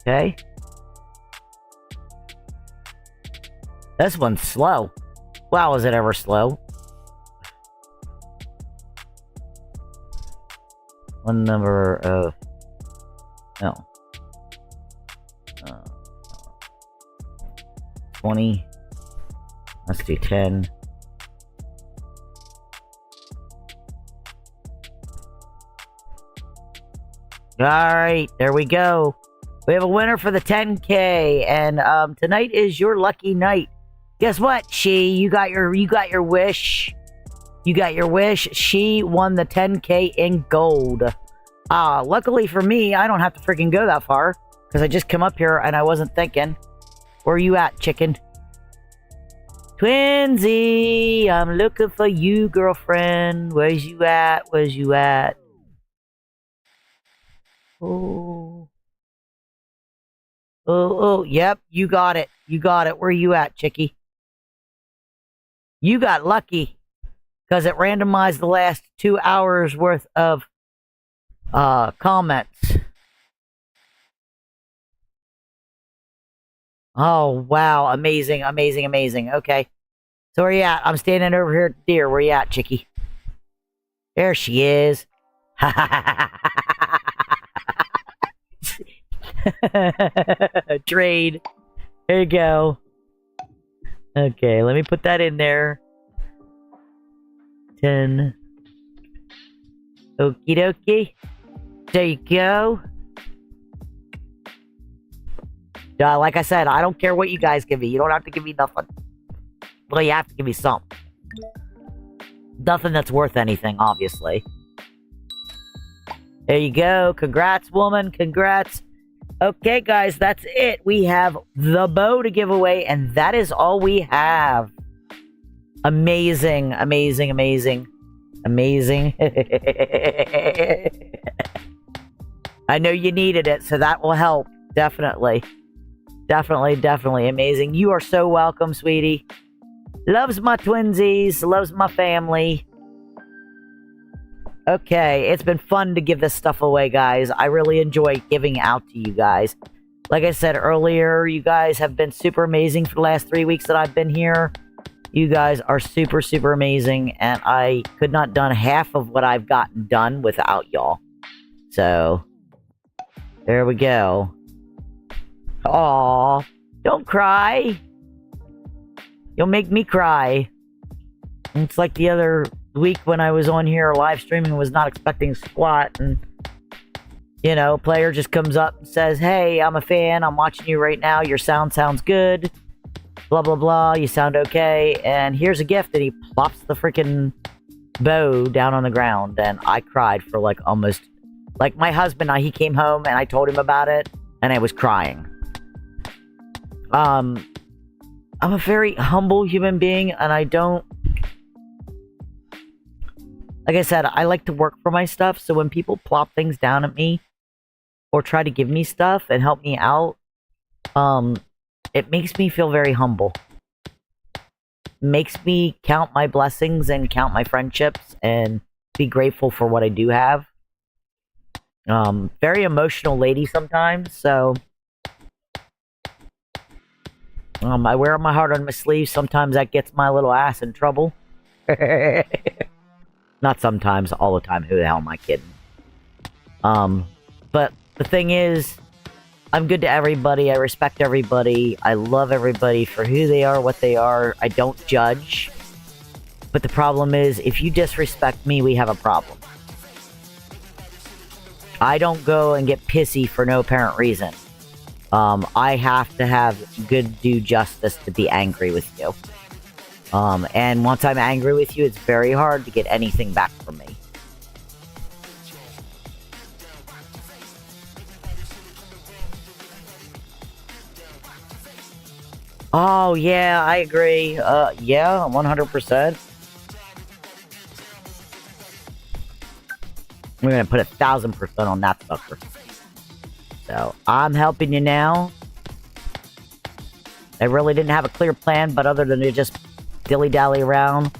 Okay. This one's slow. Wow, is it ever slow? One number of... No. 20. Let's do 10. Alright, there we go. We have a winner for the 10K, and tonight is your lucky night. Guess what, you got your wish. You got your wish. She won the 10K in gold. Luckily for me, I don't have to freaking go that far, because I just come up here and I wasn't thinking. Where you at, chicken? Twinsy, I'm looking for you, girlfriend. Where's you at? Oh, yep, you got it. Where you at, chickie? You got lucky, because it randomized the last 2 hours worth of comments. Oh, wow, amazing. Okay. So where you at? I'm standing over here at the deer. Where you at, chickie? There she is. Trade. There you go. Okay, let me put that in there. 10. Okie dokie. There you go. Like I said, I don't care what you guys give me. You don't have to give me nothing. Well, you have to give me something. Nothing that's worth anything, obviously. There you go. Congrats, woman. Congrats. Okay, guys, that's it. We have the bow to give away, and that is all we have. Amazing, amazing, amazing, amazing. I know you needed it, so that will help. Definitely. Definitely, definitely amazing. You are so welcome, sweetie. Loves my twinsies. Loves my family. Okay, it's been fun to give this stuff away, guys. I really enjoy giving out to you guys. Like I said earlier, you guys have been super amazing for the last 3 weeks that I've been here. You guys are super, super amazing, and I could not done half of what I've gotten done without y'all. So, there we go. Aw, don't cry. You'll make me cry. It's like the other week when I was on here live streaming, was not expecting squat, and you know, player just comes up and says, hey, I'm a fan, I'm watching you right now, your sound sounds good, blah blah blah, you sound okay, and here's a gift, and he plops the freaking bow down on the ground, and I cried for like almost, like my husband, he came home and I told him about it, and I was crying. I'm a very humble human being, and I don't, like I said, I like to work for my stuff, so when people plop things down at me, or try to give me stuff and help me out, it makes me feel very humble. Makes me count my blessings and count my friendships and be grateful for what I do have. Very emotional lady sometimes, so I wear my heart on my sleeve. Sometimes that gets my little ass in trouble. Not sometimes, all the time. Who the hell am I kidding? But the thing is, I'm good to everybody. I respect everybody. I love everybody for who they are, what they are. I don't judge. But the problem is, if you disrespect me, we have a problem. I don't go and get pissy for no apparent reason. I have to have good due justice to be angry with you. And once I'm angry with you, it's very hard to get anything back from me. Oh, yeah, I agree. Yeah, 100%. We're gonna put 1,000% on that sucker. So, I'm helping you now. I really didn't have a clear plan, but other than to just dilly-dally around.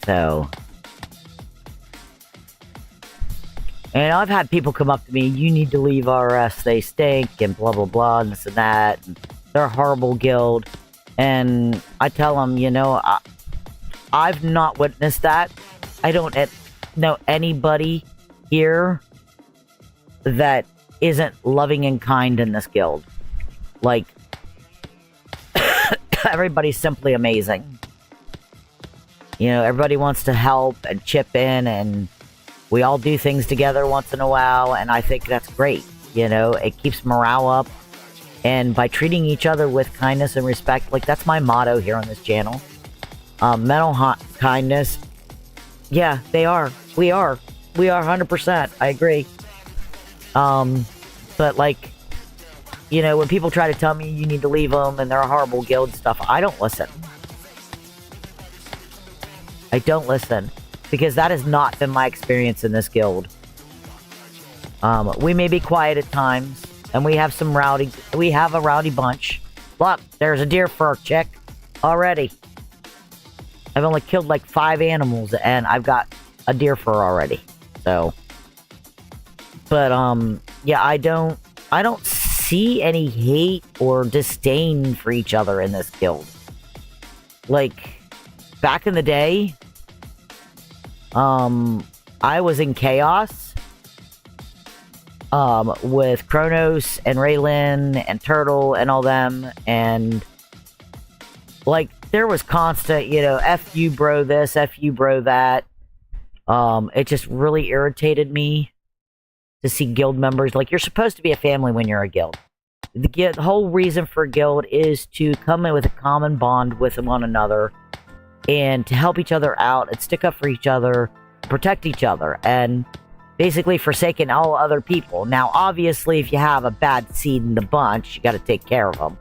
So. And I've had people come up to me, you need to leave RS, they stink, and blah blah blah, and this and that, and they're a horrible guild. And I tell them, you know, I've not witnessed that. I don't know anybody here that isn't loving and kind in this guild. Like, everybody's simply amazing. You know, everybody wants to help and chip in, and we all do things together once in a while, and I think that's great. You know, it keeps morale up, and by treating each other with kindness and respect, like, that's my motto here on this channel. Mental kindness, yeah, they are. We are 100%. I agree. But like, you know, when people try to tell me you need to leave them and they're a horrible guild stuff, I don't listen. I don't listen. Because that has not been my experience in this guild. We may be quiet at times, and we have a rowdy bunch. Look, there's a deer fur chick already. I've only killed like 5 animals, and I've got a deer fur already. So, but yeah, I don't see any hate or disdain for each other in this guild. Like, back in the day, I was in Chaos, with Kronos and Raylin and Turtle and all them, and, like, there was constant, F you bro this, F you bro that. It just really irritated me to see guild members. Like, you're supposed to be a family when you're a guild. The whole reason for a guild is to come in with a common bond with one another and to help each other out and stick up for each other, protect each other, and basically forsaking all other people. Now, obviously, if you have a bad seed in the bunch, you gotta take care of them.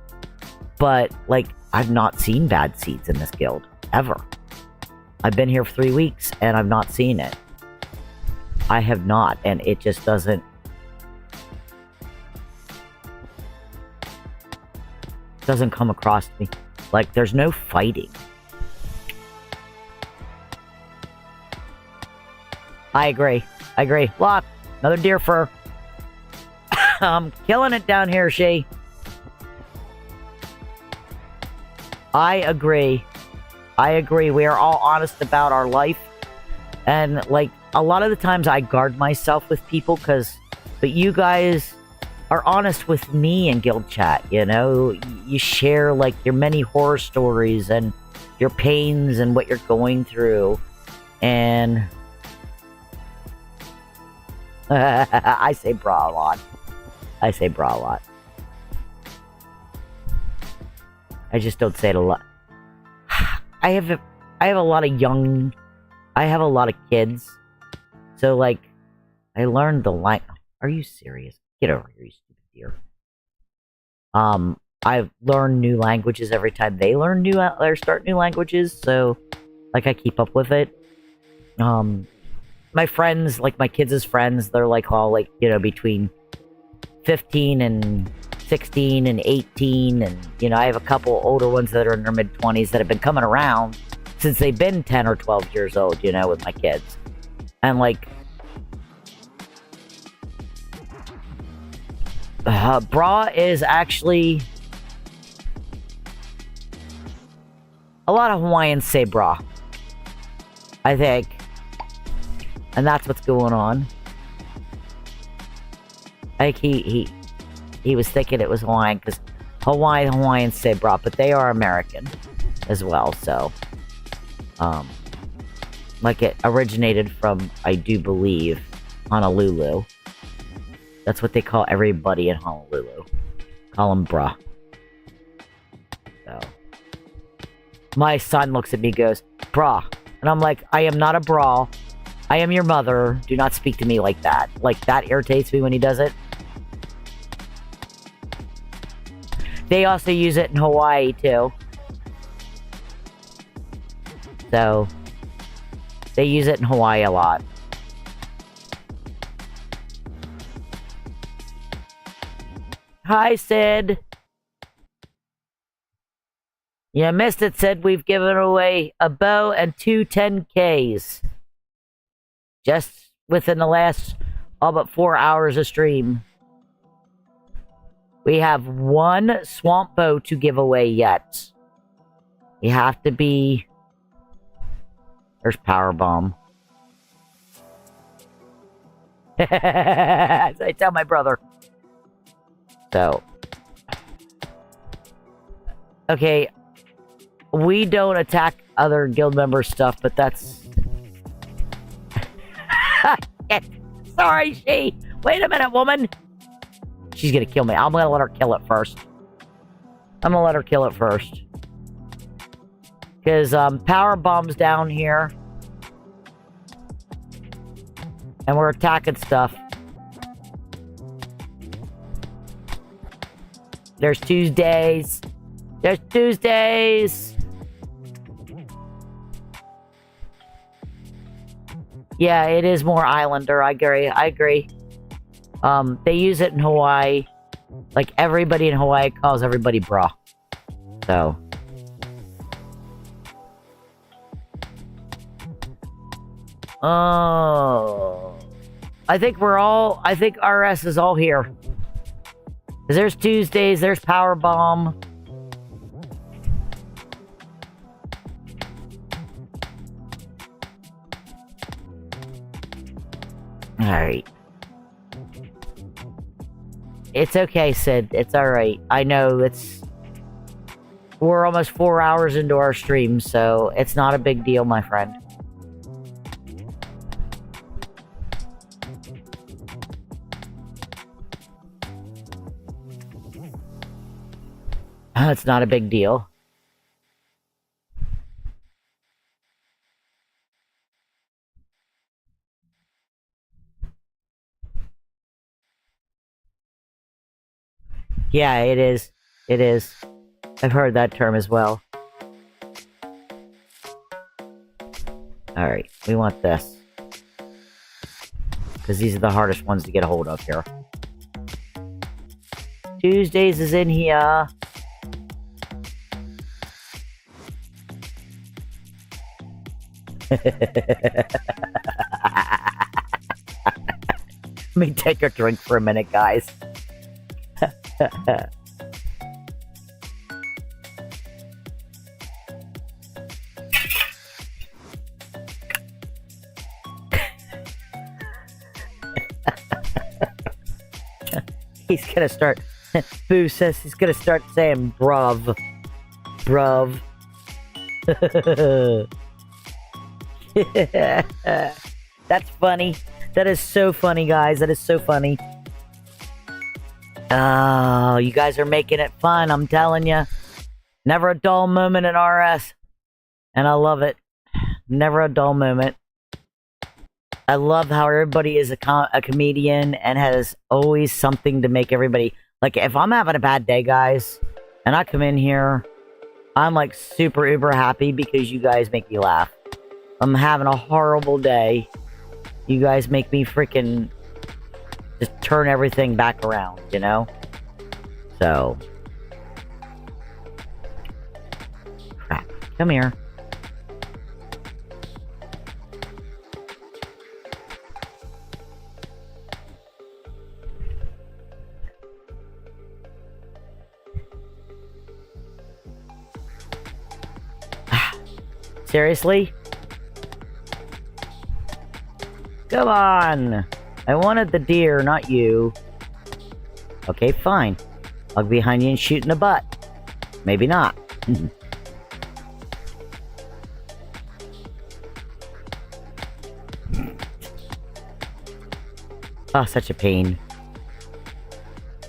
But, like, I've not seen bad seeds in this guild, ever. I've been here for 3 weeks, and I've not seen it. I have not, and it just doesn't come across to me. Like, there's no fighting. I agree. Look, another deer fur. I'm killing it down here, She. I agree. We are all honest about our life. And, like, a lot of the times I guard myself with people but you guys are honest with me in guild chat, You share, like, your many horror stories and your pains and what you're going through. And I say bra a lot. I just don't say it a lot. I have a lot of kids. So, like, I learned the language. Are you serious? Get over here, you stupid deer. I've learned new languages every time they start new languages, so, like, I keep up with it. My friends, like, my kids' friends, they're, like, all, like, between 15 and 16 and 18, and, I have a couple older ones that are in their mid-20s that have been coming around since they've been 10 or 12 years old, with my kids. And, like, bra is actually... A lot of Hawaiians say bra, I think. And that's what's going on. I think he was thinking it was Hawaiian, because Hawaiians say bra, but they are American as well, so... like, it originated from, I do believe, Honolulu. That's what they call everybody in Honolulu. Call them bra. So, my son looks at me and goes, bra. And I'm like, I am not a bra. I am your mother. Do not speak to me like that. Like, that irritates me when he does it. They also use it in Hawaii, too. So, they use it in Hawaii a lot. Hi, Sid. You missed it, Sid. We've given away a bow and 2 10Ks. Just within the last all but 4 hours of stream. We have 1 swamp bow to give away yet. You have to be... There's Power Bomb. I tell my brother. So. Okay. We don't attack other guild member stuff, but that's... Sorry, She. Wait a minute, woman. She's gonna kill me. I'm gonna let her kill it first. Because, Power Bomb's down here. And we're attacking stuff. There's Tuesdays. Yeah, it is more Islander. I agree. They use it in Hawaii. Like, everybody in Hawaii calls everybody bra. So. Oh. I think RS is all here. 'Cause there's Tuesdays, there's Power Bomb. Alright. It's okay, Sid. It's alright. I know we're almost 4 hours into our stream, so it's not a big deal, my friend. It's not a big deal. Yeah, it is. It is. I've heard that term as well. Alright, we want this. Because these are the hardest ones to get a hold of here. Tuesdays is in here. Let me take a drink for a minute, guys. He's gonna start. Boo says he's gonna start saying bruv. Bruv. That's funny. That is so funny, guys. That is so funny. Oh, you guys are making it fun, I'm telling you. Never a dull moment in RS. And I love it. Never a dull moment. I love how everybody is a comedian and has always something to make everybody... Like, if I'm having a bad day, guys, and I come in here, I'm like super uber happy because you guys make me laugh. I'm having a horrible day. You guys make me freaking just turn everything back around, you know? So. Crap. Come here. Seriously? Come on! I wanted the deer, not you. Okay, fine. I'll be behind you and shoot in the butt. Maybe not. Oh, such a pain.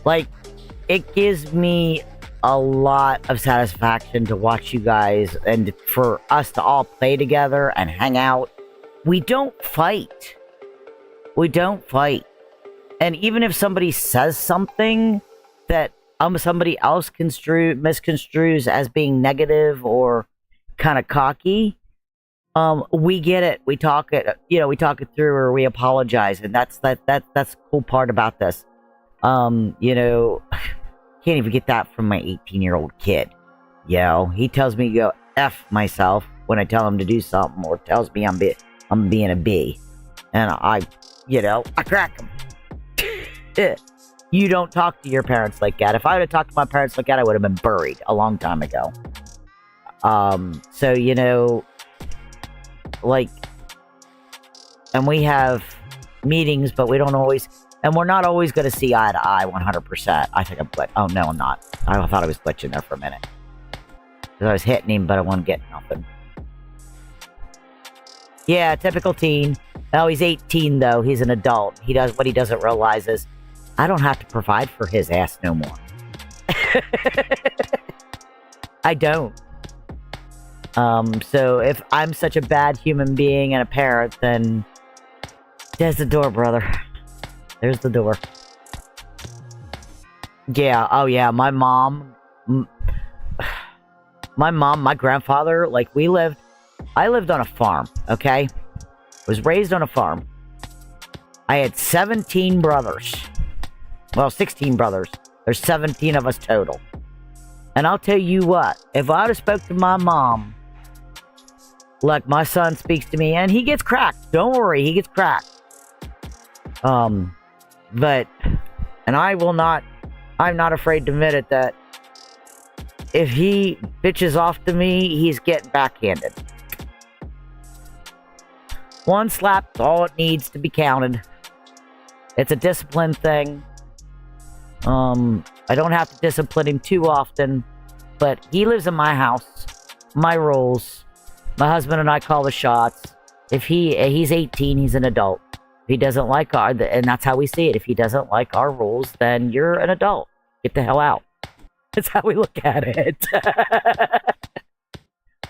Like, it gives me a lot of satisfaction to watch you guys and for us to all play together and hang out. We don't fight. We don't fight. And even if somebody says something that somebody else misconstrues as being negative or kind of cocky, we get it. We talk it, we talk it through, or we apologize, and that's the cool part about this. Can't even get that from my 18-year-old kid. He tells me to go F myself when I tell him to do something, or tells me I'm being a B, and I crack him. You don't talk to your parents like that. If I would have talked to my parents like that, I would have been buried a long time ago. And we have meetings, but we don't always, and we're not always going to see eye to eye 100%. I think I'm glitching. Oh, no, I'm not. I thought I was glitching there for a minute. Because I was hitting him, but I wasn't getting nothing. Yeah, typical teen. Oh, he's 18, though. He's an adult. What he doesn't realize is, I don't have to provide for his ass no more. I don't. So if I'm such a bad human being and a parent, then there's the door, brother. There's the door. Yeah, oh yeah, my grandfather, like I lived on a farm, okay? Was raised on a farm. I had 17 brothers. Well, 16 brothers. There's 17 of us total. And I'll tell you what, if I'd have spoke to my mom, like my son speaks to me, and he gets cracked. Don't worry, he gets cracked. And I will not I'm not afraid to admit it that if he bitches off to me, he's getting backhanded. One slap's all it needs to be counted. It's a discipline thing. I don't have to discipline him too often, but he lives in my house, my rules. My husband and I call the shots. If he's 18, he's an adult. If he doesn't like and that's how we see it. If he doesn't like our rules, then you're an adult. Get the hell out. That's how we look at it.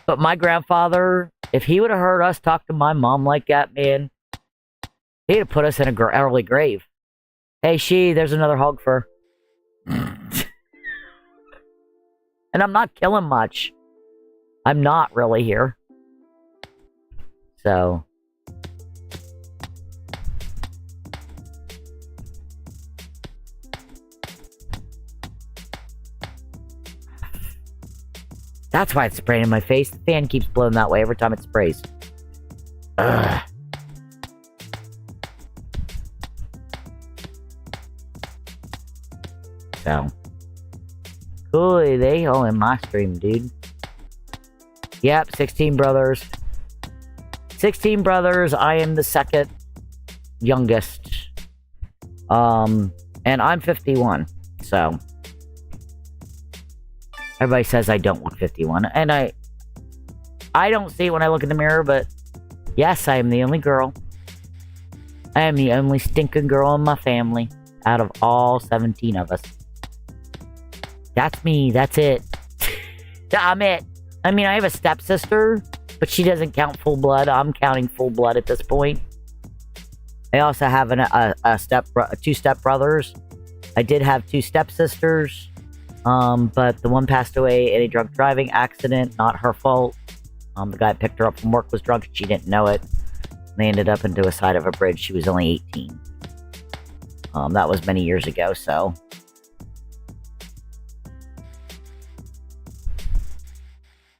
But my grandfather, if he would have heard us talk to my mom like that, man, he'd have put us in an early grave. Hey, there's another hog fur. And I'm not killing much. I'm not really here. So. That's why it's spraying in my face. The fan keeps blowing that way every time it sprays. Ugh. So. Cool, they all in my stream, dude. Yep, 16 brothers. 16 brothers. I am the second youngest. And I'm 51. So. Everybody says I don't look 51, and I don't see it when I look in the mirror, but yes, I am the only girl. I am the only stinking girl in my family out of all 17 of us. That's me, that's it. I'm it. I mean, I have a stepsister, but she doesn't count full blood. I'm counting full blood at this point. I also have two stepbrothers. I did have two stepsisters. But the one passed away in a drunk driving accident, not her fault. The guy that picked her up from work was drunk, she didn't know it. They ended up into a side of a bridge. She was only 18. That was many years ago, so.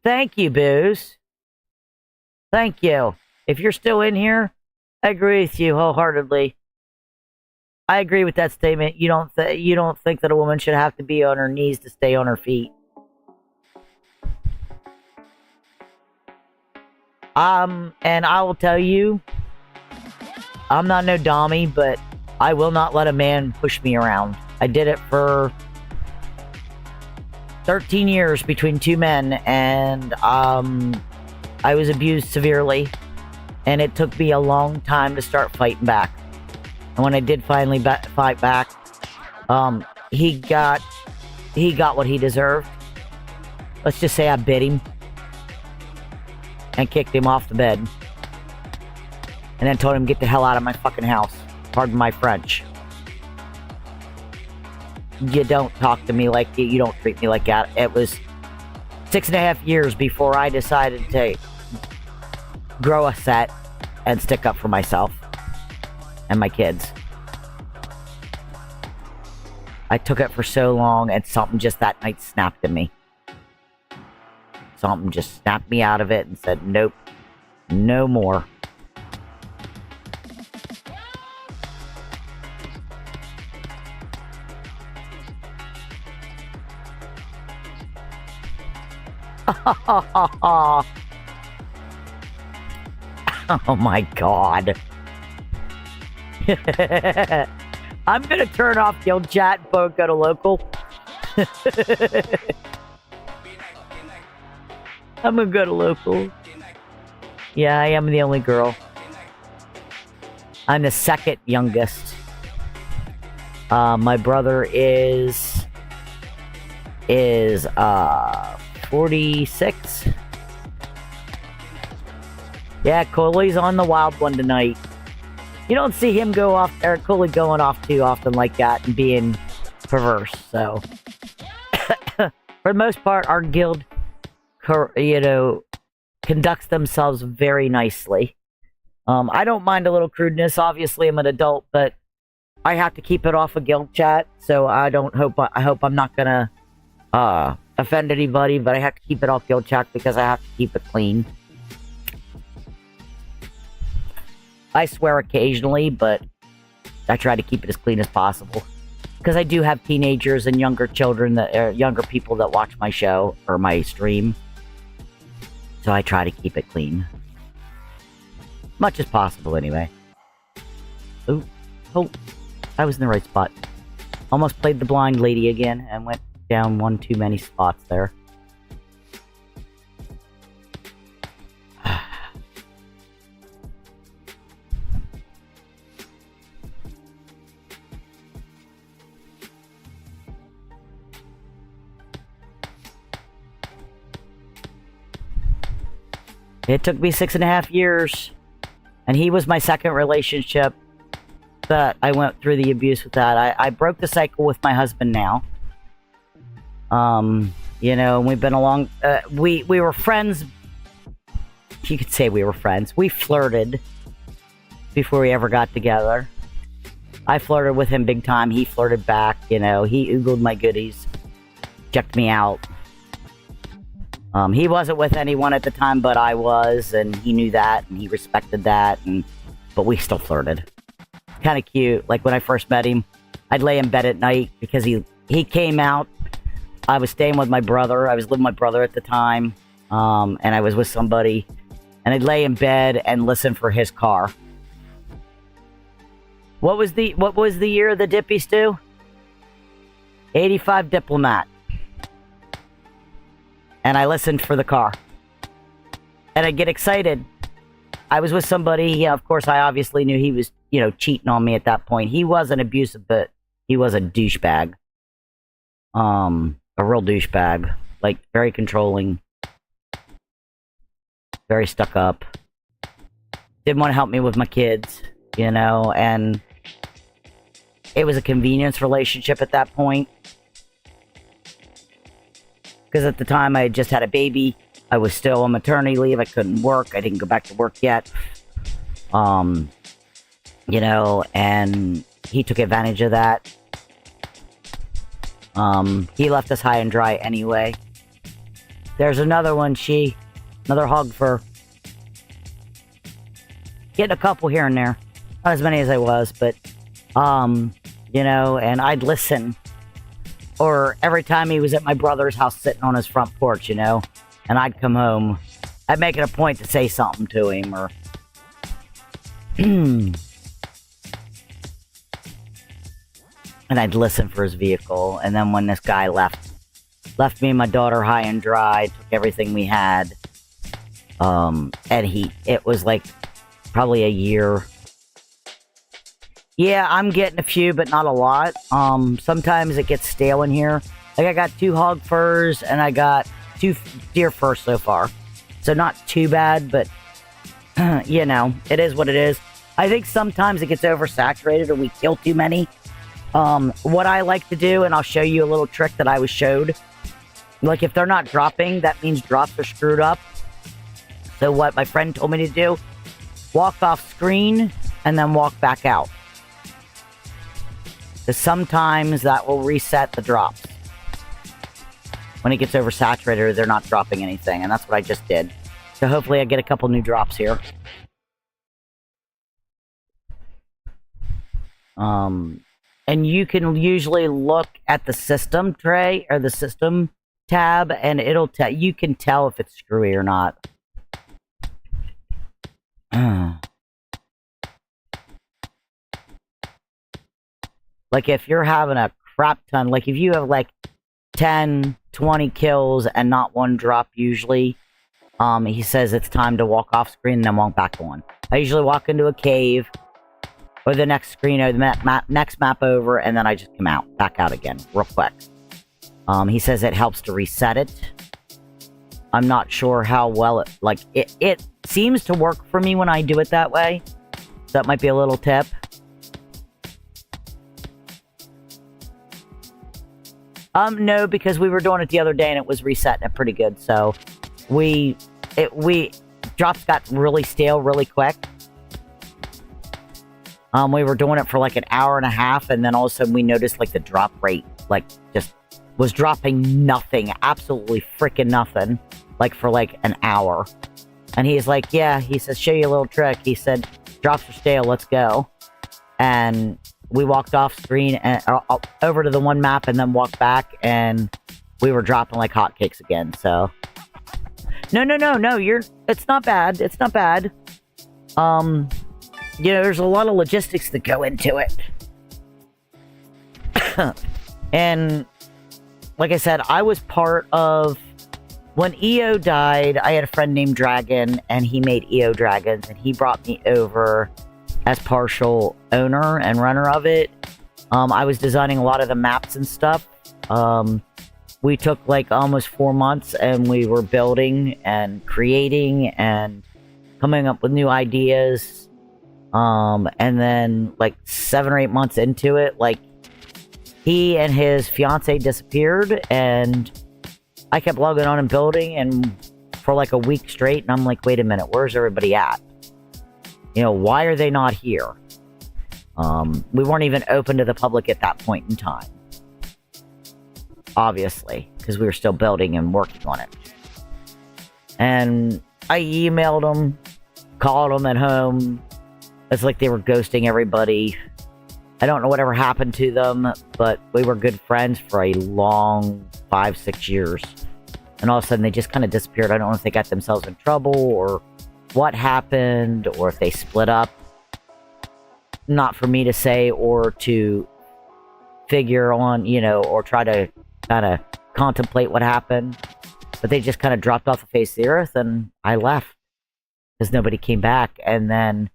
Thank you, Booze. Thank you. If you're still in here, I agree with you wholeheartedly. I agree with that statement. You don't think that a woman should have to be on her knees to stay on her feet. And I will tell you, I'm not no dommy, but I will not let a man push me around. I did it for 13 years between two men, and I was abused severely, and it took me a long time to start fighting back. And when I did finally fight back, he got what he deserved. Let's just say I bit him and kicked him off the bed, and then told him to get the hell out of my fucking house. Pardon my French. You don't talk to me like you don't treat me like that. It was 6.5 years before I decided to grow a set and stick up for myself and my kids. I took it for so long, and something just that night snapped in me. Something just snapped me out of it and said, nope, no more. Oh my God. I'm gonna turn off guild chat and go to local. I'm gonna go to local. Yeah, I am the only girl. I'm the second youngest. My brother is 46. Yeah, Coley's on the wild one tonight. You don't see him go off, Eric Coley going off too often like that and being perverse, so. For the most part, our guild, conducts themselves very nicely. I don't mind a little crudeness. Obviously, I'm an adult, but I have to keep it off of guild chat, so I hope I'm not gonna offend anybody, but I have to keep it off guild chat because I have to keep it clean. I swear occasionally, but I try to keep it as clean as possible. because I do have teenagers and younger children younger people that watch my show or my stream. So I try to keep it clean. Much as possible, anyway. Ooh. Oh, I was in the right spot. Almost played the blind lady again and went down one too many spots there. It took me 6.5 years, and he was my second relationship that I went through the abuse with that. I broke the cycle with my husband now. You know, we've been along, we were friends. You could say we were friends. We flirted before we ever got together. I flirted with him big time. He flirted back, you know. He oogled my goodies, checked me out. He wasn't with anyone at the time, but I was, and he knew that, and he respected that, but we still flirted. Kind of cute. Like, when I first met him, I'd lay in bed at night, because he came out. I was staying with my brother. I was living with my brother at the time, and I was with somebody, and I'd lay in bed and listen for his car. What was the year of the Dippy Stew? 85 Diplomat. And I listened for the car. And I'd get excited. I was with somebody, yeah, of course, I obviously knew he was, you know, cheating on me at that point. He wasn't abusive, but he was a douchebag. A real douchebag. Like, very controlling. Very stuck up. Didn't want to help me with my kids, you know, and it was a convenience relationship at that point. Because at the time I had just had a baby. I was still on maternity leave. I couldn't work. I didn't go back to work yet. You know, and he took advantage of that. He left us high and dry anyway. There's another one, another hog for getting a couple here and there. Not as many as I was, but, you know, and I'd listen. Or every time he was at my brother's house sitting on his front porch, you know, and I'd come home, I'd make it a point to say something to him, or... and I'd listen for his vehicle, and then when this guy left me and my daughter high and dry, took everything we had, and it was like probably a year. Yeah, I'm getting a few, but not a lot. Sometimes it gets stale in here. Like, I got 2 hog furs, and I got 2 deer furs so far. So not too bad, but, you know, it is what it is. I think sometimes it gets oversaturated, or we kill too many. What I like to do, and I'll show you a little trick that I was showed. Like, if they're not dropping, that means drops are screwed up. So what my friend told me to do, walk off screen, and then walk back out. Because sometimes that will reset the drops. When it gets oversaturated, they're not dropping anything, and that's what I just did. So hopefully I get a couple new drops here. And you can usually look at the system tray, or the system tab, and it'll tell, you can tell if it's screwy or not. Like, if you're having a crap ton, like if you have like 10, 20 kills and not one drop usually, he says it's time to walk off screen and then walk back on. I usually walk into a cave, or the next screen, or the next map over, and then I just come out, back out again, real quick. He says it helps to reset it. I'm not sure how well it seems to work for me when I do it that way. So that might be a little tip. No, because we were doing it the other day and it was resetting it pretty good. So drops got really stale really quick. We were doing it for like an hour and a half, and then all of a sudden we noticed like the drop rate, like, just was dropping nothing, absolutely freaking nothing, like for like an hour. And he's like, yeah, he says, show you a little trick. He said, drops are stale, let's go. And we walked off screen and over to the one map and then walked back, and we were dropping like hotcakes again. So no, it's not bad. It's not bad. There's a lot of logistics that go into it. And like I said, I was part of when EO died. I had a friend named Dragon, and he made EO Dragons, and he brought me over as partial owner and runner of it. I was designing a lot of the maps and stuff. We took like almost 4 months, and we were building and creating and coming up with new ideas. And then like 7 or 8 months into it, like he and his fiance disappeared, and I kept logging on and building, and for like a week straight, and I'm like, wait a minute, where's everybody at? Why are they not here? We weren't even open to the public at that point in time. Obviously, because we were still building and working on it. And I emailed them, called them at home. It's like they were ghosting everybody. I don't know whatever happened to them, but we were good friends for a long 5-6 years. And all of a sudden they just kind of disappeared. I don't know if they got themselves in trouble or what happened, or if they split up. Not for me to say or to figure on, or try to kind of contemplate what happened. But they just kind of dropped off the face of the earth, and I left because nobody came back. And then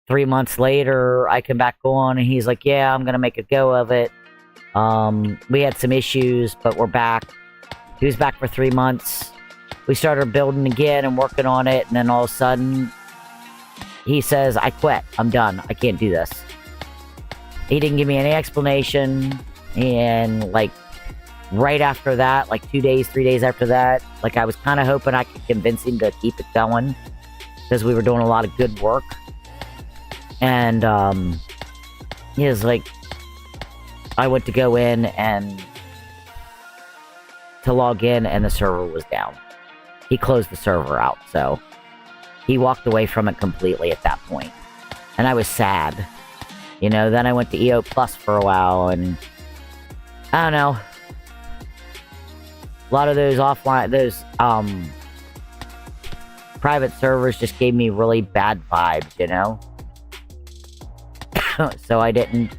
3 months later, I come back on, and he's like, yeah, I'm going to make a go of it. We had some issues, but we're back. He was back for 3 months. We started building again and working on it, and then all of a sudden, he says, I quit. I'm done. I can't do this. He didn't give me any explanation, and like right after that, like 2 days, 3 days after that, like I was kind of hoping I could convince him to keep it going, because we were doing a lot of good work. And he was like, I went to go in and to log in, and the server was down. He closed the server out, so he walked away from it completely at that point. And I was sad. Then I went to EO Plus for a while, and I don't know. A lot of those private servers just gave me really bad vibes, So I didn't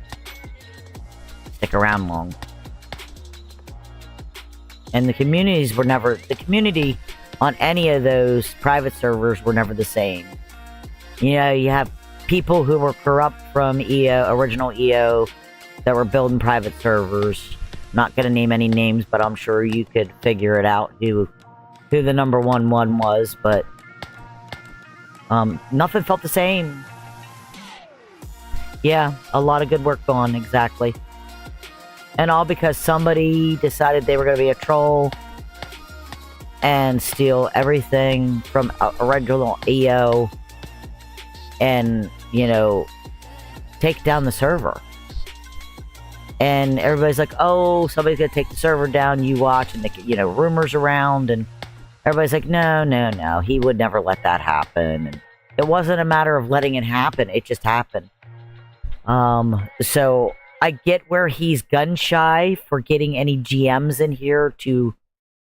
stick around long. And the community on any of those private servers were never the same. You have people who were corrupt from original EO, that were building private servers. Not gonna name any names, but I'm sure you could figure it out who the number one was, but nothing felt the same. Yeah, a lot of good work gone, exactly. And all because somebody decided they were gonna be a troll and steal everything from original EO and, take down the server. And everybody's like, oh, somebody's gonna take the server down, you watch, and they get, rumors around, and everybody's like, no, he would never let that happen. And it wasn't a matter of letting it happen, it just happened. So I get where he's gun shy for getting any GMs in here to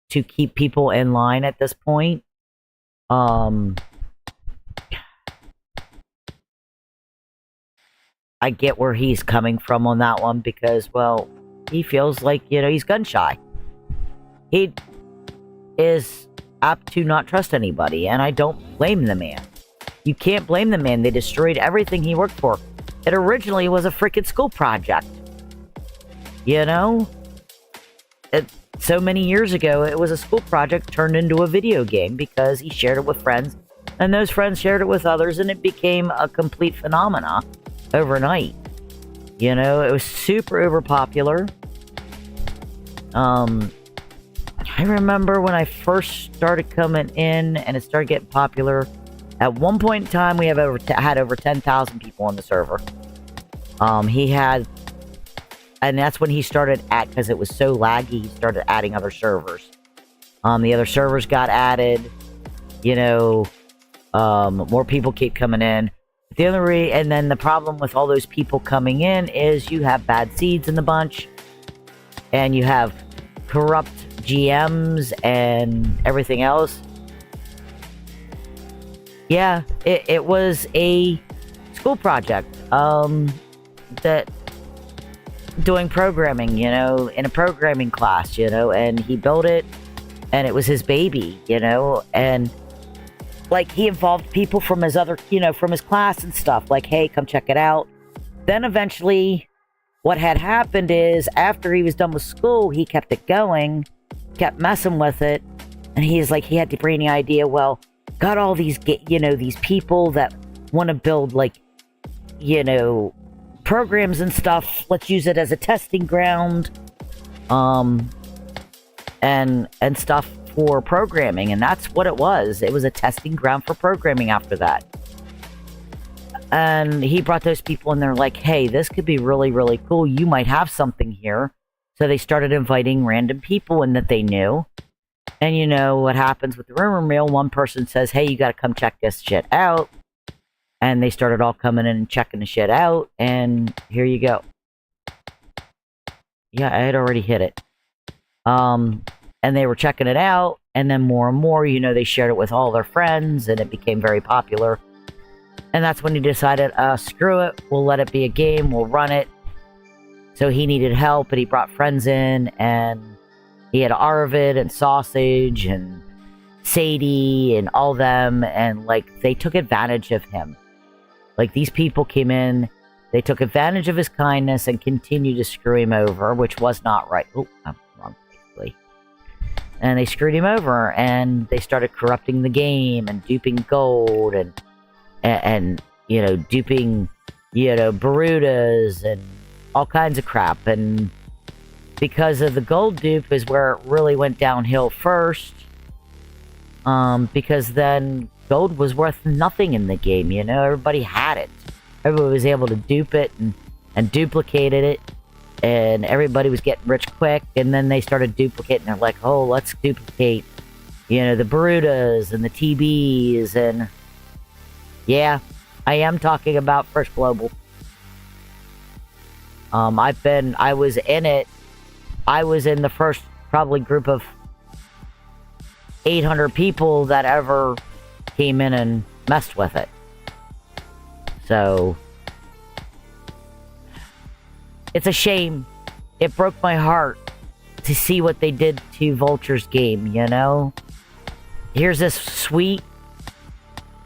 keep people in line at this point. I get where he's coming from on that one, because, well, he feels like, he's gun shy. He is apt to not trust anybody, and I don't blame the man. You can't blame the man. They destroyed everything he worked for. It originally was a freaking school project. So many years ago, it was a school project turned into a video game because he shared it with friends, and those friends shared it with others, and it became a complete phenomena overnight. It was super uber popular. I remember when I first started coming in and it started getting popular. At one point in time, we had over 10,000 people on the server. And that's when he started because it was so laggy, he started adding other servers. The other servers got added. More people keep coming in. And then the problem with all those people coming in is you have bad seeds in the bunch, and you have corrupt GMs and everything else. Yeah, it was a school project. That doing programming, in a programming class, and he built it, and it was his baby, and like he involved people from his other, from his class and stuff, like, hey, come check it out. Then eventually what had happened is after he was done with school, he kept it going, kept messing with it, and he had the brainy idea, well, got all these, these people that want to build like, programs and stuff. Let's use it as a testing ground, and stuff for programming. And that's what it was. It was a testing ground for programming after that. And he brought those people in there like, hey, this could be really, really cool. You might have something here. So they started inviting random people in that they knew. And you know what happens with the rumor mill? One person says, hey, you got to come check this shit out. And they started all coming in and checking the shit out, and here you go. Yeah, I had already hit it. And they were checking it out, and then more and more, they shared it with all their friends, and it became very popular. And that's when he decided, screw it, we'll let it be a game, we'll run it. So he needed help, and he brought friends in, and he had Arvid and Sausage and Sadie and all them, and like they took advantage of him. Like, these people came in, they took advantage of his kindness and continued to screw him over, which was not right. Oh, I'm wrong, basically. And they screwed him over, and they started corrupting the game and duping gold and duping, Barudas and all kinds of crap. And because of the gold dupe is where it really went downhill first. Because then gold was worth nothing in the game, everybody had it. Everybody was able to dupe it and duplicated it, and everybody was getting rich quick. And then they started duplicating. They're like, oh, let's duplicate, the Barudas and the TBs. And yeah, I am talking about First Global. I was in it. I was in the first probably group of 800 people that ever came in and messed with it. So it's a shame. It broke my heart to see what they did to Vulture's game, Here's this sweet,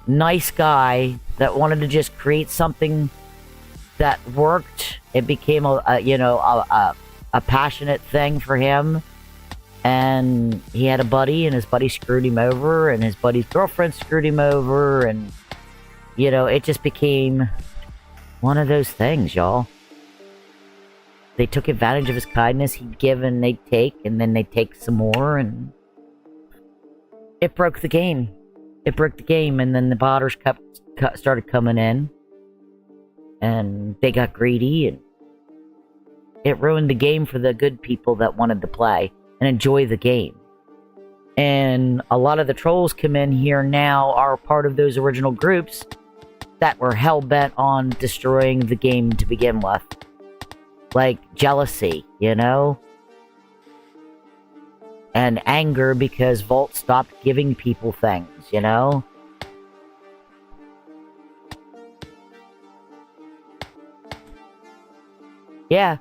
nice guy that wanted to just create something that worked. It became a passionate thing for him. And he had a buddy, and his buddy screwed him over, and his buddy's girlfriend screwed him over, and, it just became one of those things, y'all. They took advantage of his kindness. He'd give and they'd take, and then they'd take some more, and it broke the game. It broke the game, and then the botters started coming in, and they got greedy, and it ruined the game for the good people that wanted to play and enjoy the game. And a lot of the trolls come in here now are part of those original groups that were hell-bent on destroying the game to begin with. Like jealousy, and anger because Vault stopped giving people things, Yeah.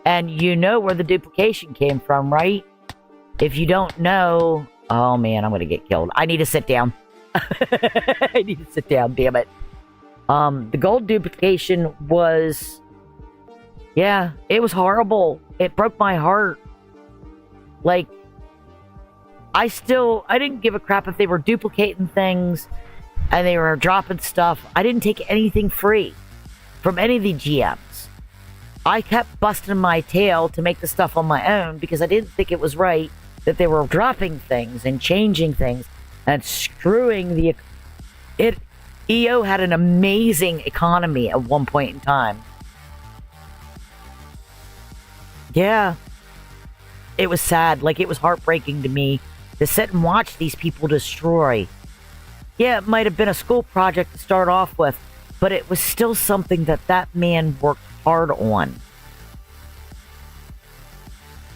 And you know where the duplication came from, right? If you don't know... Oh, man, I'm going to get killed. I need to sit down. I need to sit down, damn it. The gold duplication was... Yeah, it was horrible. It broke my heart. Like, I didn't give a crap if they were duplicating things and they were dropping stuff. I didn't take anything free from any of the GMs. I kept busting my tail to make the stuff on my own because I didn't think it was right that they were dropping things and changing things and screwing the... EO had an amazing economy at one point in time. Yeah. It was sad. Like, it was heartbreaking to me to sit and watch these people destroy. Yeah, it might have been a school project to start off with, but it was still something that man worked hard on.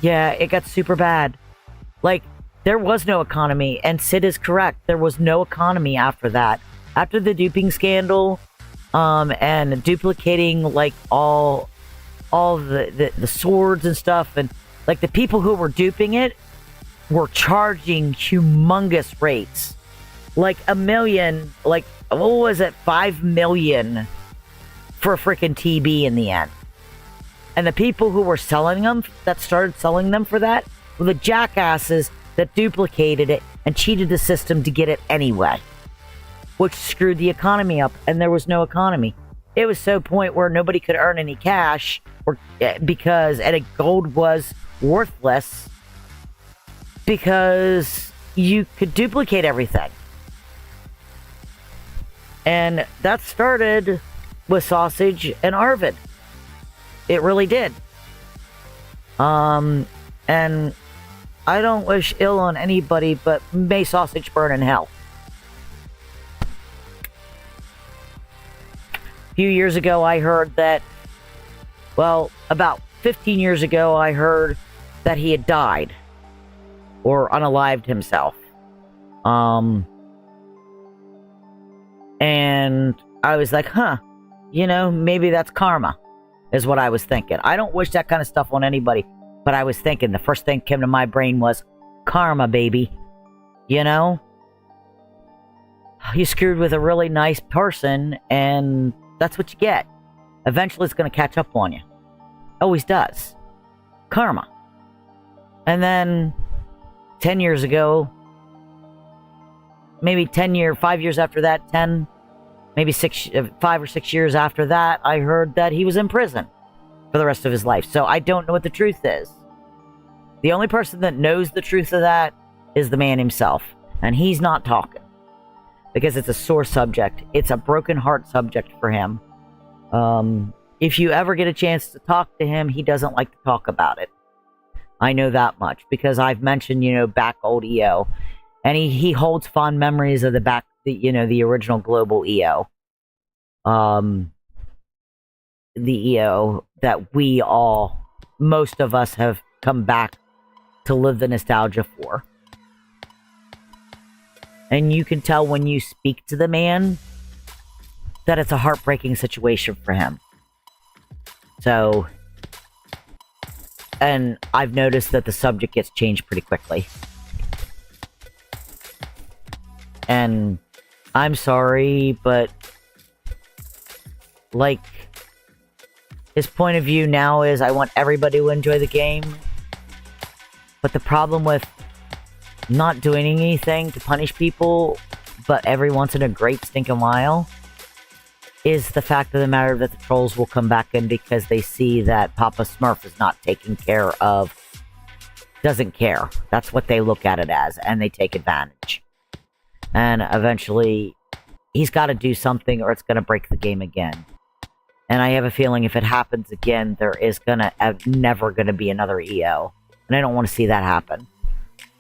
Yeah, it got super bad. Like, there was no economy, and Sid is correct. There was no economy after that. After the duping scandal, and duplicating, like, all the swords and stuff, and, like, the people who were duping it were charging humongous rates. Like, $1 million, like, what was it, 5 million for a freaking TB in the end. And the people who were selling them, that started selling them for that, were the jackasses that duplicated it and cheated the system to get it anyway, which screwed the economy up, and there was no economy. It was so point where nobody could earn any cash, or because gold was worthless because you could duplicate everything. And that started with Sausage and Arvid. It really did. And I don't wish ill on anybody, but may Sausage burn in hell. A few years ago, I heard that, well, about 15 years ago, I heard that he had died or unalived himself. And I was like, maybe that's karma, is what I was thinking. I don't wish that kind of stuff on anybody, but I was thinking, the first thing came to my brain was karma, baby. You screwed with a really nice person, and that's what you get. Eventually it's going to catch up on you. Always does. Karma. And then 10 years ago, maybe 5 years after that, 5 or 6 years after that, I heard that he was in prison for the rest of his life. So I don't know what the truth is. The only person that knows the truth of that is the man himself. And he's not talking. Because it's a sore subject. It's a broken heart subject for him. If you ever get a chance to talk to him, he doesn't like to talk about it. I know that much. Because I've mentioned, back old EO. And he holds fond memories of the original global EO. The EO that most of us have come back to live the nostalgia for. And you can tell when you speak to the man that it's a heartbreaking situation for him. So, and I've noticed that the subject gets changed pretty quickly. And I'm sorry, but like, his point of view now is I want everybody to enjoy the game. But the problem with not doing anything to punish people, but every once in a great stinking while, is the fact of the matter that the trolls will come back in because they see that Papa Smurf is not taken care of, doesn't care. That's what they look at it as, and they take advantage. And eventually, he's got to do something or it's going to break the game again. And I have a feeling if it happens again, there is never going to be another EO. And I don't want to see that happen.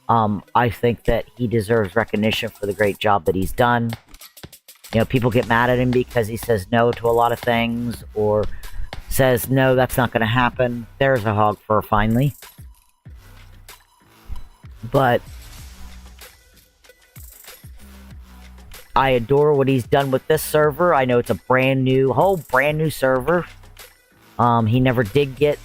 I think that he deserves recognition for the great job that he's done. People get mad at him because he says no to a lot of things, or says, no, that's not going to happen. There's a hog fur, finally. But I adore what he's done with this server. I know it's a brand new server. He never did get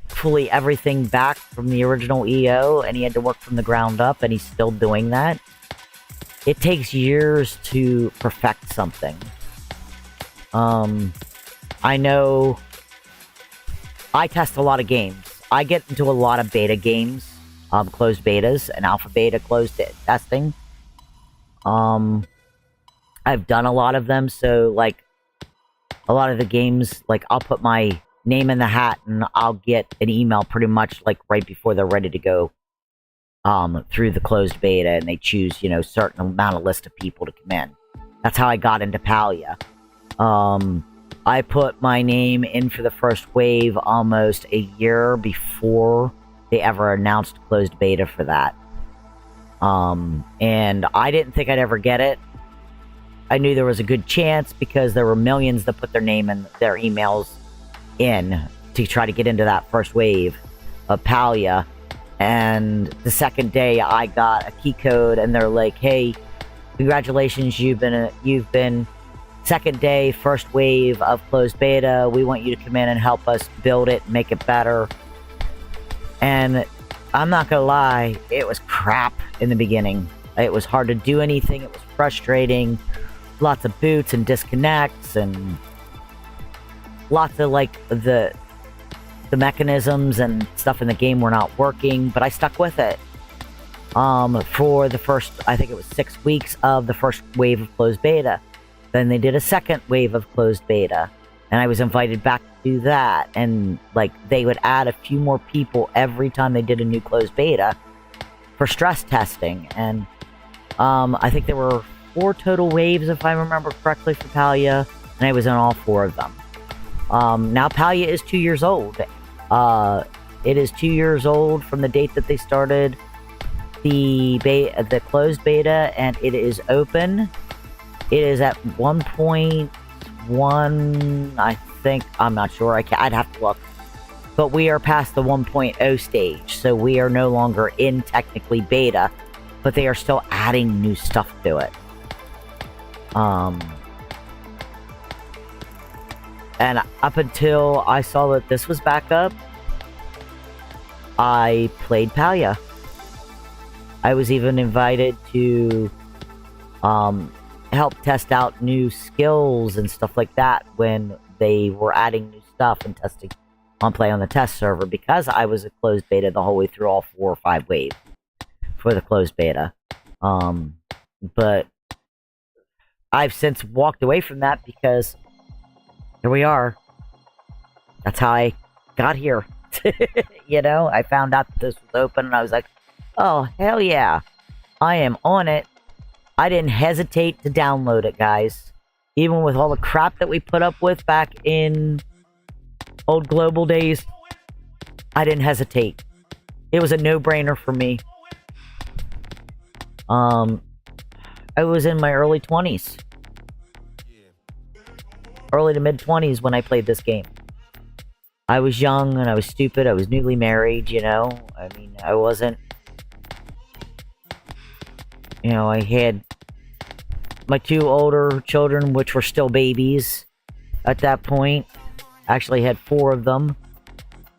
fully everything back from the original EO, and he had to work from the ground up, and he's still doing that. It takes years to perfect something. I know I test a lot of games. I get into a lot of beta games, closed betas and alpha beta closed testing. I've done a lot of them, so like a lot of the games, like I'll put my name in the hat and I'll get an email pretty much like right before they're ready to go through the closed beta, and they choose, certain amount of list of people to come in. That's how I got into Palia. I put my name in for the first wave almost a year before they ever announced closed beta for that. And I didn't think I'd ever get it. I knew there was a good chance because there were millions that put their name and their emails in to try to get into that first wave of Palia. And the second day I got a key code and they're like, hey, congratulations, you've been second day, first wave of closed beta. We want you to come in and help us build it, make it better. And I'm not gonna lie, it was crap in the beginning. It was hard to do anything, it was frustrating. Lots of boots and disconnects and lots of like the mechanisms and stuff in the game were not working, but I stuck with it. For the first, I think it was 6 weeks of the first wave of closed beta. Then they did a second wave of closed beta, and I was invited back to do that. And like they would add a few more people every time they did a new closed beta for stress testing. And I think there were 4 total waves, if I remember correctly, for Palia, and I was in all 4 of them. Now Palia is 2 years old. It is 2 years old from the date that they started the closed beta, and it is open. It is at 1.1, I think. I'm not sure. I'd have to look. But we are past the 1.0 stage, so we are no longer in technically beta, but they are still adding new stuff to it. And up until I saw that this was back up, I played Palia. I was even invited to help test out new skills and stuff like that when they were adding new stuff and testing on play on the test server, because I was a closed beta the whole way through all 4 or 5 waves for the closed beta. But I've since walked away from that because here we are. That's how I got here. You know, I found out that this was open and I was like, oh, hell yeah. I am on it. I didn't hesitate to download it, guys. Even with all the crap that we put up with back in old global days, I didn't hesitate. It was a no-brainer for me. I was in my early 20s. Early to mid-20s when I played this game. I was young and I was stupid. I was newly married, you know. I mean, I wasn't... You know, I had my 2 older children, which were still babies at that point. Actually had 4 of them.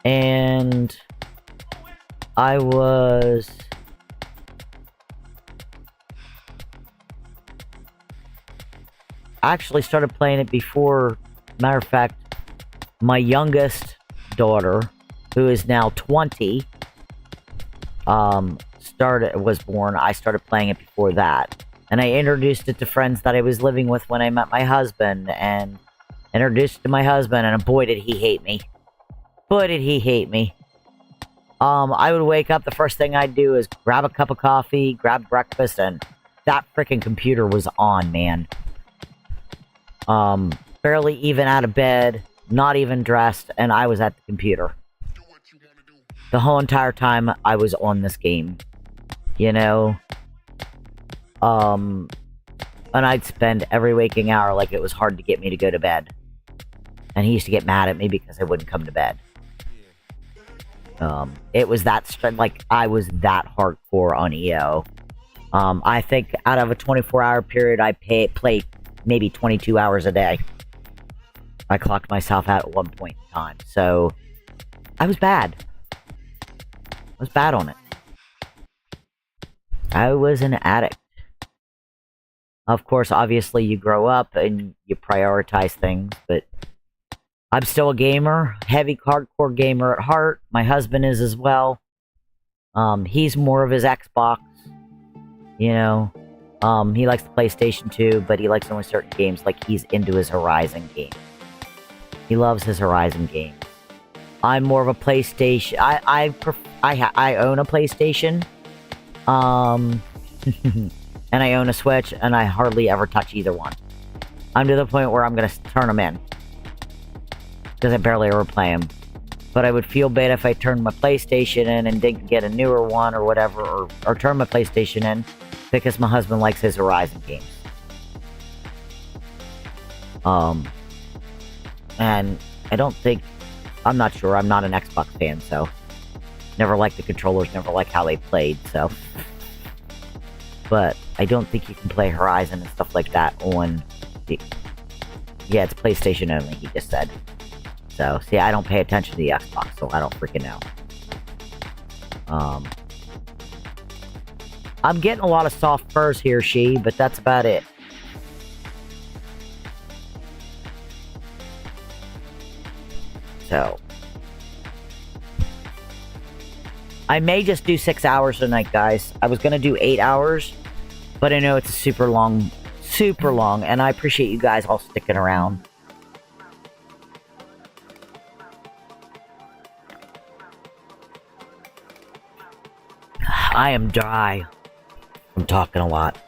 And I was... I actually started playing it before. Matter of fact, my youngest daughter, who is now 20, was born. I started playing it before that. And I introduced it to friends that I was living with when I met my husband, and introduced it to my husband, and boy did he hate me. Boy did he hate me. I would wake up, the first thing I'd do is grab a cup of coffee, grab breakfast, and that freaking computer was on, man. Barely even out of bed, not even dressed, and I was at the computer. The whole entire time I was on this game. You know? And I'd spend every waking hour like it was hard to get me to go to bed. And he used to get mad at me because I wouldn't come to bed. It was that, like, I was that hardcore on EO. I think out of a 24-hour period, I played maybe 22 hours a day. I clocked myself out at one point in time. So, I was bad. I was bad on it. I was an addict. Of course, obviously, you grow up and you prioritize things, but I'm still a gamer, heavy hardcore gamer at heart. My husband is as well. He's more of his Xbox, you know. He likes the PlayStation 2, but he likes only certain games, like he's into his Horizon games. He loves his Horizon games. I'm more of a PlayStation. I own a PlayStation. And I own a Switch, and I hardly ever touch either one. I'm to the point where I'm gonna turn them in. Because I barely ever play them. But I would feel bad if I turned my PlayStation in and didn't get a newer one or whatever, or turn my PlayStation in, because my husband likes his Horizon games. And I don't think, I'm not sure, I'm not an Xbox fan, so never liked the controllers, never liked how they played, so. But I don't think you can play Horizon and stuff like that on the, yeah, it's PlayStation only, he just said. So, see, I don't pay attention to the Xbox, so I don't freaking know. I'm getting a lot of soft furs here, but that's about it. So, I may just do 6 hours tonight, guys. I was gonna do 8 hours, but I know it's super long, and I appreciate you guys all sticking around. I am dry. I'm talking a lot.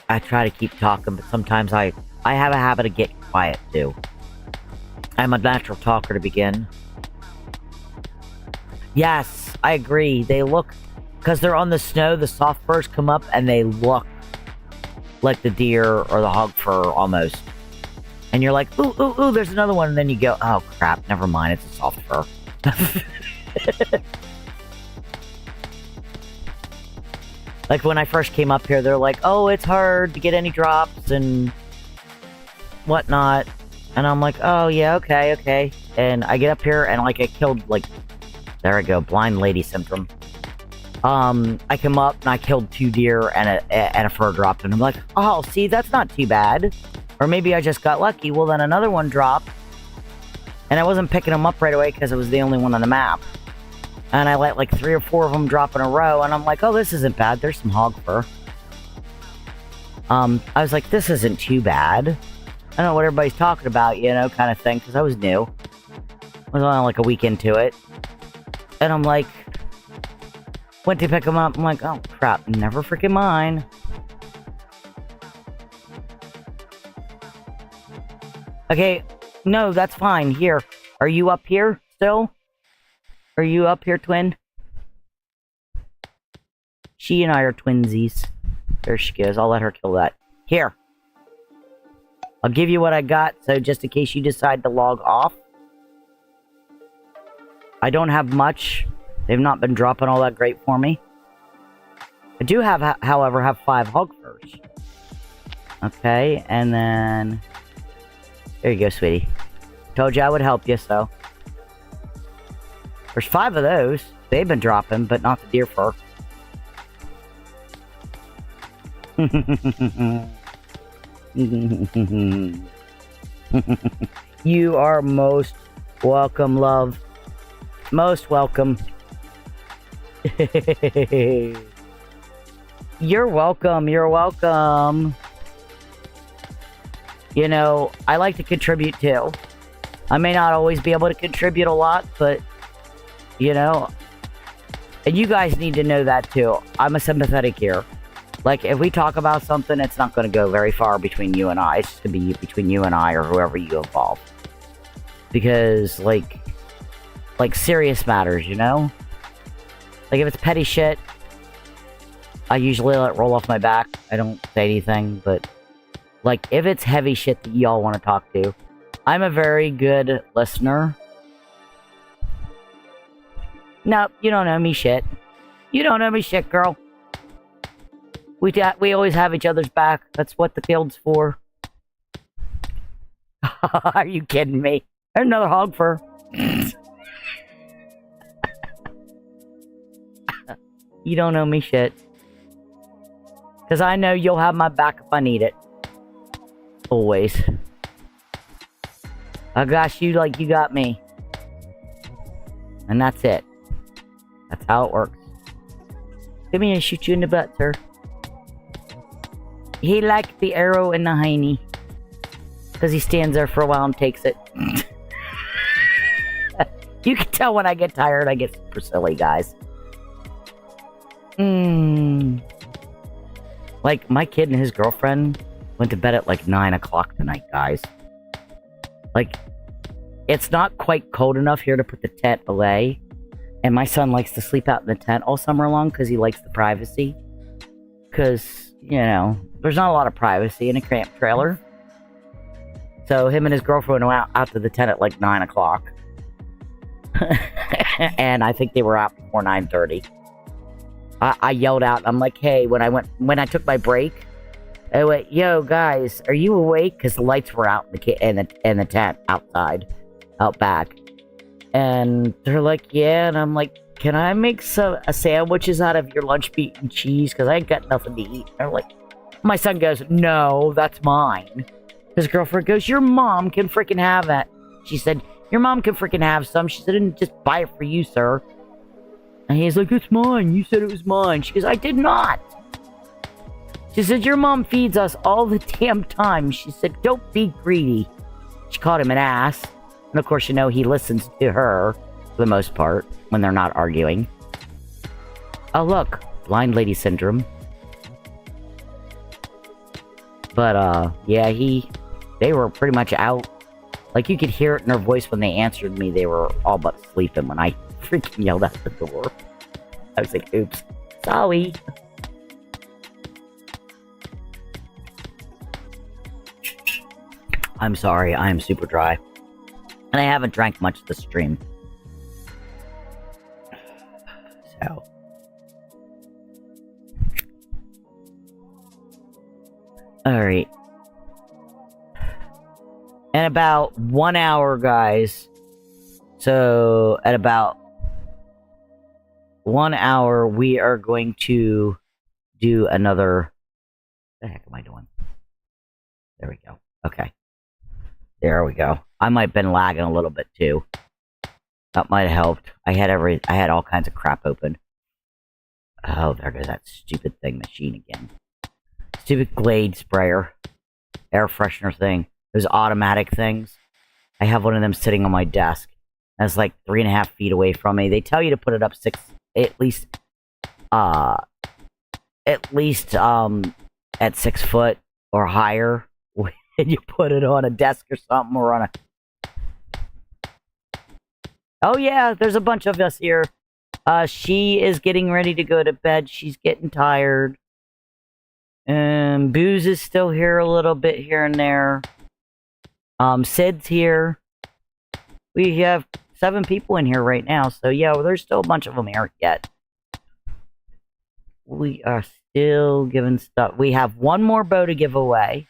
I try to keep talking, but sometimes I have a habit of getting quiet too. I'm a natural talker to begin. Yes, I agree. They look, because they're on the snow, the soft furs come up and they look like the deer or the hog fur almost. And you're like, ooh, ooh, ooh, there's another one. And then you go, oh crap, never mind, it's a soft fur. Like when I first came up here, they're like, oh, it's hard to get any drops and whatnot. And I'm like, oh yeah, okay. And I get up here and like I killed, like, there I go, blind lady syndrome. I come up and I killed 2 deer and a fur dropped, and I'm like, oh, see, that's not too bad. Or maybe I just got lucky. Well, then another one dropped, and I wasn't picking them up right away because it was the only one on the map. And I let like 3 or 4 of them drop in a row, and I'm like, oh, this isn't bad. There's some hog fur. I was like, this isn't too bad. I don't know what everybody's talking about, you know, kind of thing, because I was new. I was only like a week into it. And I'm like, went to pick them up, I'm like, oh crap, never freaking mind. Okay, no, that's fine. Here, are you up here still? Are you up here, twin? She and I are twinsies. There she goes. I'll let her kill that. Here. I'll give you what I got, so just in case you decide to log off. I don't have much. They've not been dropping all that great for me. I do have, however, have 5 hog furs. Okay, and then... There you go, sweetie. Told you I would help you, so... There's 5 of those. They've been dropping, but not the deer fur. You are most welcome, love. Most welcome. You're welcome. You're welcome. You know, I like to contribute too. I may not always be able to contribute a lot, but, you know, and you guys need to know that too. I'm a sympathetic ear. Like, if we talk about something, it's not going to go very far between you and I. It's just going to be between you and I or whoever you involve. Because, like, serious matters, you know? Like, if it's petty shit, I usually let it roll off my back. I don't say anything, but, like, if it's heavy shit that y'all want to talk to, I'm a very good listener. No, you don't know me shit. You don't know me shit, girl. We always have each other's back. That's what the guild's for. Are you kidding me? There's another hog fur. You don't know me shit. Because I know you'll have my back if I need it. Always. I got you like you got me. And that's it. That's how it works. Come here and shoot you in the butt, sir. He liked the arrow in the hiney. Because he stands there for a while and takes it. You can tell when I get tired, I get super silly, guys. Like, my kid and his girlfriend went to bed at like 9 o'clock tonight, guys. Like, it's not quite cold enough here to put the tent away. And my son likes to sleep out in the tent all summer long because he likes the privacy. Because, you know, there's not a lot of privacy in a cramped trailer. So him and his girlfriend went out to the tent at like 9 o'clock. And I think they were out before 9:30. I yelled out, I'm like, hey, when I took my break, I went, yo, guys, are you awake? Because the lights were out in the tent outside, out back. And they're like, yeah. And I'm like, can I make a sandwiches out of your lunch meat and cheese? Because I ain't got nothing to eat. And I'm like, my son goes, no, that's mine. His girlfriend goes, your mom can freaking have that. She said, your mom can freaking have some. She said, I didn't just buy it for you, sir. And he's like, it's mine. You said it was mine. She goes, I did not. She said, your mom feeds us all the damn time. She said, don't be greedy. She called him an ass. And of course, you know, he listens to her for the most part when they're not arguing. Oh, look. Blind lady syndrome. But, yeah, they were pretty much out. Like, you could hear it in their voice when they answered me. They were all but sleeping when I freaking yelled out the door. I was like, oops. Sorry. I'm sorry, I am super dry. And I haven't drank much this stream. So. Alright. In about 1 hour, guys. So, at about 1 hour, we are going to do another... What the heck am I doing? There we go. Okay. There we go. I might have been lagging a little bit too. That might have helped. I had all kinds of crap open. Oh, there goes that stupid thing machine again. Stupid Glade sprayer. Air freshener thing. Those automatic things. I have one of them sitting on my desk. That's like 3.5 feet away from me. They tell you to put it up at least at 6 foot or higher. And you put it on a desk or something, or on a... Oh yeah, there's a bunch of us here. She is getting ready to go to bed. She's getting tired. Booze is still here a little bit here and there. Sid's here. We have 7 people in here right now, so yeah, well, there's still a bunch of them here yet. We are still giving stuff. We have one more bow to give away.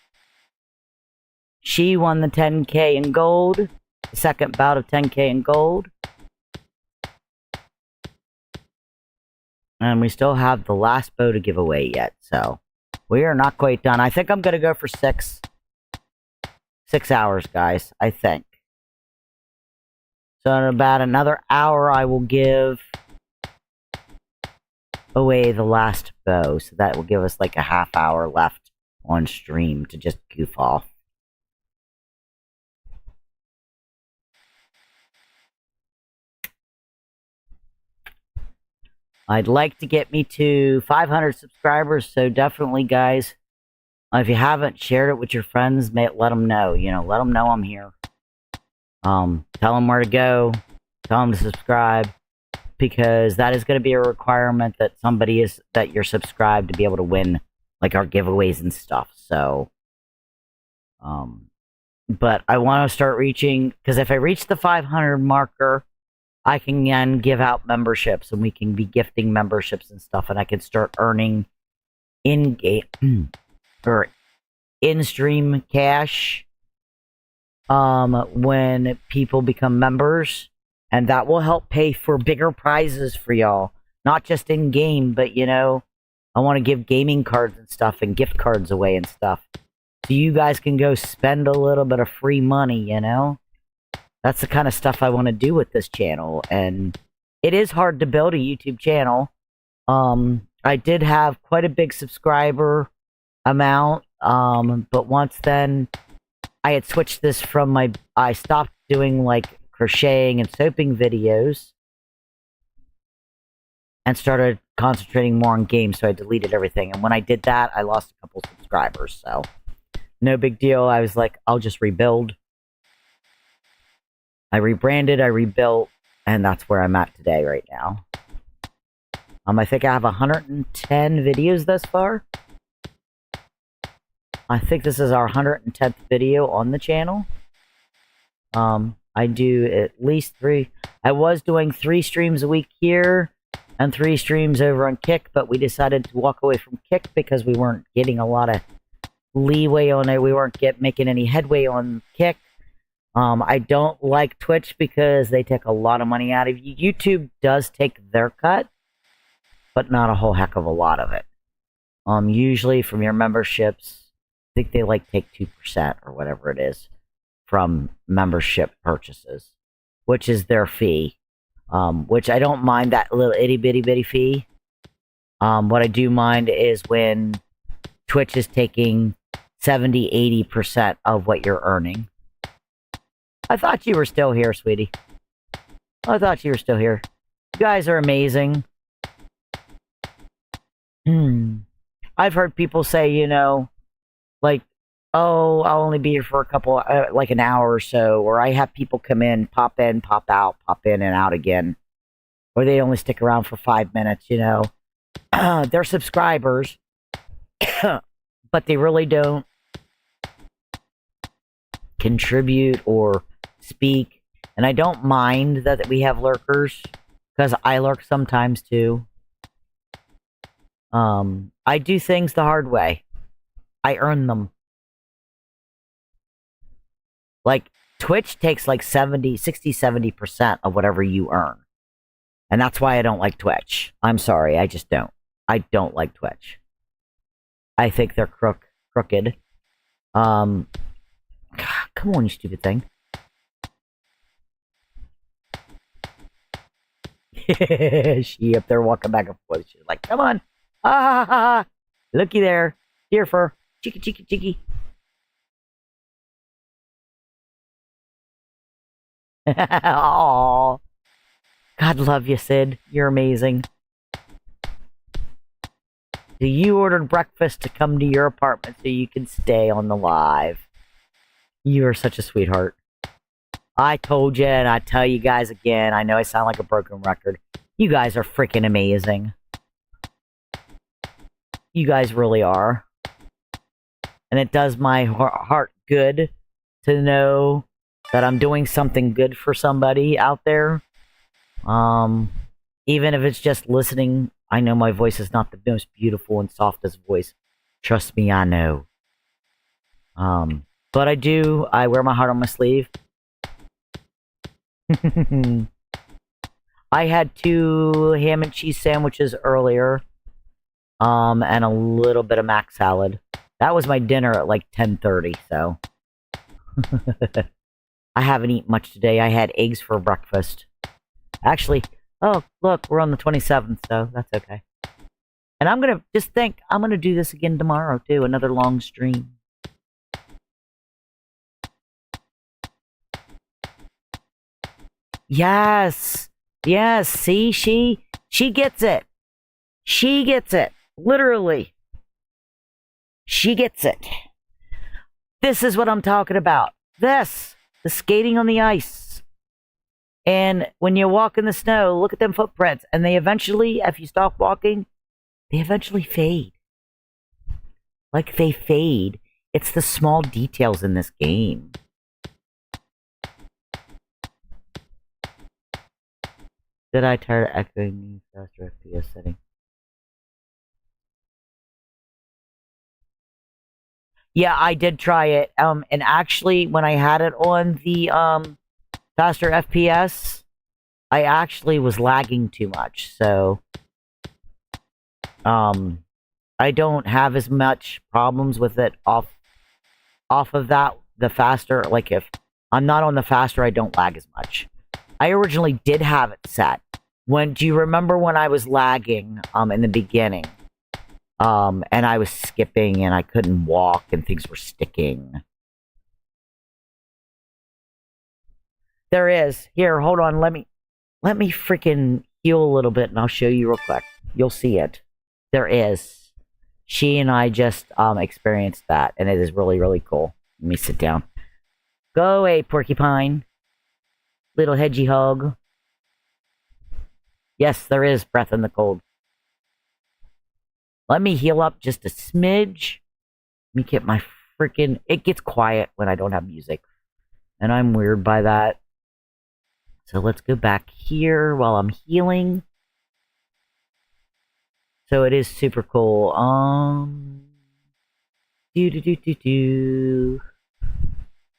She won the 10K in gold. The second bout of 10K in gold. And we still have the last bow to give away yet, so we are not quite done. I think I'm going to go for 6 hours, guys, I think. So in about another hour, I will give away the last bow. So that will give us like a half hour left on stream to just goof off. I'd like to get me to 500 subscribers, so definitely, guys, if you haven't shared it with your friends, let them know. You know, let them know I'm here. Tell them where to go. Tell them to subscribe, because that is going to be a requirement that that you're subscribed to be able to win, like, our giveaways and stuff. So, but I want to start reaching, because if I reach the 500 marker, I can then give out memberships, and we can be gifting memberships and stuff, and I can start earning in-game or in-stream cash when people become members, and that will help pay for bigger prizes for y'all. Not just in-game, but, you know, I want to give gaming cards and stuff and gift cards away and stuff, so you guys can go spend a little bit of free money, you know? That's the kind of stuff I want to do with this channel, and it is hard to build a YouTube channel. I did have quite a big subscriber amount, but once then, I had switched this from I stopped doing, like, crocheting and soaping videos, and started concentrating more on games, so I deleted everything, and when I did that, I lost a couple subscribers, so no big deal. I was like, I'll just rebuild. I rebranded, I rebuilt, and that's where I'm at today right now. I think I have 110 videos thus far. I think this is our 110th video on the channel. I do at least 3. I was doing 3 streams a week here and 3 streams over on Kick, but we decided to walk away from Kick because we weren't getting a lot of leeway on it. We weren't making any headway on Kick. I don't like Twitch because they take a lot of money out of you. YouTube does take their cut, but not a whole heck of a lot of it. Usually from your memberships, I think they like take 2% or whatever it is from membership purchases, which is their fee. Which I don't mind that little itty bitty fee. What I do mind is when Twitch is taking 70-80% of what you're earning. I thought you were still here, sweetie. I thought you were still here. You guys are amazing. I've heard people say, you know, like, oh, I'll only be here for a couple, like an hour or so, or I have people come in, pop out, pop in and out again, or they only stick around for 5 minutes, you know. They're subscribers, but they really don't contribute or speak, and I don't mind that we have lurkers, because I lurk sometimes too. I do things the hard way. I earn them. Like, Twitch takes like 60-70% of whatever you earn. And that's why I don't like Twitch. I'm sorry, I just don't. I don't like Twitch. I think they're crooked. God, come on, you stupid thing. She up there walking back and forth. She's like, come on. Ah, ha, ha, ha. Looky there. Here for cheeky. Aww. God love you, Sid. You're amazing. So you ordered breakfast to come to your apartment so you can stay on the live. You are such a sweetheart. I told you, and I tell you guys again, I know I sound like a broken record. You guys are freaking amazing. You guys really are. And it does my heart good to know that I'm doing something good for somebody out there. Even if it's just listening, I know my voice is not the most beautiful and softest voice. Trust me, I know. But I wear my heart on my sleeve. I had 2 ham and cheese sandwiches earlier, and a little bit of mac salad. That was my dinner at like 10:30, so. I haven't eaten much today. I had eggs for breakfast. Actually, oh, look, we're on the 27th, so that's okay. And I'm gonna I'm gonna do this again tomorrow, too. Another long stream. Yes. Yes. See, she gets it. She gets it. Literally. She gets it. This is what I'm talking about. This. The skating on the ice. And when you walk in the snow, look at them footprints. And they eventually, if you stop walking, they eventually fade. Like they fade. It's the small details in this game. Did I try to echoing the faster FPS setting? Yeah, I did try it. And actually, when I had it on the faster FPS, I actually was lagging too much. So, I don't have as much problems with it off of that. The faster, like if I'm not on the faster, I don't lag as much. I originally did have it set. Do you remember when I was lagging in the beginning? And I was skipping and I couldn't walk and things were sticking. There is. Here, hold on. Let me freaking heal a little bit and I'll show you real quick. You'll see it. There is. She and I just experienced that and it is really, really cool. Let me sit down. Go away, porcupine. Little hedgy hog. Yes, there is breath in the cold. Let me heal up just a smidge. Let me get my freaking, it gets quiet when I don't have music. And I'm weird by that. So let's go back here while I'm healing. So it is super cool.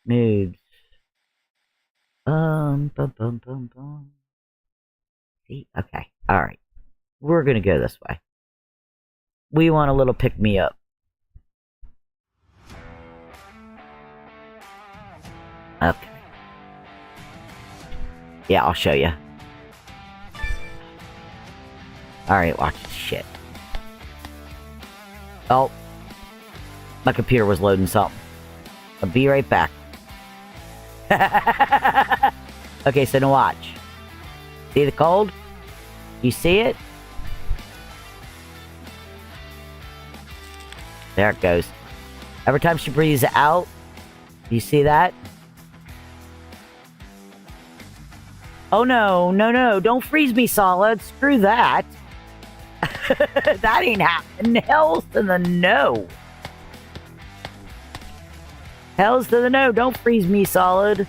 Moves. Bum, bum, bum. See? Okay. Alright. We're gonna go this way. We want a little pick-me-up. Okay. Yeah, I'll show you. Alright, watch this shit. Oh. My computer was loading something. I'll be right back. Okay, so now watch. See the cold? You see it? There it goes. Every time she breathes out, you see that? Oh no, no, no, don't freeze me solid. Screw that. That ain't happening. Hell's to the no. Hell's to the no. Don't freeze me solid.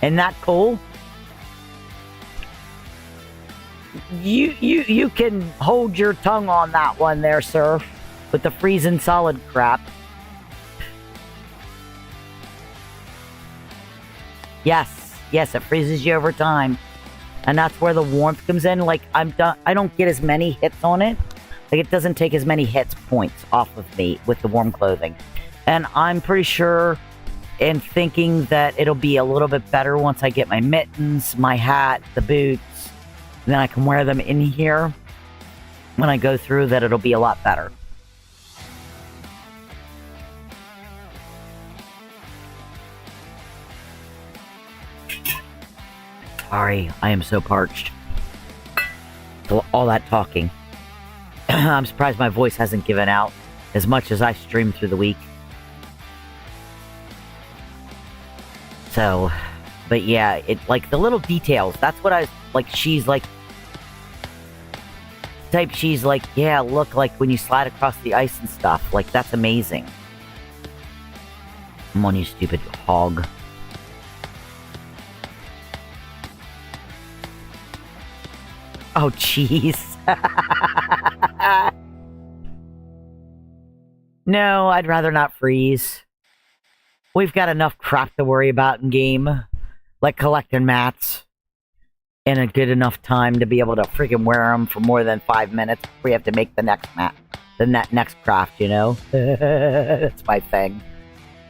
Isn't that cool? You can hold your tongue on that one there, sir. With the freezing solid crap. Yes, yes, it freezes you over time. And that's where the warmth comes in. Like, I don't get as many hits on it. Like, it doesn't take as many hits points off of me with the warm clothing. And I'm pretty sure in thinking that it'll be a little bit better once I get my mittens, my hat, the boots, and then I can wear them in here. When I go through, that it'll be a lot better. Sorry, I am so parched. All that talking. I'm surprised my voice hasn't given out as much as I streamed through the week. So, but yeah, it like the little details. That's what I like. She's like, she's like, yeah, look, like when you slide across the ice and stuff. Like, that's amazing. Come on, you stupid hog. Oh, jeez. No, I'd rather not freeze. We've got enough crap to worry about in game. Like collecting mats. In a good enough time to be able to freaking wear them for more than 5 minutes before we have to make the next mat. The next craft, you know? That's my thing.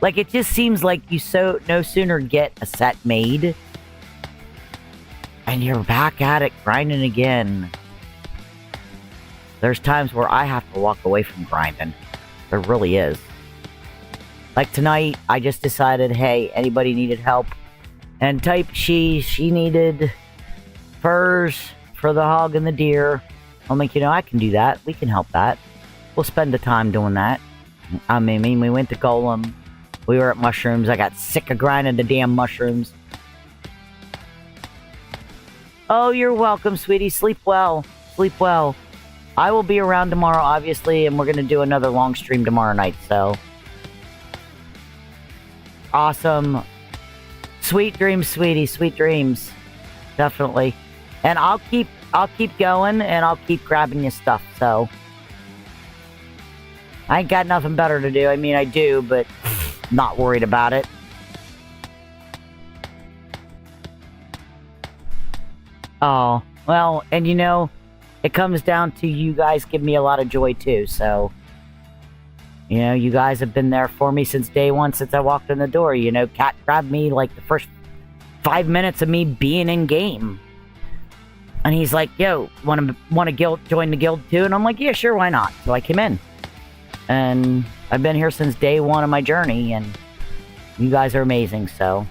Like, it just seems like you no sooner get a set made and you're back at it grinding again. There's times where I have to walk away from grinding. There really is. Like tonight, I just decided, hey, anybody needed help? And she needed furs for the hog and the deer. I'm like, I can do that. We can help that. We'll spend the time doing that. I mean, we went to Golem. We were at mushrooms. I got sick of grinding the damn mushrooms. Oh, you're welcome, sweetie. Sleep well. Sleep well. I will be around tomorrow, obviously, and we're going to do another long stream tomorrow night, so. Awesome. Sweet dreams, sweetie. Sweet dreams. Definitely. And I'll keep going, and I'll keep grabbing you stuff, so. I ain't got nothing better to do. I mean, I do, but not worried about it. Oh, well, and it comes down to you guys give me a lot of joy too, so. You guys have been there for me since day one, since I walked in the door. Cat grabbed me like the first 5 minutes of me being in game. And he's like, yo, want to join the guild too? And I'm like, yeah, sure, why not? So I came in. And I've been here since day one of my journey, and you guys are amazing, so.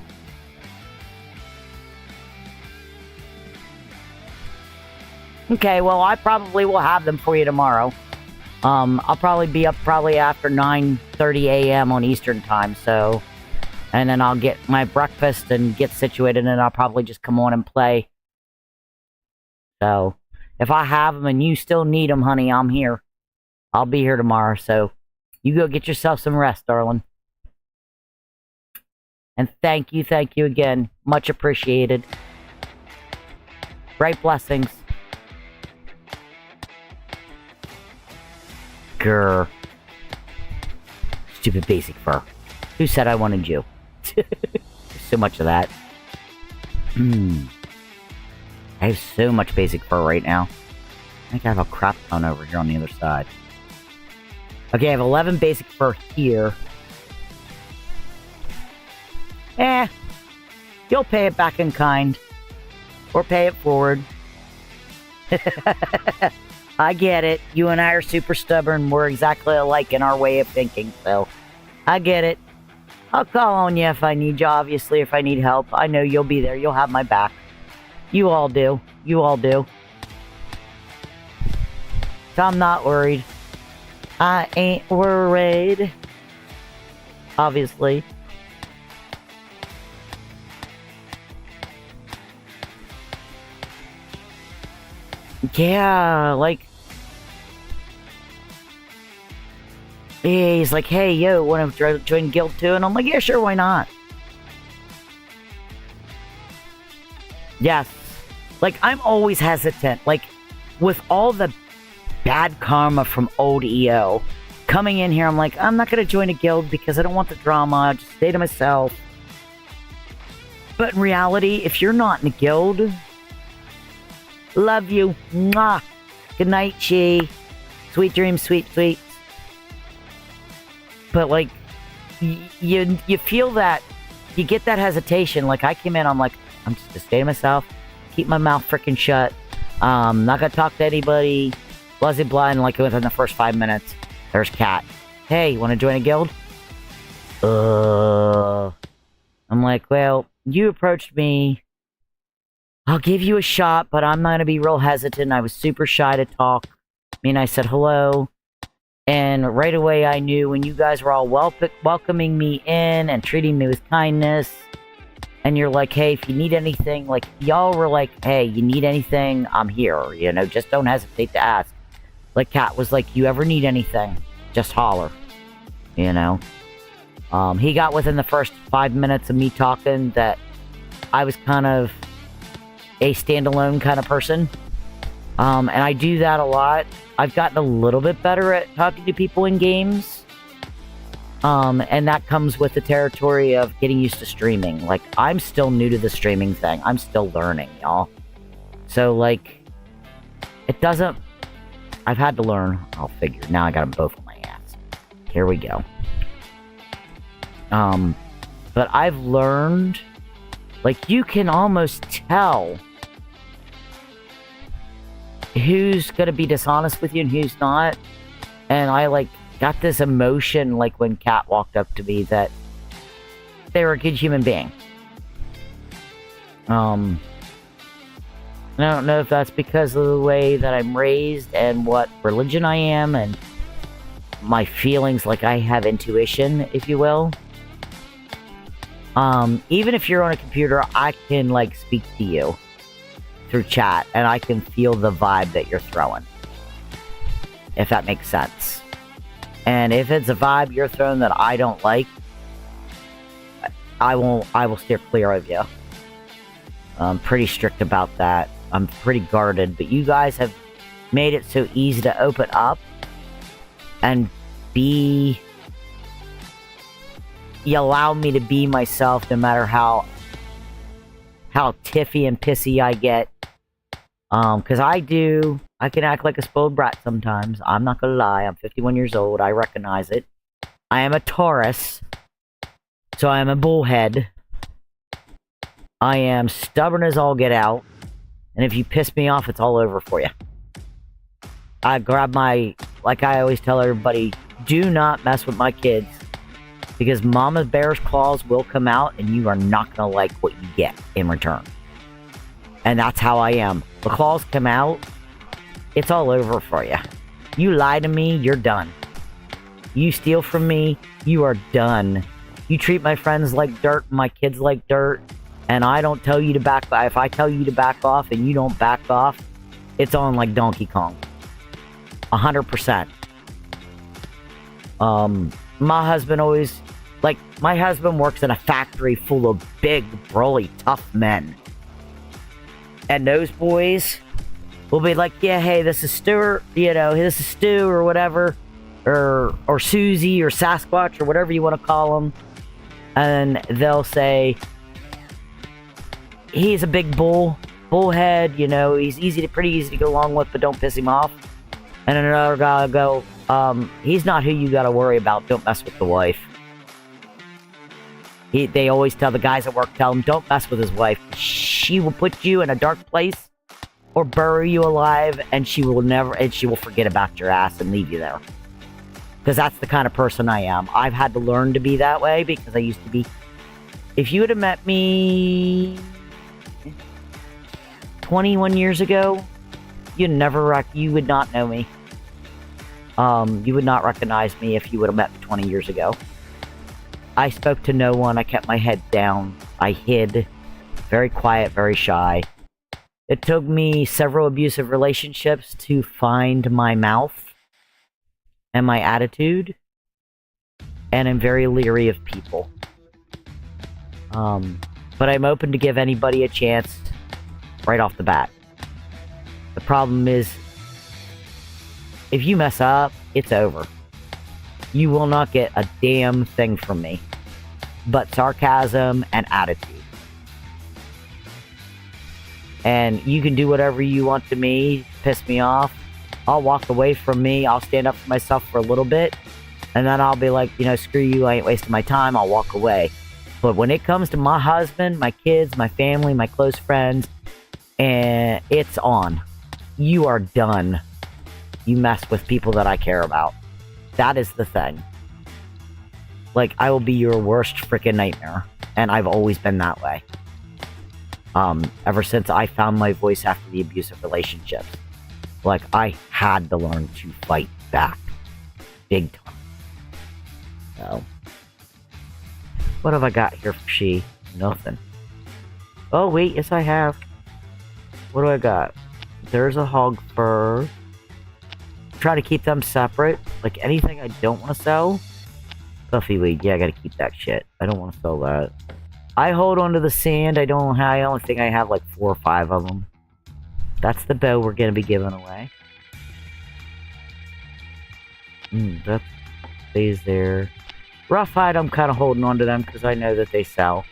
Okay, well, I probably will have them for you tomorrow. I'll probably be up after 9:30 a.m. on Eastern time, so. And then I'll get my breakfast and get situated, and I'll probably just come on and play. So, if I have them and you still need them, honey, I'm here. I'll be here tomorrow, so you go get yourself some rest, darling. And thank you again. Much appreciated. Bright blessings. Grr. Stupid basic fur. Who said I wanted you? There's so much of that. I have so much basic fur right now. I think I have a crap ton over here on the other side. Okay, I have 11 basic fur here. You'll pay it back in kind. Or pay it forward. I get it. You and I are super stubborn. We're exactly alike in our way of thinking, so I get it. I'll call on you if I need you, obviously, if I need help. I know you'll be there. You'll have my back. You all do. You all do. So I'm not worried. I ain't worried. Obviously. Yeah, like... Yeah, he's like, hey, yo, want to join Guild 2? And I'm like, yeah, sure, why not? Yes. Like, I'm always hesitant. Like, with all the bad karma from old EO, coming in here, I'm like, I'm not going to join a guild because I don't want the drama. I'll just stay to myself. But in reality, if you're not in a guild... Love you. Mwah. Good night, Chi. Sweet dreams, sweet sweets. But, like, you feel that, you get that hesitation. Like, I came in, I'm like, I'm just gonna stay to myself, keep my mouth freaking shut, not gonna talk to anybody, blah, blah, blah, and, like, within the first 5 minutes, there's Kat. Hey, you wanna join a guild? I'm like, well, you approached me, I'll give you a shot, but I'm gonna be real hesitant. I was super shy to talk. I mean, I said hello. And right away, I knew when you guys were all welcoming me in and treating me with kindness, and you're like, hey, if you need anything, like, y'all were like, hey, you need anything, I'm here, you know, just don't hesitate to ask. Like, Kat was like, you ever need anything, just holler, you know. He got within the first 5 minutes of me talking that I was kind of a standalone kind of person. And I do that a lot. I've gotten a little bit better at talking to people in games. And that comes with the territory of getting used to streaming. Like, I'm still new to the streaming thing. I'm still learning, y'all. So, like, it doesn't... I've had to learn. I'll figure. Now I got them both on my ass. Here we go. But I've learned... Like, you can almost tell who's gonna be dishonest with you and who's not. And I, like, got this emotion, like, when Kat walked up to me, that they were a good human being. And I don't know if that's because of the way that I'm raised and what religion I am and my feelings, like I have intuition, if you will. Even if you're on a computer, I can, like, speak to you through chat, and I can feel the vibe that you're throwing. If that makes sense. And if it's a vibe you're throwing that I don't like, I will steer clear of you. I'm pretty strict about that. I'm pretty guarded, but you guys have made it so easy to open up and be... You allow me to be myself no matter how tiffy and pissy I get. Because I can act like a spoiled brat sometimes. I'm not gonna lie. I'm 51 years old. I recognize it. I am a Taurus. So I am a bullhead. I am stubborn as all get out. And if you piss me off, it's all over for you. I grab my... Like I always tell everybody, do not mess with my kids. Because Mama Bear's claws will come out and you are not going to like what you get in return. And that's how I am. The claws come out, it's all over for you. You lie to me, you're done. You steal from me, you are done. You treat my friends like dirt, my kids like dirt, and I don't tell you to back off. If I tell you to back off and you don't back off, it's on like Donkey Kong. 100%. My husband always, like, my husband works in a factory full of big, burly, tough men. And those boys will be like, yeah, hey, this is Stuart, this is Stu or whatever, or Susie or Sasquatch or whatever you want to call him. And they'll say, he's a big bullhead, he's pretty easy to go along with, but don't piss him off. And then another guy will go, he's not who you gotta worry about, don't mess with the wife. They always tell the guys at work, tell them, don't mess with his wife. She will put you in a dark place or bury you alive, and she will forget about your ass and leave you there. Because that's the kind of person I am. I've had to learn to be that way because I used to be. If you would have met me 21 years ago, you would not know me. You would not recognize me if you would have met me 20 years ago. I spoke to no one. I kept my head down. I hid. Very quiet, very shy. It took me several abusive relationships to find my mouth and my attitude. And I'm very leery of people. But I'm open to give anybody a chance right off the bat. The problem is, if you mess up, it's over. You will not get a damn thing from me but sarcasm and attitude. And you can do whatever you want to me, piss me off. I'll walk away from me. I'll stand up for myself for a little bit. And then I'll be like, screw you. I ain't wasting my time. I'll walk away. But when it comes to my husband, my kids, my family, my close friends, and it's on. You are done. You mess with people that I care about. That is the thing. Like, I will be your worst freaking nightmare. And I've always been that way. Ever since I found my voice after the abusive relationships. Like, I had to learn to fight back. Big time. So. What have I got here for she? Nothing. Oh, wait, yes I have. What do I got? There's a hog fur. Try to keep them separate. Like, anything I don't want to sell. Puffy weed, yeah, I gotta keep that shit. I don't want to sell that. I hold on to the sand. I only think I have like 4 or 5 of them. That's the bow we're gonna be giving away. That stays there. Rough hide, I'm kind of holding on to them because I know that they sell.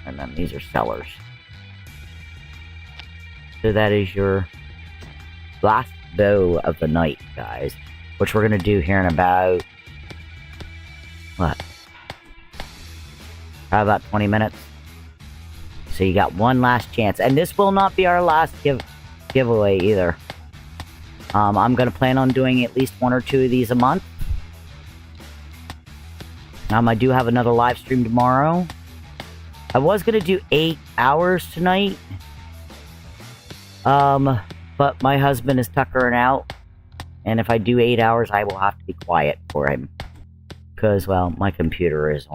And then these are sellers. So that is your last bow of the night, guys. Which we're gonna do here in about... what? How about 20 minutes? So you got one last chance. And this will not be our last giveaway either. I'm going to plan on doing at least 1 or 2 of these a month. I do have another live stream tomorrow. I was going to do 8 hours tonight. But my husband is tuckering out. And if I do 8 hours, I will have to be quiet for him. Because, well, my computer is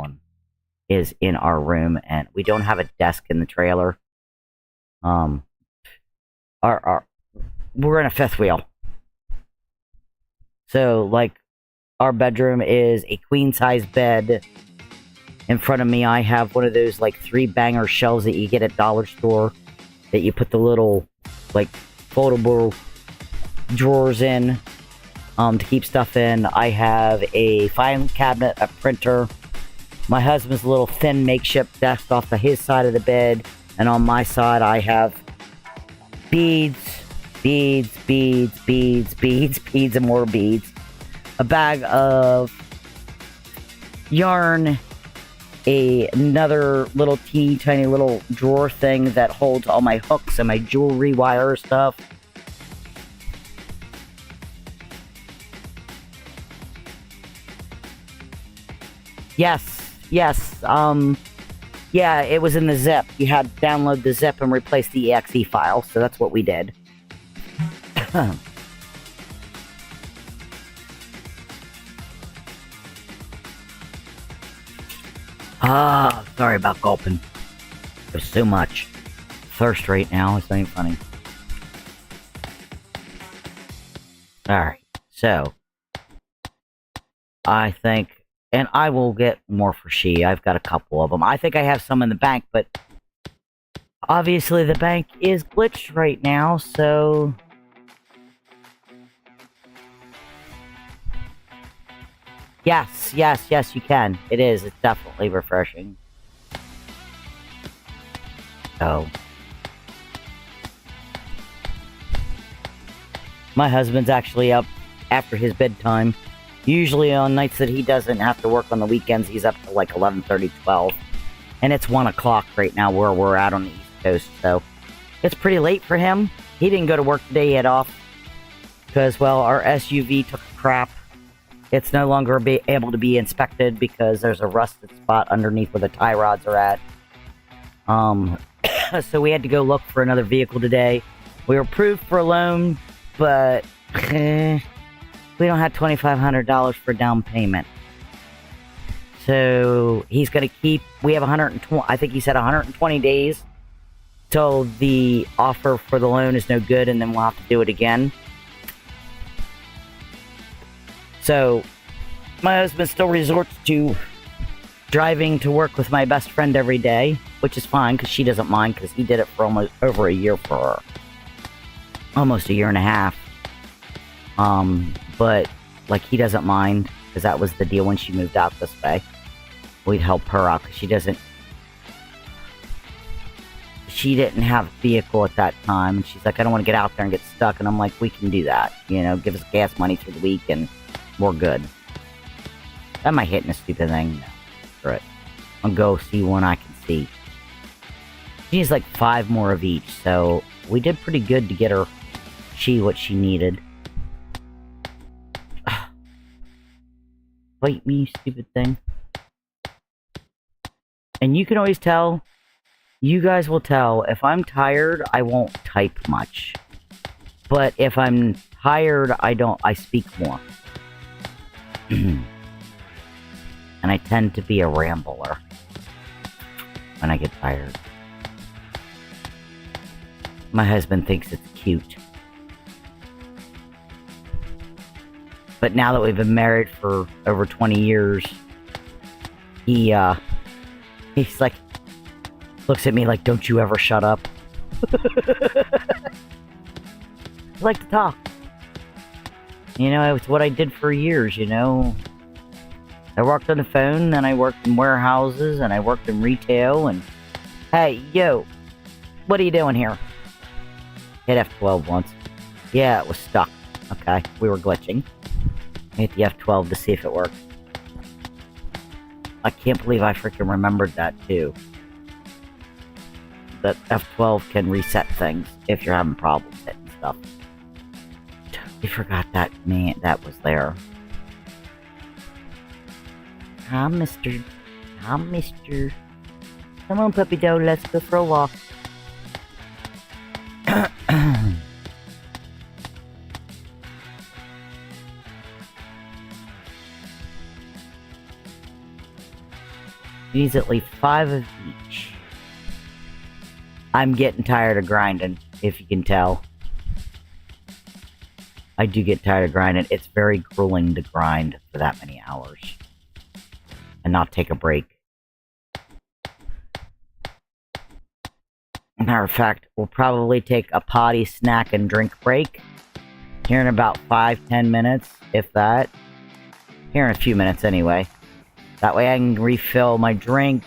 in our room, and we don't have a desk in the trailer. We're in a fifth wheel. So, like, our bedroom is a queen-size bed. In front of me, I have one of those, like, 3-banger shelves that you get at Dollar Store, that you put the little, like, foldable drawers in, to keep stuff in. I have a filing cabinet, a printer, my husband's little thin makeshift desk off of his side of the bed, and on my side I have beads, and more beads, a bag of yarn, another little teeny tiny little drawer thing that holds all my hooks and my jewelry wire stuff. Yes, yeah, it was in the zip. You had to download the zip and replace the exe file, so that's what we did. Sorry about gulping. There's so much thirst right now, it's not even funny. Alright, so I think, and I will get more for she. I've got a couple of them. I think I have some in the bank, but obviously the bank is glitched right now, so... Yes, you can. It is. It's definitely refreshing. So... My husband's actually up after his bedtime. Usually on nights that he doesn't have to work on the weekends, he's up to like 11:30, 12. And it's 1 o'clock right now where we're at on the East Coast, so it's pretty late for him. He didn't go to work today, he had off. Because, well, our SUV took a crap. It's no longer able to be inspected because there's a rusted spot underneath where the tie rods are at. So we had to go look for another vehicle today. We were approved for a loan, but we don't have $2,500 for down payment. So he's going to keep, we have 120, I think he said 120 days till the offer for the loan is no good, and then we'll have to do it again. So my husband still resorts to driving to work with my best friend every day, which is fine because she doesn't mind, because he did it for almost over a year for her. Almost a year and a half. But like, he doesn't mind, because that was the deal when she moved out this way. We'd help her out because she didn't have a vehicle at that time, and she's like, I don't want to get out there and get stuck. And I'm like, we can do that, you know, give us gas money through the week and we're good. Am I hitting a stupid thing? No. Screw it. I'll go see one I can see. She needs like 5 more of each, so we did pretty good to get her what she needed. Bite me, stupid thing. And you can always tell, you guys will tell, if I'm tired, I won't type much. But if I'm tired, I speak more. And I tend to be a rambler when I get tired. My husband thinks it's cute. But now that we've been married for over 20 years, he's like, looks at me like, don't you ever shut up. I like to talk. You know, it's what I did for years, you know. I worked on the phone, and I worked in warehouses, and I worked in retail, and... Hey, yo, what are you doing here? Hit F12 once. Yeah, it was stuck. Okay, we were glitching. Hit the F12 to see if it worked. I can't believe I freaking remembered that, too. That F12 can reset things if you're having problems hitting stuff. Totally forgot that, man, that was there. Hi, mister. Hi, mister. Come on, puppy dog, let's go for a walk. Needs at least 5 of each. I'm getting tired of grinding, if you can tell. I do get tired of grinding. It's very grueling to grind for that many hours. And not take a break. Matter of fact, we'll probably take a potty, snack, and drink break. Here in about 5-10 minutes, if that. Here in a few minutes anyway. That way I can refill my drink.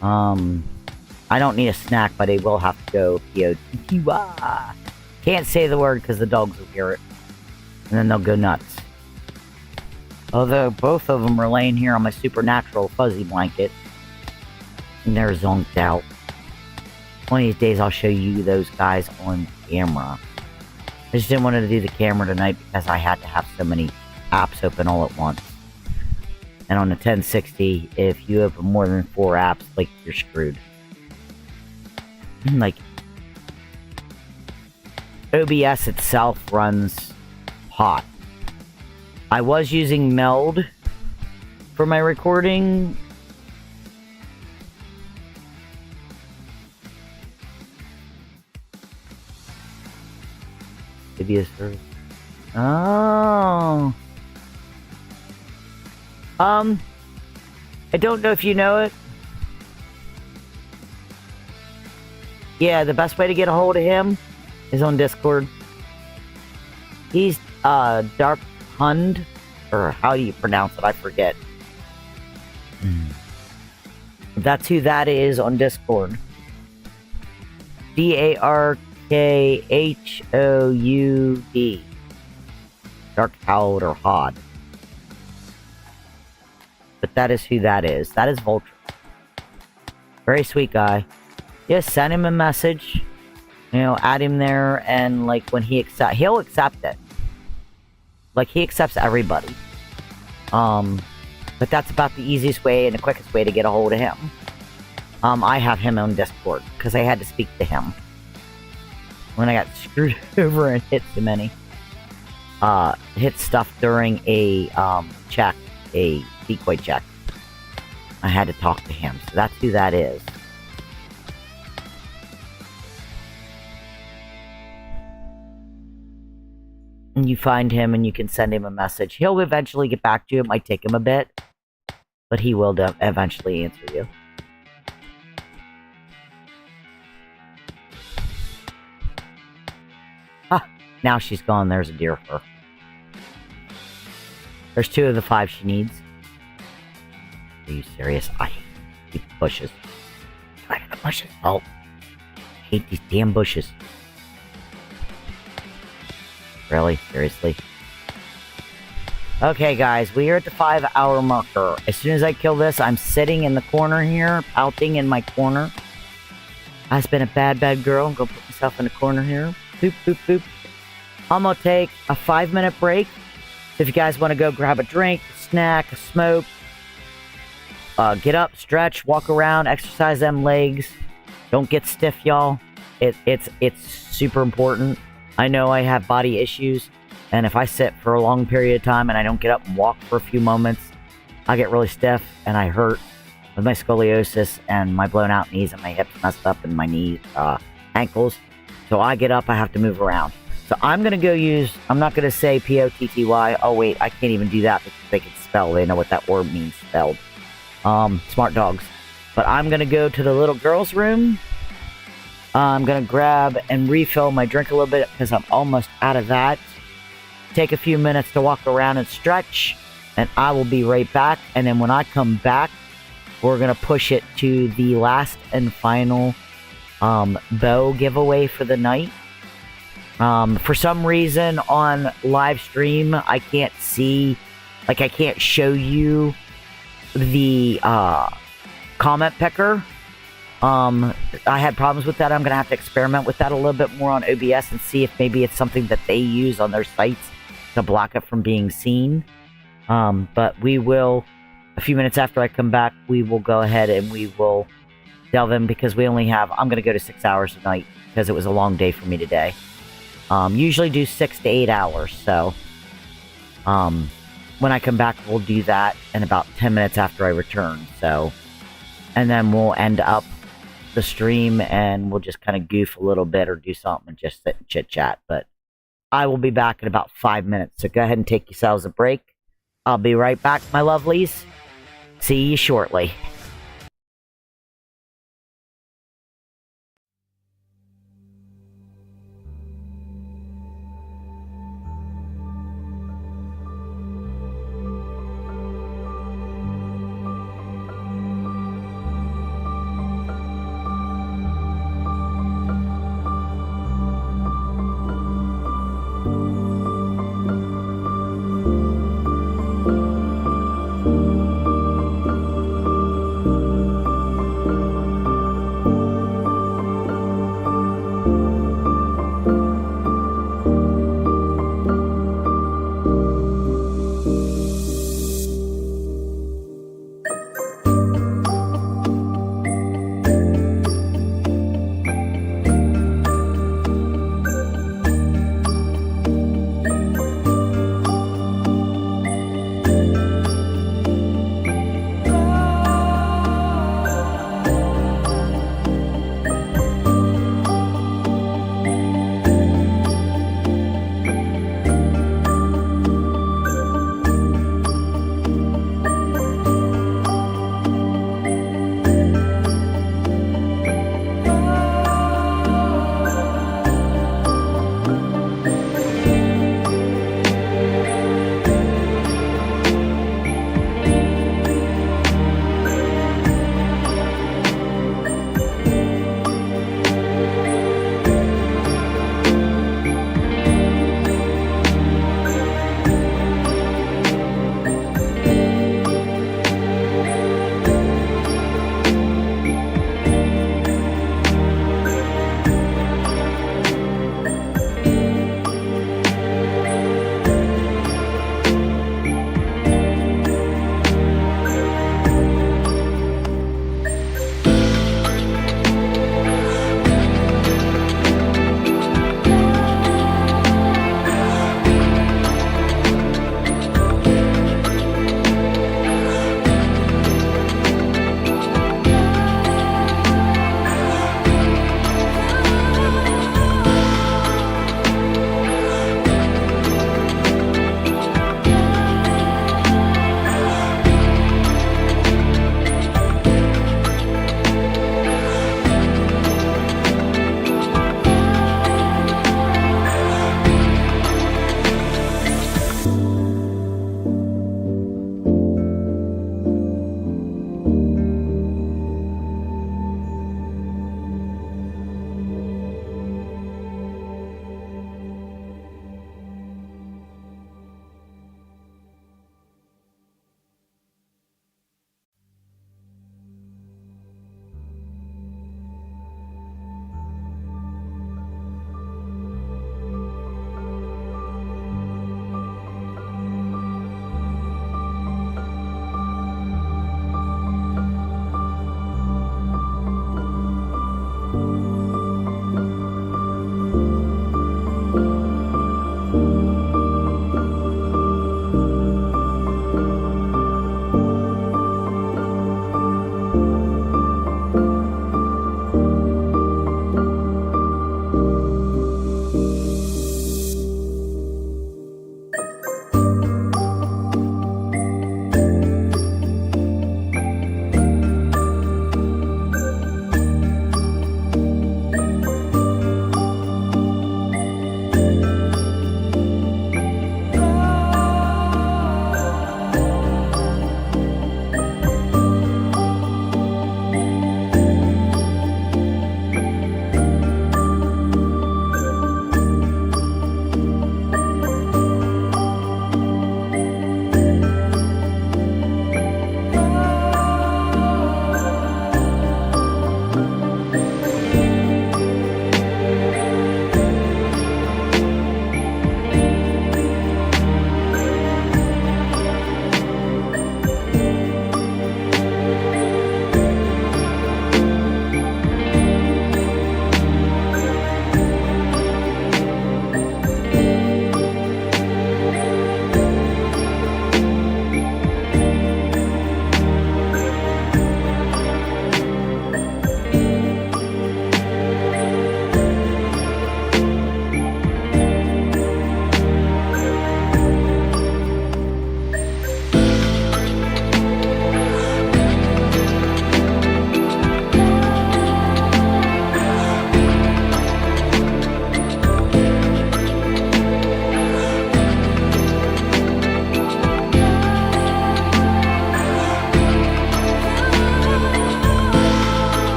I don't need a snack, but I will have to go P-O-T-T-Y. Can't say the word because the dogs will hear it. And then they'll go nuts. Although both of them are laying here on my supernatural fuzzy blanket. And they're zonked out. One of these days I'll show you those guys on camera. I just didn't want to do the camera tonight because I had to have so many apps open all at once. And on the 1060, if you open more than 4 apps, like, you're screwed. Like, OBS itself runs hot. I was using Meld for my recording. Video service. Oh. I don't know if you know it. Yeah, the best way to get a hold of him is on Discord. He's Dark Hund, or how do you pronounce it? I forget. That's who that is on Discord. DARKHOUD. Dark Howd or Hod. But that is who that is. That is Vulture. Very sweet guy. Just send him a message. You know, add him there, and like when he'll accept it. Like he accepts everybody. But that's about the easiest way and the quickest way to get a hold of him. I have him on Discord because I had to speak to him when I got screwed over and hit too many. Hit stuff during a check, a decoy check. I had to talk to him, so that's who that is. And you find him and you can send him a message. He'll eventually get back to you. It might take him a bit, but he will eventually answer you. Ah, now she's gone. There's a deer for her. There's 2 of the 5 she needs. Are you serious? I hate these bushes. I hate the bushes. Oh, I hate these damn bushes. Really? Seriously? Okay, guys, we are at the 5-hour marker. As soon as I kill this, I'm sitting in the corner here, pouting in my corner. I've been a bad, bad girl. I'm gonna put myself in the corner here. Boop, boop, boop. I'm gonna take a 5-minute break. If you guys want to go grab a drink, a snack, a smoke, get up, stretch, walk around, exercise them legs. Don't get stiff, y'all. It's super important. I know I have body issues, and if I sit for a long period of time and I don't get up and walk for a few moments, I get really stiff and I hurt with my scoliosis and my blown out knees and my hips messed up and my knees, ankles. So I get up, I have to move around. So I'm going to go use, I'm not going to say P-O-T-T-Y. Oh wait, I can't even do that because they can spell. They know what that word means spelled. Smart dogs. But I'm going to go to the little girl's room. I'm going to grab and refill my drink a little bit because I'm almost out of that. Take a few minutes to walk around and stretch, and I will be right back. And then when I come back, we're going to push it to the last and final bow giveaway for the night. For some reason on live stream, I can't see, like I can't show you the comment picker. I had problems with that. I'm going to have to experiment with that a little bit more on OBS and see if maybe it's something that they use on their sites to block it from being seen. But we will, a few minutes after I come back, we will go ahead and we will delve in because we only have, I'm going to go to 6 hours tonight because it was a long day for me today. Usually do 6 to 8 hours. So, when I come back, we'll do that in about 10 minutes after I return. So, and then we'll end up the stream and we'll just kind of goof a little bit or do something and just sit and chit chat. But I will be back in about 5 minutes. So go ahead and take yourselves a break. I'll be right back, my lovelies. See you shortly.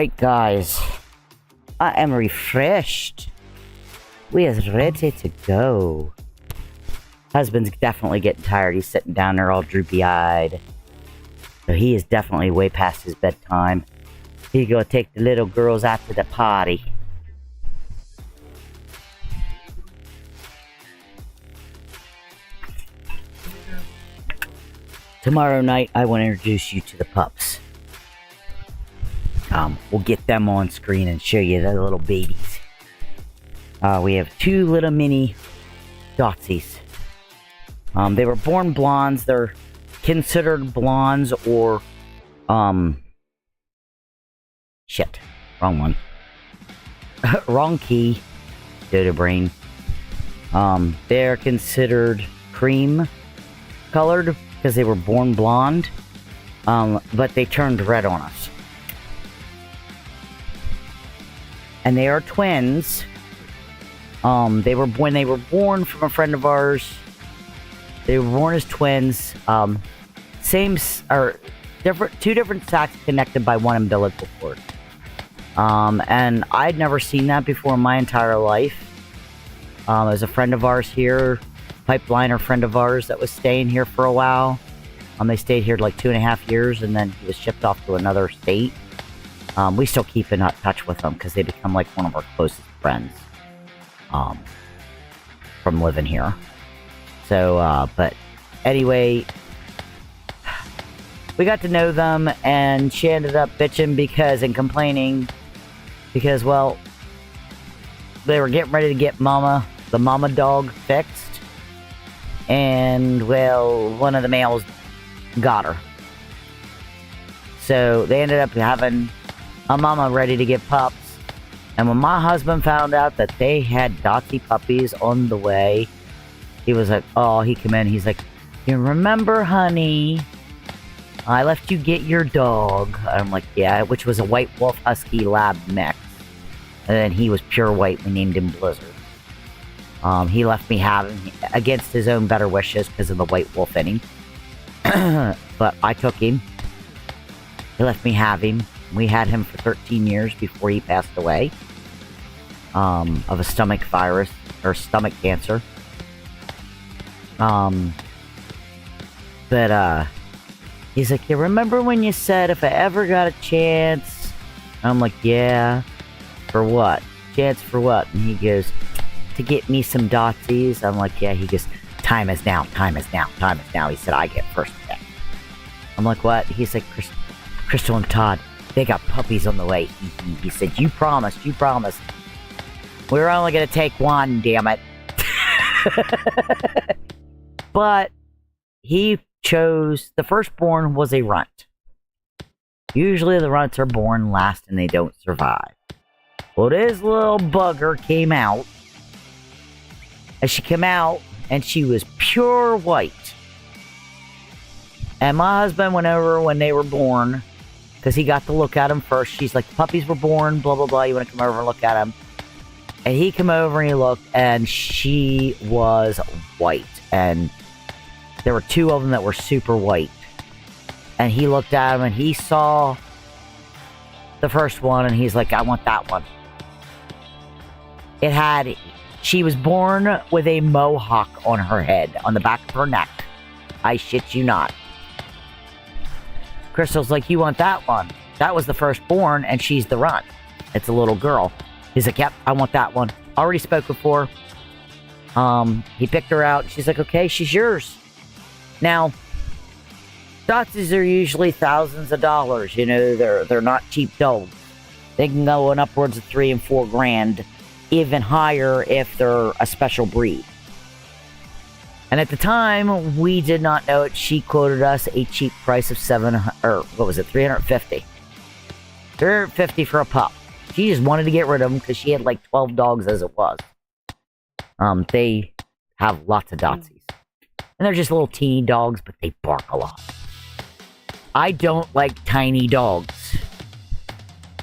Alright, guys. I am refreshed. We is ready to go. Husband's definitely getting tired. He's sitting down there all droopy-eyed. So he is definitely way past his bedtime. He's gonna take the little girls out to the party. Tomorrow night, I want to introduce you to the pups. We'll get them on screen and show you the little babies. We have two little mini Dotsies. They were born blondes. They're considered blondes or, shit. Wrong one. Wrong key. Dodo brain. They're considered cream colored because they were born blonde. But they turned red on us. And they are twins. When they were born from a friend of ours. They were born as twins. Two different sacks connected by one umbilical cord. And I'd never seen that before in my entire life. As a friend of ours here, pipeliner friend of ours that was staying here for a while. They stayed here like 2.5 years, and then he was shipped off to another state. We still keep in touch with them because they become like one of our closest friends from living here. So, but anyway, we got to know them, and she ended up bitching and complaining because, well, they were getting ready to get the mama dog fixed, and, well, one of the males got her. So they ended up having a mama ready to get pups. And when my husband found out that they had Dotsie puppies on the way, he was like, oh, he came in, he's like, you remember, honey, I left you get your dog. I'm like, yeah, which was a white wolf husky lab mix. And then he was pure white, we named him Blizzard. He left me have him against his own better wishes because of the white wolf in him. But I took him. He let me have him. We had him for 13 years before he passed away of a stomach virus or stomach cancer. But he's like, you remember when you said if I ever got a chance? I'm like, yeah. For what? Chance for what? And he goes, to get me some Dotsies. I'm like, yeah. He goes, time is now, time is now, time is now. He said, I get first pick. I'm like, what? He's like, Crystal and Todd, they got puppies on the way. He said, you promised, you promised. We were only going to take one, damn it. But he chose, the firstborn was a runt. Usually the runts are born last and they don't survive. Well, this little bugger came out. And she came out and she was pure white. And my husband went over when they were born because he got to look at them first. She's like, the puppies were born, blah, blah, blah. You want to come over and look at them? And he came over and he looked, and she was white. And there were two of them that were super white. And he looked at them and he saw the first one and he's like, I want that one. She was born with a mohawk on her head, on the back of her neck. I shit you not. Crystal's like, you want that one? That was the firstborn, and she's the runt. It's a little girl. He's like, yep, I want that one. Already spoke with her. He picked her out. She's like, okay, she's yours. Now, Dotsies are usually thousands of dollars. You know, they're not cheap dogs. They can go in upwards of $3,000 and $4,000, even higher if they're a special breed. And at the time, we did not know it. She quoted us a cheap price of $350. $350 for a pup. She just wanted to get rid of them because she had like 12 dogs as it was. They have lots of Dotsies. And they're just little teeny dogs, but they bark a lot. I don't like tiny dogs.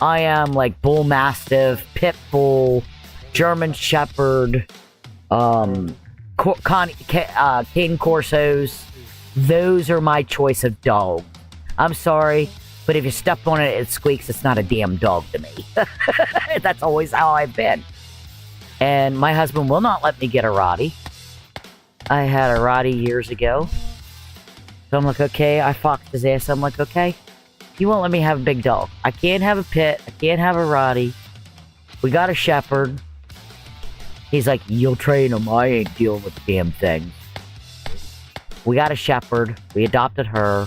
I am like Bull Mastiff, Pit Bull, German Shepherd, Cane Corsos. Those are my choice of dogs. I'm sorry, But if you step on it, it squeaks. It's not a damn dog to me. That's always how I've been. And my husband will not let me get a Rottie. I had a Rottie years ago. So I'm like, okay. I foxed his ass. I'm like, okay. You won't let me have a big dog. I can't have a pit. I can't have a Rottie. We got a shepherd. He's like, you'll train him. I ain't dealing with the damn things. We got a shepherd. We adopted her.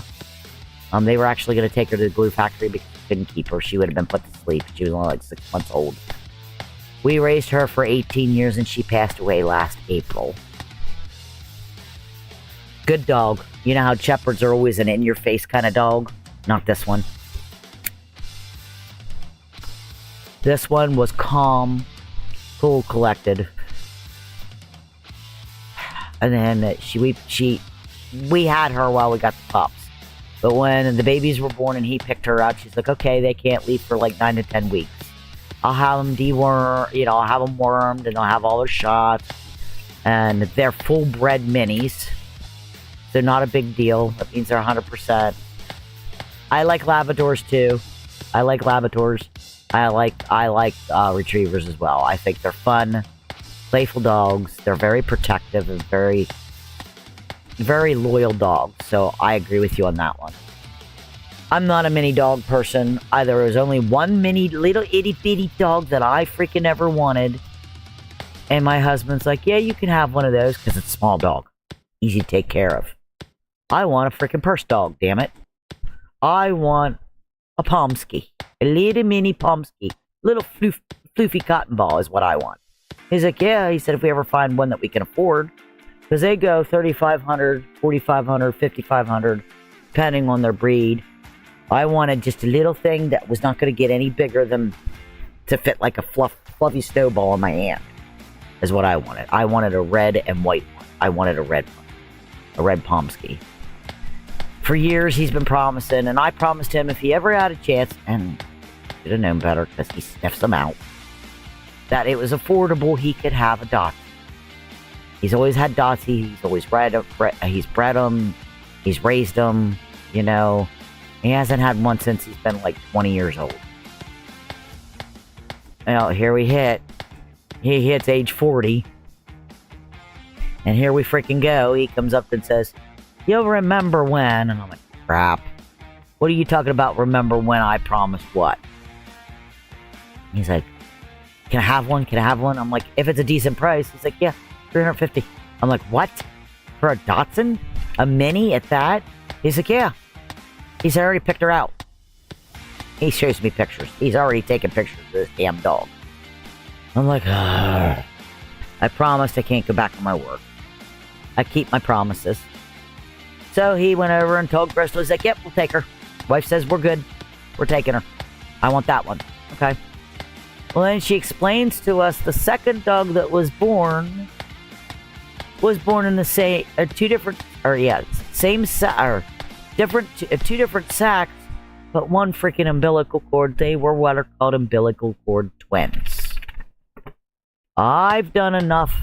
They were actually going to take her to the glue factory because we couldn't keep her. She would have been put to sleep. She was only like 6 months old. We raised her for 18 years and she passed away last April. Good dog. You know how shepherds are always an in-your-face kind of dog? Not this one. This one was calm, cool, collected. And then we had her while we got the pups. But when the babies were born and he picked her out, she's like, okay, they can't leave for like 9 to 10 weeks. I'll have them deworm, I'll have them wormed and I'll have all their shots. And they're full-bred minis. They're not a big deal. That means they're 100%. I like Labradors too. I like Labradors. I like Retrievers as well. I think they're fun, playful dogs. They're very protective and very, very loyal dogs. So I agree with you on that one. I'm not a mini dog person. There was only one mini little itty bitty dog that I freaking ever wanted. And my husband's like, yeah, you can have one of those because it's a small dog. Easy to take care of. I want a freaking purse dog, damn it. I want a Pomsky. A little mini Pomsky. Little floofy cotton ball is what I want. He's like, yeah. He said, if we ever find one that we can afford. Because they go $3,500, $4,500, $5,500, depending on their breed. I wanted just a little thing that was not going to get any bigger than to fit like a fluffy snowball in my hand. Is what I wanted. I wanted a red and white one. I wanted a red one. A red Pomsky. For years, he's been promising, and I promised him if he ever had a chance, and should have known better because he sniffs them out, that it was affordable, he could have a Dotsie. He's always had Dotsie. He's always he's bred them. He's raised them, He hasn't had one since he's been like 20 years old. Well, here we hit. He hits age 40. And here we freaking go. He comes up and says, you'll remember when. And I'm like, crap. What are you talking about, remember when I promised what? He's like, can I have one? Can I have one? I'm like, if it's a decent price. He's like, yeah, $350. I'm like, what? For a Dotson? A mini at that? He's like, yeah. He's already picked her out. He shows me pictures. He's already taken pictures of this damn dog. I'm like, I promised I can't go back on my word. I keep my promises. So he went over and told Crystal, he's like, yep, we'll take her. Wife says, we're good. We're taking her. I want that one. Okay. Well, then she explains to us the second dog that was born in the same, two different sacks, but one freaking umbilical cord. They were what are called umbilical cord twins. I've done enough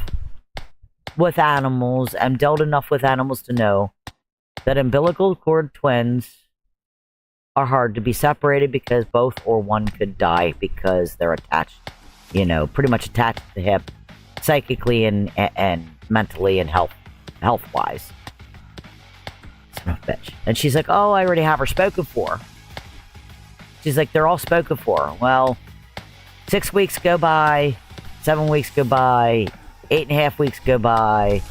with animals and dealt enough with animals to know that umbilical cord twins are hard to be separated because both or one could die because they're attached, pretty much attached to the hip, psychically and mentally and health-wise. Son of a bitch. And she's like, oh, I already have her spoken for. She's like, they're all spoken for. Well, 6 weeks go by, 7 weeks go by, 8.5 weeks go by,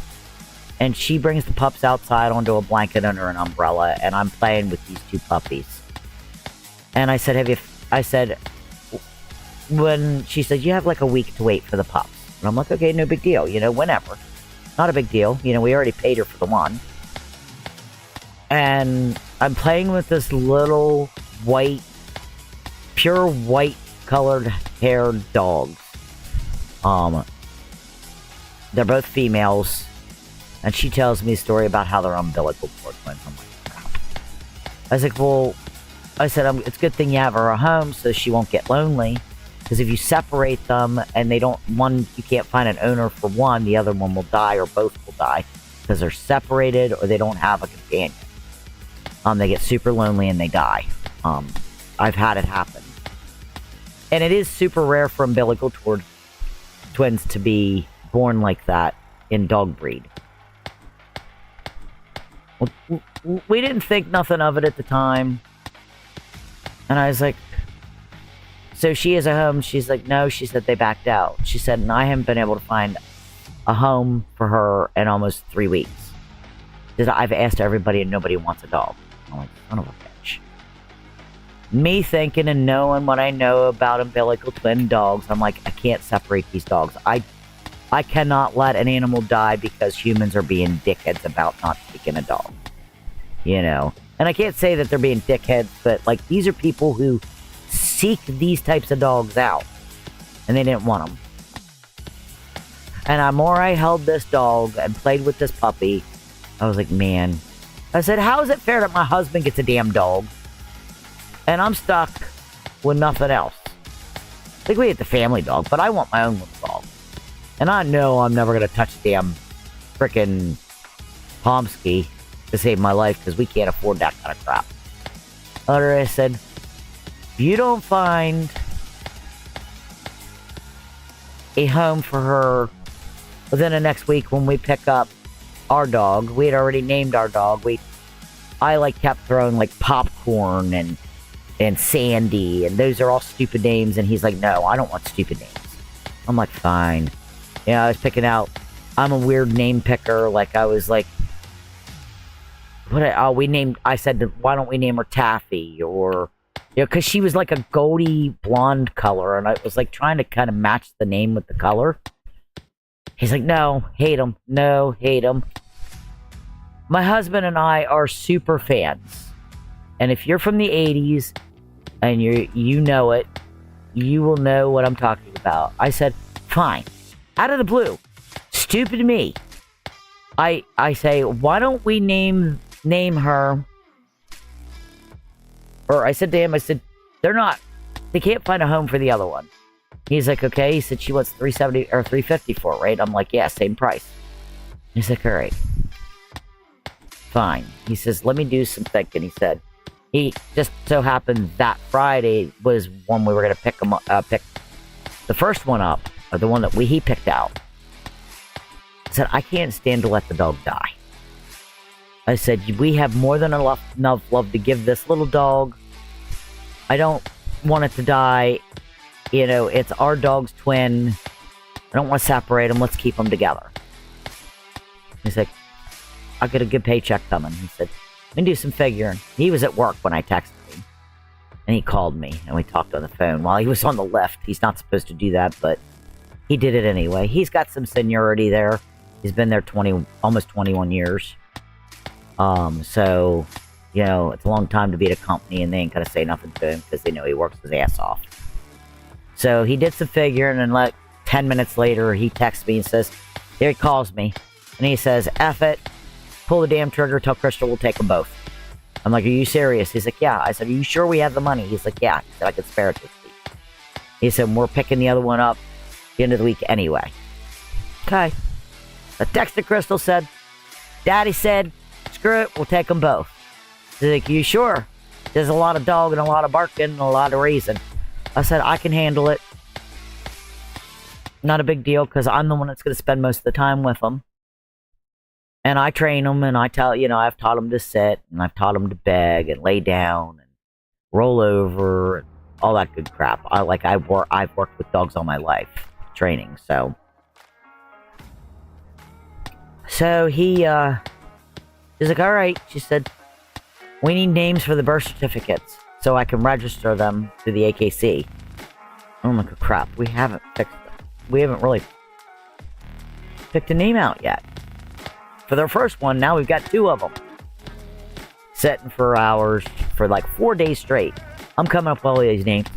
and she brings the pups outside onto a blanket under an umbrella, and I'm playing with these two puppies. And I said, when she said, you have like a week to wait for the pups. And I'm like, okay, no big deal, whenever. Not a big deal. We already paid her for the one. And I'm playing with this little pure white colored haired dogs. They're both females. And she tells me a story about how they're umbilical cord twins. I'm like, crap. I was like, well, it's a good thing you have her at home so she won't get lonely. Because if you separate them and you can't find an owner for one, the other one will die or both will die. Because they're separated or they don't have a companion. They get super lonely and they die. I've had it happen. And it is super rare for umbilical twins to be born like that in dog breed. We didn't think nothing of it at the time. And I was like, so she has a home? She's like, no, she said they backed out. She said, and I haven't been able to find a home for her in almost 3 weeks. I've asked everybody and nobody wants a dog. I'm like, son of a bitch. Me thinking and knowing what I know about umbilical twin dogs, I'm like, I can't separate these dogs. I cannot let an animal die because humans are being dickheads about not taking a dog. You know? And I can't say that they're being dickheads, but like, these are people who seek these types of dogs out. And they didn't want them. And the more I held this dog and played with this puppy, I was like, man. I said, how is it fair that my husband gets a damn dog and I'm stuck with nothing else? I think we get the family dog, but I want my own little dog. And I know I'm never going to touch the damn frickin' Pomsky to save my life because we can't afford that kind of crap. I said, if you don't find a home for her within the next week when we pick up our dog, we had already named our dog. I like kept throwing like Popcorn and Sandy, and those are all stupid names. And he's like, no, I don't want stupid names. I'm like, fine. Yeah, I was picking out. I'm a weird name picker. Like I was like, I said, why don't we name her Taffy? Or, you know, because she was like a goldy blonde color, and I was like trying to kind of match the name with the color. He's like, no, hate him. No, hate him. My husband and I are super fans. And if you're from the 80s and you know it, you will know what I'm talking about. I said, fine. Out of the blue. Stupid me. I say, why don't we name her? Or I said to him, they can't find a home for the other one. He's like, okay. He said she wants $370 or $350 for it, right? I'm like, yeah, same price. He's like, all right. Fine. He says, let me do some thinking. He said, he just so happened that Friday was when we were going to pick the first one up, or the one that he picked out. I said, I can't stand to let the dog die. I said, we have more than enough love to give this little dog. I don't want it to die. You know, it's our dog's twin. I don't want to separate them. Let's keep them together. He's like, I'll get a good paycheck coming. He said, let me do some figuring. He was at work when I texted him. And he called me, and we talked on the phone while he was on the lift. He's not supposed to do that, but he did it anyway. He's got some seniority there. He's been there almost 21 years. So, you know, it's a long time to be at a company, and they ain't gonna say nothing to him because they know he works his ass off. So he did some figuring, and like 10 minutes later, he texts me and says, here, he calls me, and he says, F it, pull the damn trigger, tell Crystal we'll take them both. I'm like, are you serious? He's like, yeah. I said, are you sure we have the money? He's like, yeah. He said, I can spare it this week. He said, we're picking the other one up at the end of the week anyway. Okay. I texted Crystal, said, Daddy said, screw it, we'll take them both. He's like, you sure? There's a lot of dog and a lot of barking and a lot of raising. I said, I can handle it. Not a big deal, because I'm the one that's going to spend most of the time with them. And I train them, and I tell, you know, I've taught them to sit, and I've taught them to beg and lay down and roll over and all that good crap. I've worked with dogs all my life, training, so. So he's like, all right. She said, we need names for the birth certificates so I can register them to the AKC. I'm like, oh, crap, we haven't really picked a name out yet. For their first one, now we've got 2 of them. Sitting for hours, for like 4 days straight. I'm coming up with all these names.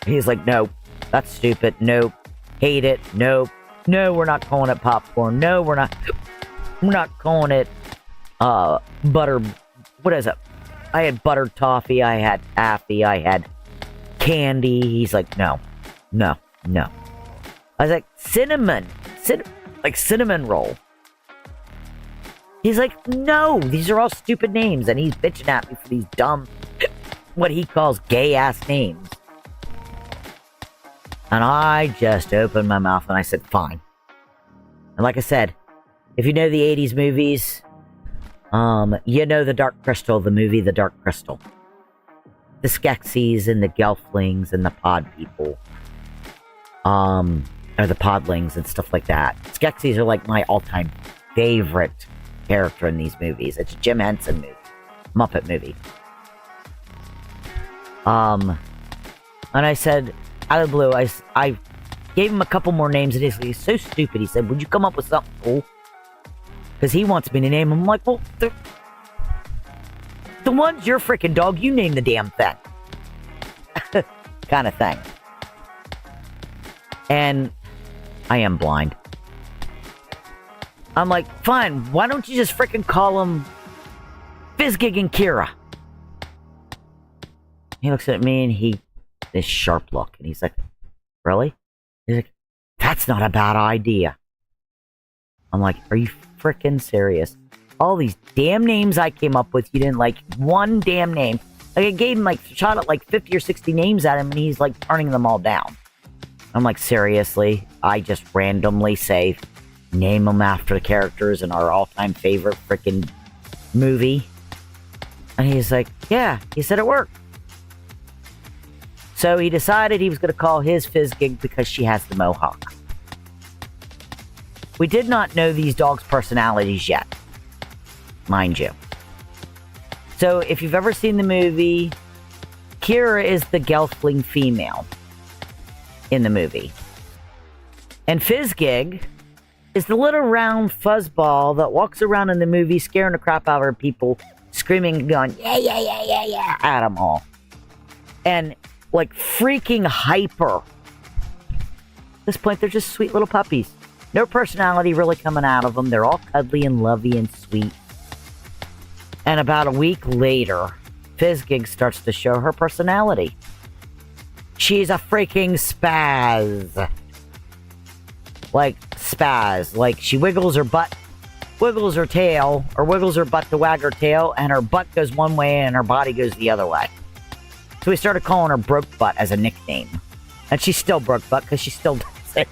He's like, nope, that's stupid, nope, hate it, nope, no, we're not calling it Popcorn, no, we're not calling it, butter, what is it? I had buttered toffee, I had taffy, I had candy. He's like, no. I was like, cinnamon roll. He's like, no, these are all stupid names. And he's bitching at me for these dumb what he calls gay-ass names. And I just opened my mouth and I said, fine. And like I said, if you know the 80s movies, you know The Dark Crystal, the movie The Dark Crystal. The Skeksis and the Gelflings and the Pod People. Or the Podlings and stuff like that. Skeksis are like my all-time favorite character in these movies. It's a Jim Henson movie. Muppet movie. And I said, out of the blue, I gave him a couple more names, and he's so stupid. He said, would you come up with something cool? Because he wants me to name him. I'm like, well, the one's your freaking dog. You name the damn thing. Kind of thing. And I am blind. I'm like, fine, why don't you just freaking call them Fizzgig and Kira? He looks at me and this sharp look, and he's like, really? He's like, that's not a bad idea. I'm like, are you freaking serious? All these damn names I came up with, you didn't like one damn name. Like, I gave him shot at 50 or 60 names at him, and he's turning them all down. I'm like, seriously? I just randomly say, name them after the characters in our all-time favorite freaking movie? And he's like, yeah. He said it worked. So he decided he was going to call his Fizzgig because she has the mohawk. We did not know these dogs' personalities yet, mind you. So if you've ever seen the movie, Kira is the Gelfling female in the movie. And Fizzgig is the little round fuzzball that walks around in the movie scaring the crap out of people, screaming and going, yeah, at them all. And freaking hyper. At this point, they're just sweet little puppies. No personality really coming out of them. They're all cuddly and lovey and sweet. And about a week later, Fizzgig starts to show her personality. She's a freaking spaz. Spaz. She wiggles her butt, wiggles her tail, or wiggles her butt to wag her tail, and her butt goes one way and her body goes the other way. So we started calling her Broke Butt as a nickname. And she's still Broke Butt because she still does it.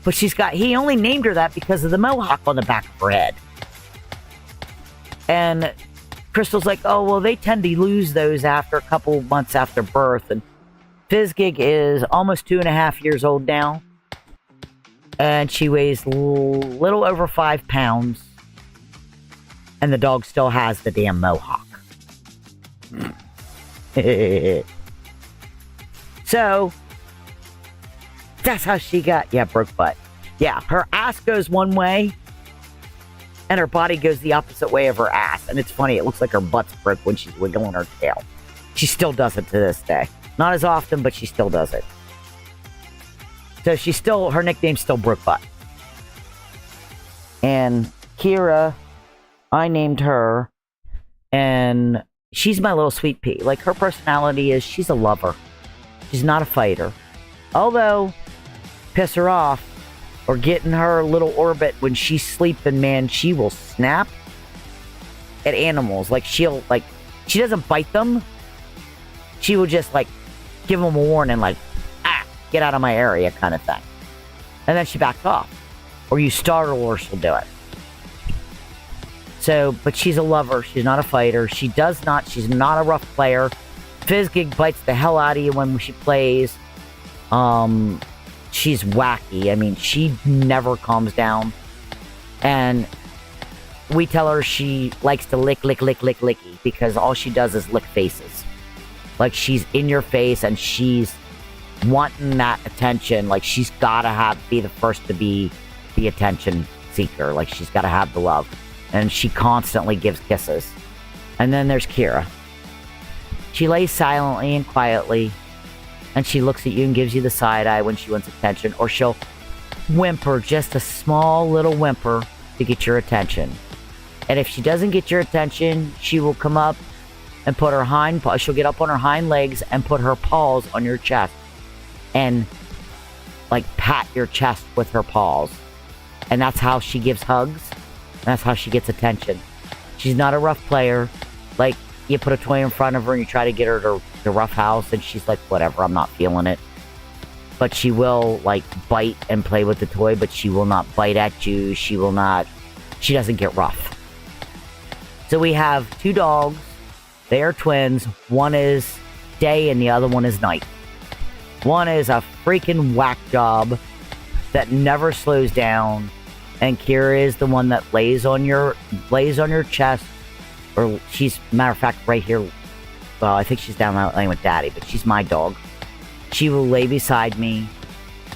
But he only named her that because of the mohawk on the back of her head. And Crystal's like, oh, well, they tend to lose those after a couple months after birth. And Fizzgig is almost 2.5 years old now. And she weighs little over 5 pounds. And the dog still has the damn mohawk. So, that's how she got, Broke Butt. Yeah, her ass goes one way, and her body goes the opposite way of her ass. And it's funny, it looks like her butt's broke when she's wiggling her tail. She still does it to this day. Not as often, but she still does it. So her nickname's still Broke Butt. And Kira, I named her, and she's my little sweet pea. Her personality is, she's a lover. She's not a fighter. Although, piss her off, or get in her little orbit when she's sleeping, man, she will snap at animals. She doesn't bite them. She will just, give them a warning, get out of my area kind of thing. And then she backs off. Or you startle her, she'll do it. So, but she's a lover. She's not a fighter. She's not a rough player. Fizzgig bites the hell out of you when she plays. She's wacky. I mean, she never calms down. And we tell her she likes to licky because all she does is lick faces. She's in your face and she's wanting that attention. She's gotta be the first to be the attention seeker. She's gotta have the love. And she constantly gives kisses. And then there's Kira. She lays silently and quietly, and she looks at you and gives you the side eye when she wants attention, or she'll whimper, just a small little whimper to get your attention. And if she doesn't get your attention, she will come up and put her she'll get up on her hind legs and put her paws on your chest and pat your chest with her paws. And that's how she gives hugs. That's how she gets attention. She's not a rough player. you put a toy in front of her and you try to get her to rough house, and she's like, whatever, I'm not feeling it. But she will, like, bite and play with the toy, but she will not bite at you. She doesn't get rough. So we have 2 dogs. They are twins. One is day and the other one is night. One is a freaking whack job that never slows down. And Kira is the one that lays on your chest. Or she's, matter of fact, right here. Well, I think she's down laying with Daddy, but she's my dog. She will lay beside me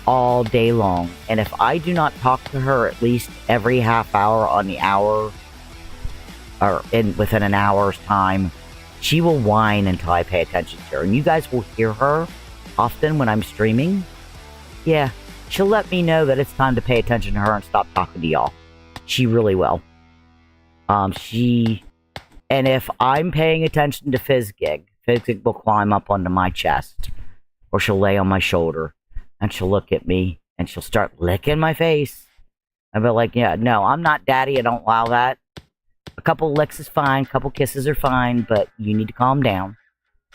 all day long. And if I do not talk to her at least every half hour on the hour, or within an hour's time, she will whine until I pay attention to her. And you guys will hear her often when I'm streaming. Yeah, she'll let me know that it's time to pay attention to her and stop talking to y'all. She really will. And if I'm paying attention to Fizzgig will climb up onto my chest, or she'll lay on my shoulder, and she'll look at me, and she'll start licking my face. I'll be like, yeah, no, I'm not Daddy, I don't allow that. A couple licks is fine, a couple kisses are fine, but you need to calm down.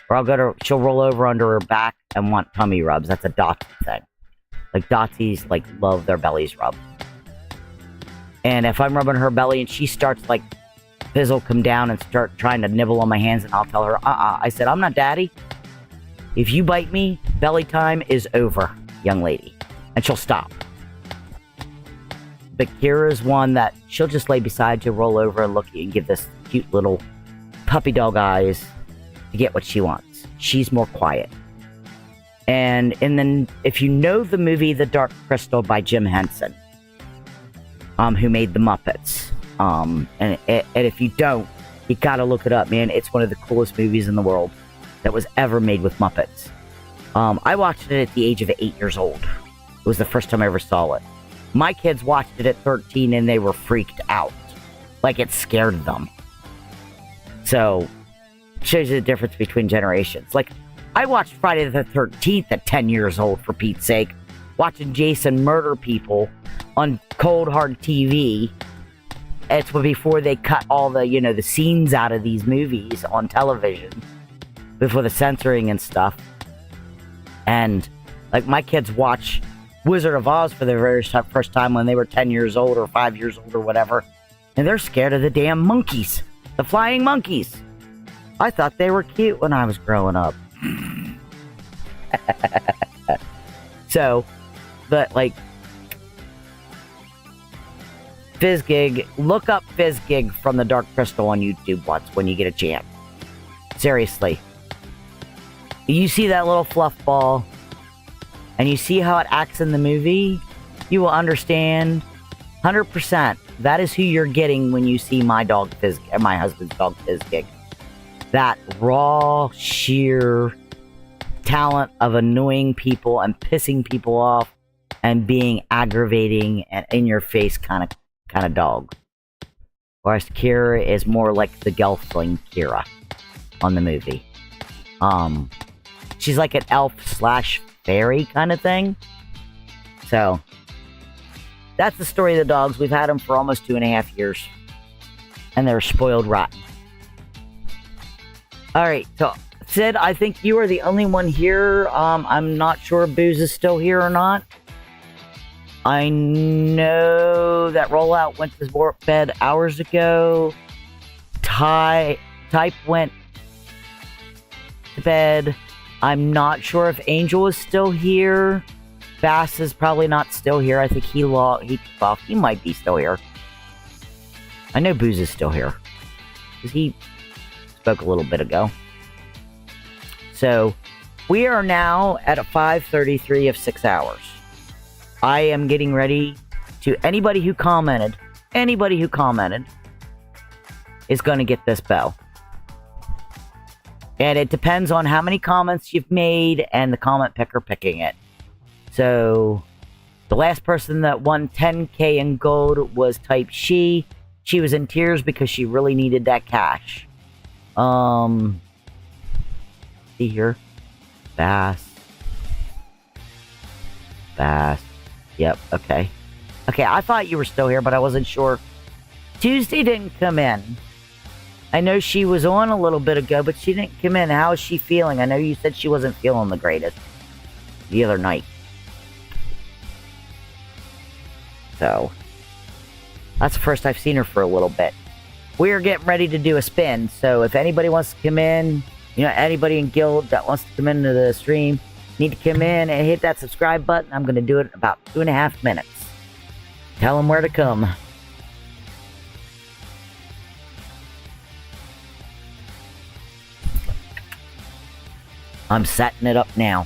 Or she'll roll over under her back and want tummy rubs. That's a Dotsie thing. Like, Dotsies, like, love their bellies rubbed. And if I'm rubbing her belly and she starts, like, Fizz will come down and start trying to nibble on my hands, and I'll tell her, I said, I'm not Daddy. If you bite me, belly time is over, young lady. And she'll stop. But Kira's one that she'll just lay beside you, roll over and look at you and give this cute little puppy dog eyes to get what she wants. She's more quiet. And then if you know the movie The Dark Crystal by Jim Henson, who made the Muppets, and if you don't, you gotta look it up, man. It's one of the coolest movies in the world that was ever made with Muppets. I watched it at the age of 8 years old. It was the first time I ever saw it. My kids watched it at 13 and they were freaked out. Like, it scared them. So, shows you the difference between generations. Like, I watched Friday the 13th at 10 years old, for Pete's sake. Watching Jason murder people on cold, hard TV. It's before they cut all the, the scenes out of these movies on television. Before the censoring and stuff. And, like, my kids watch Wizard of Oz for the very first time when they were 10 years old or 5 years old or whatever. And they're scared of the damn monkeys. The flying monkeys. I thought they were cute when I was growing up. So, but, like, Fizzgig, look up Fizzgig from The Dark Crystal on YouTube once when you get a chance. Seriously. You see that little fluff ball, and you see how it acts in the movie, you will understand 100% that is who you're getting when you see my dog Fizzgig, my husband's dog Fizzgig. That raw, sheer talent of annoying people and pissing people off and being aggravating and in your face kind of dog. Whereas Kira is more like the Gelfling Kira on the movie. She's like an elf/fairy kind of thing. So, that's the story of the dogs. We've had them for almost 2.5 years. And they're spoiled rotten. Alright, so, Sid, I think you are the only one here. I'm not sure if Booze is still here or not. I know that Rollout went to bed hours ago. Type went to bed. I'm not sure if Angel is still here. Bass is probably not still here. I think he took off. He might be still here. I know Booze is still here. Because he spoke a little bit ago. So, we are now at a 5:33 of 6 hours. I am getting ready to... Anybody who commented is going to get this bell. And it depends on how many comments you've made and the comment picker picking it. So, the last person that won 10k in gold was Type She. She was in tears because she really needed that cash. See here. Bass. Yep, okay. Okay, I thought you were still here, but I wasn't sure. Tuesday didn't come in. I know she was on a little bit ago, but she didn't come in. How is she feeling? I know you said she wasn't feeling the greatest the other night. So, that's the first I've seen her for a little bit. We're getting ready to do a spin, so if anybody wants to come in, anybody in Guild that wants to come into the stream, need to come in and hit that subscribe button. I'm going to do it in about 2.5 minutes. Tell them where to come. I'm setting it up now.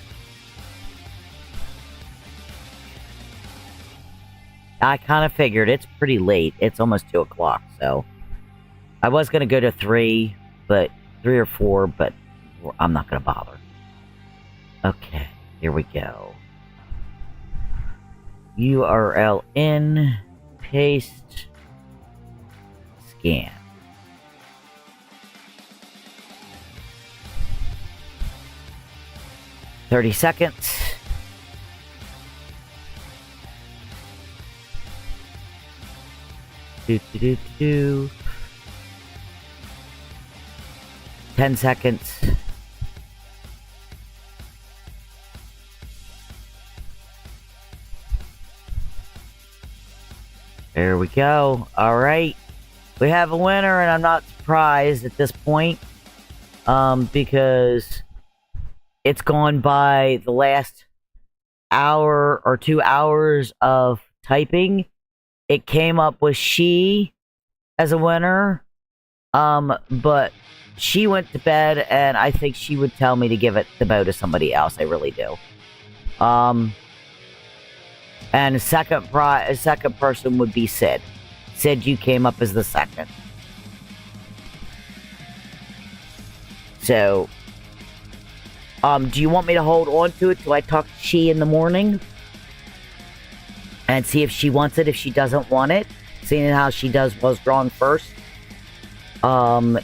I kind of figured it's pretty late. It's almost 2 o'clock, so I was going to go to 3 or 4, but I'm not going to bother. Okay, here we go. URL in, paste, scan. $30 seconds. Do. 10 seconds. There we go. All right. We have a winner, and I'm not surprised at this point. Because it's gone by the last hour or 2 hours of typing. It came up with she as a winner. But she went to bed, and I think she would tell me to give the bow to somebody else. I really do. And a second person would be Sid. Sid, you came up as the second. So, do you want me to hold on to it till I talk to she in the morning? And see if she wants it, if she doesn't want it. Seeing how she was drawn first. And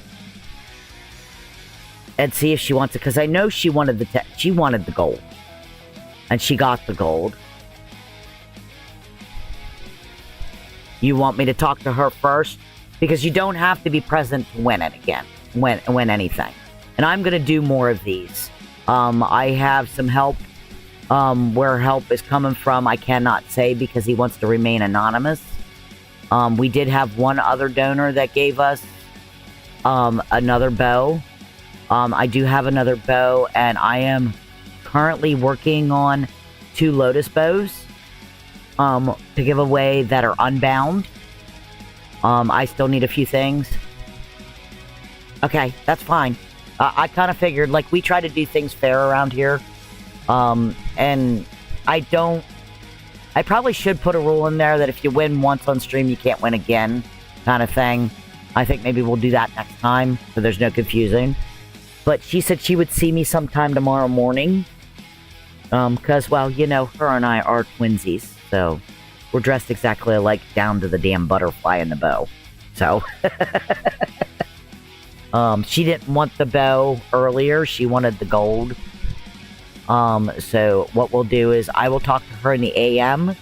see if she wants it, because I know she wanted the gold. And she got the gold. You want me to talk to her first? Because you don't have to be present to win it again. Win anything. And I'm going to do more of these. I have some help. Where help is coming from, I cannot say because he wants to remain anonymous. We did have one other donor that gave us another bow. I do have another bow, and I am currently working on 2 Lotus bows to give away that are unbound. I still need a few things. Okay, that's fine. I kind of figured, like, we try to do things fair around here. And I probably should put a rule in there that if you win once on stream, you can't win again, kind of thing. I think maybe we'll do that next time, so there's no confusing. But she said she would see me sometime tomorrow morning. Because, well, her and I are twinsies, so we're dressed exactly alike down to the damn butterfly in the bow. So, she didn't want the bow earlier. She wanted the gold. So what we'll do is I will talk to her in the AM.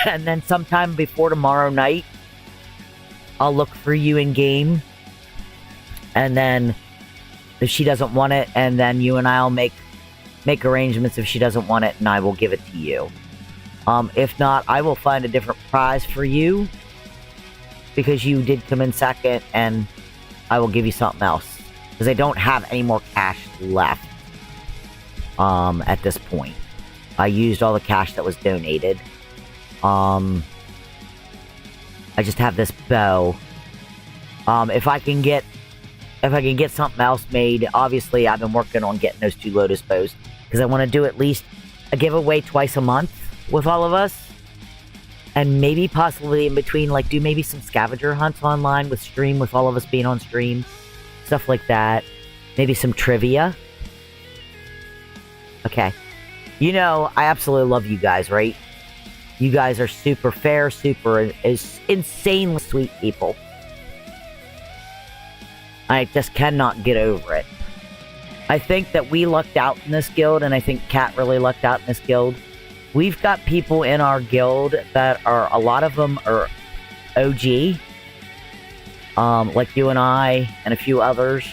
And then sometime before tomorrow night, I'll look for you in game. And then if she doesn't want it, and then you and I'll make arrangements if she doesn't want it, and I will give it to you. If not, I will find a different prize for you, because you did come in second, and I will give you something else. Because I don't have any more cash left at this point. I used all the cash that was donated. I just have this bow. If I can get something else made, obviously I've been working on getting those 2 Lotus bows. Because I want to do at least a giveaway twice a month with all of us. And maybe possibly in between, like, do maybe some scavenger hunts online with all of us being on stream. Stuff like that. Maybe some trivia. Okay. I absolutely love you guys, right? You guys are super fair, super insanely sweet people. I just cannot get over it. I think that we lucked out in this guild, and I think Kat really lucked out in this guild. We've got people in our guild that are, a lot of them are OG. like you and I and a few others.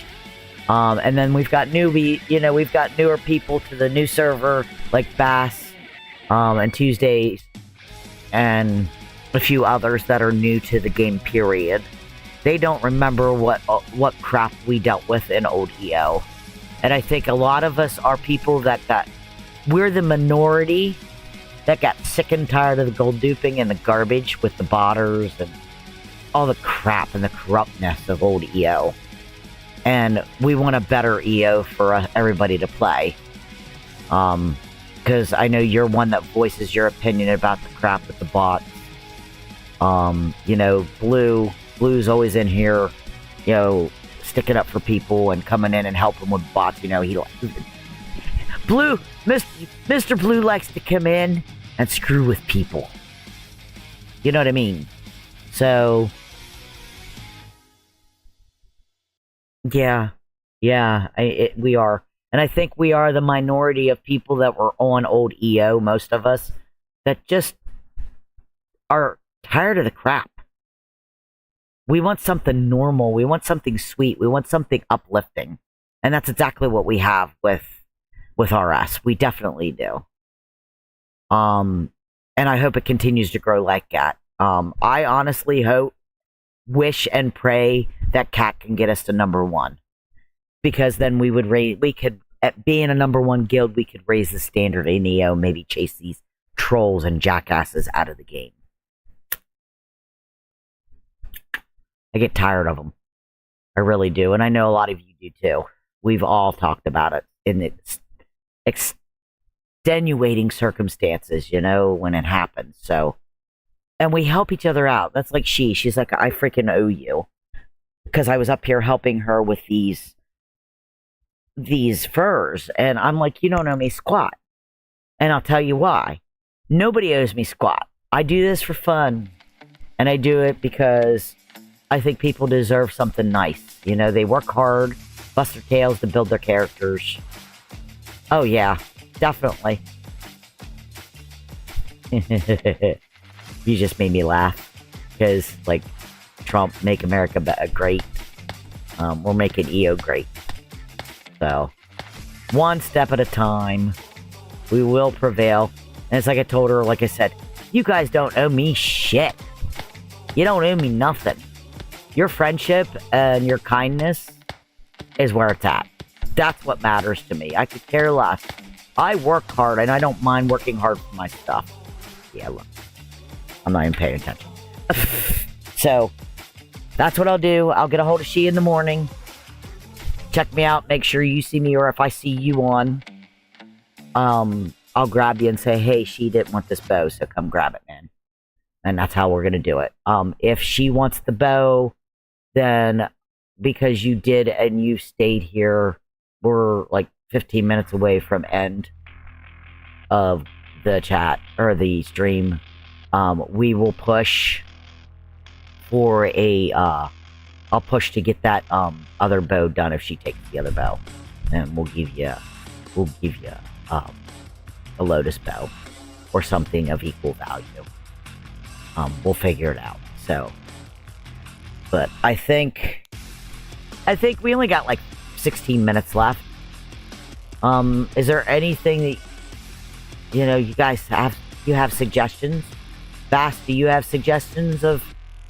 And then we've got we've got newer people to the new server, like Bass, and Tuesdays, and a few others that are new to the game, period. They don't remember what crap we dealt with in old EO. And I think a lot of us are people we're the minority that got sick and tired of the gold duping and the garbage with the botters and all the crap and the corruptness of old EO. And we want a better EO for everybody to play. Because I know you're one that voices your opinion about the crap with the bots. Blue's always in here, sticking up for people and coming in and helping with bots. Mr. Blue likes to come in and screw with people. You know what I mean? So, yeah, we are. And I think we are the minority of people that were on old EO, most of us, that just are tired of the crap. We want something normal. We want something sweet. We want something uplifting. And that's exactly what we have with RS. We definitely do. And I hope it continues to grow like that. I honestly wish and pray that Cat can get us to number 1. Because then at being a number 1 guild, we could raise the standard in EO, maybe chase these trolls and jackasses out of the game. I get tired of them. I really do. And I know a lot of you do too. We've all talked about it in its extenuating circumstances, when it happens. So, and we help each other out. That's like she's like, I freaking owe you. Because I was up here helping her with these furs. And I'm like, you don't owe me squat. And I'll tell you why. Nobody owes me squat. I do this for fun. And I do it because I think people deserve something nice. They work hard, bust their tails to build their characters. Oh yeah, definitely. You just made me laugh. Because, Trump, make America great. We're making EO great. So, one step at a time. We will prevail. And it's like I told her, like I said, you guys don't owe me shit. You don't owe me nothing. Your friendship and your kindness is where it's at. That's what matters to me. I could care less. I work hard, and I don't mind working hard for my stuff. Yeah, look. I'm not even paying attention. So, that's what I'll do. I'll get a hold of she in the morning. Check me out. Make sure you see me, or if I see you on, I'll grab you and say, hey, she didn't want this bow, so come grab it, man. And that's how we're going to do it. If she wants the bow, then because you did and you stayed here, we're like 15 minutes away from end of the chat or the stream. We will push for I'll push to get that other bow done if she takes the other bow. And we'll give you a Lotus bow or something of equal value. We'll figure it out. So, but I think we only got like 16 minutes left. Is there anything that you guys have suggestions? Bass, do you have suggestions of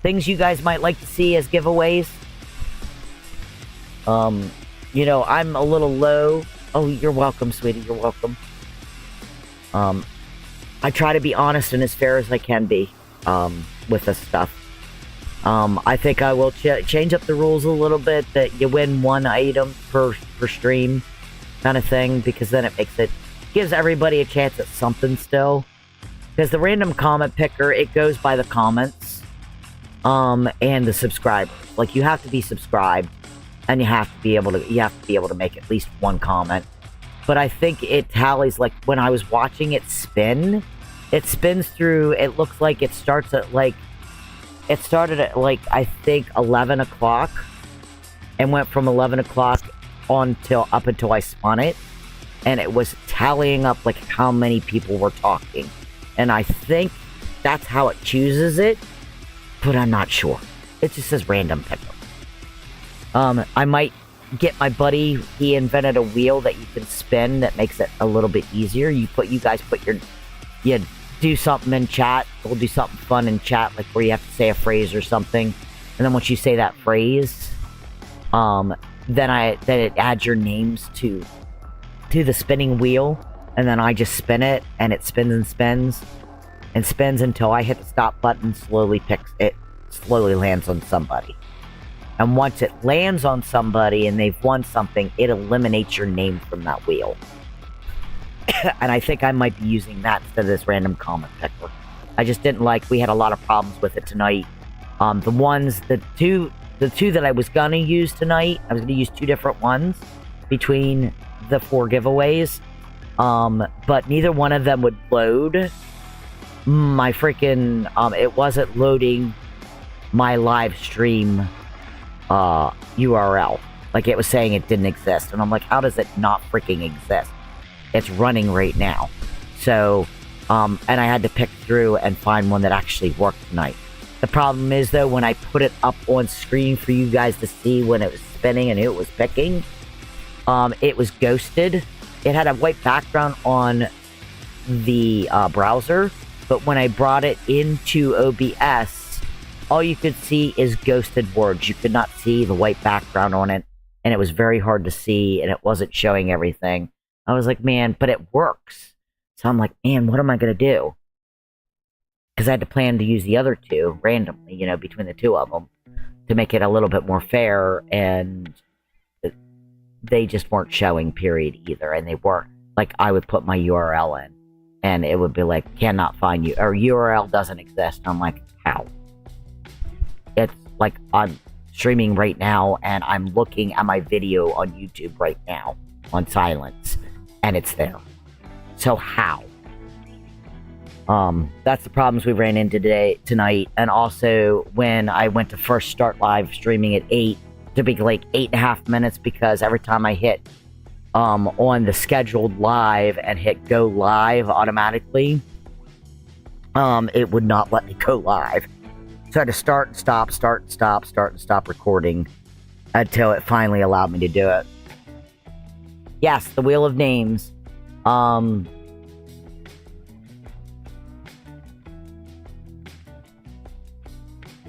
things you guys might like to see as giveaways? I'm a little low. Oh, you're welcome, sweetie. You're welcome. I try to be honest and as fair as I can be. With this stuff. I think I will change up the rules a little bit, that you win one item per stream kind of thing, because then it gives everybody a chance at something still. Because the random comment picker, it goes by the comments and the subscribers. Like, you have to be subscribed and you have to be able to make at least one comment. But I think it tallies, like when I was watching it spin, it spins through, it looks like it starts at it started at I think 11 o'clock and went from 11 o'clock up until I spun it. And it was tallying up how many people were talking. And I think that's how it chooses it, but I'm not sure. It just says random picker. I might get my buddy. He invented a wheel that you can spin that makes it a little bit easier. You guys put your, you do something in chat. We'll do something fun in chat, like where you have to say a phrase or something, and then once you say that phrase, then it adds your names to the spinning wheel, and then I just spin it, and it spins and spins and spins until I hit the stop button. Slowly lands on somebody. And once it lands on somebody and they've won something, it eliminates your name from that wheel. And I think I might be using that instead of this random comment picker. I just didn't like, we had a lot of problems with it tonight. The two that I was gonna use tonight, I was gonna use 2 different ones between the 4 giveaways. But neither one of them would load my freaking, it wasn't loading my live stream URL. Like, it was saying it didn't exist, and I'm like, how does it not freaking exist? It's running right now. So, and I had to pick through and find one that actually worked tonight. The problem is, though, when I put it up on screen for you guys to see when it was spinning and who it was picking, it was ghosted. It had a white background on the browser, but when I brought it into OBS, all you could see is ghosted words. You could not see the white background on it, and it was very hard to see, and it wasn't showing everything. I was like, man, but it works. So I'm like, man, what am I going to do? Because I had to plan to use the other 2 randomly, between the 2 of them to make it a little bit more fair, and they just weren't showing, period, either. And they weren't, like, I would put my URL in, and it would be like, cannot find you, or URL doesn't exist. And I'm like, how? It's like I'm streaming right now, and I'm looking at my video on YouTube right now on silence, and it's there. So how? That's the problems we ran into tonight. And also, when I went to first start live streaming at 8, to be like 8.5 minutes, because every time I hit on the scheduled live and hit go live automatically, it would not let me go live. So I had to start and stop recording until it finally allowed me to do it. Yes, the Wheel of Names.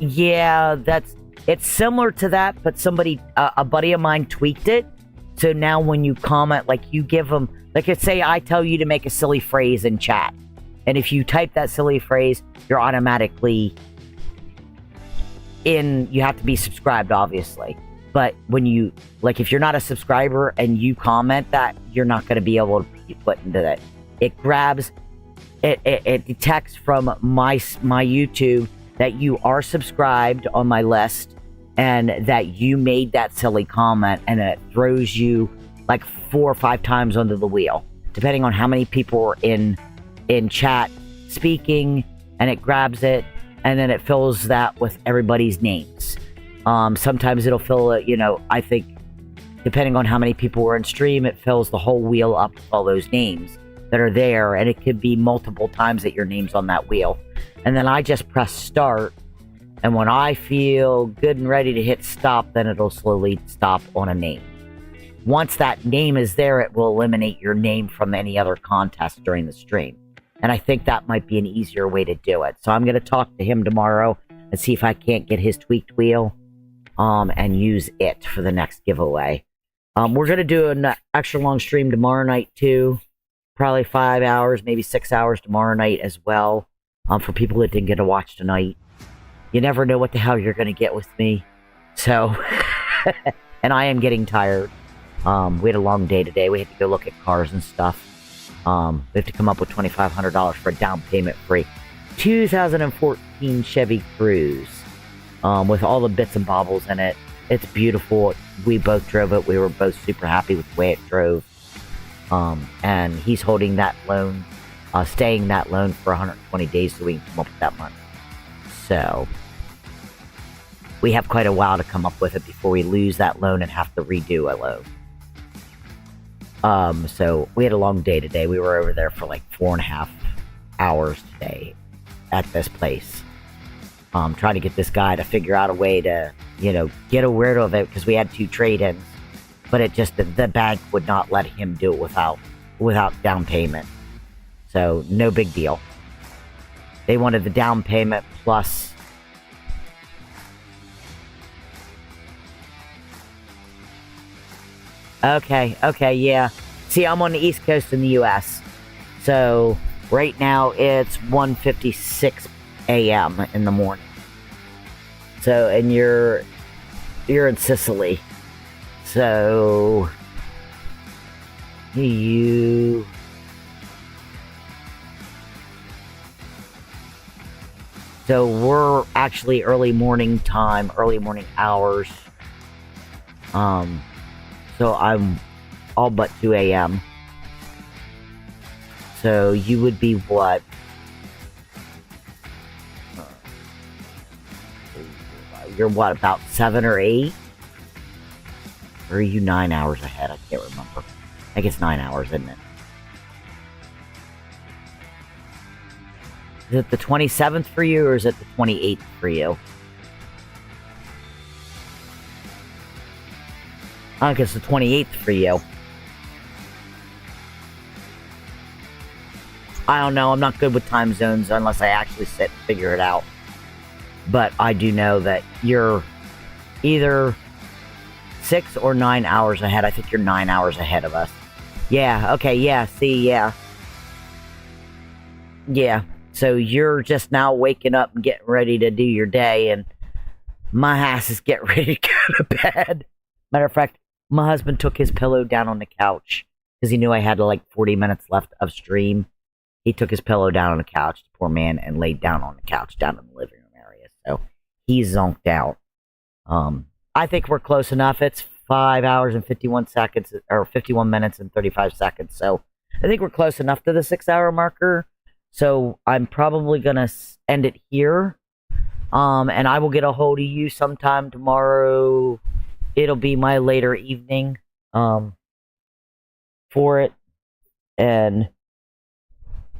Yeah, it's similar to that, but a buddy of mine tweaked it. So now when you comment, like, you give them, like, let's say I tell you to make a silly phrase in chat, and if you type that silly phrase, you're automatically you have to be subscribed, obviously. But when you, like, if you're not a subscriber and you comment that, you're not going to be able to be put into that. It grabs, it detects from my YouTube that you are subscribed on my list and that you made that silly comment, and it throws you like 4 or 5 times under the wheel, depending on how many people are in chat speaking, and it grabs it, and then it fills that with everybody's names. Sometimes it'll fill it, I think, depending on how many people were in stream, it fills the whole wheel up with all those names that are there, and it could be multiple times that your name's on that wheel. And then I just press start, and when I feel good and ready to hit stop, then it'll slowly stop on a name. Once that name is there, it will eliminate your name from any other contest during the stream. And I think that might be an easier way to do it. So I'm going to talk to him tomorrow and see if I can't get his tweaked wheel and use it for the next giveaway. We're going to do an extra long stream tomorrow night too. Probably 5 hours, maybe 6 hours tomorrow night as well. For people that didn't get to watch tonight. You never know what the hell you're going to get with me. So, and I am getting tired. We had a long day today. We had to go look at cars and stuff. We have to come up with $2,500 for a down payment free 2014 Chevy Cruze, with all the bits and bobbles in it. It's beautiful. We both drove it. We were both super happy with the way it drove. And he's holding that loan, staying that loan for 120 days so we can come up with that money. So we have quite a while to come up with it before we lose that loan and have to redo a loan. So we had a long day today. We were over there for like 4.5 hours today at this place. Trying to get this guy to figure out a way to get rid of it because we had 2 trade-ins, but it just the bank would not let him do it without down payment. So no big deal. They wanted the down payment plus. Okay, yeah. See, I'm on the East Coast in the U.S., so right now it's 1:56 a.m. in the morning. So, and you're in Sicily. So So we're actually early morning hours. So I'm all but 2 a.m. So you would be what? You're what, about 7 or 8? Or are you 9 hours ahead? I can't remember. I think it's 9 hours, isn't it? Is it the 27th for you, or is it the 28th for you? I think it's the 28th for you. I don't know. I'm not good with time zones unless I actually sit and figure it out. But I do know that you're either 6 or 9 hours ahead. I think you're 9 hours ahead of us. Yeah, okay, yeah, see, yeah. Yeah, so you're just now waking up and getting ready to do your day, and my ass is getting ready to go to bed. Matter of fact, my husband took his pillow down on the couch because he knew I had like 40 minutes left of stream. He took his pillow down on the couch, the poor man, and laid down on the couch down in the living room area. So he's zonked out. I think we're close enough. It's 5 hours and 51 seconds, or 51 minutes and 35 seconds. So I think we're close enough to the 6-hour marker. So I'm probably going to end it here. And I will get a hold of you sometime tomorrow. It'll be my later evening for it. And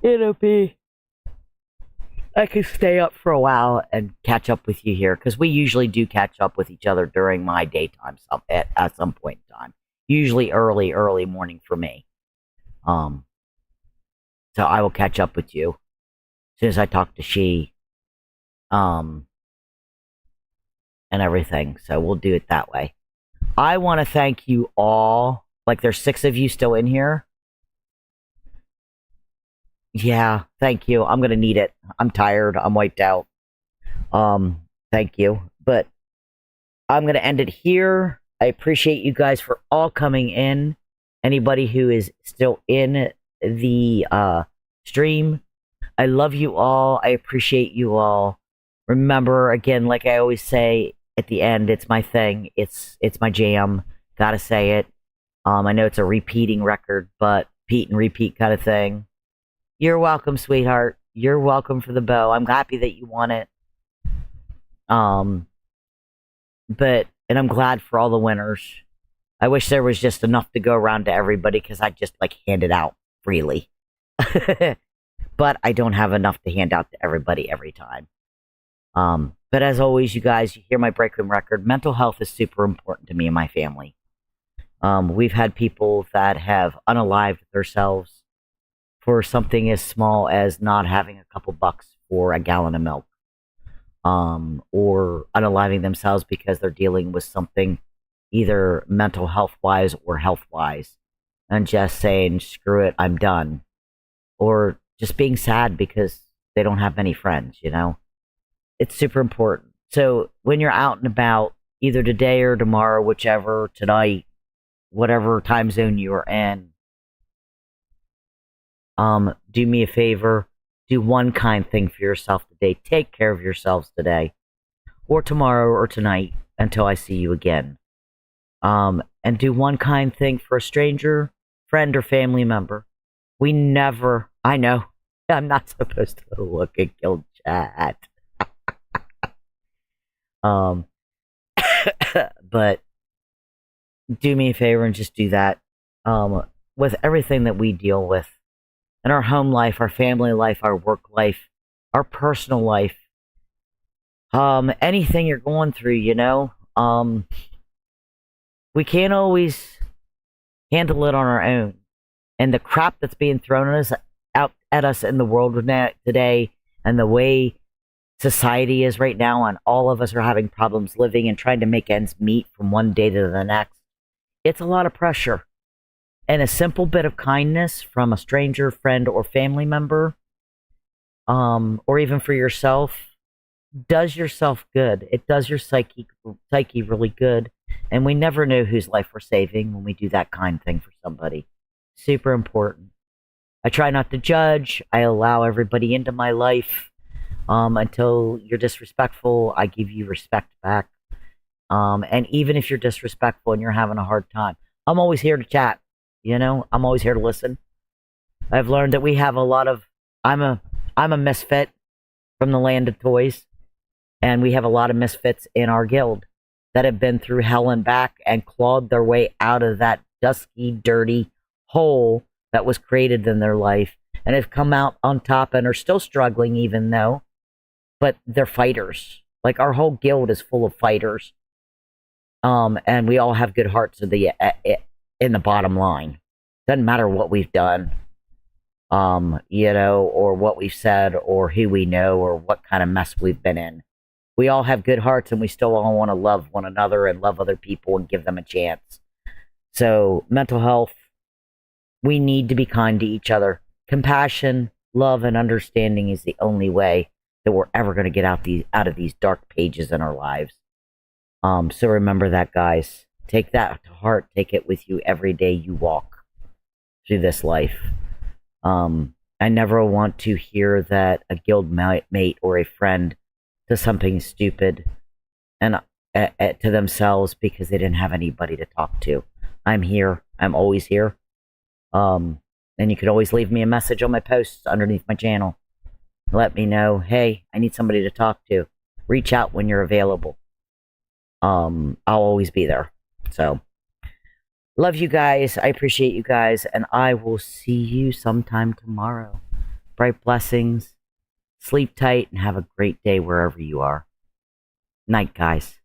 it'll be, I can stay up for a while and catch up with you here, because we usually do catch up with each other during my daytime at some point in time. Usually early morning for me. So I will catch up with you as soon as I talk to she, and everything. So we'll do it that way. I want to thank you all. Like, there's 6 of you still in here. Yeah, thank you. I'm gonna need it. I'm tired. I'm wiped out. Thank you. But I'm gonna end it here. I appreciate you guys for all coming in. Anybody who is still in the stream, I love you all. I appreciate you all. Remember, again, like I always say at the end, it's my thing. It's my jam. Gotta say it. I know it's a repeating record, but repeat and repeat kind of thing. You're welcome, sweetheart. You're welcome for the bow. I'm happy that you want it. And I'm glad for all the winners. I wish there was just enough to go around to everybody, because I just like hand it out freely. But I don't have enough to hand out to everybody every time. But as always, you guys, you hear my break room record. Mental health is super important to me and my family. We've had people that have unalived themselves for something as small as not having a couple bucks for a gallon of milk, or unaliving themselves because they're dealing with something either mental health wise or health wise, and just saying, screw it, I'm done. Or just being sad because they don't have many friends, It's super important. So when you're out and about, either today or tomorrow, whichever, tonight, whatever time zone you are in, do me a favor. Do one kind thing for yourself today. Take care of yourselves today, or tomorrow, or tonight, until I see you again. And do one kind thing for a stranger, friend, or family member. I know, I'm not supposed to look at Guild Chat. But do me a favor and just do that. With everything that we deal with in our home life, our family life, our work life, our personal life, anything you're going through, We can't always handle it on our own. And the crap that's being thrown at us out at us in the world today, and the way society is right now, and all of us are having problems living and trying to make ends meet from one day to the next. It's a lot of pressure. And a simple bit of kindness from a stranger, friend, or family member, or even for yourself, does yourself good. It does your psyche really good. And we never know whose life we're saving when we do that kind thing for somebody. Super important. I try not to judge. I allow everybody into my life. Until you're disrespectful, I give you respect back. And even if you're disrespectful and you're having a hard time, I'm always here to chat. I'm always here to listen. I've learned that we have a lot of. I'm a misfit from the land of toys, and we have a lot of misfits in our guild that have been through hell and back and clawed their way out of that dusty, dirty hole that was created in their life, and have come out on top and are still struggling, even though. But they're fighters. Like, our whole guild is full of fighters. And we all have good hearts in the bottom line. Doesn't matter what we've done, or what we've said, or who we know, or what kind of mess we've been in. We all have good hearts, and we still all want to love one another and love other people and give them a chance. So, mental health, we need to be kind to each other. Compassion, love, and understanding is the only way that we're ever going to get out of these dark pages in our lives. So remember that, guys. Take that to heart. Take it with you every day you walk through this life. I never want to hear that a guild mate or a friend does something stupid and to themselves because they didn't have anybody to talk to. I'm here. I'm always here. And you can always leave me a message on my posts underneath my channel. Let me know, hey, I need somebody to talk to. Reach out when you're available. I'll always be there. So, love you guys. I appreciate you guys. And I will see you sometime tomorrow. Bright blessings. Sleep tight and have a great day wherever you are. Night, guys.